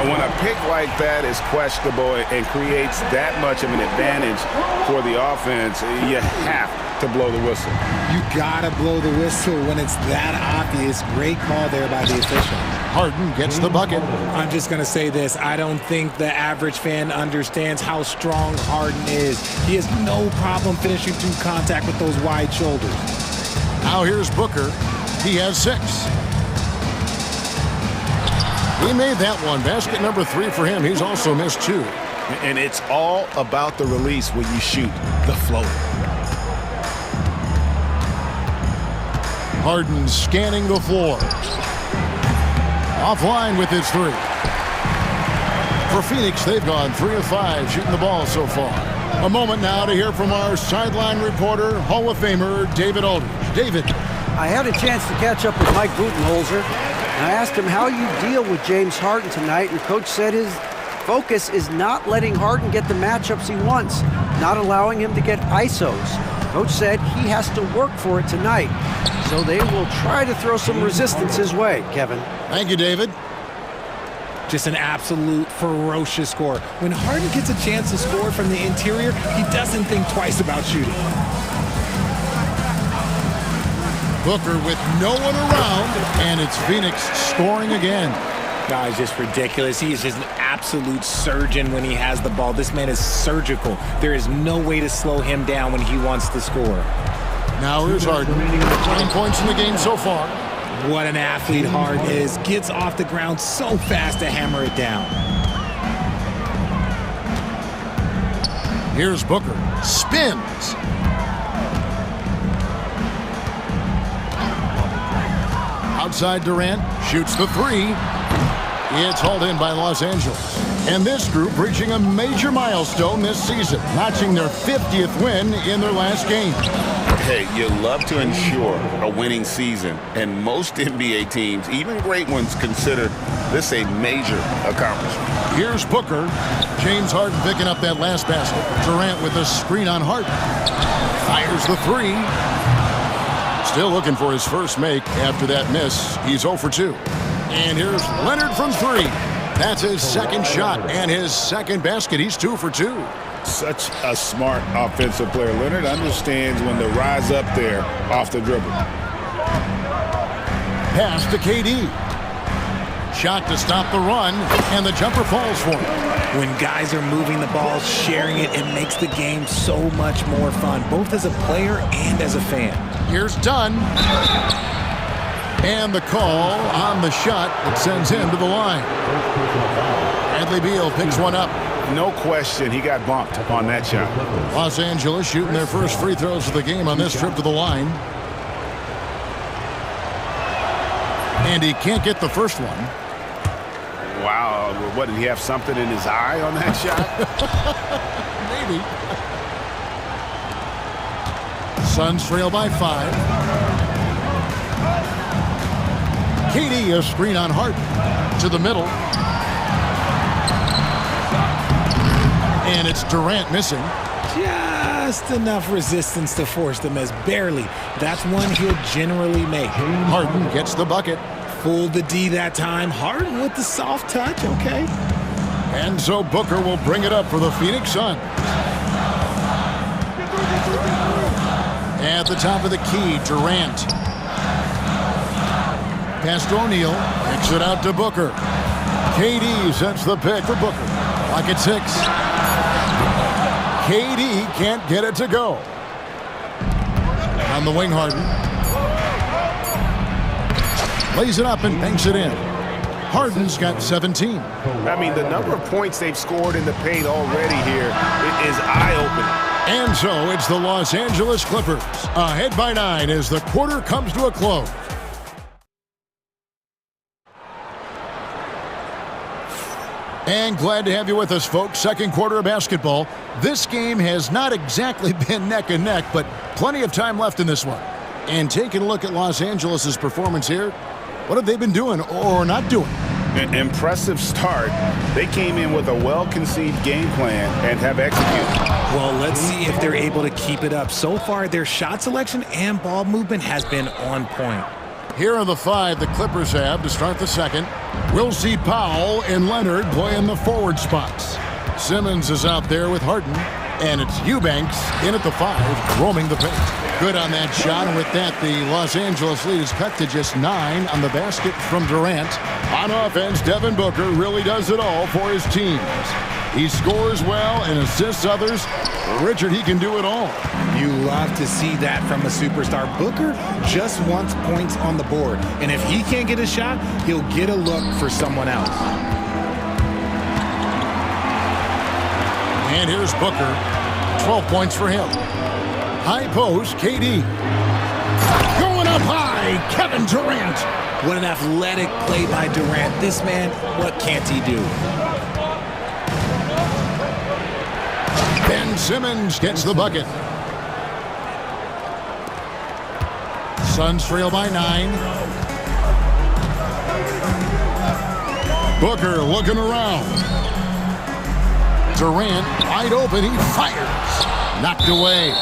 When a pick like that is questionable and creates that much of an advantage for the offense, you have to blow the whistle. You gotta blow the whistle when it's that obvious. Great call there by the official. Harden gets the bucket. I'm just going to say this. I don't think the average fan understands how strong Harden is. He has no problem finishing through contact with those wide shoulders. Now here's Booker. He has 6. He made that one. Basket number 3 for him. He's also missed 2. And it's all about the release when you shoot the floater. Harden scanning the floor. Offline with his 3. For Phoenix, they've gone 3 of 5 shooting the ball so far. A moment now to hear from our sideline reporter, Hall of Famer David Aldridge. David. I had a chance to catch up with Mike Budenholzer, and I asked him how you deal with James Harden tonight, and Coach said his focus is not letting Harden get the matchups he wants, not allowing him to get ISOs. Coach said he has to work for it tonight, so they will try to throw some resistance his way, Kevin. Thank you, David. Just an absolute ferocious score. When Harden gets a chance to score from the interior, he doesn't think twice about shooting. Booker with no one around, and it's Phoenix scoring again. Guys, just ridiculous. He is just an absolute surgeon when he has the ball. This man is surgical. There is no way to slow him down when he wants to score. Now here's Harden. 9 points in the game so far. What an athlete Harden is. Gets off the ground so fast to hammer it down. Here's Booker. Spins. Outside Durant. Shoots the 3. It's hauled in by Los Angeles. And this group reaching a major milestone this season, notching their 50th win in their last game. Hey, you love to ensure a winning season, and most NBA teams, even great ones, consider this a major accomplishment. Here's Booker. James Harden picking up that last basket. Durant with a screen on Harden. Fires the 3. Still looking for his first make after that miss. He's 0 for 2. And here's Leonard from 3. That's his second shot and his second basket. He's 2 for 2. Such a smart offensive player. Leonard understands when to rise up there off the dribble. Pass to KD. Shot to stop the run, and the jumper falls for him. When guys are moving the ball, sharing it, it makes the game so much more fun, both as a player and as a fan. Here's Dunn. And the call on the shot that sends him to the line. Bradley Beal picks one up. No question, he got bumped on that shot. Los Angeles shooting their first free throws of the game on this trip to the line. And he can't get the first one. Wow, what, did he have something in his eye on that shot? Maybe. Suns trail by 5. KD, a screen on Harden. To the middle. And it's Durant missing. Just enough resistance to force the miss. Barely. That's one he'll generally make. Harden gets the bucket. Fooled the D that time. Harden with the soft touch, okay. And so Booker will bring it up for the Phoenix Suns. At the top of the key, Durant. Pass to O'Neal. Kicks it out to Booker. KD sets the pick for Booker. Clock at 6. KD can't get it to go. On the wing, Harden. Lays it up and banks it in. Harden's got 17. I mean, the number of points they've scored in the paint already here is eye-opening. And so it's the Los Angeles Clippers, ahead by 9 as the quarter comes to a close. And glad to have you with us, folks. Second quarter of basketball. This game has not exactly been neck and neck, but plenty of time left in this one. And taking a look at Los Angeles' performance here, what have they been doing or not doing? An impressive start. They came in with a well-conceived game plan and have executed. Well, let's see if they're able to keep it up. So far, their shot selection and ball movement has been on point. Here are the 5 the Clippers have to start the second. We'll see Powell and Leonard play in the forward spots. Simmons is out there with Harden, and it's Eubanks in at the 5, roaming the paint. Good on that shot, and with that, the Los Angeles lead is cut to just 9 on the basket from Durant. On offense, Devin Booker really does it all for his teams. He scores well and assists others. Richard, he can do it all. You love to see that from a superstar. Booker just wants points on the board. And if he can't get a shot, he'll get a look for someone else. And here's Booker. 12 points for him. High post, KD. Going up high, Kevin Durant. What an athletic play by Durant. This man, what can't he do? Ben Simmons gets the bucket. Suns trail by 9. Booker looking around. Durant wide open. He fires. Knocked away.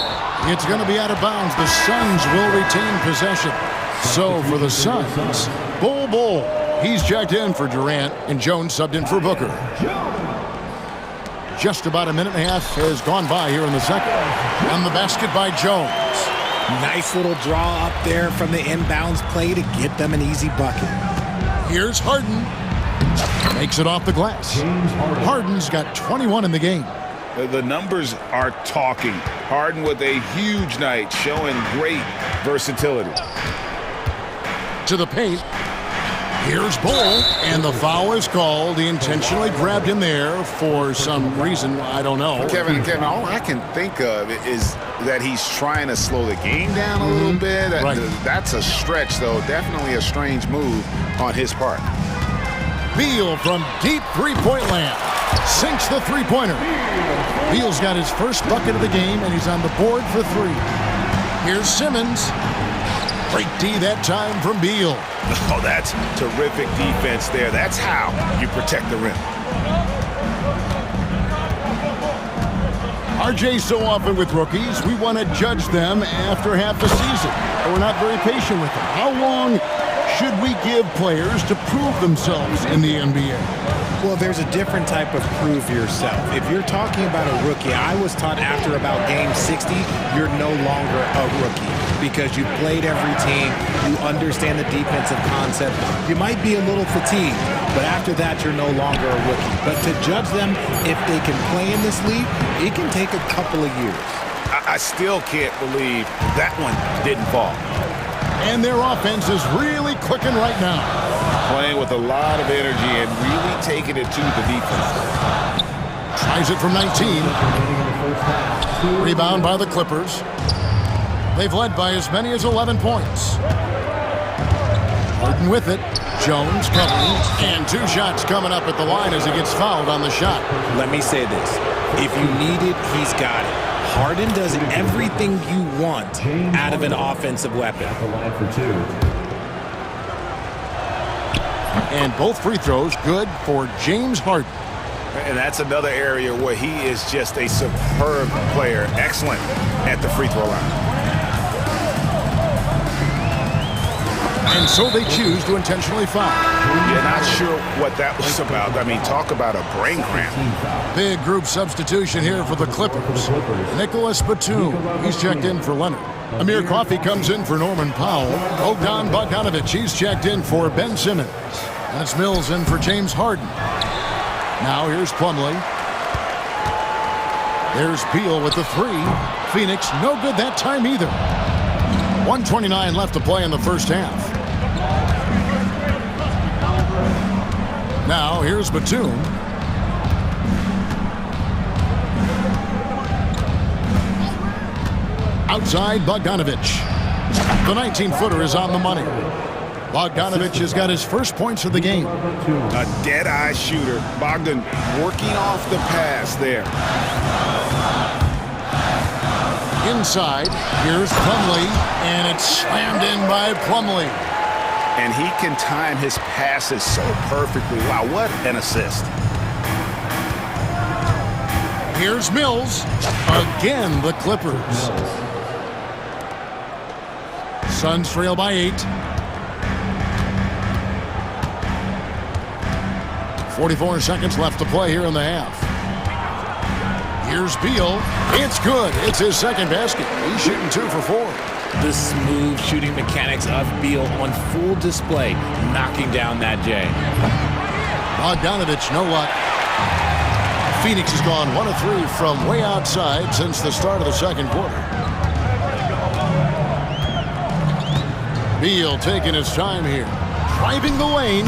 It's going to be out of bounds. The Suns will retain possession. So for the Suns, Bull. He's checked in for Durant, and Jones subbed in for Booker. Just about a minute and a half has gone by here in the second. And the basket by Jones. Nice little draw up there from the inbounds play to get them an easy bucket. Here's Harden. Makes it off the glass. Harden's got 21 in the game. The numbers are talking. Harden with a huge night, showing great versatility. To the paint. Here's Bull, and the foul is called. He intentionally grabbed him there for some reason. I don't know. Kevin, all I can think of is that he's trying to slow the game down a little bit. Right. That's a stretch, though. Definitely a strange move on his part. Beal from deep three-point land. Sinks the three-pointer. Beal's got his first bucket of the game, and he's on the board for 3. Here's Simmons. Great D that time from Beal. Oh, that's terrific defense there. That's how you protect the rim. RJ, so often with rookies, we want to judge them after half the season. And we're not very patient with them. How long should we give players to prove themselves in the NBA? Well, there's a different type of prove yourself. If you're talking about a rookie, I was taught after about game 60, you're no longer a rookie because you played every team, you understand the defensive concept. You might be a little fatigued, but after that, you're no longer a rookie. But to judge them if they can play in this league, it can take a couple of years. I still can't believe that one didn't fall. And their offense is really clicking right now. Playing with a lot of energy and really taking it to the defense. Tries it from 19. Rebound by the Clippers. They've led by as many as 11 points. Harden with it. Jones covering. And 2 shots coming up at the line as he gets fouled on the shot. Let me say this. If you need it, he's got it. Harden does everything you want out of an offensive weapon. And both free throws good for James Harden. And that's another area where he is just a superb player. Excellent at the free throw line. And so they choose to intentionally foul. You're not sure what that was about. I mean, talk about a brain cramp. Big group substitution here for the Clippers. Nicholas Batum, he's checked in for Leonard. Amir Coffey comes in for Norman Powell. Bogdan Bogdanovic, he's checked in for Ben Simmons. That's Mills in for James Harden. Now here's Plumlee. There's Beal with the three. Phoenix, no good that time either. 1:29 left to play in the first half. Now here's Batum. Outside Bogdanovic. The 19-footer is on the money. Bogdanovic has got his first points of the game. A dead-eye shooter. Bogdan working off the pass there. Inside, here's Plumlee, and it's slammed in by Plumlee. And he can time his passes so perfectly. Wow, what an assist. Here's Mills. Again, the Clippers. Suns trail by 8. 44 seconds left to play here in the half. Here's Beal. It's good. It's his second basket. He's shooting 2 for 4. The smooth shooting mechanics of Beal on full display, knocking down that J. Bogdanovic, no luck. Phoenix has gone 1 of 3 from way outside since the start of the second quarter. Beal taking his time here. Driving the lane.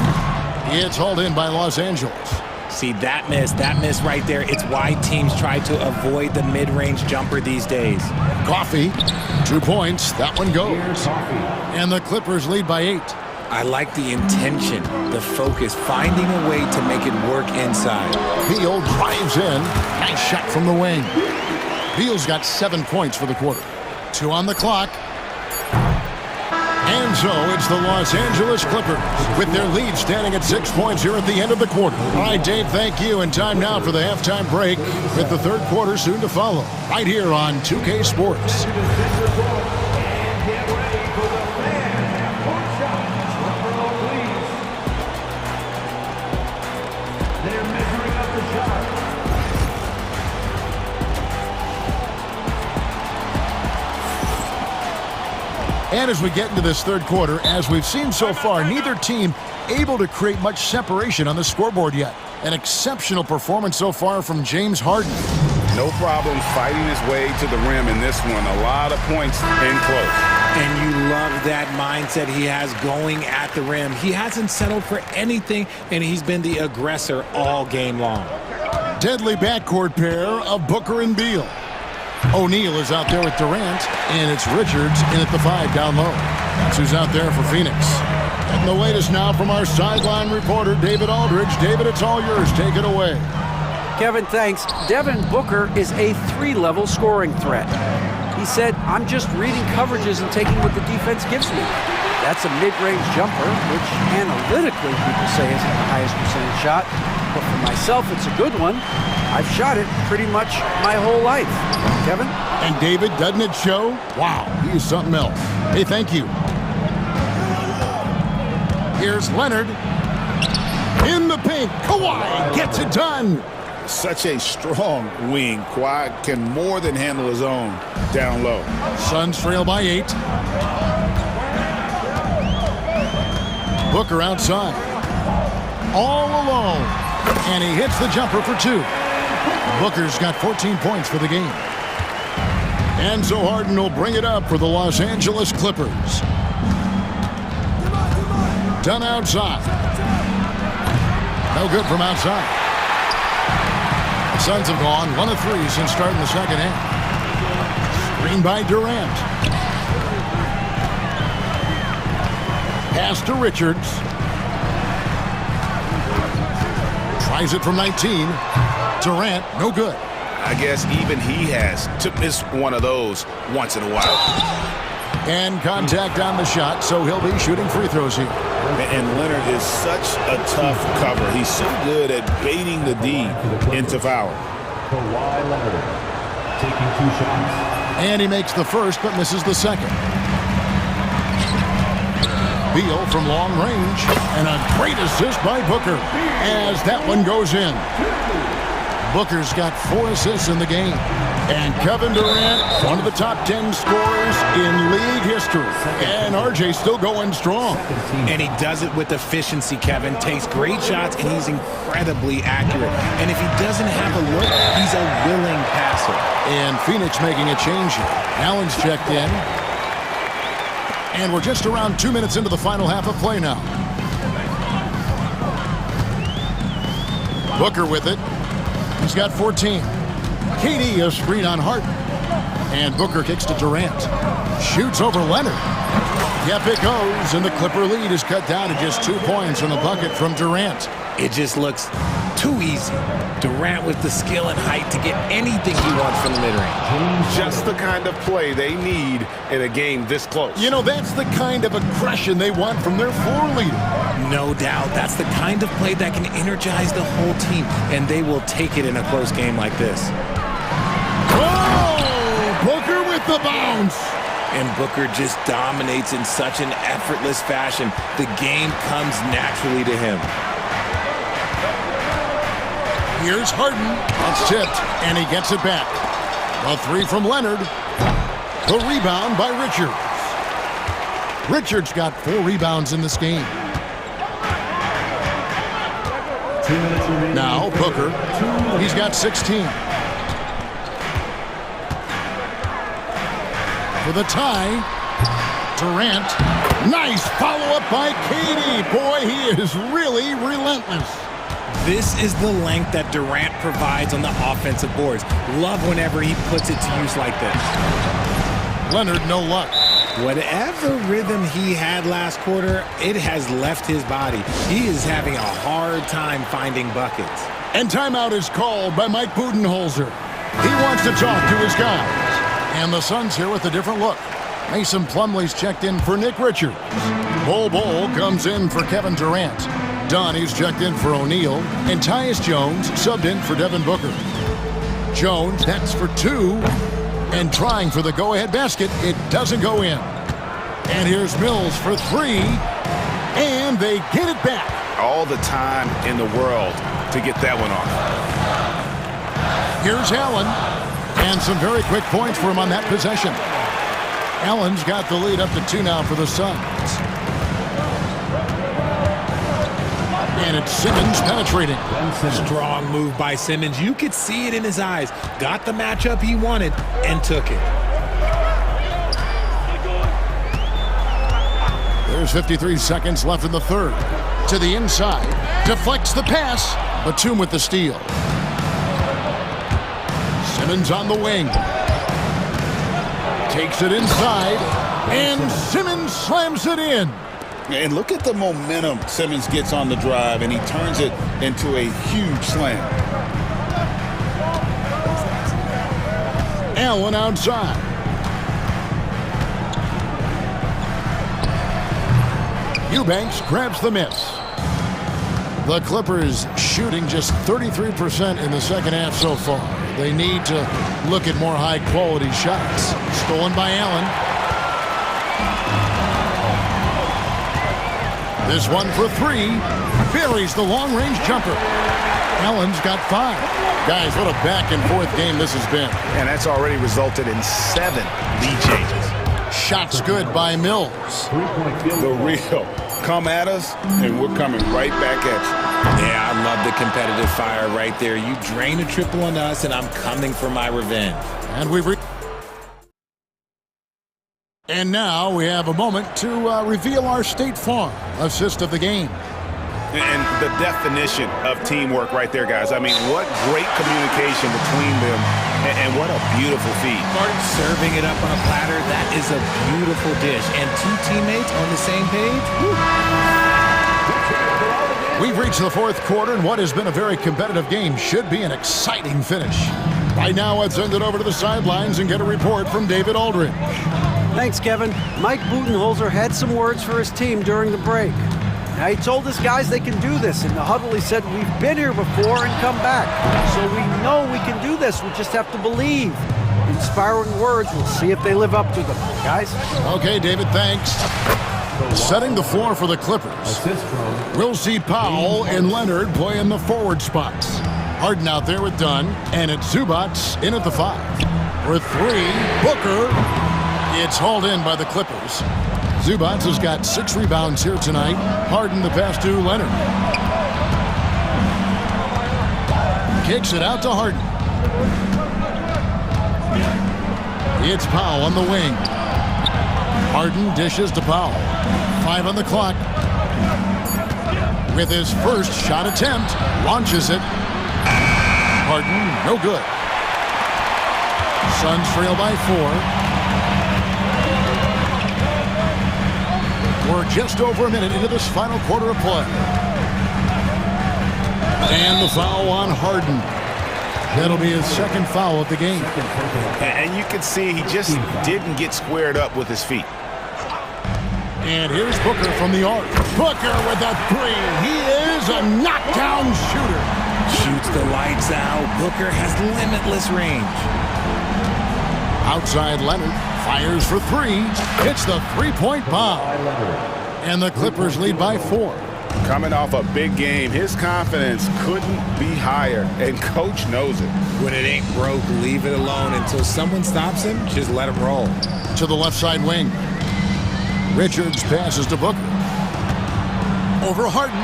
It's hauled in by Los Angeles. See, that miss right there. It's why teams try to avoid the mid-range jumper these days. Coffey, 2 points. That one goes. And the Clippers lead by 8. I like the intention, the focus, finding a way to make it work inside. Beal drives in. Nice shot from the wing. Beal's got 7 points for the quarter. 2 on the clock. And so it's the Los Angeles Clippers with their lead standing at 6 points here at the end of the quarter. All right, Dave, thank you. And time now for the halftime break with the third quarter soon to follow. Right here on 2K Sports. And as we get into this third quarter, as we've seen so far, neither team able to create much separation on the scoreboard yet. An exceptional performance so far from James Harden. No problem fighting his way to the rim in this one. A lot of points in close. And you love that mindset he has going at the rim. He hasn't settled for anything, and he's been the aggressor all game long. Deadly backcourt pair of Booker and Beal. O'Neal is out there with Durant, and it's Richards in at the 5 down low. That's who's out there for Phoenix. And the latest now from our sideline reporter, David Aldridge. David, it's all yours. Take it away. Kevin, thanks. Devin Booker is a 3-level scoring threat. He said, I'm just reading coverages and taking what the defense gives me. That's a mid-range jumper, which analytically people say isn't the highest percentage shot. But for myself, it's a good one. I've shot it pretty much my whole life. Kevin? And David, doesn't it show? Wow, he's something else. Hey, thank you. Here's Leonard. In the paint, Kawhi gets it done. Such a strong wing. Kawhi can more than handle his own down low. Suns trail by 8. Booker outside. All alone. And he hits the jumper for 2. Booker's got 14 points for the game. And so Harden will bring it up for the Los Angeles Clippers. Done outside. No good from outside. The Suns have gone 1 of 3 since starting the second half. Screen by Durant. Pass to Richards. Tries it from 19. Durant, no good. I guess even he has to miss one of those once in a while. And contact on the shot, so he'll be shooting free throws here. And Leonard is such a tough cover. He's so good at baiting the D into fouling. Kawhi Leonard taking 2 shots. And he makes the first, but misses the second. Beal from long range, and a great assist by Booker as that one goes in. Booker's got 4 assists in the game. And Kevin Durant, one of the top 10 scorers in league history. And RJ's still going strong. And he does it with efficiency, Kevin. Takes great shots, and he's incredibly accurate. And if he doesn't have a look, he's a willing passer. And Phoenix making a change here. Allen's checked in. And we're just around 2 minutes into the final half of play now. Booker with it. He's got 14. KD a screen on Harden. And Booker kicks to Durant. Shoots over Leonard. Yep, it goes, and the Clipper lead is cut down to just 2 points on the bucket from Durant. It just looks too easy. Durant with the skill and height to get anything he wants from the mid-range. Just the kind of play they need in a game this close. You know, that's the kind of aggression they want from their floor leader. No doubt. That's the kind of play that can energize the whole team, and they will take it in a close game like this. Oh! Booker with the bounce. And Booker just dominates in such an effortless fashion. The game comes naturally to him. Here's Harden. That's tipped, and he gets it back. A 3 from Leonard. The rebound by Richards. Richards got 4 rebounds in this game. 2 minutes remaining. Now Booker. He's got 16. For the tie, Durant. Nice follow-up by KD. Boy, he is really relentless. This is the length that Durant provides on the offensive boards. Love whenever he puts it to use like this. Leonard, no luck. Whatever rhythm he had last quarter, it has left his body. He is having a hard time finding buckets. And timeout is called by Mike Budenholzer. He wants to talk to his guys. And the Suns here with a different look. Mason Plumlee's checked in for Nick Richards. Bol comes in for Kevin Durant. Donnie's checked in for O'Neal. And Tyus Jones subbed in for Devin Booker. Jones, that's for 2. And trying for the go-ahead basket. It doesn't go in. And here's Mills for 3. And they get it back. All the time in the world to get that one off. Here's Allen. And some very quick points for him on that possession. Allen's got the lead up to 2 now for the Suns. And it's Simmons penetrating. Strong move by Simmons. You could see it in his eyes. Got the matchup he wanted and took it. There's 53 seconds left in the third. To the inside. Deflects the pass. Batum with the steal. Simmons on the wing. Takes it inside. And Simmons slams it in. And look at the momentum Simmons gets on the drive, and he turns it into a huge slam. Allen outside. Eubanks grabs the miss. The Clippers shooting just 33% in the second half so far. They need to look at more high-quality shots. Stolen by Allen. This one for 3. Buries the long-range jumper. Allen's got 5. Guys, what a back-and-forth game this has been. And that's already resulted in 7 lead changes. Shots good by Mills. The real. Come at us, and we're coming right back at you. Yeah, I love the competitive fire right there. You drain a triple on us, and I'm coming for my revenge. And now we have a moment to reveal our State Farm assist of the game. And the definition of teamwork right there, guys. I mean, what great communication between them, and what a beautiful feed. Serving it up on a platter, that is a beautiful dish. And 2 teammates on the same page. Woo. We've reached the fourth quarter, and what has been a very competitive game should be an exciting finish. Right now, let's send it over to the sidelines and get a report from David Aldridge. Thanks, Kevin. Mike Budenholzer had some words for his team during the break. Now, he told his guys they can do this. In the huddle, he said, we've been here before and come back. So we know we can do this. We just have to believe. Inspiring words. We'll see if they live up to them. Guys? Okay, David, thanks. Setting the floor for the Clippers. We'll see Powell and Leonard play in the forward spots. Harden out there with Dunn, and it's Zubats in at the 5. For 3, Booker. It's hauled in by the Clippers. Zubats has got 6 rebounds here tonight. Harden the pass to Leonard. Kicks it out to Harden. It's Powell on the wing. Harden dishes to Powell. 5 on the clock. With his first shot attempt, launches it. Harden, no good. Suns trail by 4. We're just over a minute into this final quarter of play. And the foul on Harden. That'll be his second foul of the game. And you can see he just didn't get squared up with his feet. And here's Booker from the arc. Booker with a 3. He is a knockdown shooter. Shoots the lights out. Booker has limitless range. Outside Leonard fires for 3. Hits the three-point bomb. And the Clippers lead by 4. Coming off a big game, his confidence couldn't be higher, and coach knows it. When it ain't broke, leave it alone until someone stops him. Just let him roll. To the left side wing. Richards passes to Booker. Over Harden.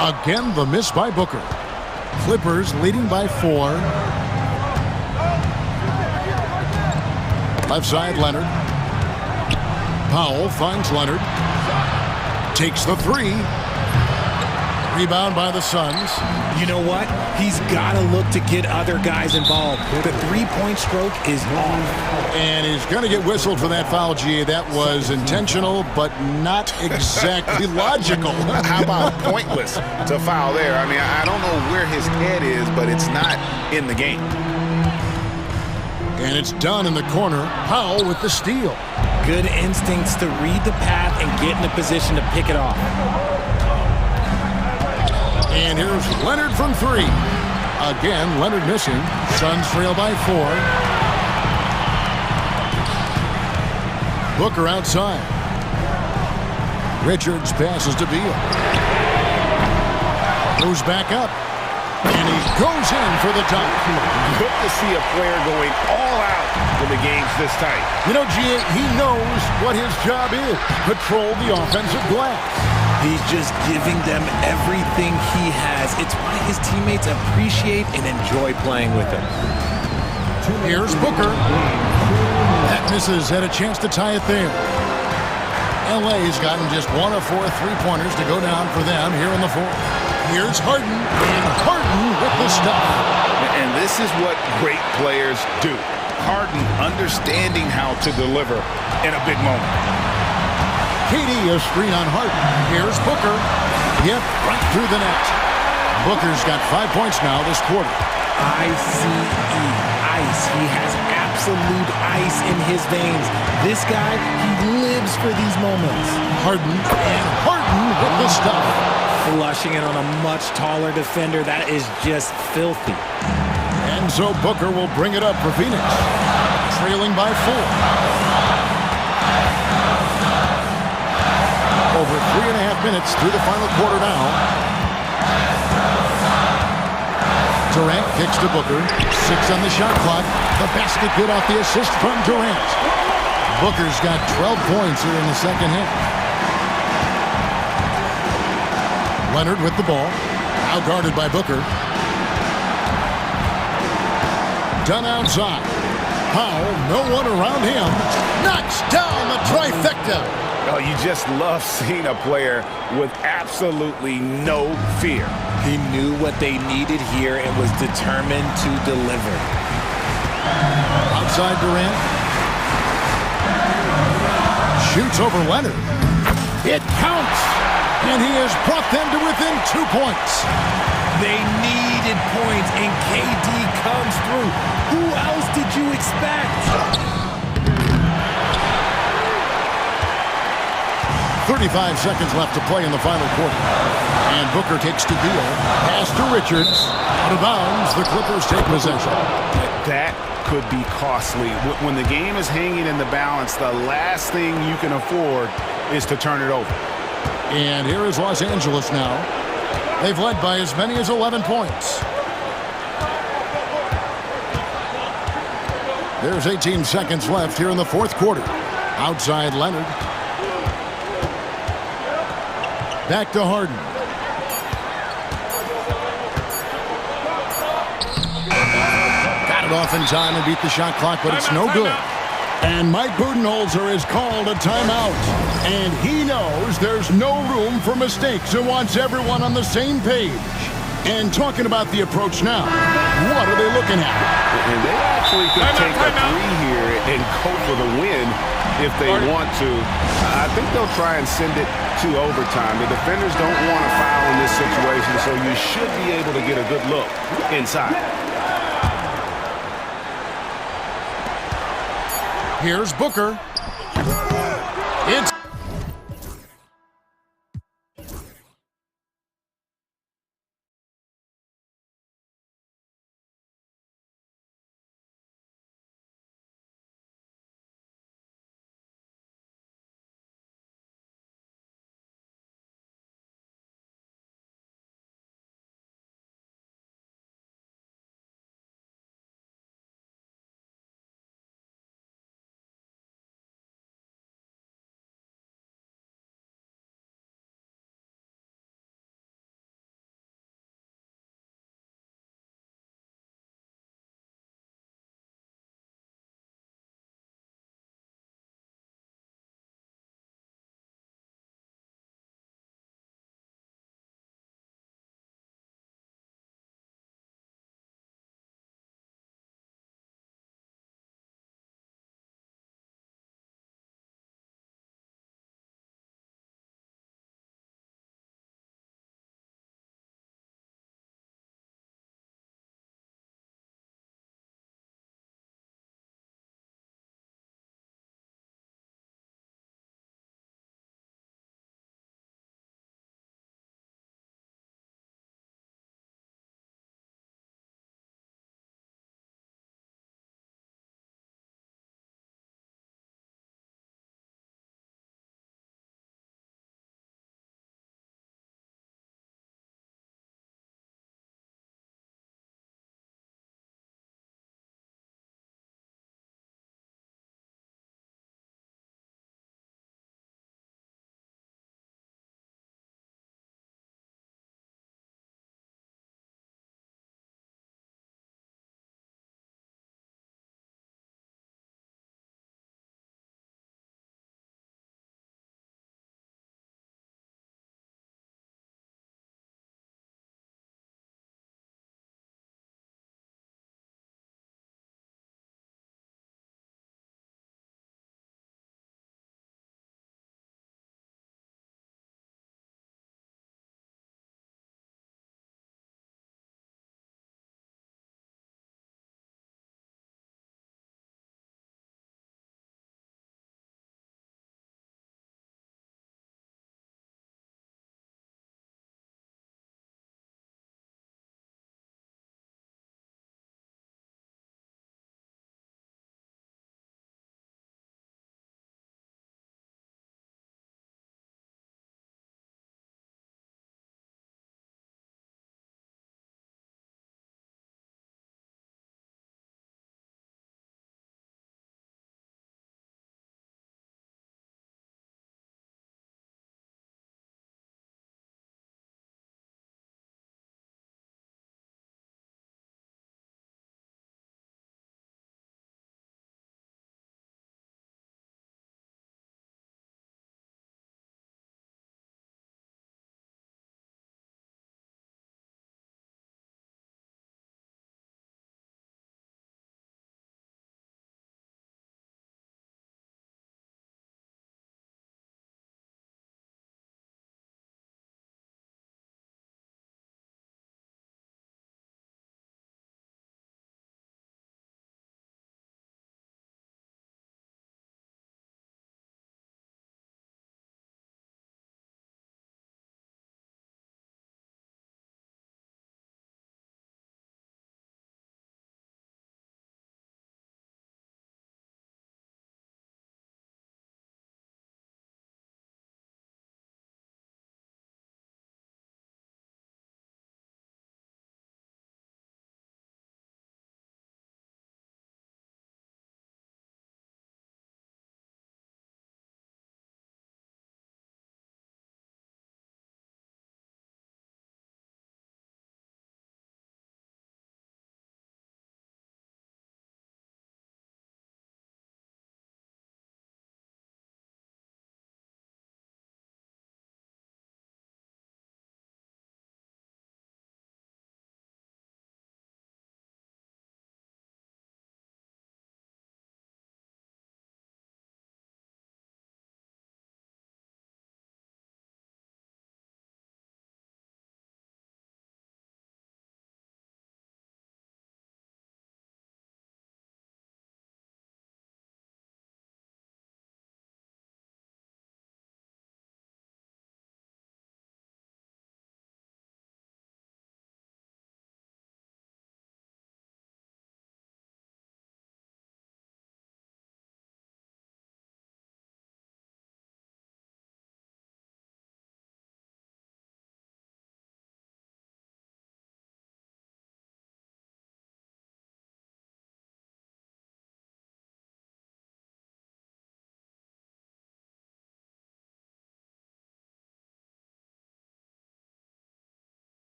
Again, the miss by Booker. Clippers leading by 4. Left side, Leonard. Powell finds Leonard. Takes the 3. Rebound by the Suns. You know what? He's got to look to get other guys involved. The three-point stroke is off. And he's going to get whistled for that foul, G. That was intentional, but not exactly logical. How about pointless to foul there? I mean, I don't know where his head is, but it's not in the game. And it's done in the corner. Powell with the steal. Good instincts to read the path and get in a position to pick it off. And here's Leonard from 3. Again, Leonard missing. Suns trail by 4. Booker outside. Richards passes to Beal. Goes back up. And he goes in for the dunk. Good to see a player going all out when the game's this tight. You know, G, he knows what his job is. Control the offensive glass. He's just giving them everything he has. It's why his teammates appreciate and enjoy playing with him. Here's Booker. That misses. Had a chance to tie it there. LA's gotten just 1 of 4 3-pointers to go down for them here in the 4th. Here's Harden, and Harden with the stuff. And this is what great players do. Harden understanding how to deliver in a big moment. KD, a screen on Harden. Here's Booker. Yep, right through the net. Booker's got 5 points now this quarter. ICE, ice. He has absolute ice in his veins. This guy, he lives for these moments. Harden, and Harden with the stuff. Flushing it on a much taller defender. That is just filthy. And so Booker will bring it up for Phoenix. Trailing by 4. Over 3.5 minutes through the final quarter now. Durant kicks to Booker. 6 on the shot clock. The basket good off the assist from Durant. Booker's got 12 points here in the second half. Leonard with the ball. Now guarded by Booker. Done outside. Powell, no one around him. Knocks down the trifecta. Oh, you just love seeing a player with absolutely no fear. He knew what they needed here and was determined to deliver. Outside Durant. Shoots over Leonard. It counts. And he has brought them to within 2 points. They needed points, and KD comes through. Who else did you expect? 35 seconds left to play in the final quarter. And Booker takes to Beal. Pass to Richards. Out of bounds. The Clippers take possession. That could be costly. When the game is hanging in the balance, the last thing you can afford is to turn it over. And here is Los Angeles now. They've led by as many as 11 points. There's 18 seconds left here in the fourth quarter. Outside Leonard. Back to Harden. Got it off in time and beat the shot clock, but it's no good. And Mike Budenholzer is called a timeout. And he knows there's no room for mistakes and wants everyone on the same page. And talking about the approach now, what are they looking at? And they actually could take a three here and go for the win if they want to. I think they'll try and send it to overtime. The defenders don't want to foul in this situation, so you should be able to get a good look inside. Here's Booker. It's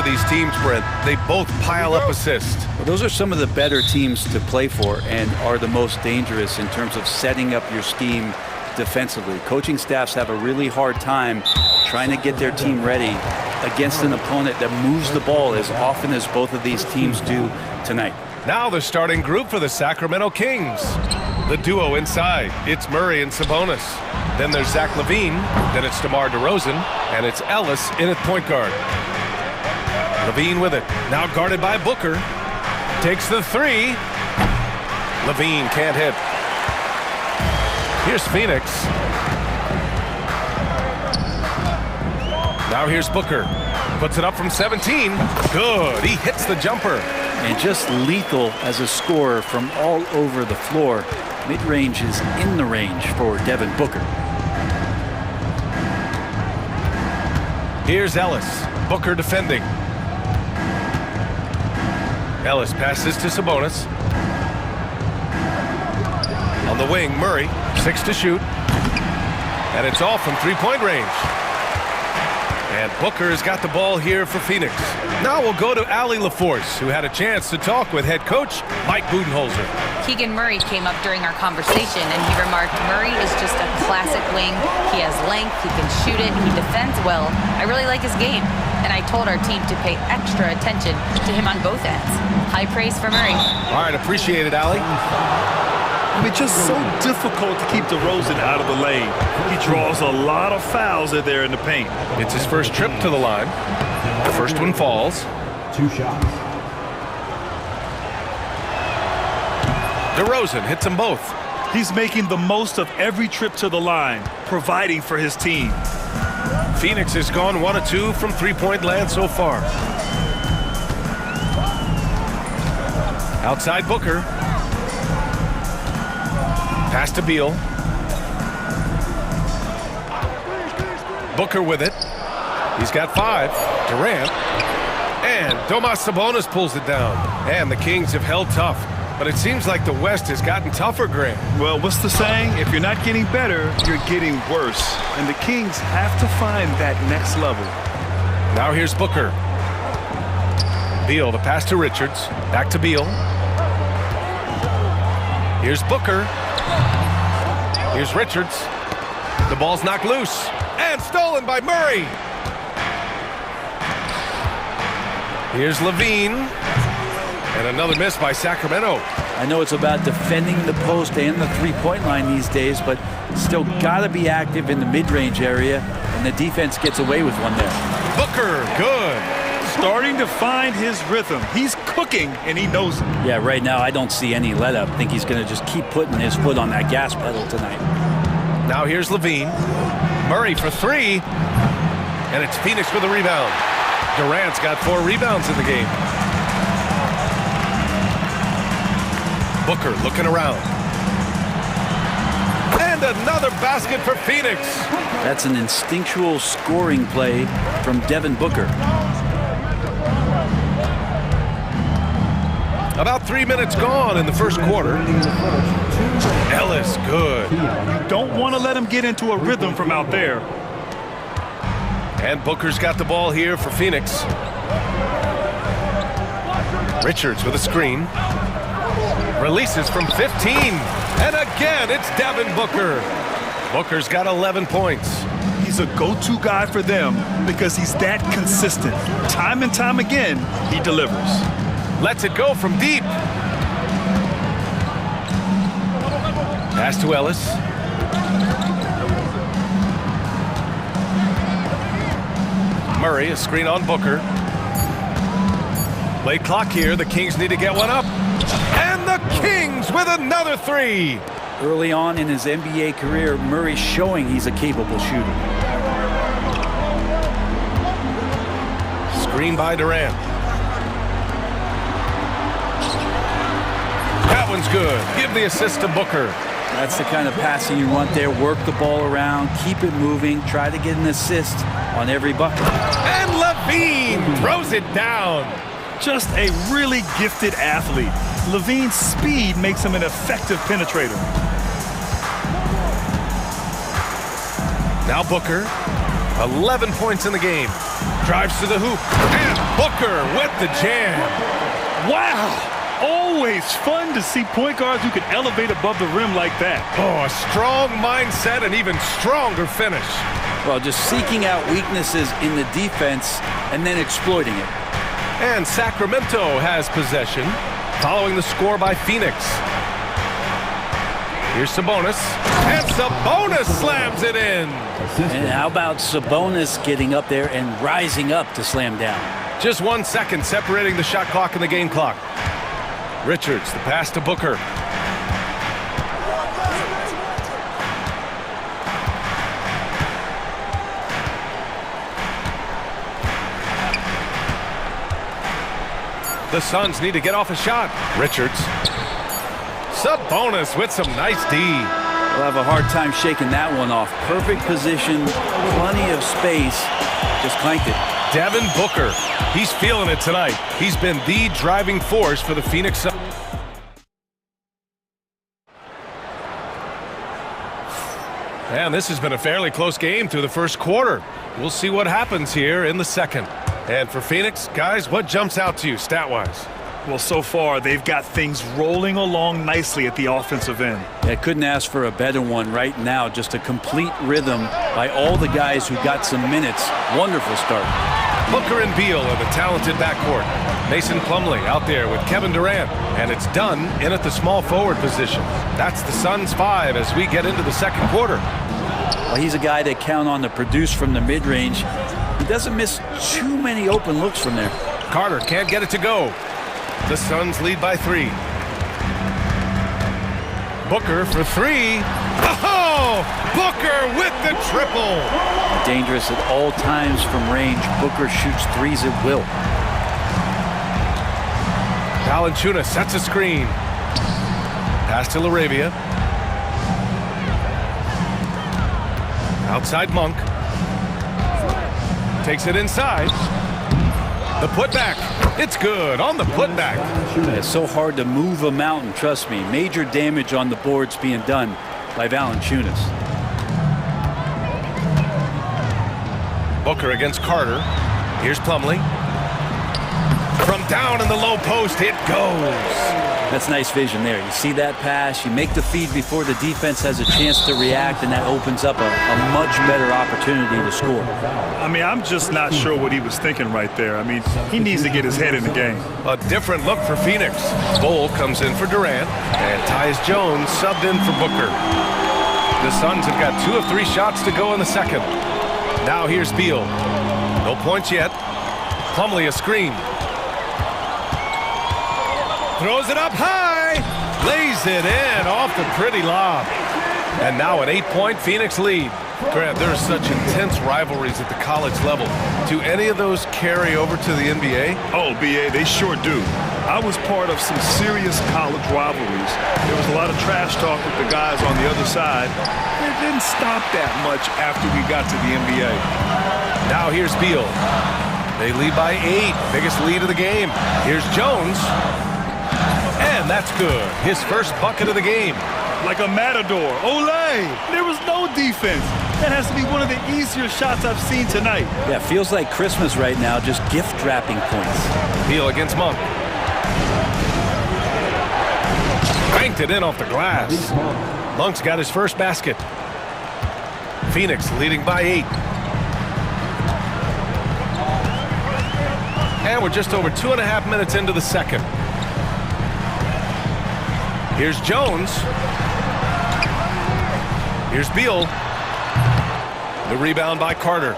these teams, Brent. They both pile up assists. Well, those are some of the better teams to play for and are the most dangerous in terms of setting up your scheme defensively. Coaching staffs have a really hard time trying to get their team ready against an opponent that moves the ball as often as both of these teams do tonight. Now the starting group for the Sacramento Kings. The duo inside, it's Murray and Sabonis. Then there's Zach LaVine, then it's DeMar DeRozan, and it's Ellis in at point guard. LaVine with it, now guarded by Booker. Takes the three. LaVine can't hit. Here's Phoenix. Now here's Booker. Puts it up from 17. Good, he hits the jumper. And just lethal as a scorer from all over the floor. Mid-range is in the range for Devin Booker. Here's Ellis. Booker defending. Ellis passes to Sabonis. On the wing, Murray. 6 to shoot. And it's all from three-point range. And Booker's got the ball here for Phoenix. Now we'll go to Allie LaForce, who had a chance to talk with head coach Mike Budenholzer. Keegan Murray came up during our conversation, and he remarked, Murray is just a classic wing. He has length, he can shoot it, he defends well. I really like his game. And I told our team to pay extra attention to him on both ends. High praise for Murray. All right, appreciate it, Allie. I mean, just so difficult to keep DeRozan out of the lane. He draws a lot of fouls in there in the paint. It's his first trip to the line. The first one falls. 2 shots. DeRozan hits them both. He's making the most of every trip to the line, providing for his team. Phoenix has gone 1 of 2 from three-point land so far. Outside Booker. Pass to Beal. Booker with it. He's got 5. Durant. And Domas Sabonis pulls it down. And the Kings have held tough. But it seems like the West has gotten tougher, Grant. Well, what's the saying? If you're not getting better, you're getting worse. And the Kings have to find that next level. Now here's Booker. Beal, the pass to Richards. Back to Beal. Here's Booker. Here's Richards. The ball's knocked loose. And stolen by Murray. Here's LaVine. And another miss by Sacramento. I know it's about defending the post and the three-point line these days, but still got to be active in the mid-range area, and the defense gets away with one there. Booker, good. Starting to find his rhythm. He's cooking, and he knows it. Yeah, right now I don't see any let-up. I think he's going to just keep putting his foot on that gas pedal tonight. Now here's LaVine. Murray for 3. And it's Phoenix with a rebound. Durant's got 4 rebounds in the game. Booker looking around. And another basket for Phoenix. That's an instinctual scoring play from Devin Booker. About 3 minutes gone in the first quarter. Ellis, good. You don't want to let him get into a rhythm from out there. And Booker's got the ball here for Phoenix. Richards with a screen. Releases from 15. And again, it's Devin Booker. Booker's got 11 points. He's a go-to guy for them because he's that consistent. Time and time again, he delivers. Lets it go from deep. Pass to Ellis. Murray, a screen on Booker. Late clock here. The Kings need to get one up. And the Kings with another 3. Early on in his NBA career, Murray's showing he's a capable shooter. Screen by Durant. That one's good. Give the assist to Booker. That's the kind of passing you want there. Work the ball around, keep it moving, try to get an assist on every bucket. And LaVine throws it down. Just a really gifted athlete. LaVine's speed makes him an effective penetrator. Now Booker, 11 points in the game. Drives to the hoop. And Booker with the jam. Wow! Always fun to see point guards who can elevate above the rim like that. Oh, a strong mindset and even stronger finish. Well, just seeking out weaknesses in the defense and then exploiting it. And Sacramento has possession, following the score by Phoenix. Here's Sabonis, and Sabonis slams it in. And how about Sabonis getting up there and rising up to slam down? Just 1 second separating the shot clock and the game clock. Richards, the pass to Booker. The Suns need to get off a shot. Richards. Sabonis with some nice D. We'll have a hard time shaking that one off. Perfect position, plenty of space. Just clanked it. Devin Booker. He's feeling it tonight. He's been the driving force for the Phoenix Suns. And this has been a fairly close game through the first quarter. We'll see what happens here in the second. And for Phoenix, guys, what jumps out to you stat-wise? Well, so far, they've got things rolling along nicely at the offensive end. I couldn't ask for a better one right now. Just a complete rhythm by all the guys who got some minutes. Wonderful start. Booker and Beal are the talented backcourt. Mason Plumlee out there with Kevin Durant. And it's done in at the small forward position. That's the Suns 5 as we get into the second quarter. Well, he's a guy they count on to produce from the mid-range. He doesn't miss too many open looks from there. Carter can't get it to go. The Suns lead by 3. Booker for 3. Oh! Booker with the triple! Dangerous at all times from range. Booker shoots threes at will. Valanciunas sets a screen. Pass to LaRavia. Outside Monk. Takes it inside. The putback. It's good on the putback. It's so hard to move a mountain, trust me. Major damage on the boards being done by Valanciunas. Booker against Carter. Here's Plumlee. From down in the low post, it goes. That's nice vision there. You see that pass, you make the feed before the defense has a chance to react, and that opens up a much better opportunity to score. I mean, I'm just not sure what he was thinking right there. I mean, he needs to get his head in the game. A different look for Phoenix. Bol comes in for Durant, and Tyus Jones subbed in for Booker. The Suns have got 2 of 3 shots to go in the second. Now here's Beal. No points yet. Plumlee a screen. Throws it up high. Lays it in off the pretty lob. And now an 8-point Phoenix lead. Grant, there's such intense rivalries at the college level. Do any of those carry over to the NBA? Oh, BA, they sure do. I was part of some serious college rivalries. There was a lot of trash talk with the guys on the other side. It didn't stop that much after we got to the NBA. Now here's Beal. They lead by 8. Biggest lead of the game. Here's Jones. And that's good. His first bucket of the game. Like a matador. Olay! There was no defense. That has to be one of the easier shots I've seen tonight. Yeah, feels like Christmas right now, just gift wrapping points. Beal against Monk. Banked it in off the glass. Monk's got his first basket. Phoenix leading by 8. And we're just over 2.5 minutes into the second. Here's Jones. Here's Beal. The rebound by Carter.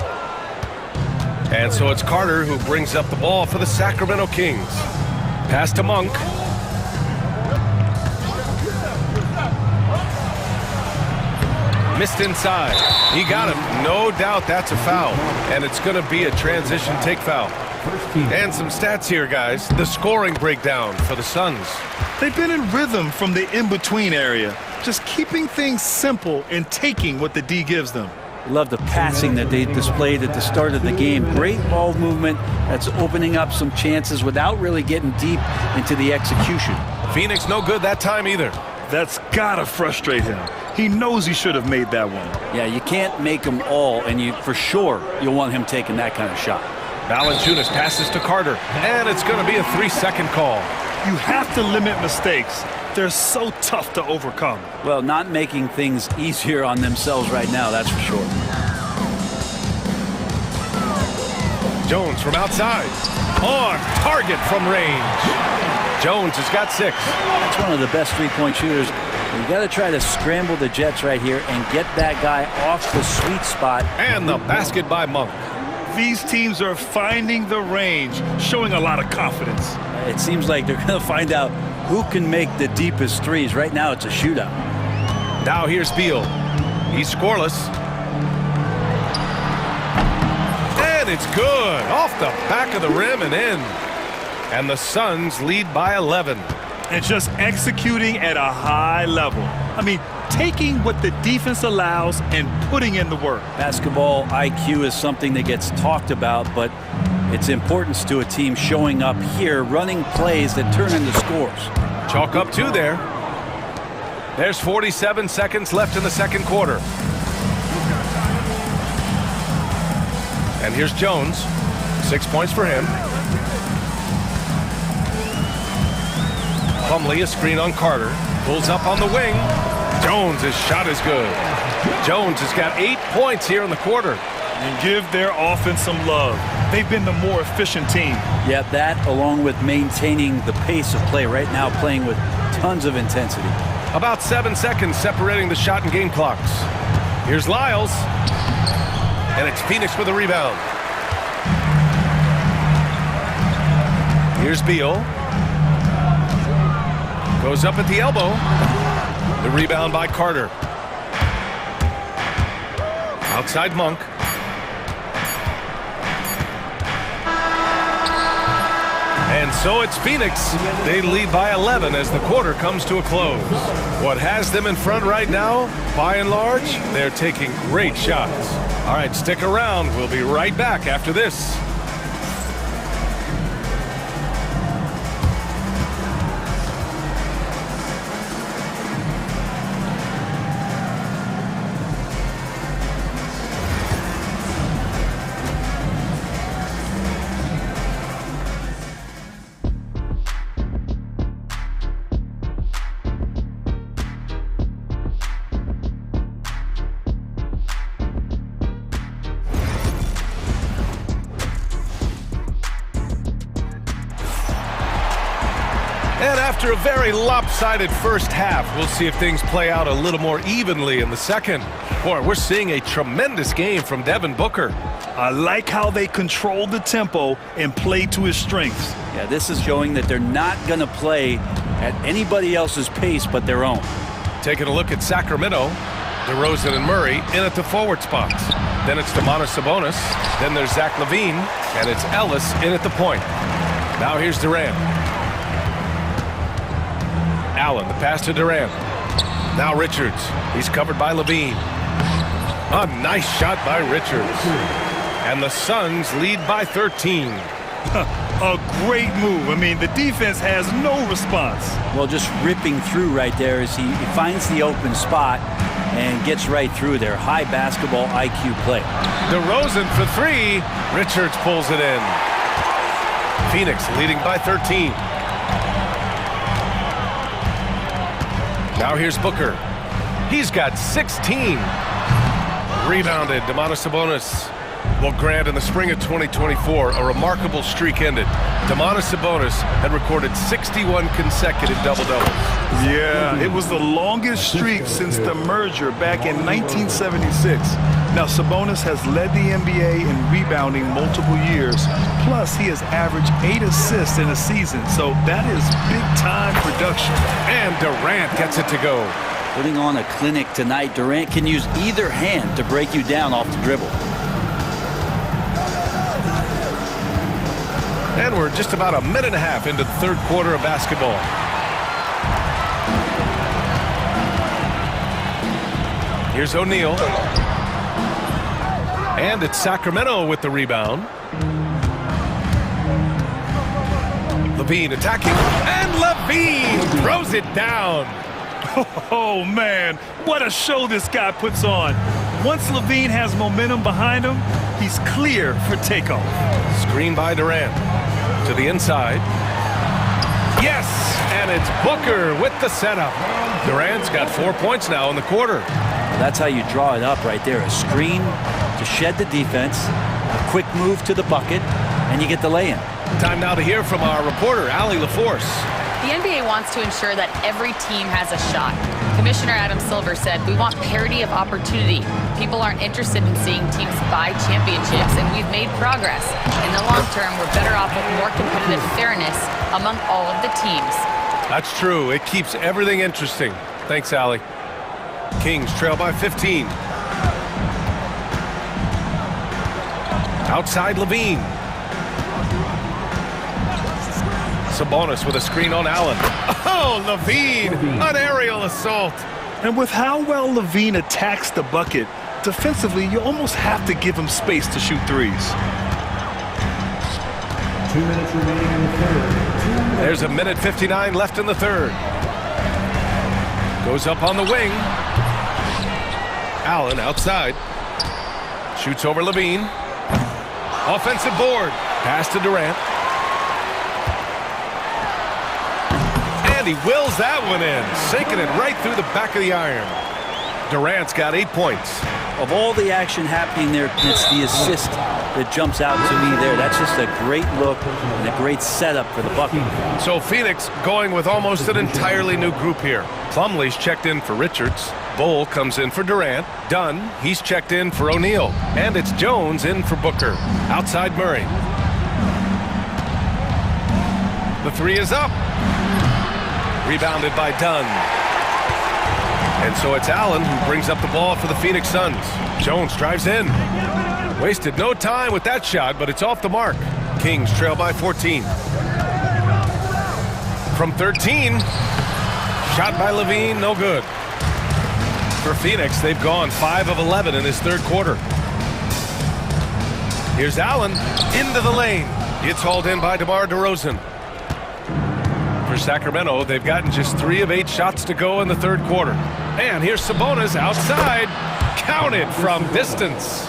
And so it's Carter who brings up the ball for the Sacramento Kings. Pass to Monk. Missed inside. He got him. No doubt that's a foul. And it's going to be a transition take foul. And some stats here, guys. The scoring breakdown for the Suns. They've been in rhythm from the in-between area, just keeping things simple and taking what the D gives them. Love the passing that they displayed at the start of the game. Great ball movement that's opening up some chances without really getting deep into the execution. Phoenix no good that time either. That's gotta frustrate him. He knows he should have made that one. Yeah, you can't make them all, and for sure you'll want him taking that kind of shot. Valanciunas passes to Carter, and it's going to be a 3-second call. You have to limit mistakes. They're so tough to overcome. Well, not making things easier on themselves right now, that's for sure. Jones from outside. On target from range. Jones has got 6. That's one of the best three-point shooters. You got to try to scramble the Jets right here and get that guy off the sweet spot. And the basket by Monk. These teams are finding the range, showing a lot of confidence. It seems like they're going to find out who can make the deepest threes. Right now, it's a shootout. Now here's Beal. He's scoreless. And it's good. Off the back of the rim and in. And the Suns lead by 11. And just executing at a high level. I mean, taking what the defense allows and putting in the work. Basketball IQ is something that gets talked about, but its importance to a team showing up here, running plays that turn into scores. Chalk up 2 there. There's 47 seconds left in the second quarter. And here's Jones. 6 points for him. Plumlee, a screen on Carter. Pulls up on the wing. Jones' shot is good. Jones has got 8 points here in the quarter. And give their offense some love. They've been the more efficient team. Yeah, that along with maintaining the pace of play. Right now playing with tons of intensity. About 7 seconds separating the shot and game clocks. Here's Lyles. And it's Phoenix with a rebound. Here's Beal. Goes up at the elbow. The rebound by Carter. Outside Monk. And so it's Phoenix. They lead by 11 as the quarter comes to a close. What has them in front right now, by and large, they're taking great shots. All right, stick around. We'll be right back after this. And after a very lopsided first half, we'll see if things play out a little more evenly in the second. Boy, we're seeing a tremendous game from Devin Booker. I like how they control the tempo and play to his strengths. Yeah, this is showing that they're not going to play at anybody else's pace but their own. Taking a look at Sacramento, DeRozan and Murray in at the forward spots. Then it's Domantas Sabonis. Then there's Zach LaVine. And it's Ellis in at the point. Now here's Durant. Allen, the pass to Durant. Now Richards. He's covered by LaVine. A nice shot by Richards. And the Suns lead by 13. A great move. I mean, the defense has no response. Well, just ripping through right there as he finds the open spot and gets right through there. High basketball IQ play. DeRozan for 3. Richards pulls it in. Phoenix leading by 13. Now here's Booker. He's got 16. Rebounded, Domantas Sabonis. Well, Grant, in the spring of 2024, a remarkable streak ended. Domantas Sabonis had recorded 61 consecutive double-doubles. Yeah, it was the longest streak since the merger back in 1976. Now, Sabonis has led the NBA in rebounding multiple years. Plus, he has averaged 8 assists in a season, so that is big-time production. And Durant gets it to go. Putting on a clinic tonight, Durant can use either hand to break you down off the dribble. And we're just about a minute and a half into the third quarter of basketball. Here's O'Neal. And it's Sacramento with the rebound. LaVine attacking. And LaVine throws it down. Oh, man, what a show this guy puts on. Once LaVine has momentum behind him, He's clear for takeoff. Screen by Durant. To the inside. Yes! And it's Booker with the setup. Durant's got 4 points now in the quarter. That's how you draw it up right there. A screen to shed the defense, a quick move to the bucket, and you get the lay-in. Time now to hear from our reporter, Allie LaForce. The NBA wants to ensure that every team has a shot. Commissioner Adam Silver said, "We want parity of opportunity. People aren't interested in seeing teams buy championships, and we've made progress. In the long term, we're better off with more competitive fairness among all of the teams." That's true. It keeps everything interesting. Thanks, Allie. Kings trail by 15. Outside Levine. Sabonis with a screen on Allen. Oh, Levine! An aerial assault. And with how well Levine attacks the bucket, defensively, you almost have to give him space to shoot threes. 2 minutes remaining in the third. There's a minute 59 left in the third. Goes up on the wing. Allen outside. Shoots over Levine. Offensive board. Pass to Durant. And he wills that one in, sinking it right through the back of the iron. Durant's got 8 points. Of all the action happening there, it's the assist that jumps out to me there. That's just a great look and a great setup for the bucket. So Phoenix going with almost an entirely new group here. Plumlee's checked in for Richards. Bull comes in for Durant. Dunn, he's checked in for O'Neal. And it's Jones in for Booker. Outside Murray. The three is up. Rebounded by Dunn. And so it's Allen who brings up the ball for the Phoenix Suns. Jones drives in. Wasted no time with that shot, but it's off the mark. Kings trail by 14. From 13. Shot by Levine, no good. For Phoenix, they've gone 5 of 11 in this third quarter. Here's Allen into the lane. It's hauled in by DeMar DeRozan. For Sacramento, they've gotten just 3 of 8 shots to go in the third quarter. And here's Sabonis outside. Counted from distance.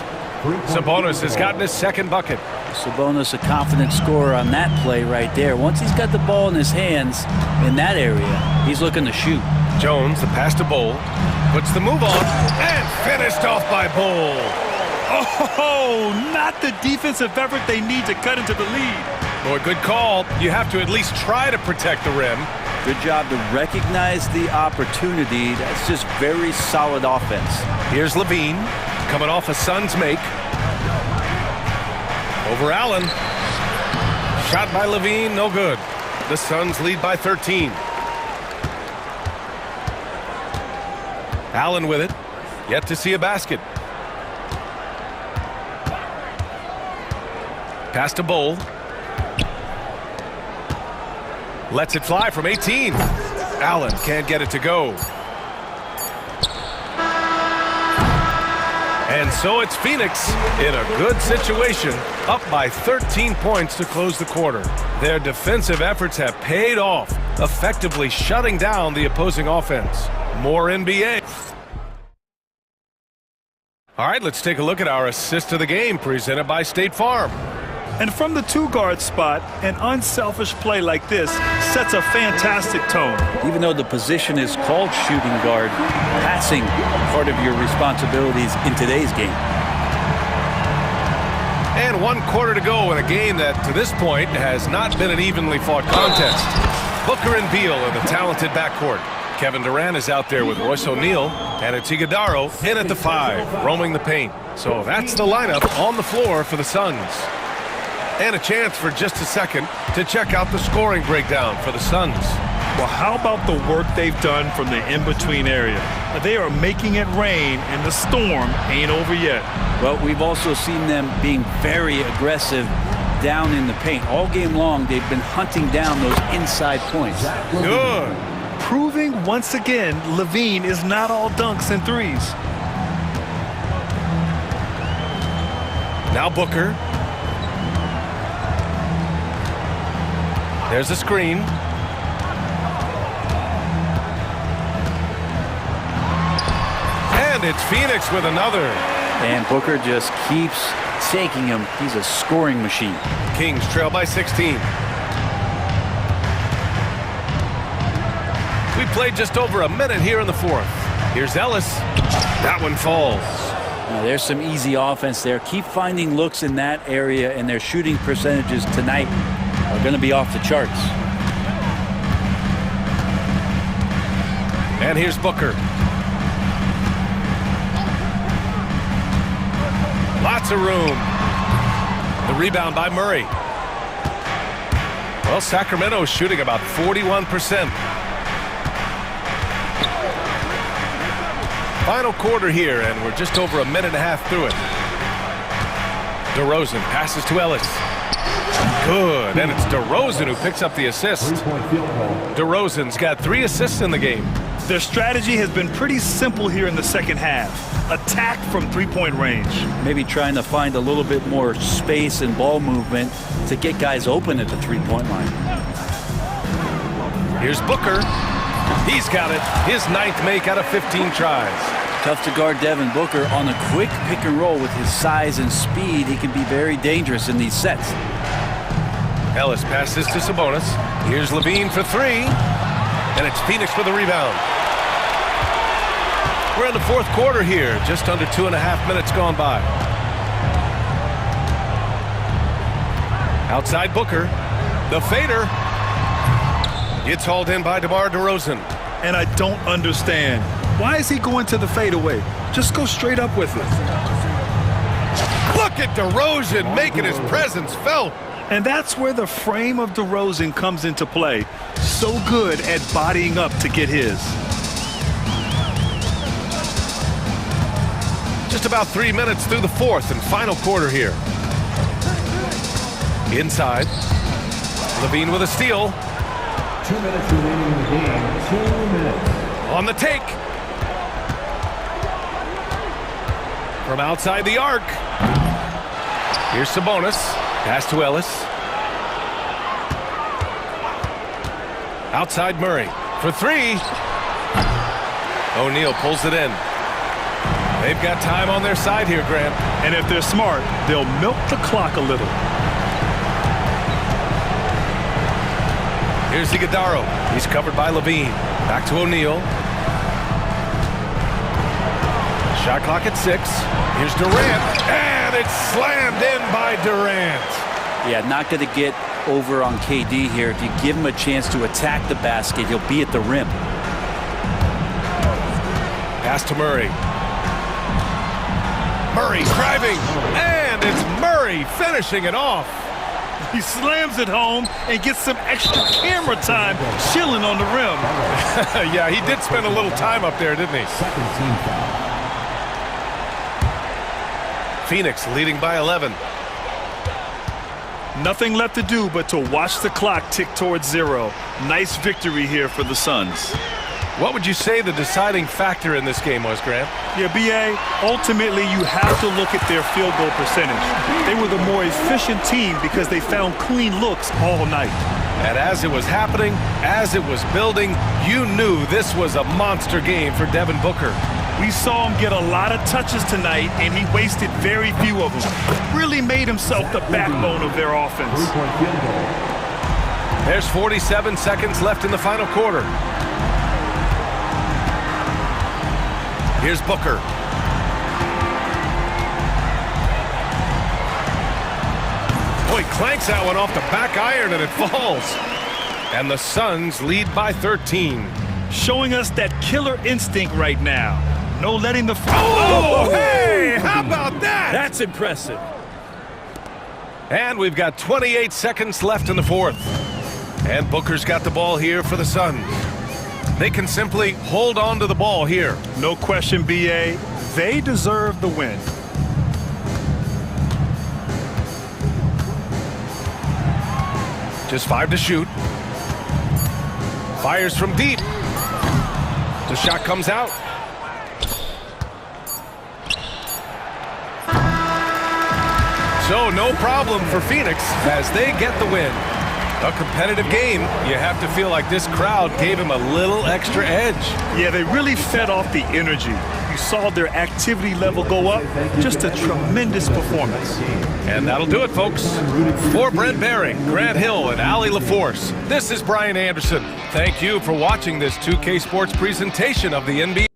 Sabonis has gotten his second bucket. Sabonis, a confident scorer on that play right there. Once he's got the ball in his hands in that area, he's looking to shoot. Jones, the pass to Bull. Puts the move on. And finished off by Bull. Oh, not the defensive effort they need to cut into the lead. Boy, good call. You have to at least try to protect the rim. Good job to recognize the opportunity. That's just very solid offense. Here's Levine, coming off a Suns make. Over Allen. Shot by Levine, no good. The Suns lead by 13. Allen with it. Yet to see a basket. Pass to Bull. Lets it fly from 18. Allen can't get it to go. And so it's Phoenix in a good situation, up by 13 points to close the quarter. Their defensive efforts have paid off, effectively shutting down the opposing offense. More NBA. All right, let's take a look at our assist of the game presented by State Farm. And from the two-guard spot, an unselfish play like this sets a fantastic tone. Even though the position is called shooting guard, passing part of your responsibilities in today's game. And 1 quarter to go in a game that, to this point, has not been an evenly fought contest. Booker and Beal in the talented backcourt. Kevin Durant is out there with Royce O'Neal, and it's Iguodaro in at the 5, roaming the paint. So that's the lineup on the floor for the Suns. And a chance for just a second to check out the scoring breakdown for the Suns. Well, how about the work they've done from the in-between area? They are making it rain, and the storm ain't over yet. Well, we've also seen them being very aggressive down in the paint. All game long, they've been hunting down those inside points. Good. Proving once again, Levine is not all dunks and threes. Now Booker. There's a screen. And it's Phoenix with another. And Booker just keeps taking him. He's a scoring machine. Kings trail by 16. We played just over a minute here in the fourth. Here's Ellis. That one falls. Now, there's some easy offense there. Keep finding looks in that area, and their shooting percentages tonight are going to be off the charts. And here's Booker. Lots of room. The rebound by Murray. Well, Sacramento's shooting about 41%. Final quarter here, and we're just over a minute and a half through it. DeRozan passes to Ellis. Good, and it's DeRozan who picks up the assist. DeRozan's got 3 assists in the game. Their strategy has been pretty simple here in the second half. Attack from three-point range. Maybe trying to find a little bit more space and ball movement to get guys open at the three-point line. Here's Booker. He's got it. His 9th make out of 15 tries. Tough to guard Devin Booker on a quick pick and roll with his size and speed. He can be very dangerous in these sets. Ellis passes to Sabonis. Here's Levine for 3. And it's Phoenix for the rebound. We're in the fourth quarter here. Just under 2.5 minutes gone by. Outside Booker. The fader. It's hauled in by DeMar DeRozan. And I don't understand. Why is he going to the fadeaway? Just go straight up with it. Look at DeRozan making his presence felt. And that's where the frame of DeRozan comes into play. So good at bodying up to get his. Just about 3 minutes through the fourth and final quarter here. Inside. Levine with a steal. 2 minutes remaining in the game. 2 minutes. On the take. From outside the arc. Here's Sabonis. Pass to Ellis. Outside Murray for 3. O'Neal pulls it in. They've got time on their side here, Grant. And if they're smart, they'll milk the clock a little. Here's Iguodala. He's covered by Levine. Back to O'Neal. Shot clock at 6. Here's Durant. And it's slammed in by Durant. Yeah, not going to get over on KD here. If you give him a chance to attack the basket, he'll be at the rim. Pass to Murray. Murray's driving. And it's Murray finishing it off. He slams it home and gets some extra camera time chilling on the rim. Yeah, he did spend a little time up there, didn't he? Second team foul. Phoenix leading by 11. Nothing left to do but to watch the clock tick towards 0. Nice victory here for the Suns. What would you say the deciding factor in this game was, Grant? Yeah, B.A., ultimately you have to look at their field goal percentage. They were the more efficient team because they found clean looks all night. And as it was happening, as it was building, you knew this was a monster game for Devin Booker. We saw him get a lot of touches tonight, and he wasted very few of them. Really made himself the backbone of their offense. Three-point field goal. There's 47 seconds left in the final quarter. Here's Booker. Boy, clanks that one off the back iron and it falls. And the Suns lead by 13. Showing us that killer instinct right now. No letting the... Oh, hey, how about that? That's impressive. And we've got 28 seconds left in the fourth. And Booker's got the ball here for the Suns. They can simply hold on to the ball here. No question, B.A. They deserve the win. Just 5 to shoot. Fires from deep. The shot comes out. So no problem for Phoenix as they get the win. A competitive game. You have to feel like this crowd gave him a little extra edge. Yeah, they really fed off the energy. You saw their activity level go up. Just a tremendous performance. And that'll do it, folks. For Brent Barry, Grant Hill, and Ali LaForce, this is Brian Anderson. Thank you for watching this 2K Sports presentation of the NBA.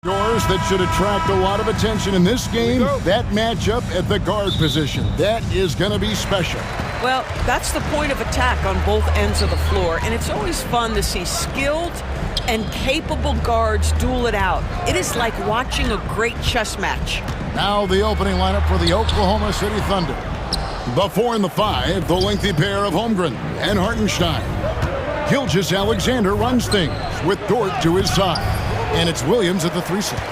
Doors that should attract a lot of attention in this game. That matchup at the guard position. That is going to be special. Well, that's the point of attack on both ends of the floor, and it's always fun to see skilled and capable guards duel it out. It is like watching a great chess match. Now the opening lineup for the Oklahoma City Thunder. The 4 and the 5, the lengthy pair of Holmgren and Hartenstein. Gilgeous-Alexander runs things with Dort to his side. And it's Williams at the 3 slot.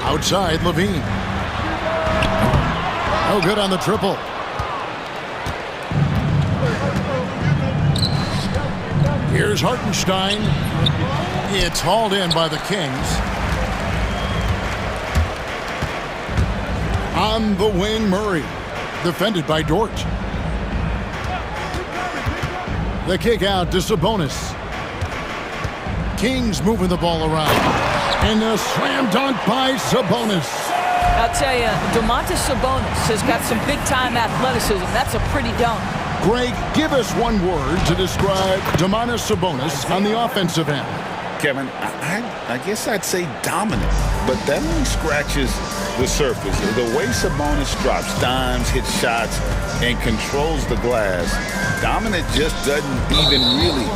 Outside, Levine. No good on the triple. Here's Hartenstein. It's hauled in by the Kings. On the wing, Murray. Defended by Dort. The kick out to Sabonis. Kings moving the ball around. And a slam dunk by Sabonis. I'll tell you, Domantas Sabonis has got some big-time athleticism. That's a pretty dunk. Greg, give us one word to describe Domantas Sabonis on the offensive end. Kevin, I guess I'd say dominant, but that only scratches the surface. The way Sabonis drops dimes, hits shots, and controls the glass, dominant just doesn't even really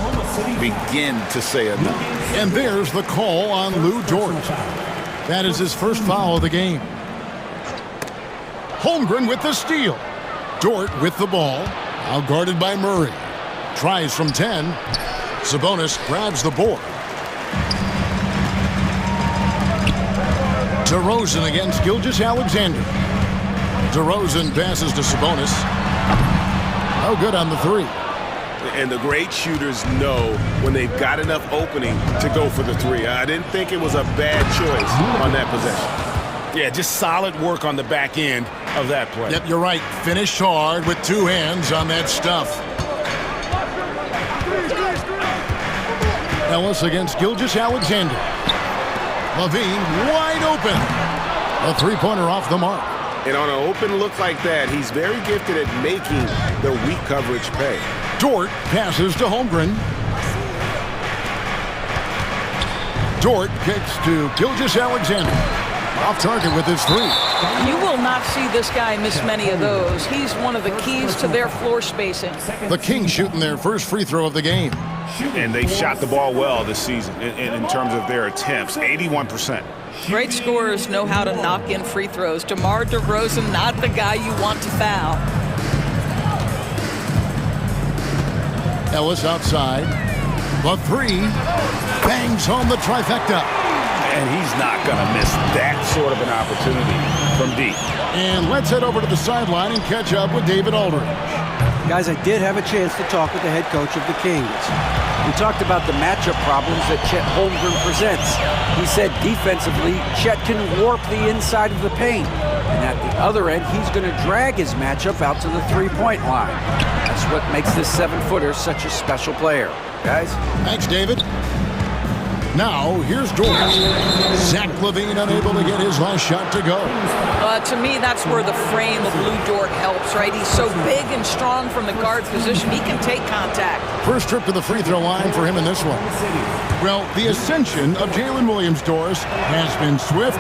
begin to say enough. And there's the call on Lou Dort. That is his first foul of the game. Holmgren with the steal. Dort with the ball. Now guarded by Murray. Tries from 10. Sabonis grabs the board. DeRozan against Gilgeous-Alexander. DeRozan passes to Sabonis. No good on the 3. And the great shooters know when they've got enough opening to go for the 3. I didn't think it was a bad choice on that possession. Yeah, just solid work on the back end of that play. Yep, you're right. Finished hard with 2 hands on that stuff. Ellis against Gilgeous-Alexander. Levine wide open. A 3-pointer off the mark. And on an open look like that, he's very gifted at making the weak coverage pay. Dort passes to Holmgren. Dort kicks to Gilgeous-Alexander. Off target with his 3. You will not see this guy miss many of those. He's one of the keys to their floor spacing. The Kings shooting their first free throw of the game. And they've shot the ball well this season in terms of their attempts, 81%. Great scorers know how to knock in free throws. DeMar DeRozan, not the guy you want to foul. Ellis outside. The 3 bangs home the trifecta. And he's not going to miss that sort of an opportunity from deep. And let's head over to the sideline and catch up with David Aldridge. Guys, I did have a chance to talk with the head coach of the Kings. We talked about the matchup problems that Chet Holmgren presents. He said defensively, Chet can warp the inside of the paint. And at the other end, he's going to drag his matchup out to the 3-point line. That's what makes this 7-footer such a special player. Guys? Thanks, David. Now, here's Dort. Zach LaVine unable to get his last shot to go. To me, that's where the frame of Lou Dort helps, right? He's so big and strong from the guard position, he can take contact. First trip to the free throw line for him in this one. Well, the ascension of Jalen Williams-Dort has been swift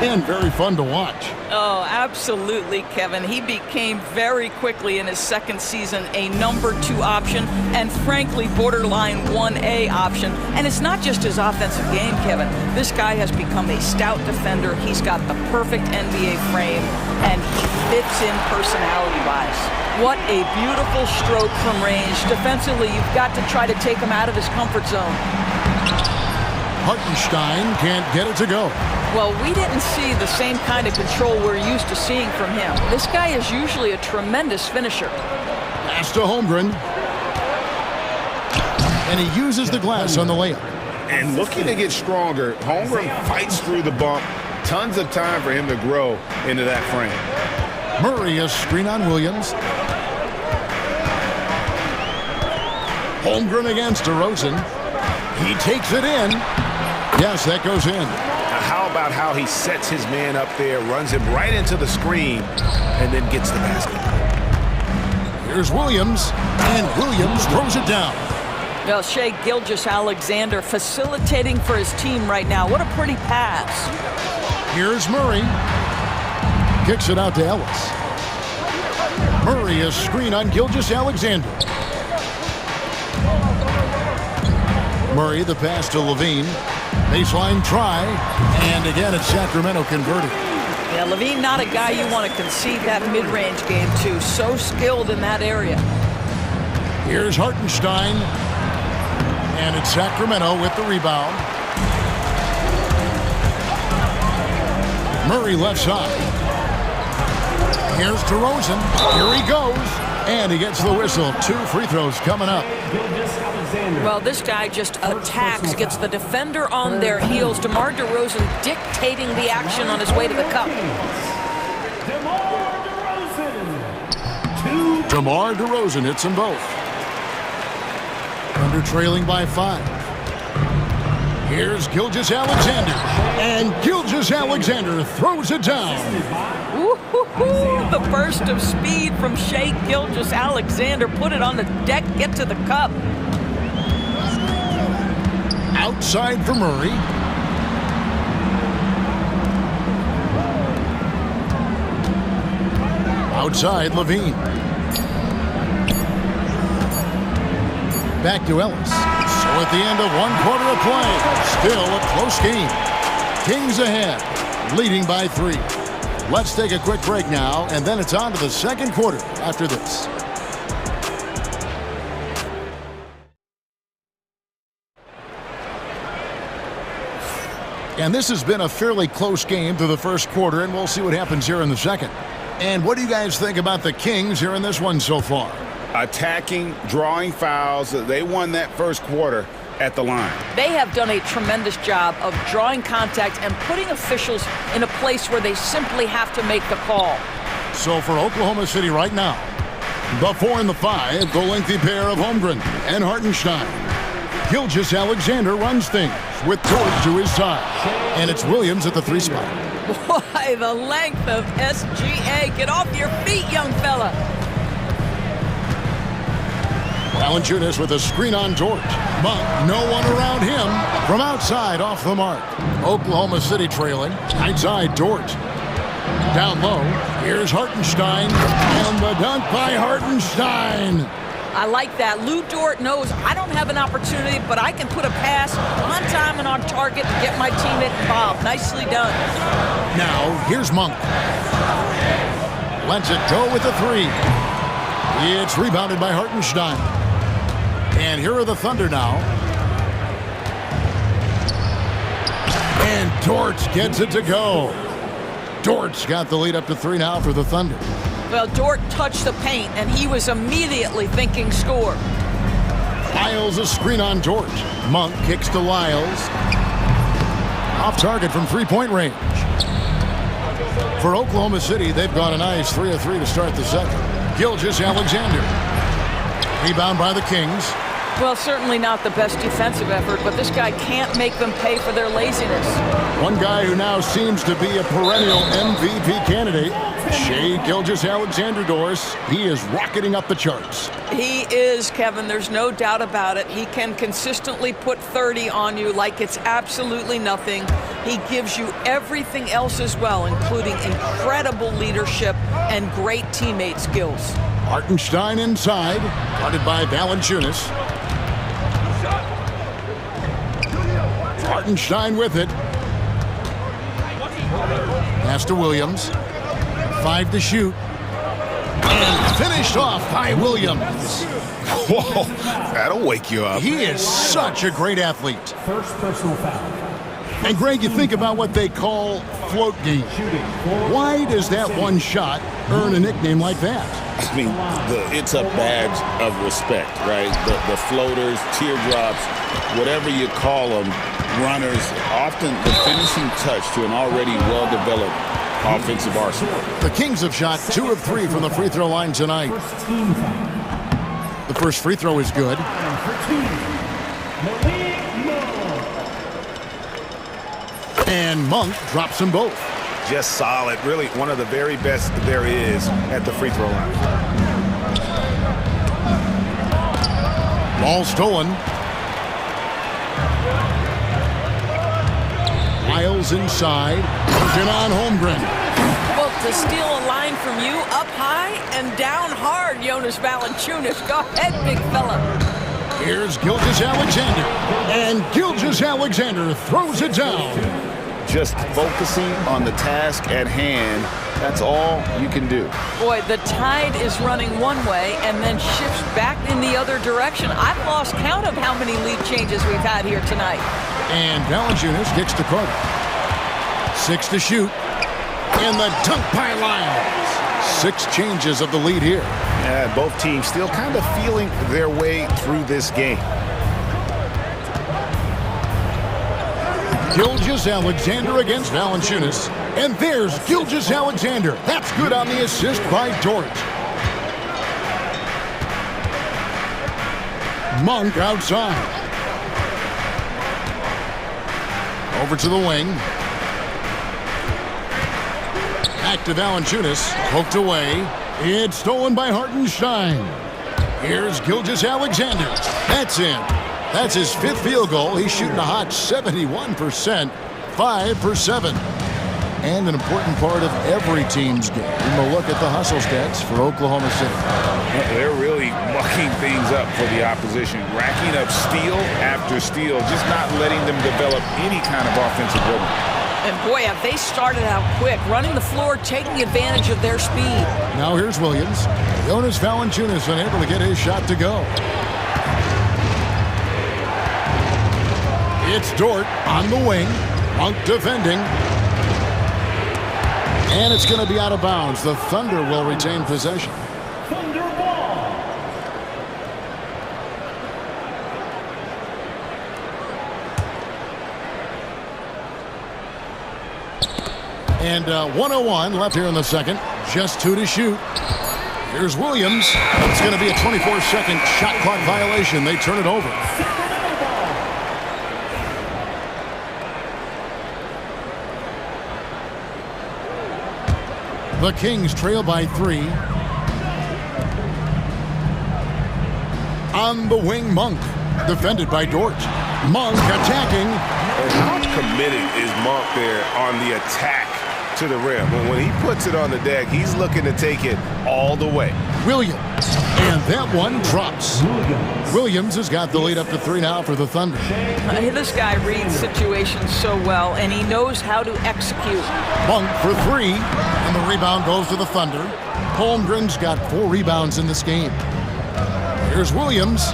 and very fun to watch. Oh, absolutely, Kevin. He became very quickly in his second season a number 2 option and frankly borderline 1A option. And it's not just his offensive game, Kevin. This guy has become a stout defender. He's got the perfect NBA frame and he fits in personality-wise. What a beautiful stroke from range. Defensively, you've got to try to take him out of his comfort zone. Hartenstein can't get it to go. Well, we didn't see the same kind of control we're used to seeing from him. This guy is usually a tremendous finisher. Pass to Holmgren. And he uses the glass on the layup. And looking to get stronger, Holmgren fights through the bump. Tons of time for him to grow into that frame. Murray a screen on Williams. Holmgren against DeRozan. He takes it in. Yes, that goes in. Now how about how he sets his man up there, runs him right into the screen, and then gets the basket. Here's Williams, and Williams throws it down. Well, Shea Gilgeous-Alexander facilitating for his team right now. What a pretty pass. Here's Murray. Kicks it out to Ellis. Murray is screen on Gilgeous-Alexander. Murray, the pass to Levine. Baseline try, and again it's Sacramento converted. Yeah, Levine, not a guy you want to concede that mid-range game to. So skilled in that area. Here's Hartenstein, and it's Sacramento with the rebound. Murray left side. Here's DeRozan. Here he goes, and he gets the whistle. 2 free throws coming up. Well, this guy just attacks, gets the defender on their heels. DeMar DeRozan dictating the action on his way to the cup. DeMar DeRozan hits them both. Thunder trailing by 5. Here's Gilgeous-Alexander, and Gilgeous-Alexander throws it down. The burst of speed from Shea Gilgeous-Alexander. Put it on the deck, get to the cup. Outside for Murray. Outside, Levine. Back to Ellis. So at the end of 1 quarter of play, still a close game. Kings ahead, leading by 3. Let's take a quick break now, and then it's on to the second quarter after this. And this has been a fairly close game through the first quarter, and we'll see what happens here in the second. And what do you guys think about the Kings here in this one so far? Attacking, drawing fouls. They won that first quarter at the line. They have done a tremendous job of drawing contact and putting officials in a place where they simply have to make the call. So for Oklahoma City right now, the 4 and the 5, the lengthy pair of Holmgren and Hartenstein. Gilgeous-Alexander runs things with George to his side. And it's Williams at the 3 spot. Boy, the length of SGA. Get off your feet, young fella. Valanciunas with a screen on George. Monk, no one around him. From outside, off the mark. Oklahoma City trailing. Outside, George. Down low, here's Hartenstein. And the dunk by Hartenstein. I like that. Lou Dort knows I don't have an opportunity, but I can put a pass on time and on target to get my teammate involved. Nicely done. Now, here's Monk. Lets it go with the 3. It's rebounded by Hartenstein. And here are the Thunder now. And Dort gets it to go. Dort's got the lead up to 3 now for the Thunder. Well, Dort touched the paint, and he was immediately thinking score. Lyles a screen on George. Monk kicks to Lyles. Off target from 3-point range. For Oklahoma City, they've got a nice 3 of 3 to start the second. Gilgeous-Alexander. Rebound by the Kings. Well, certainly not the best defensive effort, but this guy can't make them pay for their laziness. One guy who now seems to be a perennial MVP candidate, Shea Gilgeous-Alexander, Doris. He is rocketing up the charts. He is, Kevin. There's no doubt about it. He can consistently put 30 on you like it's absolutely nothing. He gives you everything else as well, including incredible leadership and great teammate skills. Hartenstein inside, guarded by Valanciunas. Hartenstein with it. Pass to Williams. 5 to shoot. And finished off by Williams. Whoa, that'll wake you up. He is such a great athlete. First personal foul. And Greg, you think about what they call float game. Why does that one shot earn a nickname like that? I mean, it's a badge of respect, right? The floaters, teardrops, whatever you call them, runners, often the finishing touch to an already well-developed offensive arsenal. The Kings have shot 2 of 3 from the free throw line tonight. The first free throw is good. And Monk drops them both. Just solid. Really one of the very best there is at the free throw line. Ball stolen. Files inside. Working on Holmgren. Well, to steal a line from you, up high and down hard, Jonas Valanciunas. Go ahead, big fella. Here's Gilgeous-Alexander. And Gilgeous-Alexander throws it down. Just focusing on the task at hand, that's all you can do. Boy, the tide is running one way and then shifts back in the other direction. I've lost count of how many lead changes we've had here tonight. And Valanciunas kicks to Carter. 6 to shoot. And the dunk by Lyles. 6 changes of the lead here. Yeah, both teams still kind of feeling their way through this game. Gilgeous-Alexander against Valanciunas. And there's Gilgeous-Alexander. That's good on the assist by Dort. Monk outside. Over to the wing. Back to Valanciunas. Poked away. It's stolen by Hartenstein. Here's Gilgeous-Alexander. That's in. That's his 5th field goal. He's shooting a hot 71%, 5 for 7. And an important part of every team's game. We'll look at the hustle stats for Oklahoma City. They're really mucking things up for the opposition, racking up steal after steal, just not letting them develop any kind of offensive rhythm. And boy, have they started out quick, running the floor, taking advantage of their speed. Now here's Williams. Jonas Valanciunas unable to get his shot to go. It's Dort on the wing. Monk defending. And it's going to be out of bounds. The Thunder will retain possession. Thunder ball. And 1:01 left here in the second. Just 2 to shoot. Here's Williams. It's going to be a 24-second shot clock violation. They turn it over. The Kings trail by 3. On the wing, Monk. Defended by Dort. Monk attacking. And how committed is Monk there on the attack to the rim? When he puts it on the deck, he's looking to take it all the way. Williams. And that one drops. Williams has got the lead up to 3 now for the Thunder. This guy reads situations so well, and he knows how to execute. Monk for 3, and the rebound goes to the Thunder. Holmgren's got 4 rebounds in this game. Here's Williams.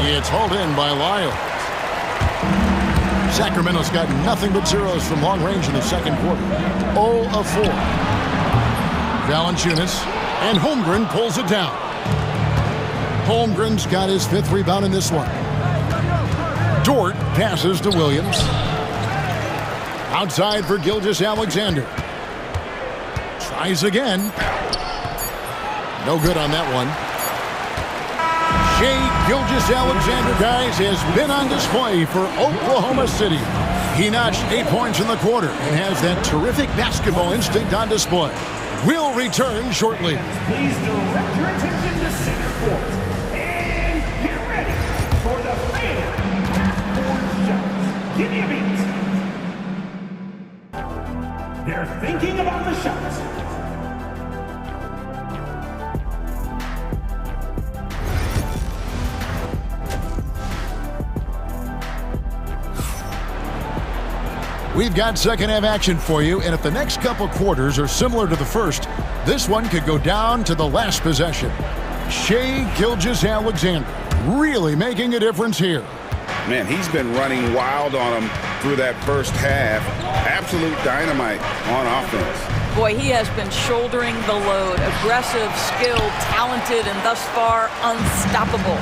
It's hauled in by Lyles. Sacramento's got nothing but zeros from long range in the second quarter. 0 of 4. Valanciunas, and Holmgren pulls it down. Holmgren's got his 5th rebound in this one. Dort passes to Williams. Outside for Gilgeous-Alexander. Tries again. No good on that one. Shai Gilgeous-Alexander, guys, has been on display for Oklahoma City. He notched 8 points in the quarter and has that terrific basketball instinct on display. We'll return shortly. Please direct your attention to center court. And get ready for the favorite half-court shots. Give me a beat. They're thinking about the shots. We've got second half action for you, and if the next couple quarters are similar to the first, this one could go down to the last possession. Shai Gilgeous-Alexander really making a difference here. Man, he's been running wild on him through that first half. Absolute dynamite on offense. Boy, he has been shouldering the load. Aggressive, skilled, talented, and thus far unstoppable.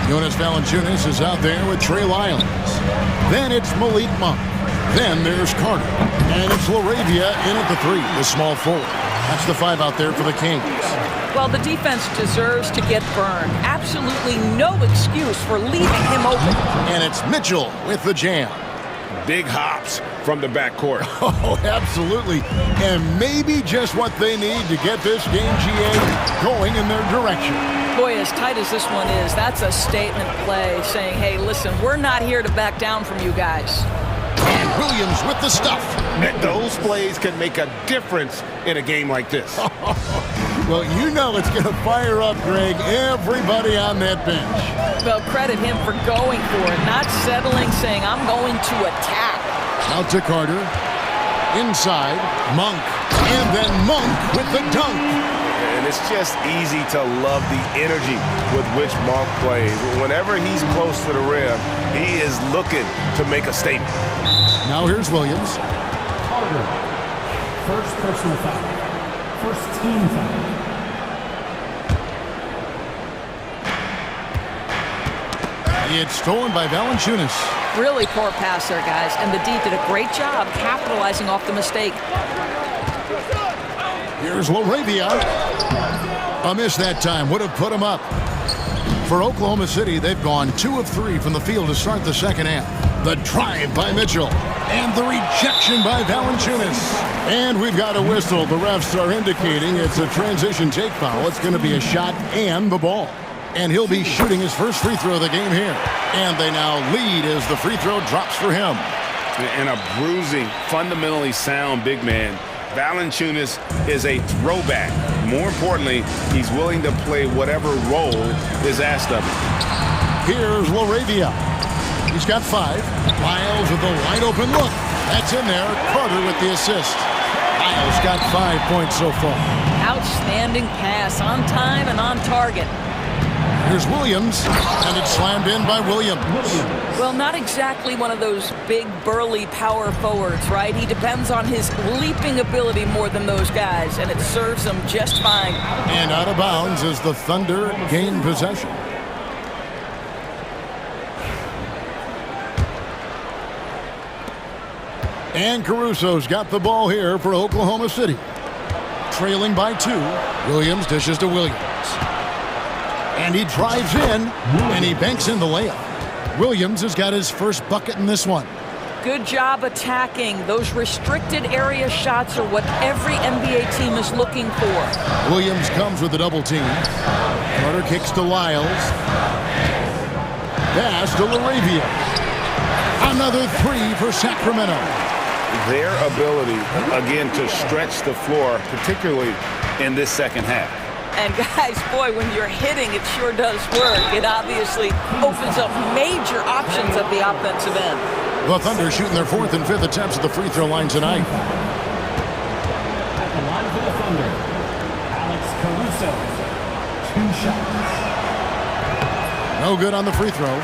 Jonas Valanciunas is out there with Trey Lyles. Then it's Malik Monk. Then there's Carter. And it's LaRavia in at the 3, the small forward. That's the 5 out there for the Kings. Well, the defense deserves to get burned. Absolutely no excuse for leaving him open. And it's Mitchell with the jam. Big hops from the backcourt. Oh, absolutely. And maybe just what they need to get this game, GA, going in their direction. Boy, as tight as this one is, that's a statement play saying, hey, listen, we're not here to back down from you guys. And Williams with the stuff. Those plays can make a difference in a game like this. Well, you know it's going to fire up, Greg, everybody on that bench. Well, credit him for going for it, not settling, saying, I'm going to attack. Out to Carter. Inside, Monk. And then Monk with the dunk. And it's just easy to love the energy with which Monk plays. Whenever he's close to the rim, he is looking to make a statement. Now here's Williams. Carter, first personal foul. First team foul. It's stolen by Valanciunas. Really poor pass there, guys, and the D did a great job capitalizing off the mistake. Here's LaRavia. A miss that time would have put him up. For Oklahoma City, they've gone 2 of 3 from the field to start the second half. The drive by Mitchell. And the rejection by Valanciunas. And we've got a whistle. The refs are indicating it's a transition take foul. It's going to be a shot and the ball. And he'll be shooting his first free throw of the game here. And they now lead as the free throw drops for him. And a bruising, fundamentally sound big man. Valanciunas is a throwback. More importantly, he's willing to play whatever role is asked of him. Here's LaRavia. He's got 5. Miles with a wide open look. That's in there. Carter with the assist. Miles got 5 points so far. Outstanding pass, on time and on target. Here's Williams, and it's slammed in by Williams. Well, not exactly one of those big, burly power forwards, right? He depends on his leaping ability more than those guys, and it serves him just fine. And out of bounds as the Thunder gain possession. And Caruso's got the ball here for Oklahoma City. Trailing by 2. Williams dishes to Williams. And he drives in, and he banks in the layup. Williams has got his first bucket in this one. Good job attacking. Those restricted area shots are what every NBA team is looking for. Williams comes with a double team. Carter kicks to Lyles. Pass to LaRavia. Another 3 for Sacramento. Their ability, again, to stretch the floor, particularly in this second half. And guys, boy, when you're hitting, it sure does work. It obviously opens up major options at the offensive end. The Thunder shooting their 4th and 5th attempts at the free throw line tonight. At the line for the Thunder, Alex Caruso, 2 shots. No good on the free throw.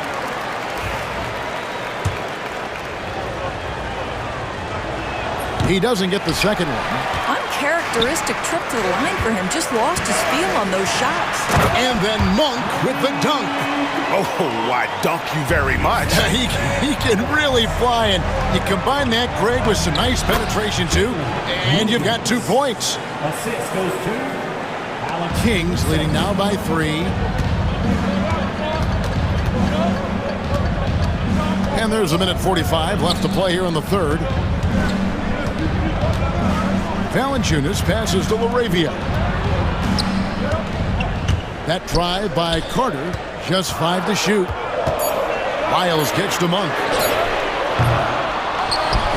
He doesn't get the second one. Uncharacteristic trip to the line for him. Just lost his feel on those shots. And then Monk with the dunk. Oh, I dunk you very much. He can really fly, and you combine that, Greg, with some nice penetration, too, and you've got 2 points. Assist goes to Alex. Kings leading now by 3. And there's 1:45 left to play here in the third. Valanciunas passes to LaRavia. That drive by Carter, just 5 to shoot. Lyles kicks to Monk.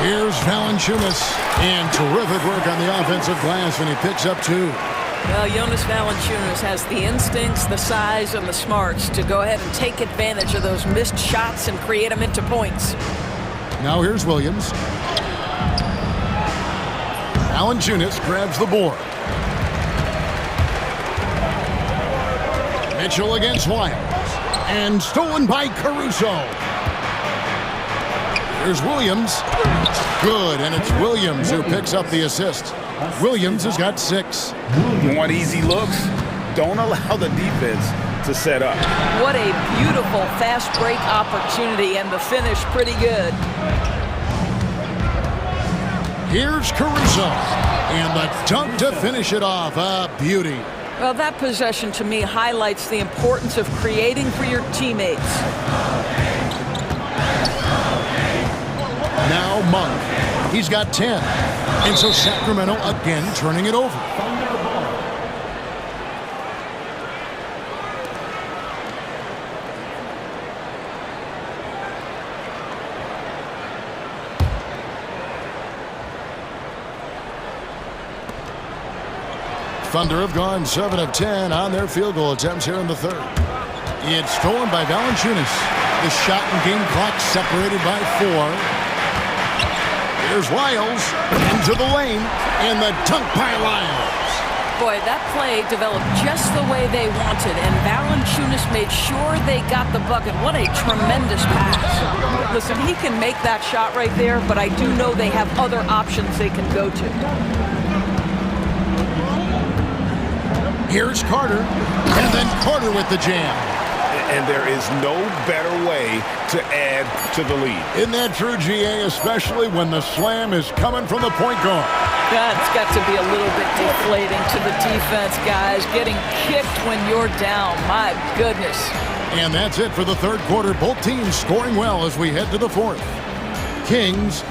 Here's Valanciunas, and terrific work on the offensive glass, and he picks up 2. Well, Jonas Valanciunas has the instincts, the size, and the smarts to go ahead and take advantage of those missed shots and create them into points. Now here's Williams. Valanciunas grabs the board. Mitchell against Lyles. And stolen by Caruso. Here's Williams. Good, and it's Williams who picks up the assist. Williams has got 6. You want easy looks? Don't allow the defense to set up. What a beautiful fast break opportunity, and the finish pretty good. Here's Caruso, and the dunk to finish it off. A beauty. Well, that possession to me highlights the importance of creating for your teammates. Now Monk. He's got 10. And so Sacramento again turning it over. Thunder have gone 7 of 10 on their field goal attempts here in the third. It's stolen by Valanciunas. The shot and game clock separated by 4. Here's Lyles into the lane, and the dunk by Lyles. Boy, that play developed just the way they wanted, and Valanciunas made sure they got the bucket. What a tremendous pass. Listen, he can make that shot right there, but I do know they have other options they can go to. Here's Carter, and then Carter with the jam. And there is no better way to add to the lead. Isn't that true, GA, especially when the slam is coming from the point guard? That's got to be a little bit deflating to the defense, guys. Getting kicked when you're down. My goodness. And that's it for the third quarter. Both teams scoring well as we head to the fourth. Kings.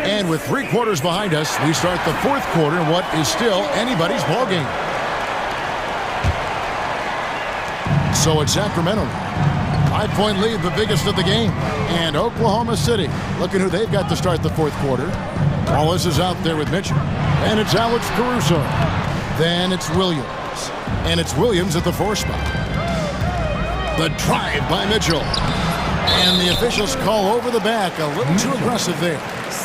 And with 3 quarters behind us, we start the fourth quarter in what is still anybody's ballgame. So it's Sacramento. 5-point lead, the biggest of the game. And Oklahoma City, looking who they've got to start the fourth quarter. Wallace is out there with Mitchell. And it's Alex Caruso. Then it's Williams. And it's Williams at the 4 spot. The drive by Mitchell. And the officials call over the back. A little too aggressive there.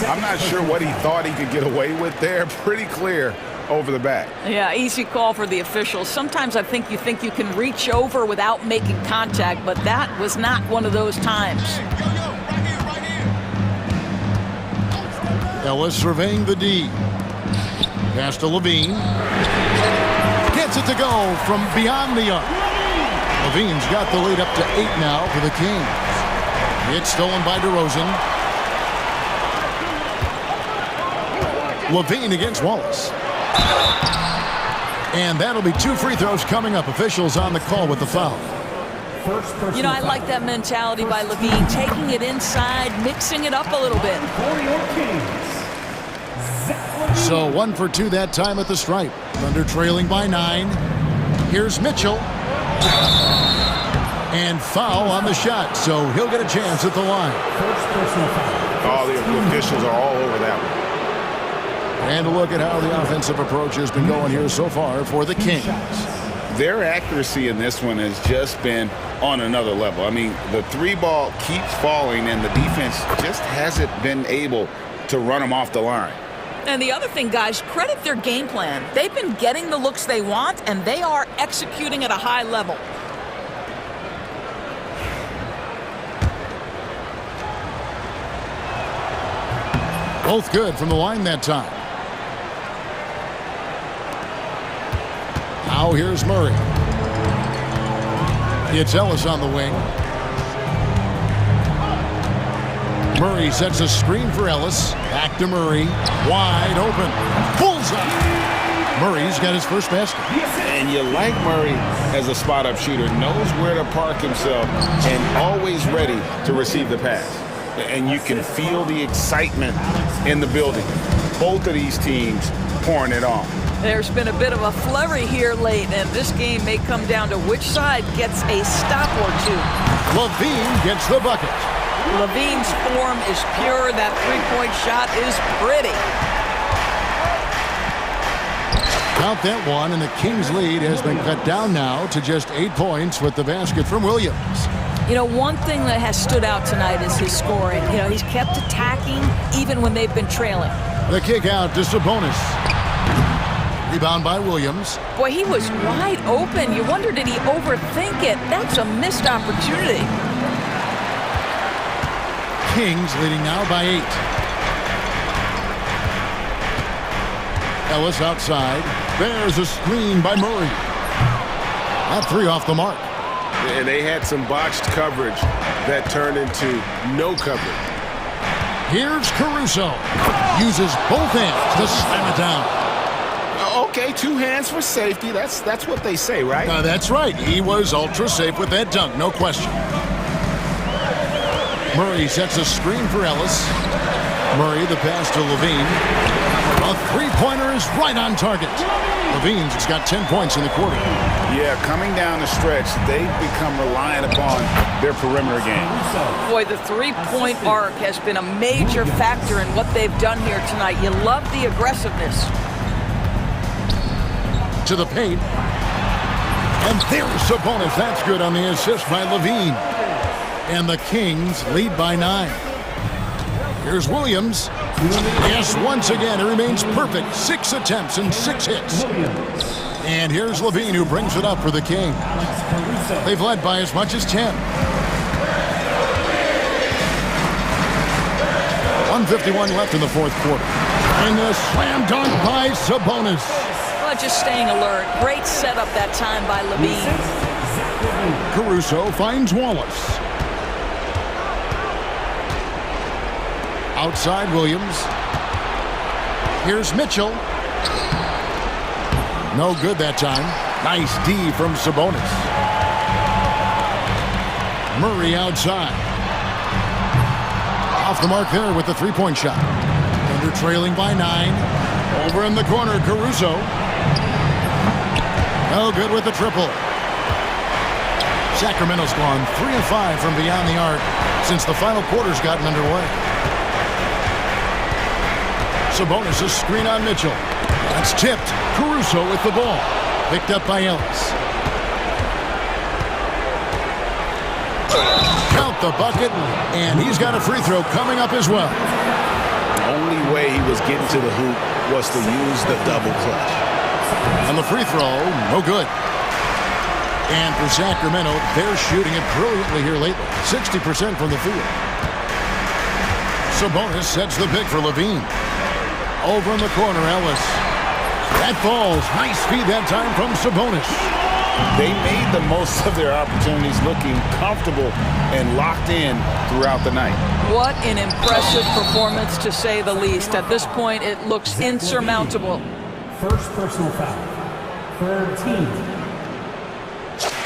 I'm not sure what he thought he could get away with there. Pretty clear over the back. Yeah, easy call for the officials. Sometimes I think you can reach over without making contact, but that was not one of those times. Ellis surveying the D. Pass to Levine. Gets it to go from beyond the arc. Levine's got the lead up to 8 now for the Kings. It's stolen by DeRozan. Levine against Wallace. And that'll be 2 free throws coming up. Officials on the call with the foul. You know, I like that mentality by Levine, taking it inside, mixing it up a little bit. So 1 for 2 that time at the stripe. Thunder trailing by 9. Here's Mitchell. And foul on the shot, so he'll get a chance at the line. Oh, the officials are all over that one. And a look at how the offensive approach has been going here so far for the Kings. Their accuracy in this one has just been on another level. I mean, the 3 ball keeps falling, and the defense just hasn't been able to run them off the line. And the other thing, guys, credit their game plan. They've been getting the looks they want, and they are executing at a high level. Both good from the line that time. Now here's Murray. It's Ellis on the wing. Murray sets a screen for Ellis. Back to Murray. Wide open. Bullseye. Murray's got his first basket. And you like Murray as a spot-up shooter. Knows where to park himself and always ready to receive the pass. And you can feel the excitement in the building. Both of these teams pouring it on. There's been a bit of a flurry here late, and this game may come down to which side gets a stop or 2. Levine gets the bucket. Levine's form is pure. That 3-point shot is pretty. Count that one, and the Kings' lead has been cut down now to just 8 points with the basket from Williams. You know, one thing that has stood out tonight is his scoring. You know, he's kept attacking even when they've been trailing. The kick out to Sabonis. Rebound by Williams. Boy, he was wide open. You wonder, did he overthink it? That's a missed opportunity. Kings leading now by 8. Ellis outside. There's a screen by Murray. That 3 off the mark. And they had some botched coverage that turned into no coverage. Here's Caruso. Uses both hands to slam it down. Okay, 2 hands for safety. That's what they say, right? That's right. He was ultra safe with that dunk, no question. Murray sets a screen for Ellis. Murray, the pass to Levine. A three-pointer is right on target. Levine's got 10 points in the quarter. Yeah, coming down the stretch, they've become reliant upon their perimeter game. Boy, the three-point arc has been a major factor in what they've done here tonight. You love the aggressiveness. To the paint. And there's Sabonis. That's good on the assist by Levine. And the Kings lead by 9. Here's Williams. Yes, once again, it remains perfect. 6 attempts and 6 hits. And here's Levine, who brings it up for the Kings. They've led by as much as 10. 1:51 left in the fourth quarter. And the slam dunk by Sabonis. Well, just staying alert. Great setup that time by Levine. Caruso finds Wallace. Outside Williams. Here's Mitchell. No good that time. Nice D from Sabonis. Murray outside. Off the mark there with the three-point shot. Thunder trailing by 9. Over in the corner, Caruso. No good with the triple. Sacramento's gone 3 of 5 from beyond the arc since the final quarter's gotten underway. Sabonis' a screen on Mitchell. That's tipped. Caruso with the ball. Picked up by Ellis. Count the bucket, and he's got a free throw coming up as well. The only way he was getting to the hoop was to use the double clutch. And the free throw, no good. And for Sacramento, they're shooting it brilliantly here lately. 60% from the field. Sabonis sets the pick for Levine. Over in the corner, Ellis. That falls. Nice feed that time from Sabonis. They made the most of their opportunities, looking comfortable and locked in throughout the night. What an impressive performance, to say the least. At this point, it looks insurmountable. First personal foul. Third team.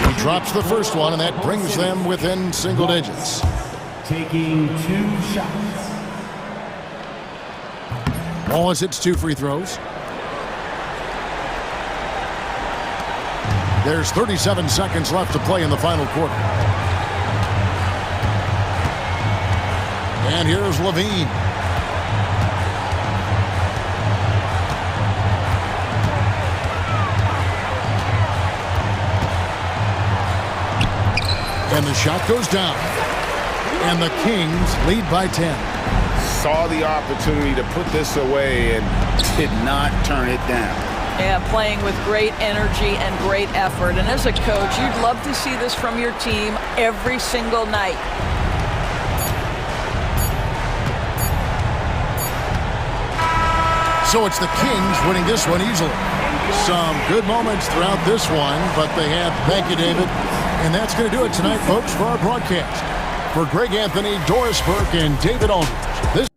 He drops the first one, and that brings them within single digits. Taking 2 shots. Wallace hits 2 free throws. There's 37 seconds left to play in the final quarter. And here's Levine. And the shot goes down. And the Kings lead by 10. Saw the opportunity to put this away and did not turn it down. Yeah, playing with great energy and great effort. And as a coach, you'd love to see this from your team every single night. So it's the Kings winning this one easily. Some good moments throughout this one, but they had, thank you, David. And that's going to do it tonight, folks, for our broadcast. For Greg Anthony, Doris Burke, and David Aldridge, this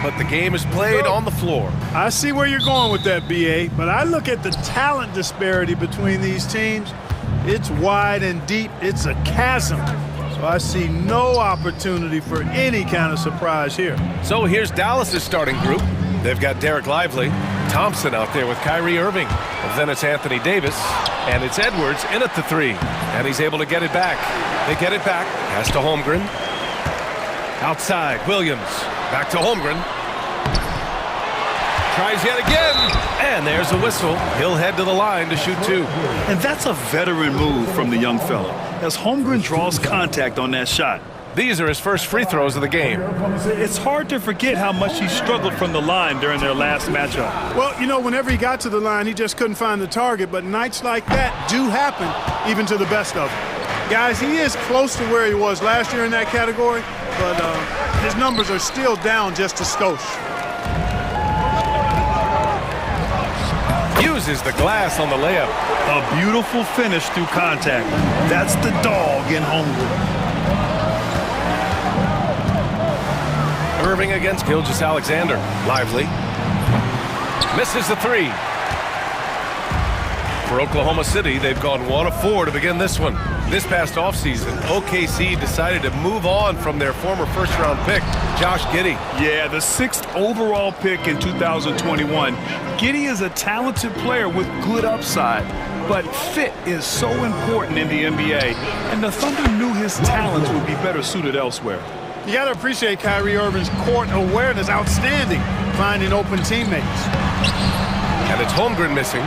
but the game is played on the floor. I see where you're going with that, BA, but I look at the talent disparity between these teams. It's wide and deep. It's a chasm. So I see no opportunity for any kind of surprise here. So here's Dallas's starting group. They've got Derek Lively, Thompson out there with Kyrie Irving. Then it's Anthony Davis, and it's Edwards in at the three. And he's able to get it back. They get it back. Pass to Holmgren. Outside, Williams. Back to Holmgren. Tries yet again. And there's a whistle. He'll head to the line to shoot two. And that's a veteran move from the young fella, as Holmgren draws contact on that shot. These are his first free throws of the game. It's hard to forget how much he struggled from the line during their last matchup. Well, you know, whenever he got to the line, he just couldn't find the target, but nights like that do happen, even to the best of them. Guys, he is close to where he was last year in that category, but his numbers are still down just a skosh. Uses the glass on the layup. A beautiful finish through contact. That's the dog in Holmgren. Irving against Gilgeous-Alexander. Lively. Misses the three. For Oklahoma City, they've gone 1 of 4 to begin this one. This past offseason, OKC decided to move on from their former first-round pick, Josh Giddey. Yeah, the 6th overall pick in 2021. Giddey is a talented player with good upside, but fit is so important in the NBA, and the Thunder knew his talents would be better suited elsewhere. You got to appreciate Kyrie Irving's court awareness, outstanding, finding open teammates. And it's Holmgren missing.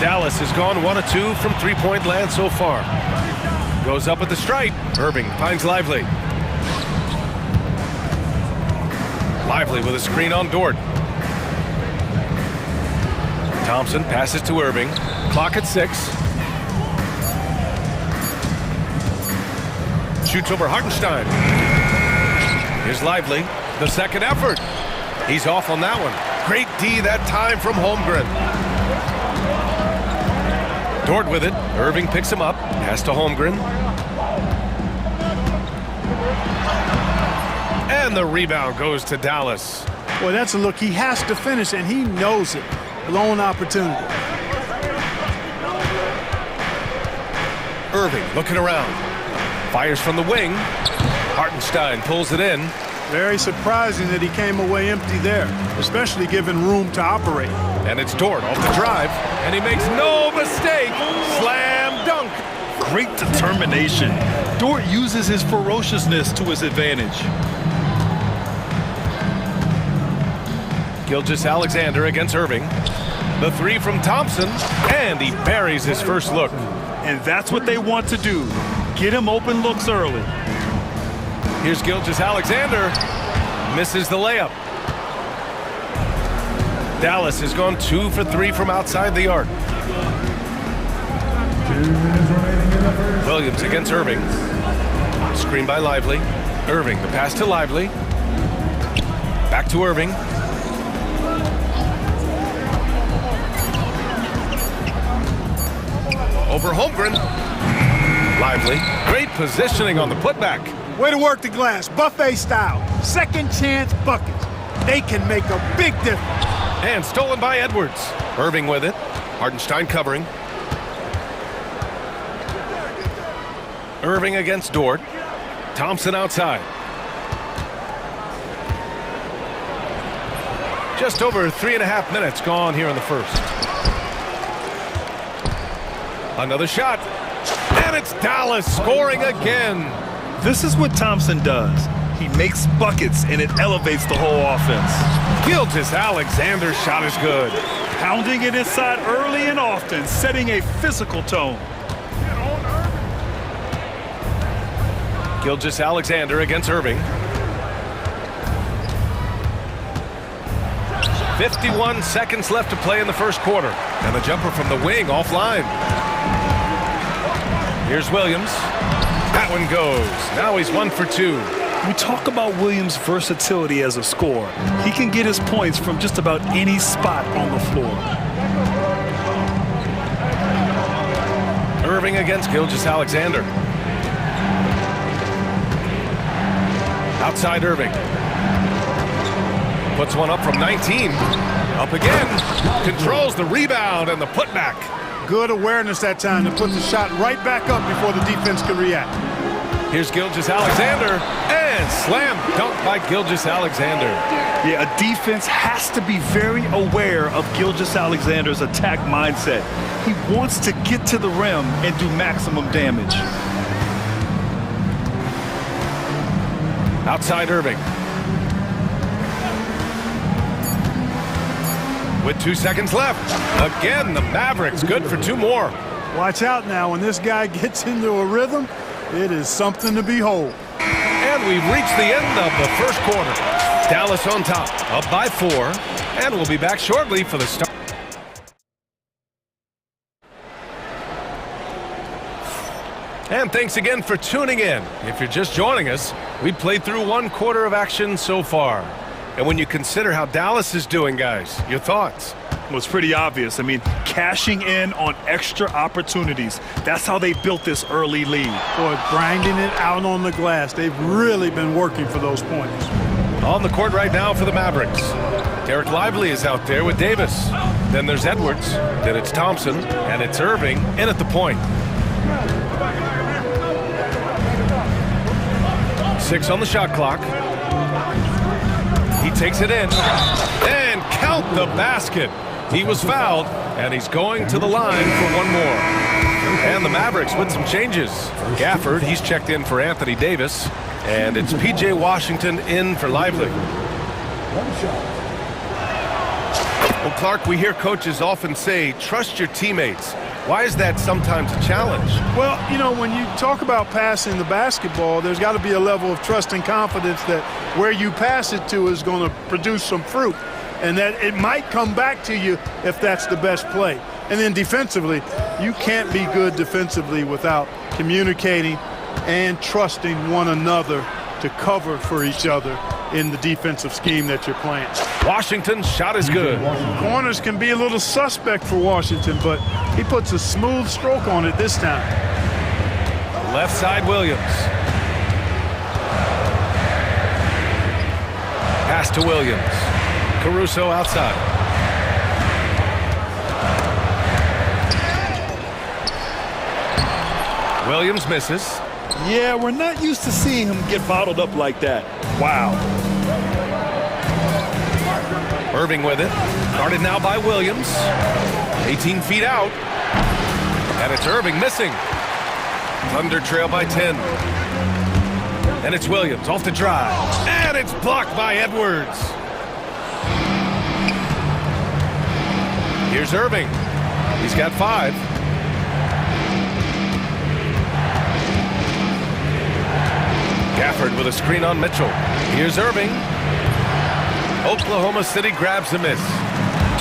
Dallas has gone 1 of 2 from three-point land so far. Goes up at the stripe. Irving finds Lively. Lively with a screen on Dort. Thompson passes to Irving. Clock at 6. Shoots over Hartenstein. Here's Lively. The second effort. He's off on that one. Great D that time from Holmgren. Dort with it. Irving picks him up. Pass to Holmgren. And the rebound goes to Dallas. Boy, that's a look he has to finish, and he knows it. Blown opportunity. Irving looking around. Fires from the wing. Hartenstein pulls it in. Very surprising that he came away empty there, especially given room to operate. And it's Dort off the drive, and he makes no mistake. Slam dunk. Great determination. Dort uses his ferociousness to his advantage. Gilgeous-Alexander against Irving. The three from Thompson, and he buries his first look. And that's what they want to do. Get him open looks early. Here's Gilgeous-Alexander. Misses the layup. Dallas has gone 2 for 3 from outside the arc. Williams against Irving. Screen by Lively. Irving, the pass to Lively. Back to Irving. Over Holmgren. Lively. Great positioning on the putback. Way to work the glass, buffet style. Second chance buckets. They can make a big difference. And stolen by Edwards. Irving with it. Hartenstein covering. Irving against Dort. Thompson outside. Just over 3.5 minutes gone here in the first. Another shot. And it's Dallas scoring again. This is what Thompson does. He makes buckets, and it elevates the whole offense. Gilgeous-Alexander's shot is good. Pounding it inside early and often, setting a physical tone. Gilgeous-Alexander against Irving. 51 seconds left to play in the first quarter. And the jumper from the wing offline. Here's Williams. That one goes. Now he's 1 for 2. We talk about Williams' versatility as a scorer. He can get his points from just about any spot on the floor. Irving against Gilgeous-Alexander. Outside Irving. Puts one up from 19. Up again. Controls the rebound and the putback. Good awareness that time to put the shot right back up before the defense can react. Here's Gilgeous-Alexander, and slam dunk by Gilgeous-Alexander. Yeah, a defense has to be very aware of Gilgeous-Alexander's attack mindset. He wants to get to the rim and do maximum damage. Outside Irving. With 2 seconds left. Again, the Mavericks good for 2 more. Watch out now. When this guy gets into a rhythm, it is something to behold. And we've reached the end of the first quarter. Dallas on top, up by 4. And we'll be back shortly for the start. And thanks again for tuning in. If you're just joining us, we played through 1 quarter of action so far. And when you consider how Dallas is doing, guys, your thoughts? Well, it's pretty obvious. I mean, cashing in on extra opportunities. That's how they built this early lead. Boy, grinding it out on the glass. They've really been working for those points. On the court right now for the Mavericks. Derek Lively is out there with Davis. Then there's Edwards. Then it's Thompson. And it's Irving in at the point. 6 on the shot clock. He takes it in. And count the basket. He was fouled, and he's going to the line for 1 more. And the Mavericks with some changes. Gafford, he's checked in for Anthony Davis. And it's P.J. Washington in for Lively. Well, Clark, we hear coaches often say, trust your teammates. Why is that sometimes a challenge? Well, you know, when you talk about passing the basketball, there's got to be a level of trust and confidence that where you pass it to is going to produce some fruit, and that it might come back to you if that's the best play. And then defensively, you can't be good defensively without communicating and trusting one another to cover for each other in the defensive scheme that you're playing. Washington's shot is good. Corners can be a little suspect for Washington, but he puts a smooth stroke on it this time. Left side Williams. Pass to Williams. Caruso outside. Williams misses. Yeah, we're not used to seeing him get bottled up like that. Wow. Irving with it. Guarded now by Williams. 18 feet out. And it's Irving missing. Thunder trail by 10. And it's Williams off the drive. And it's blocked by Edwards. Here's Irving. He's got 5. Gafford with a screen on Mitchell. Here's Irving. Oklahoma City grabs a miss.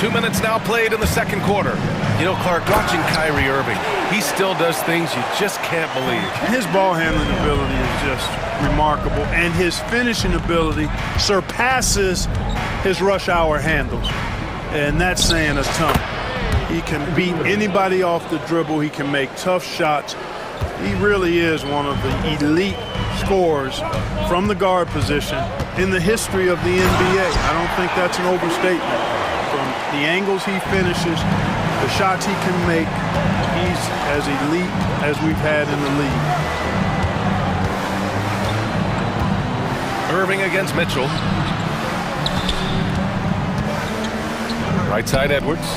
2 minutes now played in the second quarter. You know, Clark, watching Kyrie Irving, he still does things you just can't believe. His ball handling ability is just remarkable, and his finishing ability surpasses his rush hour handles. And that's saying a ton. He can beat anybody off the dribble. He can make tough shots. He really is one of the elite scorers from the guard position in the history of the NBA. I don't think that's an overstatement. From the angles he finishes, the shots he can make, he's as elite as we've had in the league. Irving against Mitchell. Right side Edwards.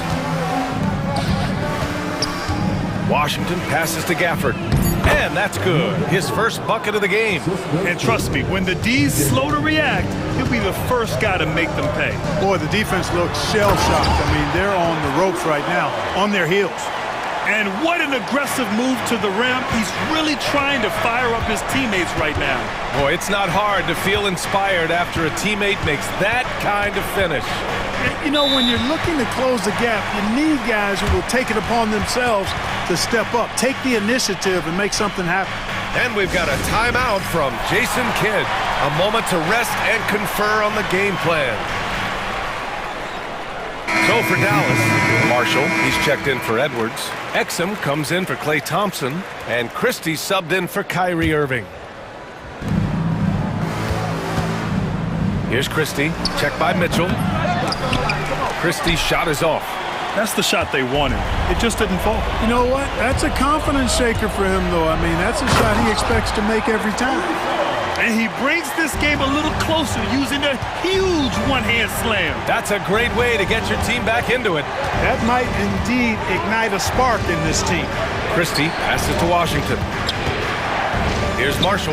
Washington passes to Gafford. And that's good. His first bucket of the game. And trust me, when the D's slow to react, he'll be the first guy to make them pay. Boy, the defense looks shell-shocked. I mean, they're on the ropes right now, on their heels. And what an aggressive move to the rim. He's really trying to fire up his teammates right now. Boy, it's not hard to feel inspired after a teammate makes that kind of finish. You know, when you're looking to close the gap, you need guys who will take it upon themselves to step up, take the initiative, and make something happen. And we've got a timeout from Jason Kidd. A moment to rest and confer on the game plan. So for Dallas, Marshall, he's checked in for Edwards. Exum comes in for Klay Thompson. And Christie subbed in for Kyrie Irving. Here's Christie. Checked by Mitchell. Christie's shot is off. That's the shot they wanted. It just didn't fall. You know what? That's a confidence shaker for him, though. I mean, that's a shot he expects to make every time. And he brings this game a little closer using a huge one-hand slam. That's a great way to get your team back into it. That might indeed ignite a spark in this team. Christie passes to Washington. Here's Marshall.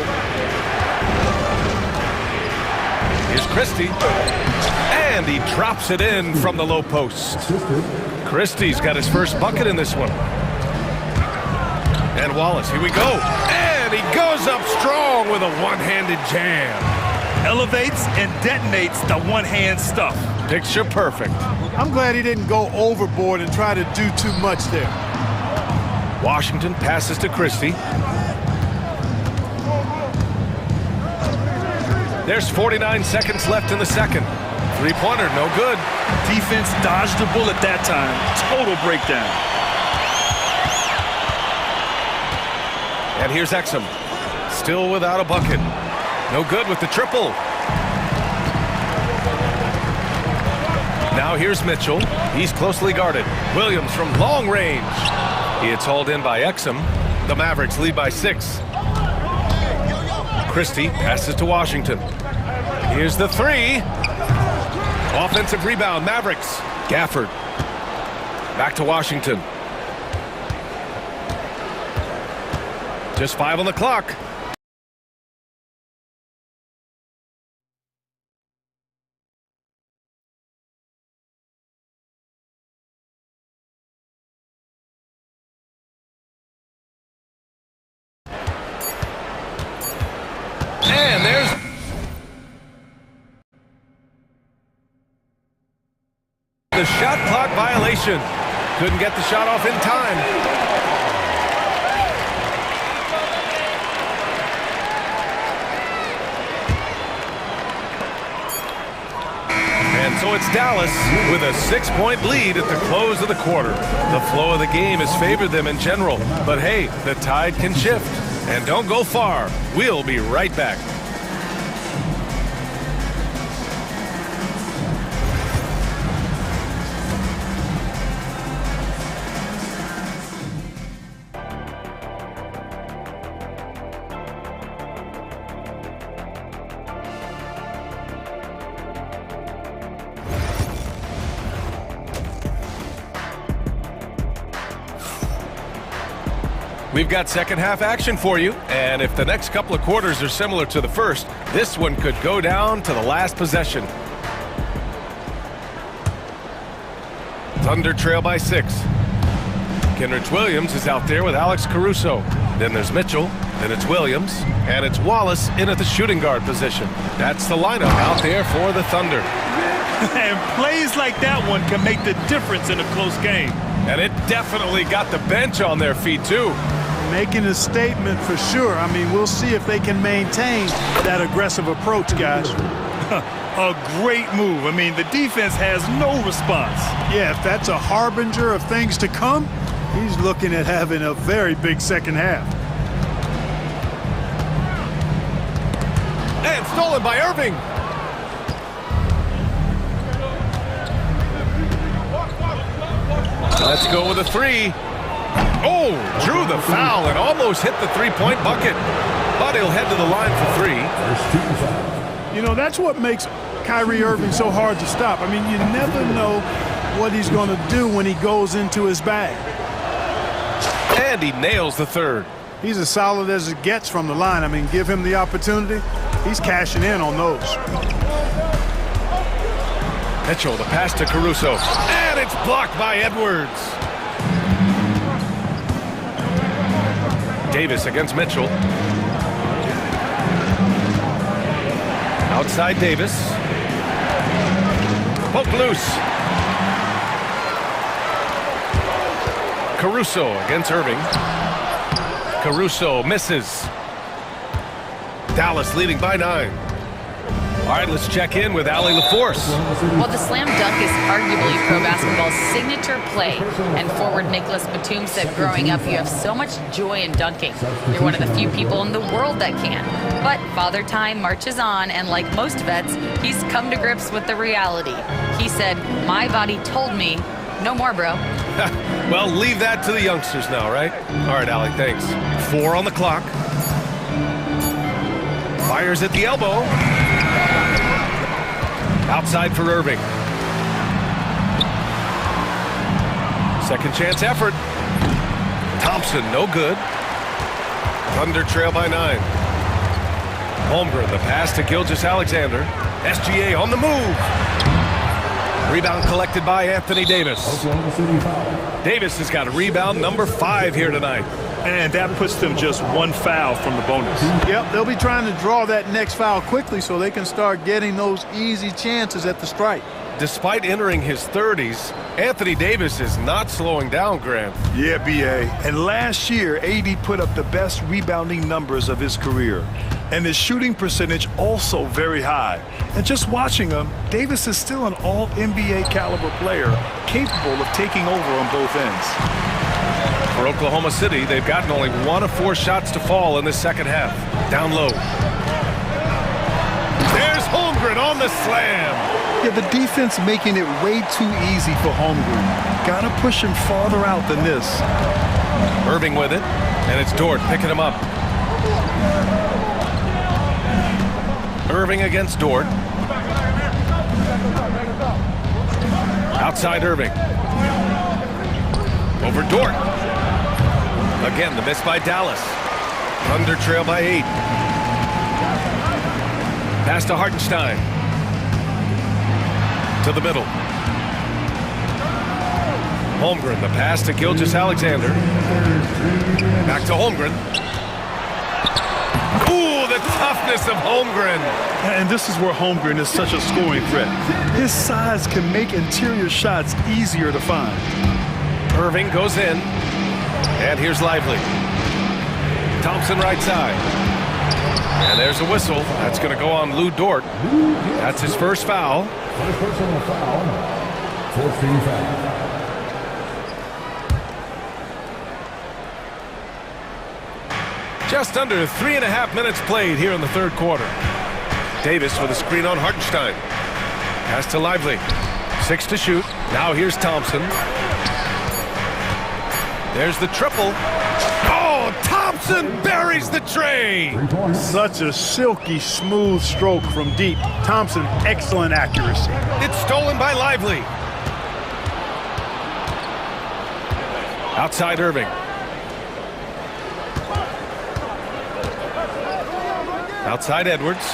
Here's Christie. And he drops it in from the low post. Christie's got his first bucket in this one. And Wallace, here we go. And he goes up strong with a one-handed jam. Elevates and detonates the one-hand stuff. Picture perfect. I'm glad he didn't go overboard and try to do too much there. Washington passes to Christie. There's 49 seconds left in the second. Three-pointer, no good. Defense dodged the bullet that time. Total breakdown. And here's Exum. Still without a bucket. No good with the triple. Now here's Mitchell. He's closely guarded. Williams from long range. It's hauled in by Exum. The Mavericks lead by 6. Christie passes to Washington. Here's the three. Offensive rebound, Mavericks. Gafford. Back to Washington. Just 5 on the clock. And there's the shot clock violation. Couldn't get the shot off in time. And so it's Dallas with a 6-point lead at the close of the quarter. The flow of the game has favored them in general. But hey, the tide can shift. And don't go far. We'll be right back. We've got second half action for you, and if the next couple of quarters are similar to the first, this one could go down to the last possession. Thunder trail by 6. Kenrich Williams is out there with Alex Caruso. Then there's Mitchell, then it's Williams, and it's Wallace in at the shooting guard position. That's the lineup out there for the Thunder. And plays like that one can make the difference in a close game. And it definitely got the bench on their feet, too. Making a statement for sure. I mean, we'll see if they can maintain that aggressive approach, guys. A great move. I mean, the defense has no response. Yeah, if that's a harbinger of things to come, he's looking at having a very big second half. And stolen by Irving. Let's go with a three. Oh, drew the foul and almost hit the three-point bucket. But he'll head to the line for 3. You know, that's what makes Kyrie Irving so hard to stop. I mean, you never know what he's going to do when he goes into his bag. And he nails the third. He's as solid as it gets from the line. I mean, give him the opportunity. He's cashing in on those. Mitchell, the pass to Caruso. And it's blocked by Edwards. Davis against Mitchell. Outside Davis. Poke loose. Caruso against Irving. Caruso misses. Dallas leading by 9. All right, let's check in with Allie LaForce. Well, the slam dunk is arguably pro basketball's signature play. And forward Nicholas Batum said growing up, you have so much joy in dunking. You're one of the few people in the world that can. But Father Time marches on, and like most vets, he's come to grips with the reality. He said, my body told me, no more, bro. Well, leave that to the youngsters now, right? All right, Allie, thanks. 4 on the clock. Fires at the elbow. Outside for Irving. Second chance effort. Thompson, no good. Thunder trail by 9. Holmgren, the pass to Gilgeous-Alexander. SGA on the move. Rebound collected by Anthony Davis. Davis has got a rebound number 5 here tonight. And that puts them just 1 foul from the bonus. Yep, they'll be trying to draw that next foul quickly so they can start getting those easy chances at the stripe. Despite entering his 30s, Anthony Davis is not slowing down, Grant. Yeah, B.A. And last year, AD put up the best rebounding numbers of his career. And his shooting percentage also very high. And just watching him, Davis is still an all-NBA caliber player, capable of taking over on both ends. For Oklahoma City, they've gotten only 1 of 4 shots to fall in the second half. Down low. There's Holmgren on the slam. Yeah, the defense making it way too easy for Holmgren. Gotta push him farther out than this. Irving with it, and it's Dort picking him up. Irving against Dort. Outside Irving. Over Dort. Again, the miss by Dallas. Thunder trail by 8. Pass to Hartenstein. To the middle. Holmgren, the pass to Gilgeous-Alexander. Back to Holmgren. Ooh, the toughness of Holmgren. And this is where Holmgren is such a scoring threat. His size can make interior shots easier to find. Irving goes in. And here's Lively. Thompson right side. And there's a whistle. That's going to go on Lou Dort. That's his first foul. Personal foul. 14 foul. Just under 3.5 minutes played here in the third quarter. Davis with a screen on Hartenstein. Pass to Lively. 6 to shoot. Now here's Thompson. There's the triple. Oh, Thompson buries the tray. Such a silky, smooth stroke from deep. Thompson, excellent accuracy. It's stolen by Lively. Outside Irving. Outside Edwards.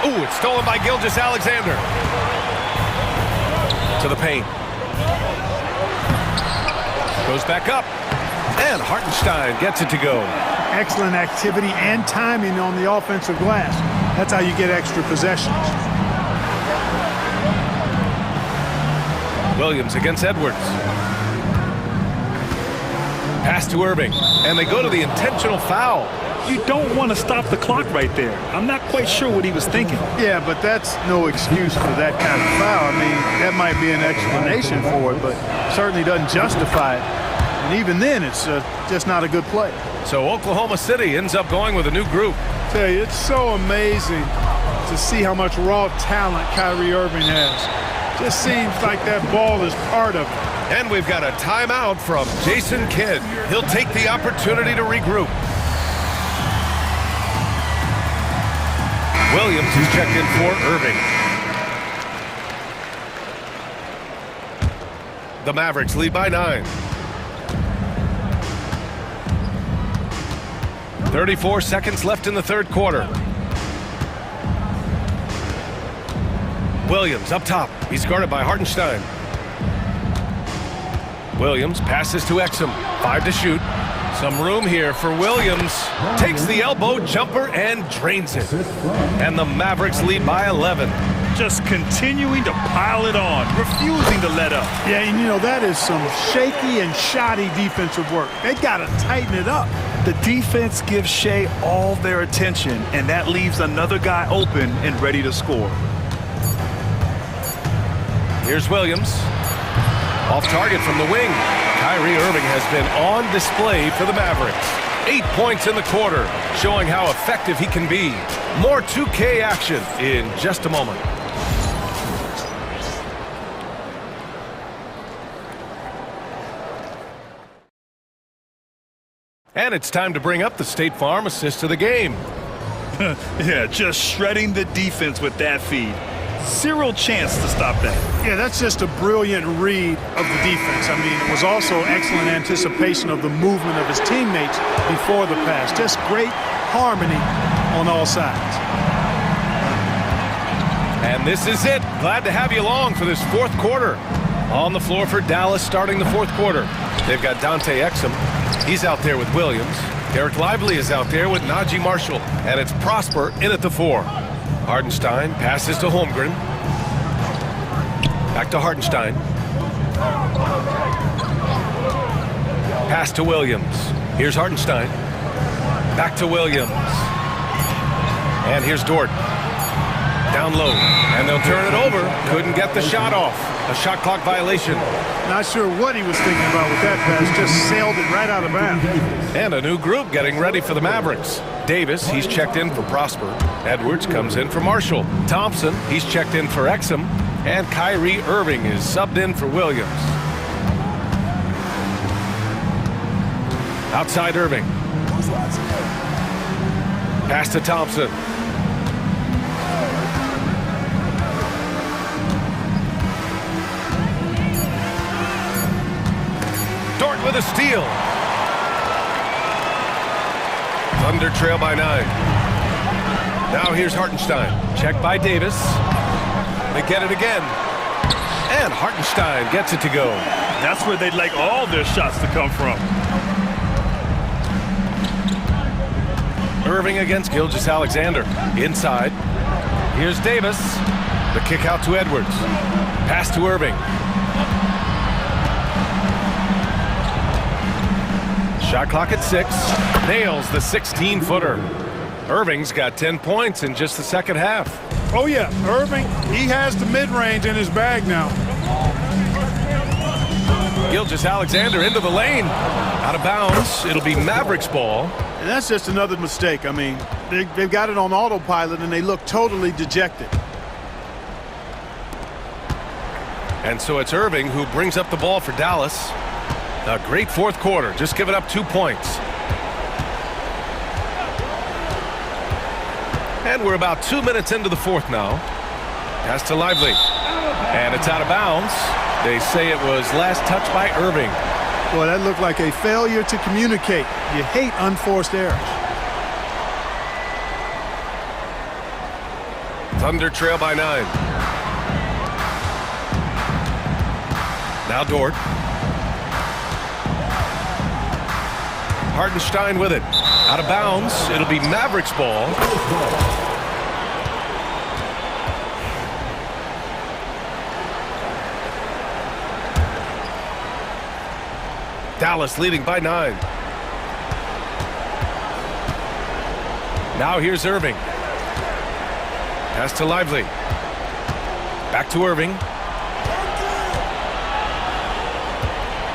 Ooh, it's stolen by Gilgeous-Alexander. To the paint. Goes back up. And Hartenstein gets it to go. Excellent activity and timing on the offensive glass. That's how you get extra possessions. Williams against Edwards. Pass to Irving. And they go to the intentional foul. You don't want to stop the clock right there. I'm not quite sure what he was thinking. Yeah, but that's no excuse for that kind of foul. I mean, that might be an explanation for it, but certainly doesn't justify it. And even then, it's just not a good play. So Oklahoma City ends up going with a new group. I tell you, it's so amazing to see how much raw talent Kyrie Irving has. Just seems like that ball is part of it. And we've got a timeout from Jason Kidd. He'll take the opportunity to regroup. Williams is checked in for Irving. The Mavericks lead by 9. 34 seconds left in the third quarter. Williams up top. He's guarded by Hartenstein. Williams passes to Exum. 5 to shoot. Some room here for Williams. Takes the elbow jumper and drains it. And the Mavericks lead by 11. Just continuing to pile it on, refusing to let up. Yeah, and you know, that is some shaky and shoddy defensive work. They got to tighten it up. The defense gives Shea all their attention, and that leaves another guy open and ready to score. Here's Williams. Off target from the wing. Kyrie Irving has been on display for the Mavericks. 8 points in the quarter, showing how effective he can be. More 2K action in just a moment. And it's time to bring up the State Farm assist of the game. Yeah, just shredding the defense with that feed. Zero chance to stop that. Yeah, that's just a brilliant read of the defense. I mean, it was also excellent anticipation of the movement of his teammates before the pass. Just great harmony on all sides. And this is it. Glad to have you along for this fourth quarter. On the floor for Dallas starting the fourth quarter. They've got Dante Exum. He's out there with Williams. Eric Lively is out there with Najee Marshall. And it's Prosper in at the 4. Hardenstein passes to Holmgren. Back to Hardenstein. Pass to Williams. Here's Hardenstein. Back to Williams. And here's Dort. Down low. And they'll turn it over. Couldn't get the shot off. A shot clock violation. Not sure what he was thinking about with that pass. Just sailed it right out of bounds. And a new group getting ready for the Mavericks. Davis, he's checked in for Prosper. Edwards comes in for Marshall. Thompson, he's checked in for Exum. And Kyrie Irving is subbed in for Williams. Outside Irving. Pass to Thompson. Dort with a steal. Thunder trail by 9. Now here's Hartenstein. Checked by Davis. They get it again. And Hartenstein gets it to go. That's where they'd like all their shots to come from. Irving against Gilgeous-Alexander. Inside. Here's Davis. The kick out to Edwards. Pass to Irving. Shot clock at 6. Nails the 16-footer. Irving's got 10 points in just the second half. Oh, yeah. Irving, he has the mid-range in his bag now. Gilgeous-Alexander into the lane. Out of bounds. It'll be Mavericks ball. And that's just another mistake. I mean, they've got it on autopilot, and they look totally dejected. And so it's Irving who brings up the ball for Dallas. A great fourth quarter, just giving up 2 points. And we're about 2 minutes into the fourth now. Pass to Lively. And it's out of bounds. They say it was last touched by Irving. Boy, that looked like a failure to communicate. You hate unforced errors. Thunder trail by 9. Now Dort. Hartenstein with it. Out of bounds. It'll be Mavericks ball. Dallas leading by 9. Now here's Irving. Pass to Lively. Back to Irving.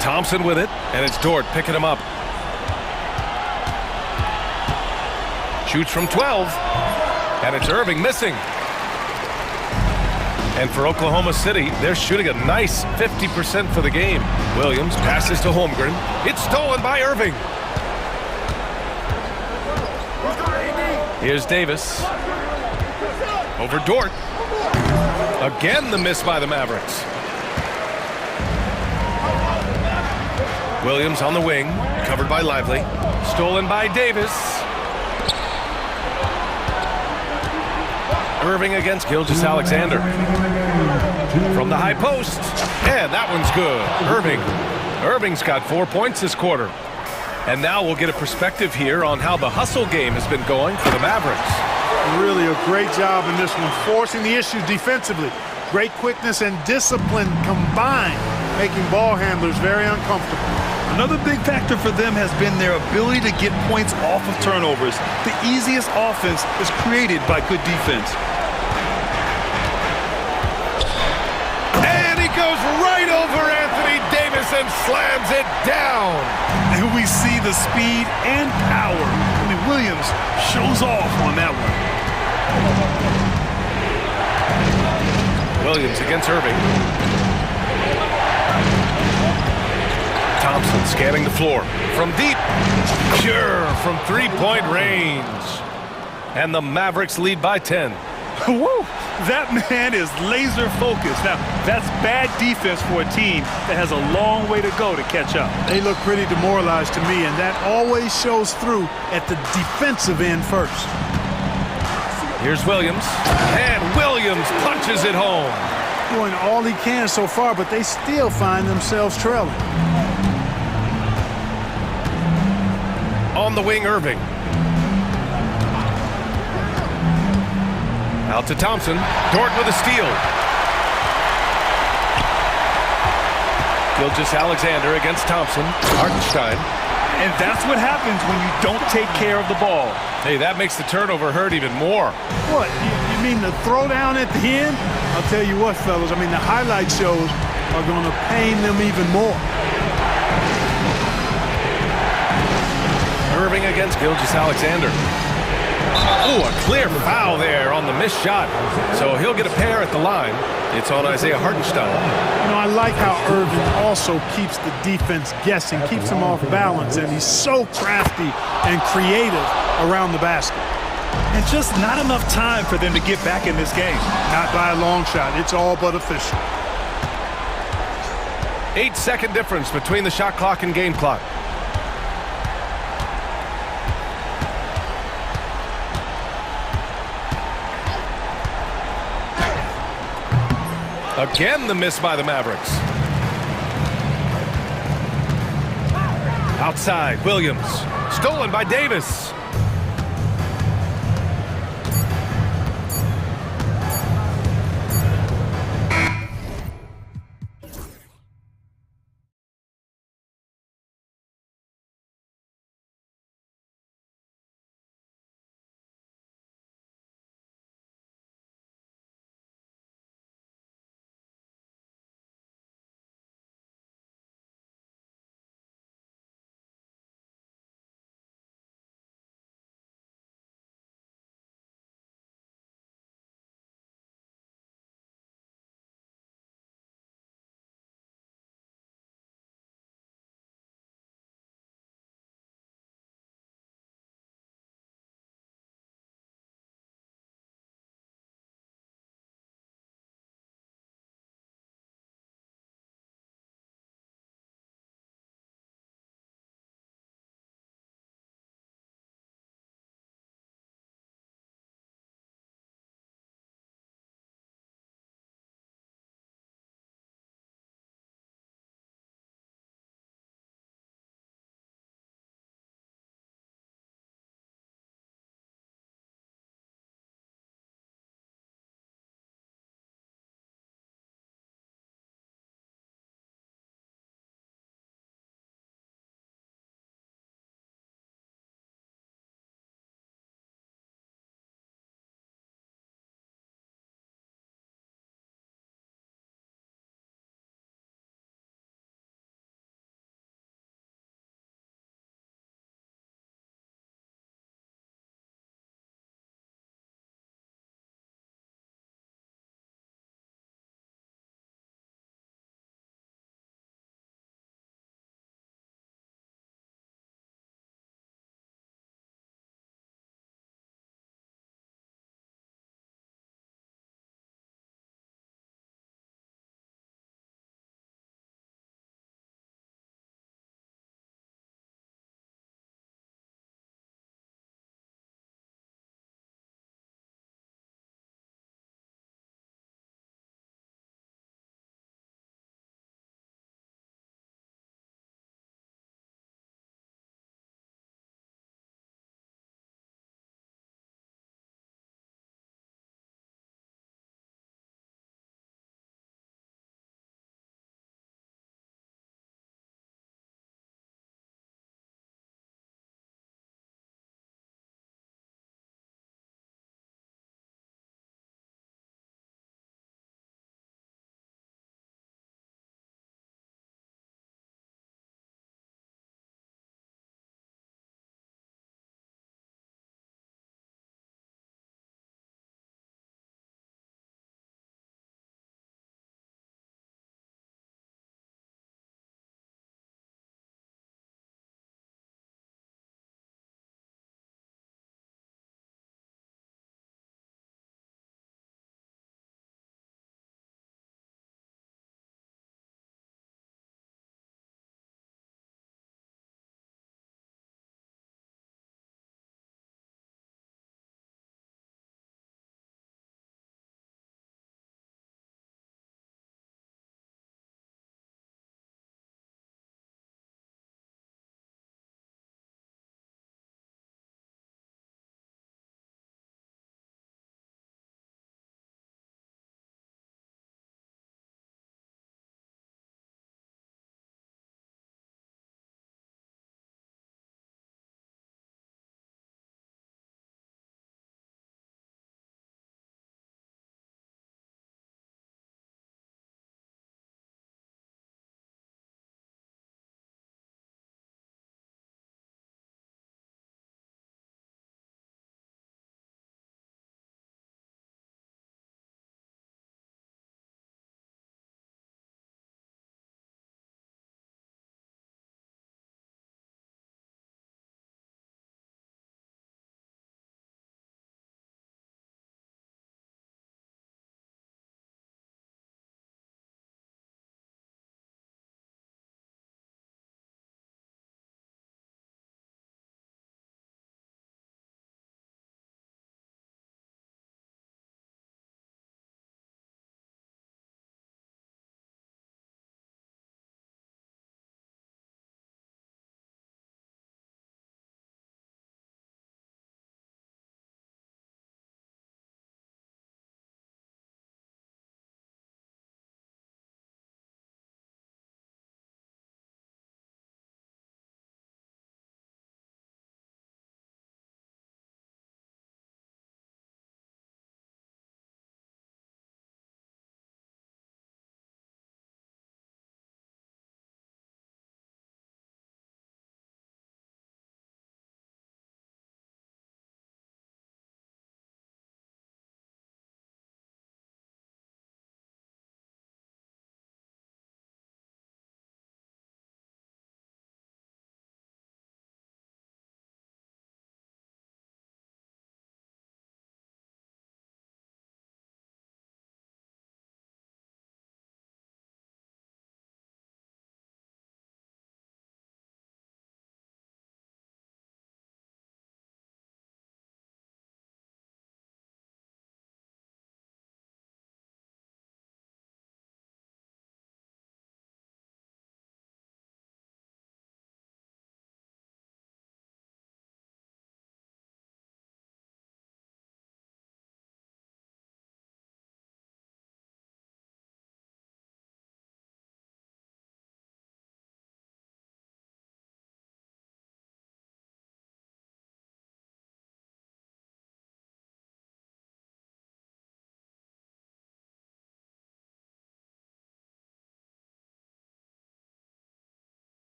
Thompson with it, and it's Dort picking him up. Shoots from 12, and it's Irving missing. And for Oklahoma City, they're shooting a nice 50% for the game. Williams passes to Holmgren. It's stolen by Irving. Here's Davis. Over Dort. Again, the miss by the Mavericks. Williams on the wing, covered by Lively. Stolen by Davis. Irving against Gilgeous-Alexander. From the high post. And that one's good. Irving's got 4 points this quarter. And now we'll get a perspective here on how the hustle game has been going for the Mavericks. Really a great job in this one, forcing the issues defensively. Great quickness and discipline combined, making ball handlers very uncomfortable. Another big factor for them has been their ability to get points off of turnovers. The easiest offense is created by good defense. And and slams it down. And we see the speed and power. I mean, Williams shows off on that one. Williams against Irving. Thompson scanning the floor. From deep. Pure from three-point range. And the Mavericks lead by 10. Woo! That man is laser focused. Now, that's bad defense for a team that has a long way to go to catch up. They look pretty demoralized to me, and that always shows through at the defensive end first. Here's Williams. And Williams punches it home. Doing all he can so far, but they still find themselves trailing. On the wing, Irving. Out to Thompson. Dort with a steal. Gilgeous-Alexander against Thompson. Hartenstein. And that's what happens when you don't take care of the ball. Hey, that makes the turnover hurt even more. What, you mean the throwdown at the end? I'll tell you what, fellas, I mean, the highlight shows are going to pain them even more. Irving against Gilgeous-Alexander. Oh, a clear foul there on the missed shot. So he'll get a pair at the line. It's on Isaiah Hartenstein. You know, I like how Irving also keeps the defense guessing, keeps them off balance, and he's so crafty and creative around the basket. And just not enough time for them to get back in this game. Not by a long shot. It's all but official. 8-second difference between the shot clock and game clock. Again, the miss by the Mavericks. Outside, Williams. Stolen by Davis.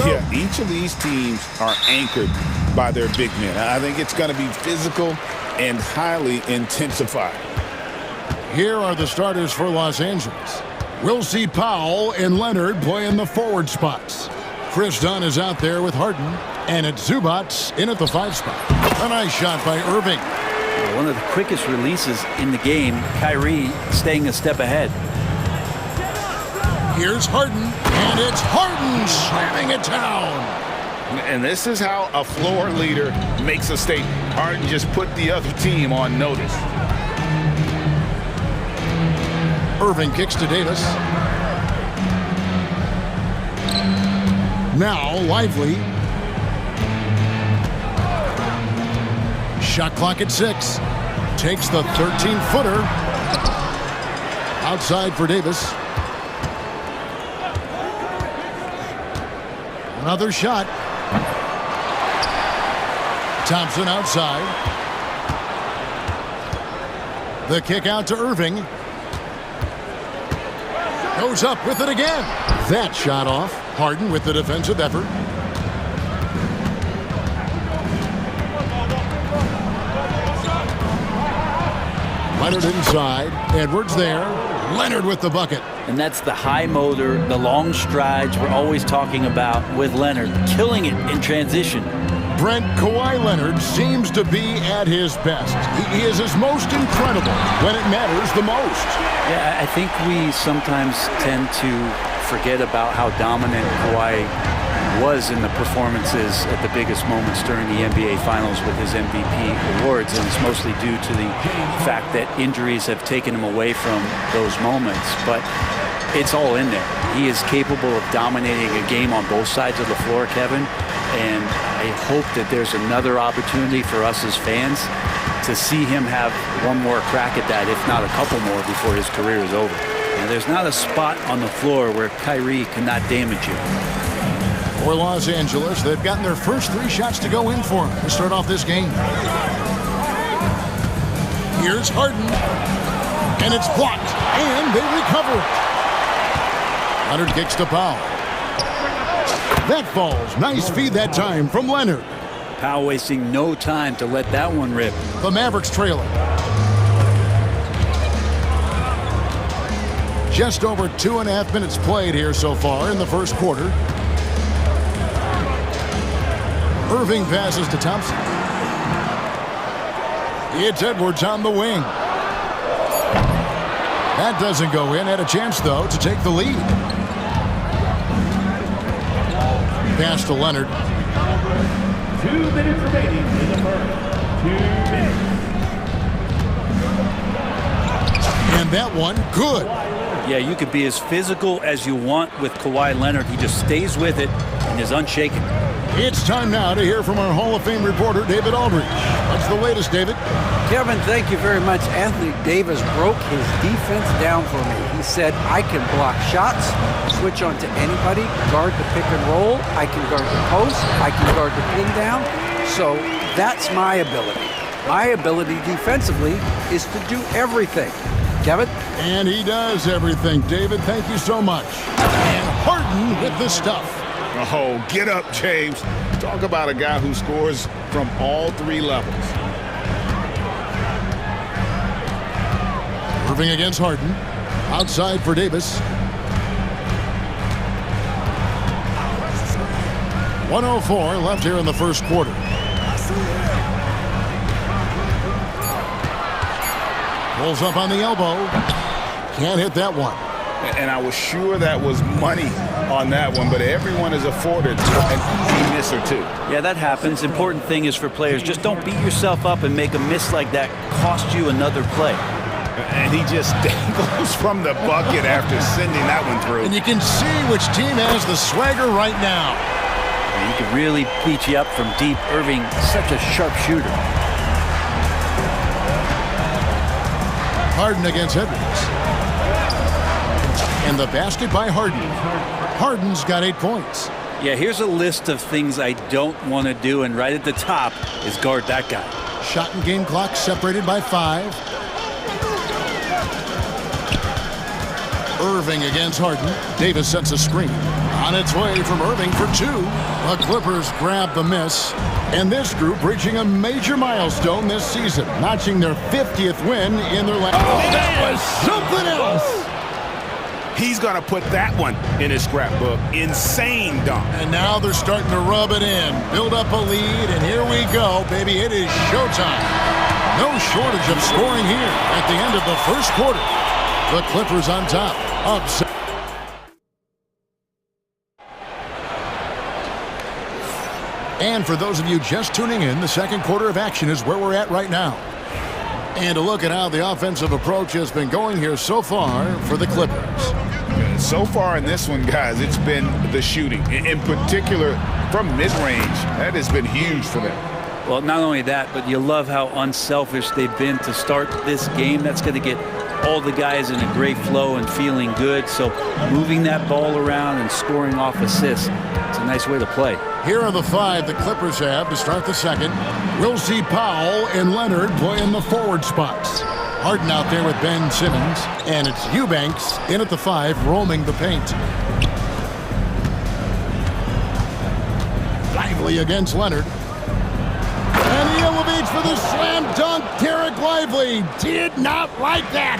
Yeah, each of these teams are anchored by their big men. I think it's going to be physical and highly intensified. Here are the starters for Los Angeles. We'll see Powell and Leonard play in the forward spots. Chris Dunn is out there with Harden, and it's Zubats in at the 5 spot. A nice shot by Irving. One of the quickest releases in the game. Kyrie staying a step ahead. Here's Harden, and it's Harden slamming it down. And this is how a floor leader makes a statement. Harden just put the other team on notice. Irving kicks to Davis. Now Lively. Shot clock at 6. Takes the 13-footer. Outside for Davis. Another shot. Thompson outside. The kick out to Irving. Goes up with it again. That shot off. Harden with the defensive effort. Leonard inside. Edwards there. Leonard with the bucket. And that's the high motor, the long strides we're always talking about with Leonard. Killing it in transition. Brent, Kawhi Leonard seems to be at his best. He is his most incredible when it matters the most. Yeah, I think we sometimes tend to forget about how dominant Kawhi was in the performances at the biggest moments during the NBA Finals with his MVP awards, and it's mostly due to the fact that injuries have taken him away from those moments. But it's all in there. He is capable of dominating a game on both sides of the floor, Kevin, and I hope that there's another opportunity for us as fans to see him have one more crack at that, if not a couple more, before his career is over. And there's not a spot on the floor where Kyrie cannot damage you. For Los Angeles, they've gotten their first 3 shots to go in for him to start off this game. Here's Harden, and it's blocked, and they recover it. Leonard kicks to Powell. That falls. Nice feed that time from Leonard. Powell wasting no time to let that one rip. The Mavericks trailing. Just over 2.5 minutes played here so far in the first quarter. Irving passes to Thompson. It's Edwards on the wing. That doesn't go in. Had a chance, though, to take the lead. Pass to Leonard. 2 minutes remaining in the first. 2 minutes. And that one, good. Yeah, you could be as physical as you want with Kawhi Leonard. He just stays with it and is unshaken. It's time now to hear from our Hall of Fame reporter, David Aldridge. What's the latest, David? Kevin, thank you very much. Anthony Davis broke his defense down for me. He said, I can block shots, switch on to anybody, guard the pick and roll, I can guard the post, I can guard the pin down. So that's my ability. My ability defensively is to do everything. Kevin? And he does everything. David, thank you so much. And Harden with the stuff. Oh, get up, James. Talk about a guy who scores from all 3 levels. Irving against Harden. Outside for Davis. 1:04 left here in the first quarter. Pulls up on the elbow. Can't hit that one. And I was sure that was money on that one, but everyone is afforded an easy miss or 2. Yeah, that happens. Important thing is for players, just don't beat yourself up and make a miss like that cost you another play. And he just dangles from the bucket after sending that one through. And you can see which team has the swagger right now. He could really beat you up from deep. Irving, such a sharp shooter. Harden against Edwards. And the basket by Harden. Harden's got 8 points. Yeah, here's a list of things I don't want to do, and right at the top is guard that guy. Shot and game clock separated by 5. Irving against Harden. Davis sets a screen. On its way from Irving for two. The Clippers grab the miss. And this group reaching a major milestone this season, notching their 50th win in their last. Oh, that was something else! He's going to put that one in his scrapbook. Insane dunk. And now they're starting to rub it in, build up a lead, and here we go, baby. It is showtime. No shortage of scoring here at the end of the first quarter. The Clippers on top. Upset. And for those of you just tuning in, the second quarter of action is where we're at right now. And a look at how the offensive approach has been going here so far for the Clippers. So far in this one, guys, it's been the shooting. In particular, from mid-range, that has been huge for them. Well, not only that, but you love how unselfish they've been to start this game. That's going to get all the guys in a great flow and feeling good. So moving that ball around and scoring off assists, it's a nice way to play. Here are the five the Clippers have to start the second. We'll see Powell and Leonard play in the forward spots. Harden out there with Ben Simmons, and it's Eubanks in at the 5, roaming the paint. Lively against Leonard. And he elevates for the slam dunk. Derek Lively did not like that.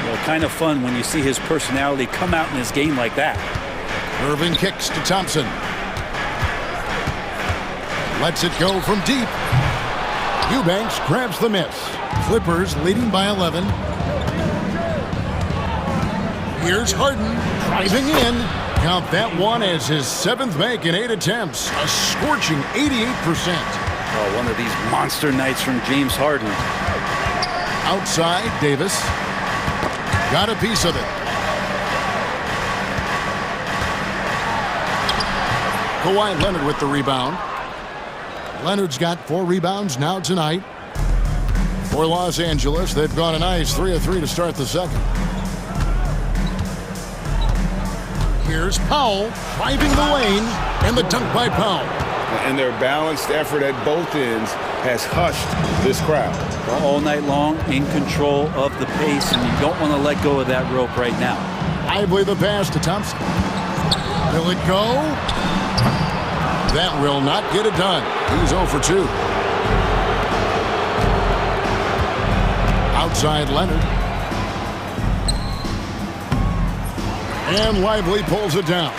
Well, kind of fun when you see his personality come out in his game like that. Irving kicks to Thompson. Lets it go from deep. Eubanks grabs the miss. Clippers leading by 11. Here's Harden driving in. Count that one as his 7th make in 8 attempts. A scorching 88%. Oh, one of these monster nights from James Harden. Outside, Davis. Got a piece of it. Kawhi Leonard with the rebound. Leonard's got 4 rebounds now tonight. For Los Angeles, they've gone a nice 3 of 3 to start the second. Here's Powell driving the lane, and the dunk by Powell. And their balanced effort at both ends has hushed this crowd. Well, all night long, in control of the pace, and you don't want to let go of that rope right now. Lively the pass to Thompson. Will it go? That will not get it done. He's 0 for 2. Outside Leonard. And Lively pulls it down.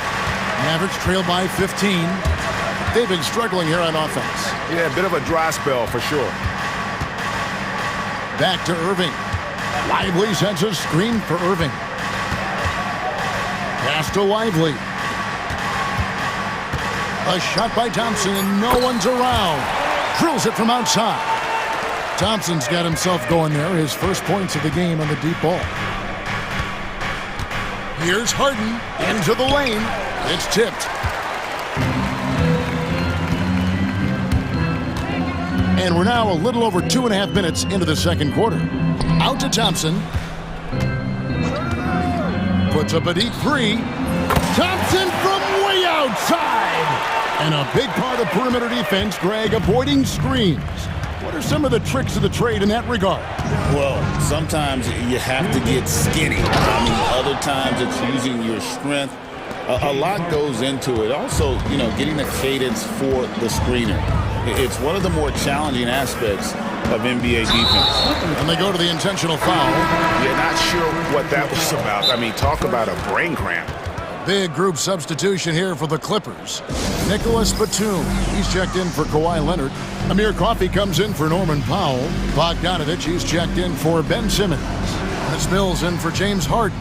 Mavericks trail by 15. They've been struggling here on offense. Yeah, a bit of a dry spell for sure. Back to Irving. Lively sends a screen for Irving. Pass to Lively. A shot by Thompson, and no one's around. Drills it from outside. Thompson's got himself going there. His first points of the game on the deep ball. Here's Harden into the lane. It's tipped. And we're now a little over 2.5 minutes into the second quarter. Out to Thompson. Puts up a deep 3. Thompson from way outside. And a big part of perimeter defense, Greg, avoiding screens. What are some of the tricks of the trade in that regard? Well, sometimes you have to get skinny. I mean, other times it's using your strength. A lot goes into it. Also, you know, getting the cadence for the screener. It's one of the more challenging aspects of NBA defense. And they go to the intentional foul. You're not sure what that was about. I mean, talk about a brain cramp. Big group substitution here for the Clippers. Nicholas Batum, he's checked in for Kawhi Leonard. Amir Coffey comes in for Norman Powell. Bogdanovich, he's checked in for Ben Simmons. Chris Mills in for James Harden.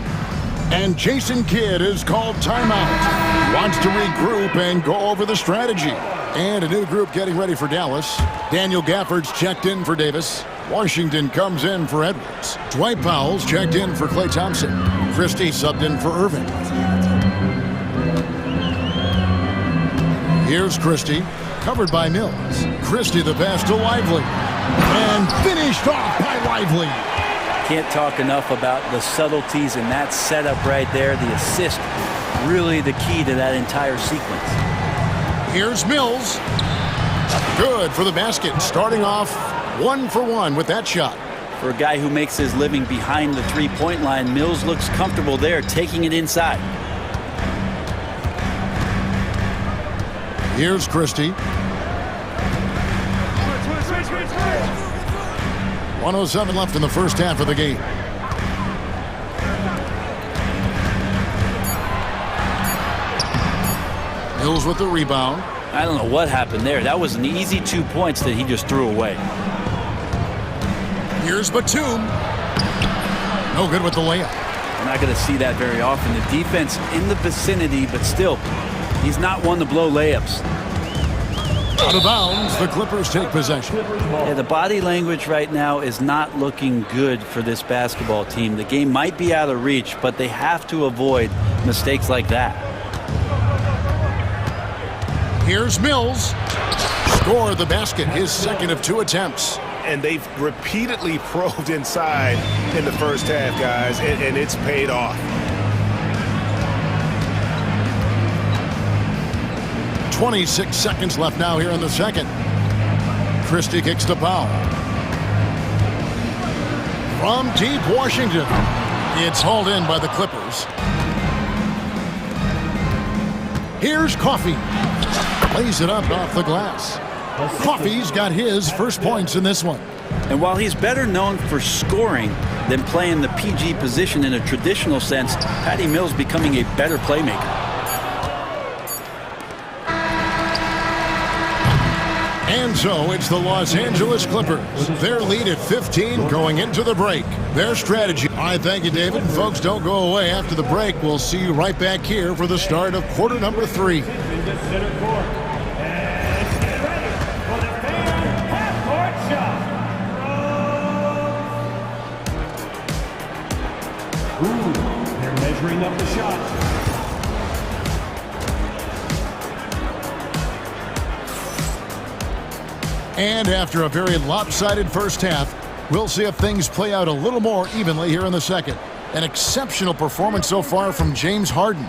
And Jason Kidd is called timeout. Wants to regroup and go over the strategy. And a new group getting ready for Dallas. Daniel Gafford's checked in for Davis. Washington comes in for Edwards. Dwight Powell's checked in for Klay Thompson. Christie subbed in for Irving. Here's Christie, covered by Mills. Christie the pass to Lively. And finished off by Lively. Can't talk enough about the subtleties in that setup right there. The assist, really the key to that entire sequence. Here's Mills. Good for the basket. Starting off 1 for 1 with that shot. For a guy who makes his living behind the three-point line, Mills looks comfortable there, taking it inside. Here's Christie. 1:07 left in the first half of the game. Mills with the rebound. I don't know what happened there. That was an easy 2 points that he just threw away. Here's Batum. No good with the layup. We're not going to see that very often. The defense in the vicinity, but still, he's not one to blow layups. Out of bounds, the Clippers take possession. Yeah, the body language right now is not looking good for this basketball team. The game might be out of reach, but they have to avoid mistakes like that. Here's Mills. Scored the basket, his second of 2 attempts. And they've repeatedly probed inside in the first half, guys, and it's paid off. 26 seconds left now here in the second. Christie kicks to Powell. From deep Washington. It's hauled in by the Clippers. Here's Coffey. Lays it up off the glass. Coffey's got his first points in this one. And while he's better known for scoring than playing the PG position in a traditional sense, Patty Mills becoming a better playmaker. And so it's the Los Angeles Clippers. Their lead at 15 going into the break. Their strategy. All right, thank you, David. And folks, don't go away after the break. We'll see you right back here for the start of quarter number 3. They're measuring up the shot. And after a very lopsided first half, we'll see if things play out a little more evenly here in the second. An exceptional performance so far from James Harden.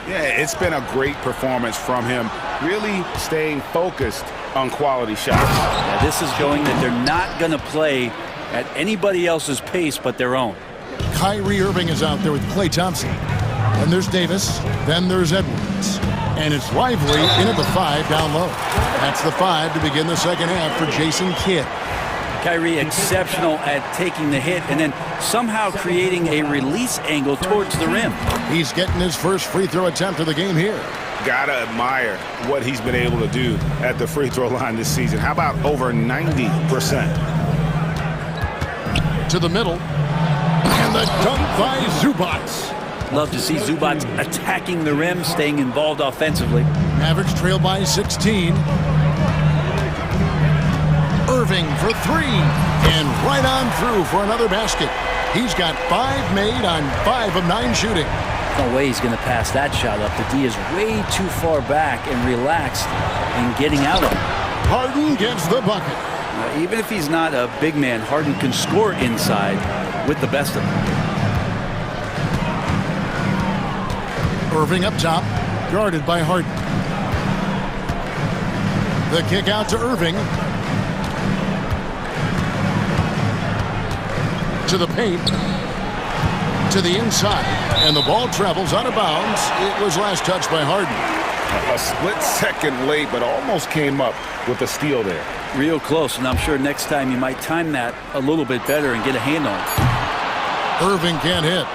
Yeah, it's been a great performance from him, really staying focused on quality shots. Yeah, this is showing that they're not going to play at anybody else's pace but their own. Kyrie Irving is out there with Klay Thompson. Then there's Davis. Then there's Edwards. And it's Lively in at the 5 down low. That's the 5 to begin the second half for Jason Kidd. Kyrie exceptional at taking the hit and then somehow creating a release angle towards the rim. He's getting his first free throw attempt of the game here. Gotta admire what he's been able to do at the free throw line this season. How about over 90%? To the middle. And the dunk by Zubac. Love to see Zubac attacking the rim, staying involved offensively. Mavericks trail by 16. Irving for 3. And right on through for another basket. He's got 5 made on 5 of 9 shooting. No way he's going to pass that shot up. The D is way too far back and relaxed in getting out of it. Harden gets the bucket. Even if he's not a big man, Harden can score inside with the best of them. Irving up top, guarded by Harden. The kick out to Irving. To the paint. To the inside. And the ball travels out of bounds. It was last touched by Harden. A split second late, but almost came up with a steal there. Real close, and I'm sure next time you might time that a little bit better and get a hand on it. Irving can't hit.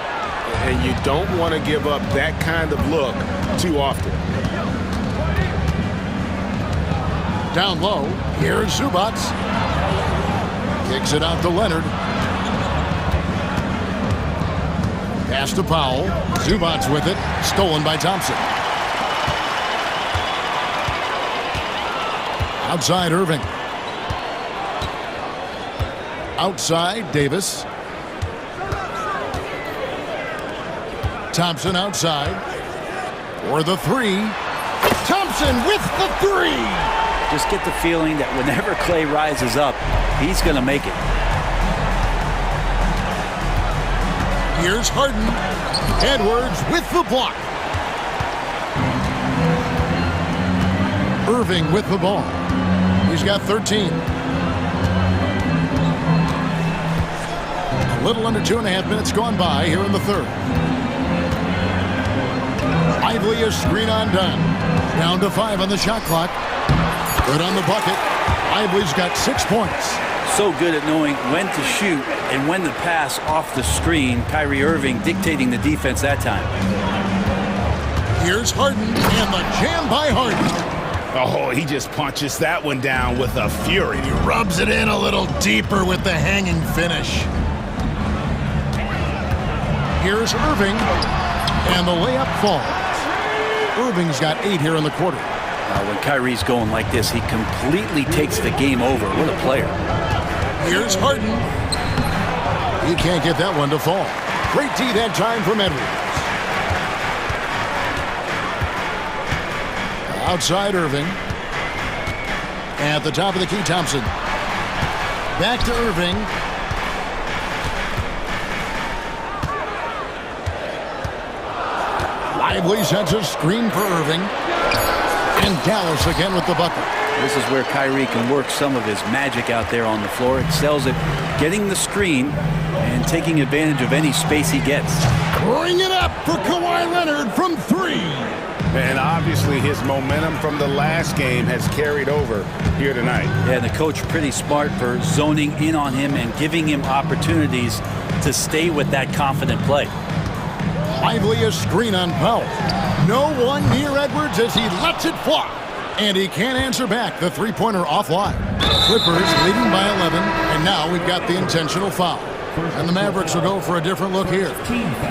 And you don't want to give up that kind of look too often. Down low, here's Zubac. Kicks it out to Leonard. Pass to Powell. Zubac with it. Stolen by Thompson. Outside Irving. Outside Davis. Thompson outside. For the 3. Thompson with the 3. Just get the feeling that whenever Klay rises up, he's going to make it. Here's Harden. Edwards with the block. Irving with the ball. He's got 13. A little under 2.5 minutes gone by here in the third. Lively is screen on done. Down to 5 on the shot clock. Good on the bucket. Lively's got 6 points. So good at knowing when to shoot and when to pass off the screen. Kyrie Irving dictating the defense that time. Here's Harden, and the jam by Harden. Oh, he just punches that one down with a fury. He rubs it in a little deeper with the hanging finish. Here's Irving, and the layup falls. Irving's got 8 here in the quarter. When Kyrie's going like this, he completely takes the game over. What a player. Here's Harden. He can't get that one to fall. Great D that time from Edwards. Outside Irving. At the top of the key, Thompson. Back to Irving. Lively sets a screen for Irving. And Dallas again with the bucket. This is where Kyrie can work some of his magic out there on the floor. Excels at getting the screen and taking advantage of any space he gets. Bring it up for Kawhi Leonard from 3. And obviously his momentum from the last game has carried over here tonight. Yeah, the coach pretty smart for zoning in on him and giving him opportunities to stay with that confident play. Lively a screen on Powell. No one near Edwards as he lets it fly. And he can't answer back. The three-pointer offline. Clippers leading by 11, and now we've got the intentional foul. And the Mavericks will go for a different look here.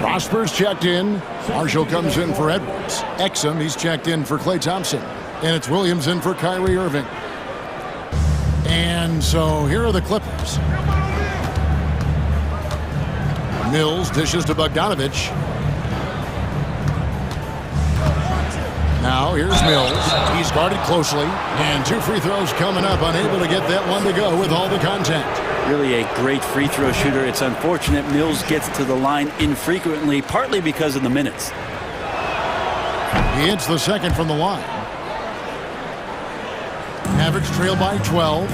Prosper's checked in. Marshall comes in for Edwards. Exum, he's checked in for Klay Thompson. And it's Williams in for Kyrie Irving. And so here are the Clippers. Mills dishes to Bogdanovich. Now here's Mills. He's guarded closely. And 2 free throws coming up. Unable to get that one to go with all the contact. Really a great free throw shooter. It's unfortunate Mills gets to the line infrequently, partly because of the minutes. He hits the second from the line. Mavericks trail by 12.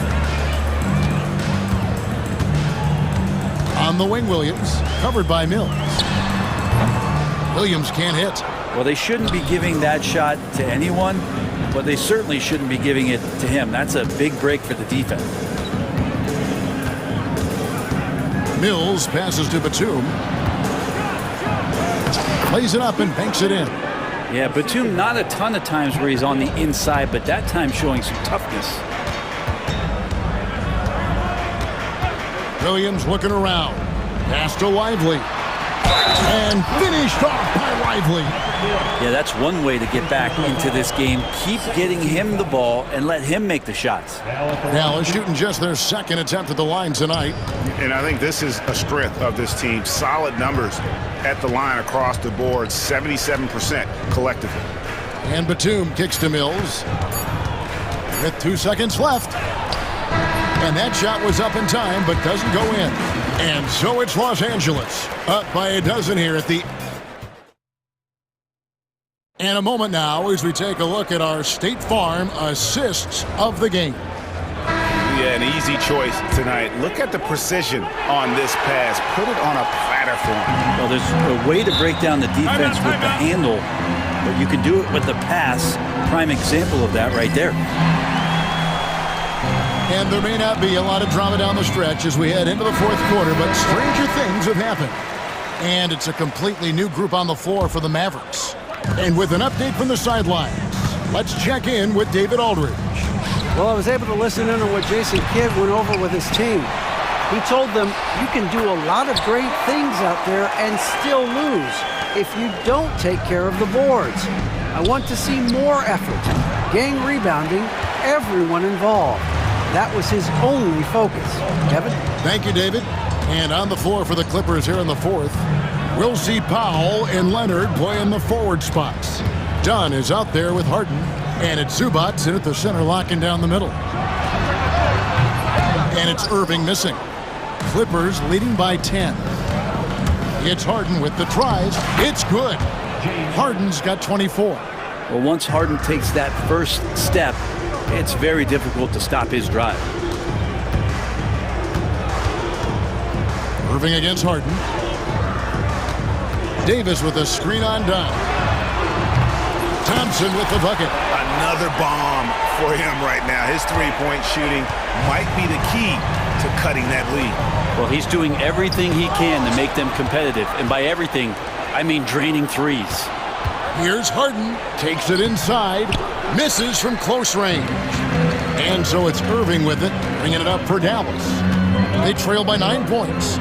On the wing, Williams. Covered by Mills. Williams can't hit. Well, they shouldn't be giving that shot to anyone, but they certainly shouldn't be giving it to him. That's a big break for the defense. Mills passes to Batum. Plays it up and banks it in. Yeah, Batum not a ton of times where he's on the inside, but that time showing some toughness. Williams looking around. Pass to Lively. And finished off by Lively. Yeah, that's one way to get back into this game. Keep getting him the ball and let him make the shots. Dallas shooting just their second attempt at the line tonight. And I think this is a strength of this team. Solid numbers at the line across the board, 77% collectively. And Batum kicks to Mills with 2 seconds left. And that shot was up in time, but doesn't go in. And so it's Los Angeles, up by a dozen here at the... And a moment now as we take a look at our State Farm assists of the game. Yeah, an easy choice tonight. Look at the precision on this pass. Put it on a platform. Well, there's a way to break down the defense with the handle, but you can do it with the pass. Prime example of that right there. And there may not be a lot of drama down the stretch as we head into the fourth quarter, but stranger things have happened. And it's a completely new group on the floor for the Mavericks. And with an update from the sidelines, let's check in with David Aldridge. Well, I was able to listen in on what Jason Kidd went over with his team. He told them you can do a lot of great things out there and still lose if you don't take care of the boards. I want to see more effort, gang rebounding, everyone involved. That was his only focus. Kevin? Thank you, David. And on the floor for the Clippers here in the fourth, we'll see Powell and Leonard play in the forward spots. Dunn is out there with Harden, and it's Zubac in at the center locking down the middle. And it's Irving missing. Clippers leading by 10. It's Harden with the tries. It's good. Harden's got 24. Well, once Harden takes that first step, it's very difficult to stop his drive. Irving against Harden. Davis with a screen on Dunn. Thompson with the bucket. another bomb for him right now. His three-point shooting might be the key to cutting that lead. Well, he's doing everything he can to make them competitive. And by everything, I mean draining threes. Here's Harden, takes it inside, misses from close range. And so it's Irving with it, bringing it up for Dallas. They trail by 9 points.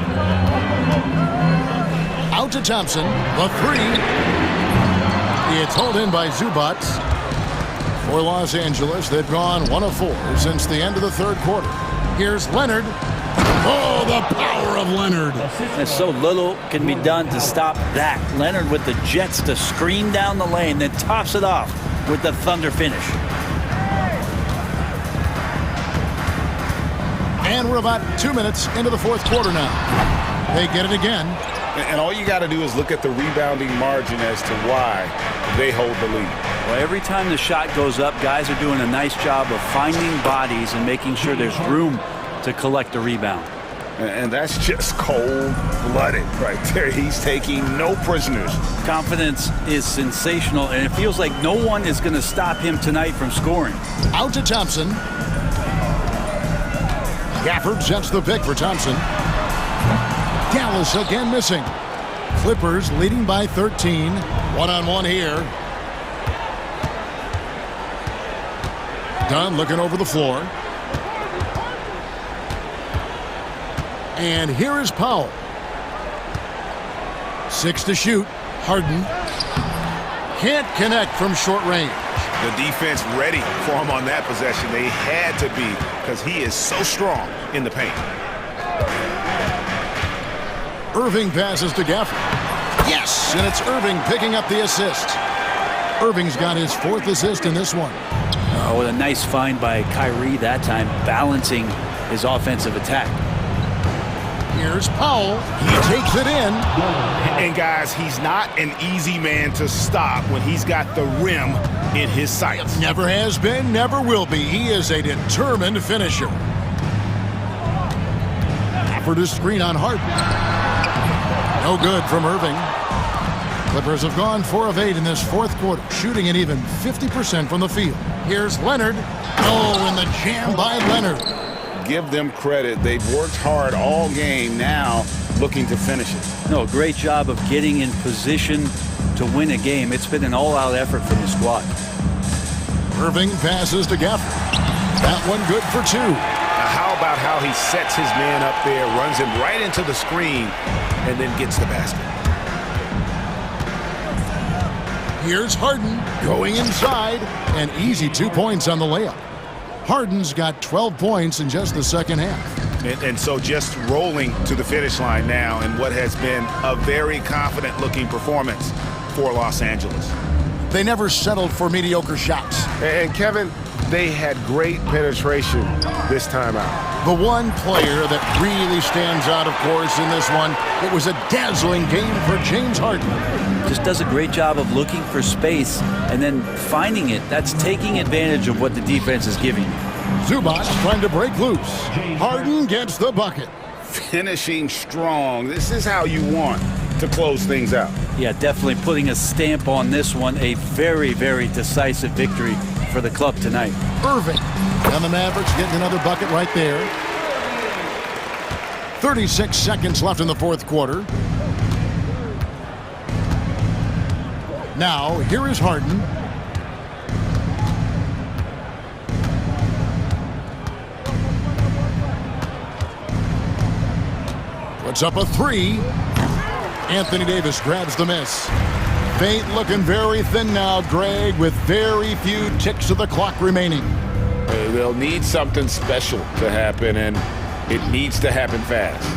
Out to Thompson, the three. It's hauled in by Zubac. For Los Angeles, they've gone 1 of 4 since the end of the third quarter. Here's Leonard. Oh, the power of Leonard. And so little can be done to stop that. Leonard with the jets to screen down the lane, then tops it off with the thunder finish. And we're about 2 minutes into the fourth quarter now. They get it again. And all you got to do is look at the rebounding margin as to why they hold the lead. Well, every time the shot goes up, guys are doing a nice job of finding bodies and making sure there's room to collect the rebound. And that's just cold-blooded right there. He's taking no prisoners. Confidence is sensational, and it feels like no one is going to stop him tonight from scoring. Out to Thompson. Gafford sets the pick for Thompson. Dallas again missing. Clippers leading by 13. One-on-one here. Dunn looking over the floor. And here is Powell. 6 to shoot. Harden. Can't connect from short range. The defense ready for him on that possession. They had to be because he is so strong in the paint. Irving passes to Gafford. Yes! And it's Irving picking up the assist. Irving's got his 4th assist in this one. Oh, what a nice find by Kyrie that time, balancing his offensive attack. Here's Powell. He takes it in. And guys, he's not an easy man to stop when he's got the rim in his sights. Never has been, never will be. He is a determined finisher. Effort to screen on Harden. No good from Irving. Clippers have gone 4 of 8 in this fourth quarter, shooting an even 50% from the field. Here's Leonard. Oh, and the jam by Leonard. Give them credit. They've worked hard all game, now looking to finish it. No, great job of getting in position to win a game. It's been an all-out effort from the squad. Irving passes to Gafford. That one good for 2. Now how about how he sets his man up there, runs him right into the screen, and then gets the basket. Here's Harden going inside. An easy 2 points on the layup. Harden's got 12 points in just the second half. And so just rolling to the finish line now in what has been a very confident-looking performance for Los Angeles. They never settled for mediocre shots. And Kevin, they had great penetration this time out. The one player that really stands out, of course, in this one, it was a dazzling game for James Harden. Just does a great job of looking for space and then finding it. That's taking advantage of what the defense is giving you. Zubac trying to break loose. Harden gets the bucket. Finishing strong. This is how you want to close things out. Yeah, definitely putting a stamp on this one. A very, very decisive victory for the club tonight. Irving. And the Mavericks getting another bucket right there. 36 seconds left in the fourth quarter. Now, here is Harden. Puts up a 3. Anthony Davis grabs the miss. Paint looking very thin now, Greg, with very few ticks of the clock remaining. They'll need something special to happen, and it needs to happen fast.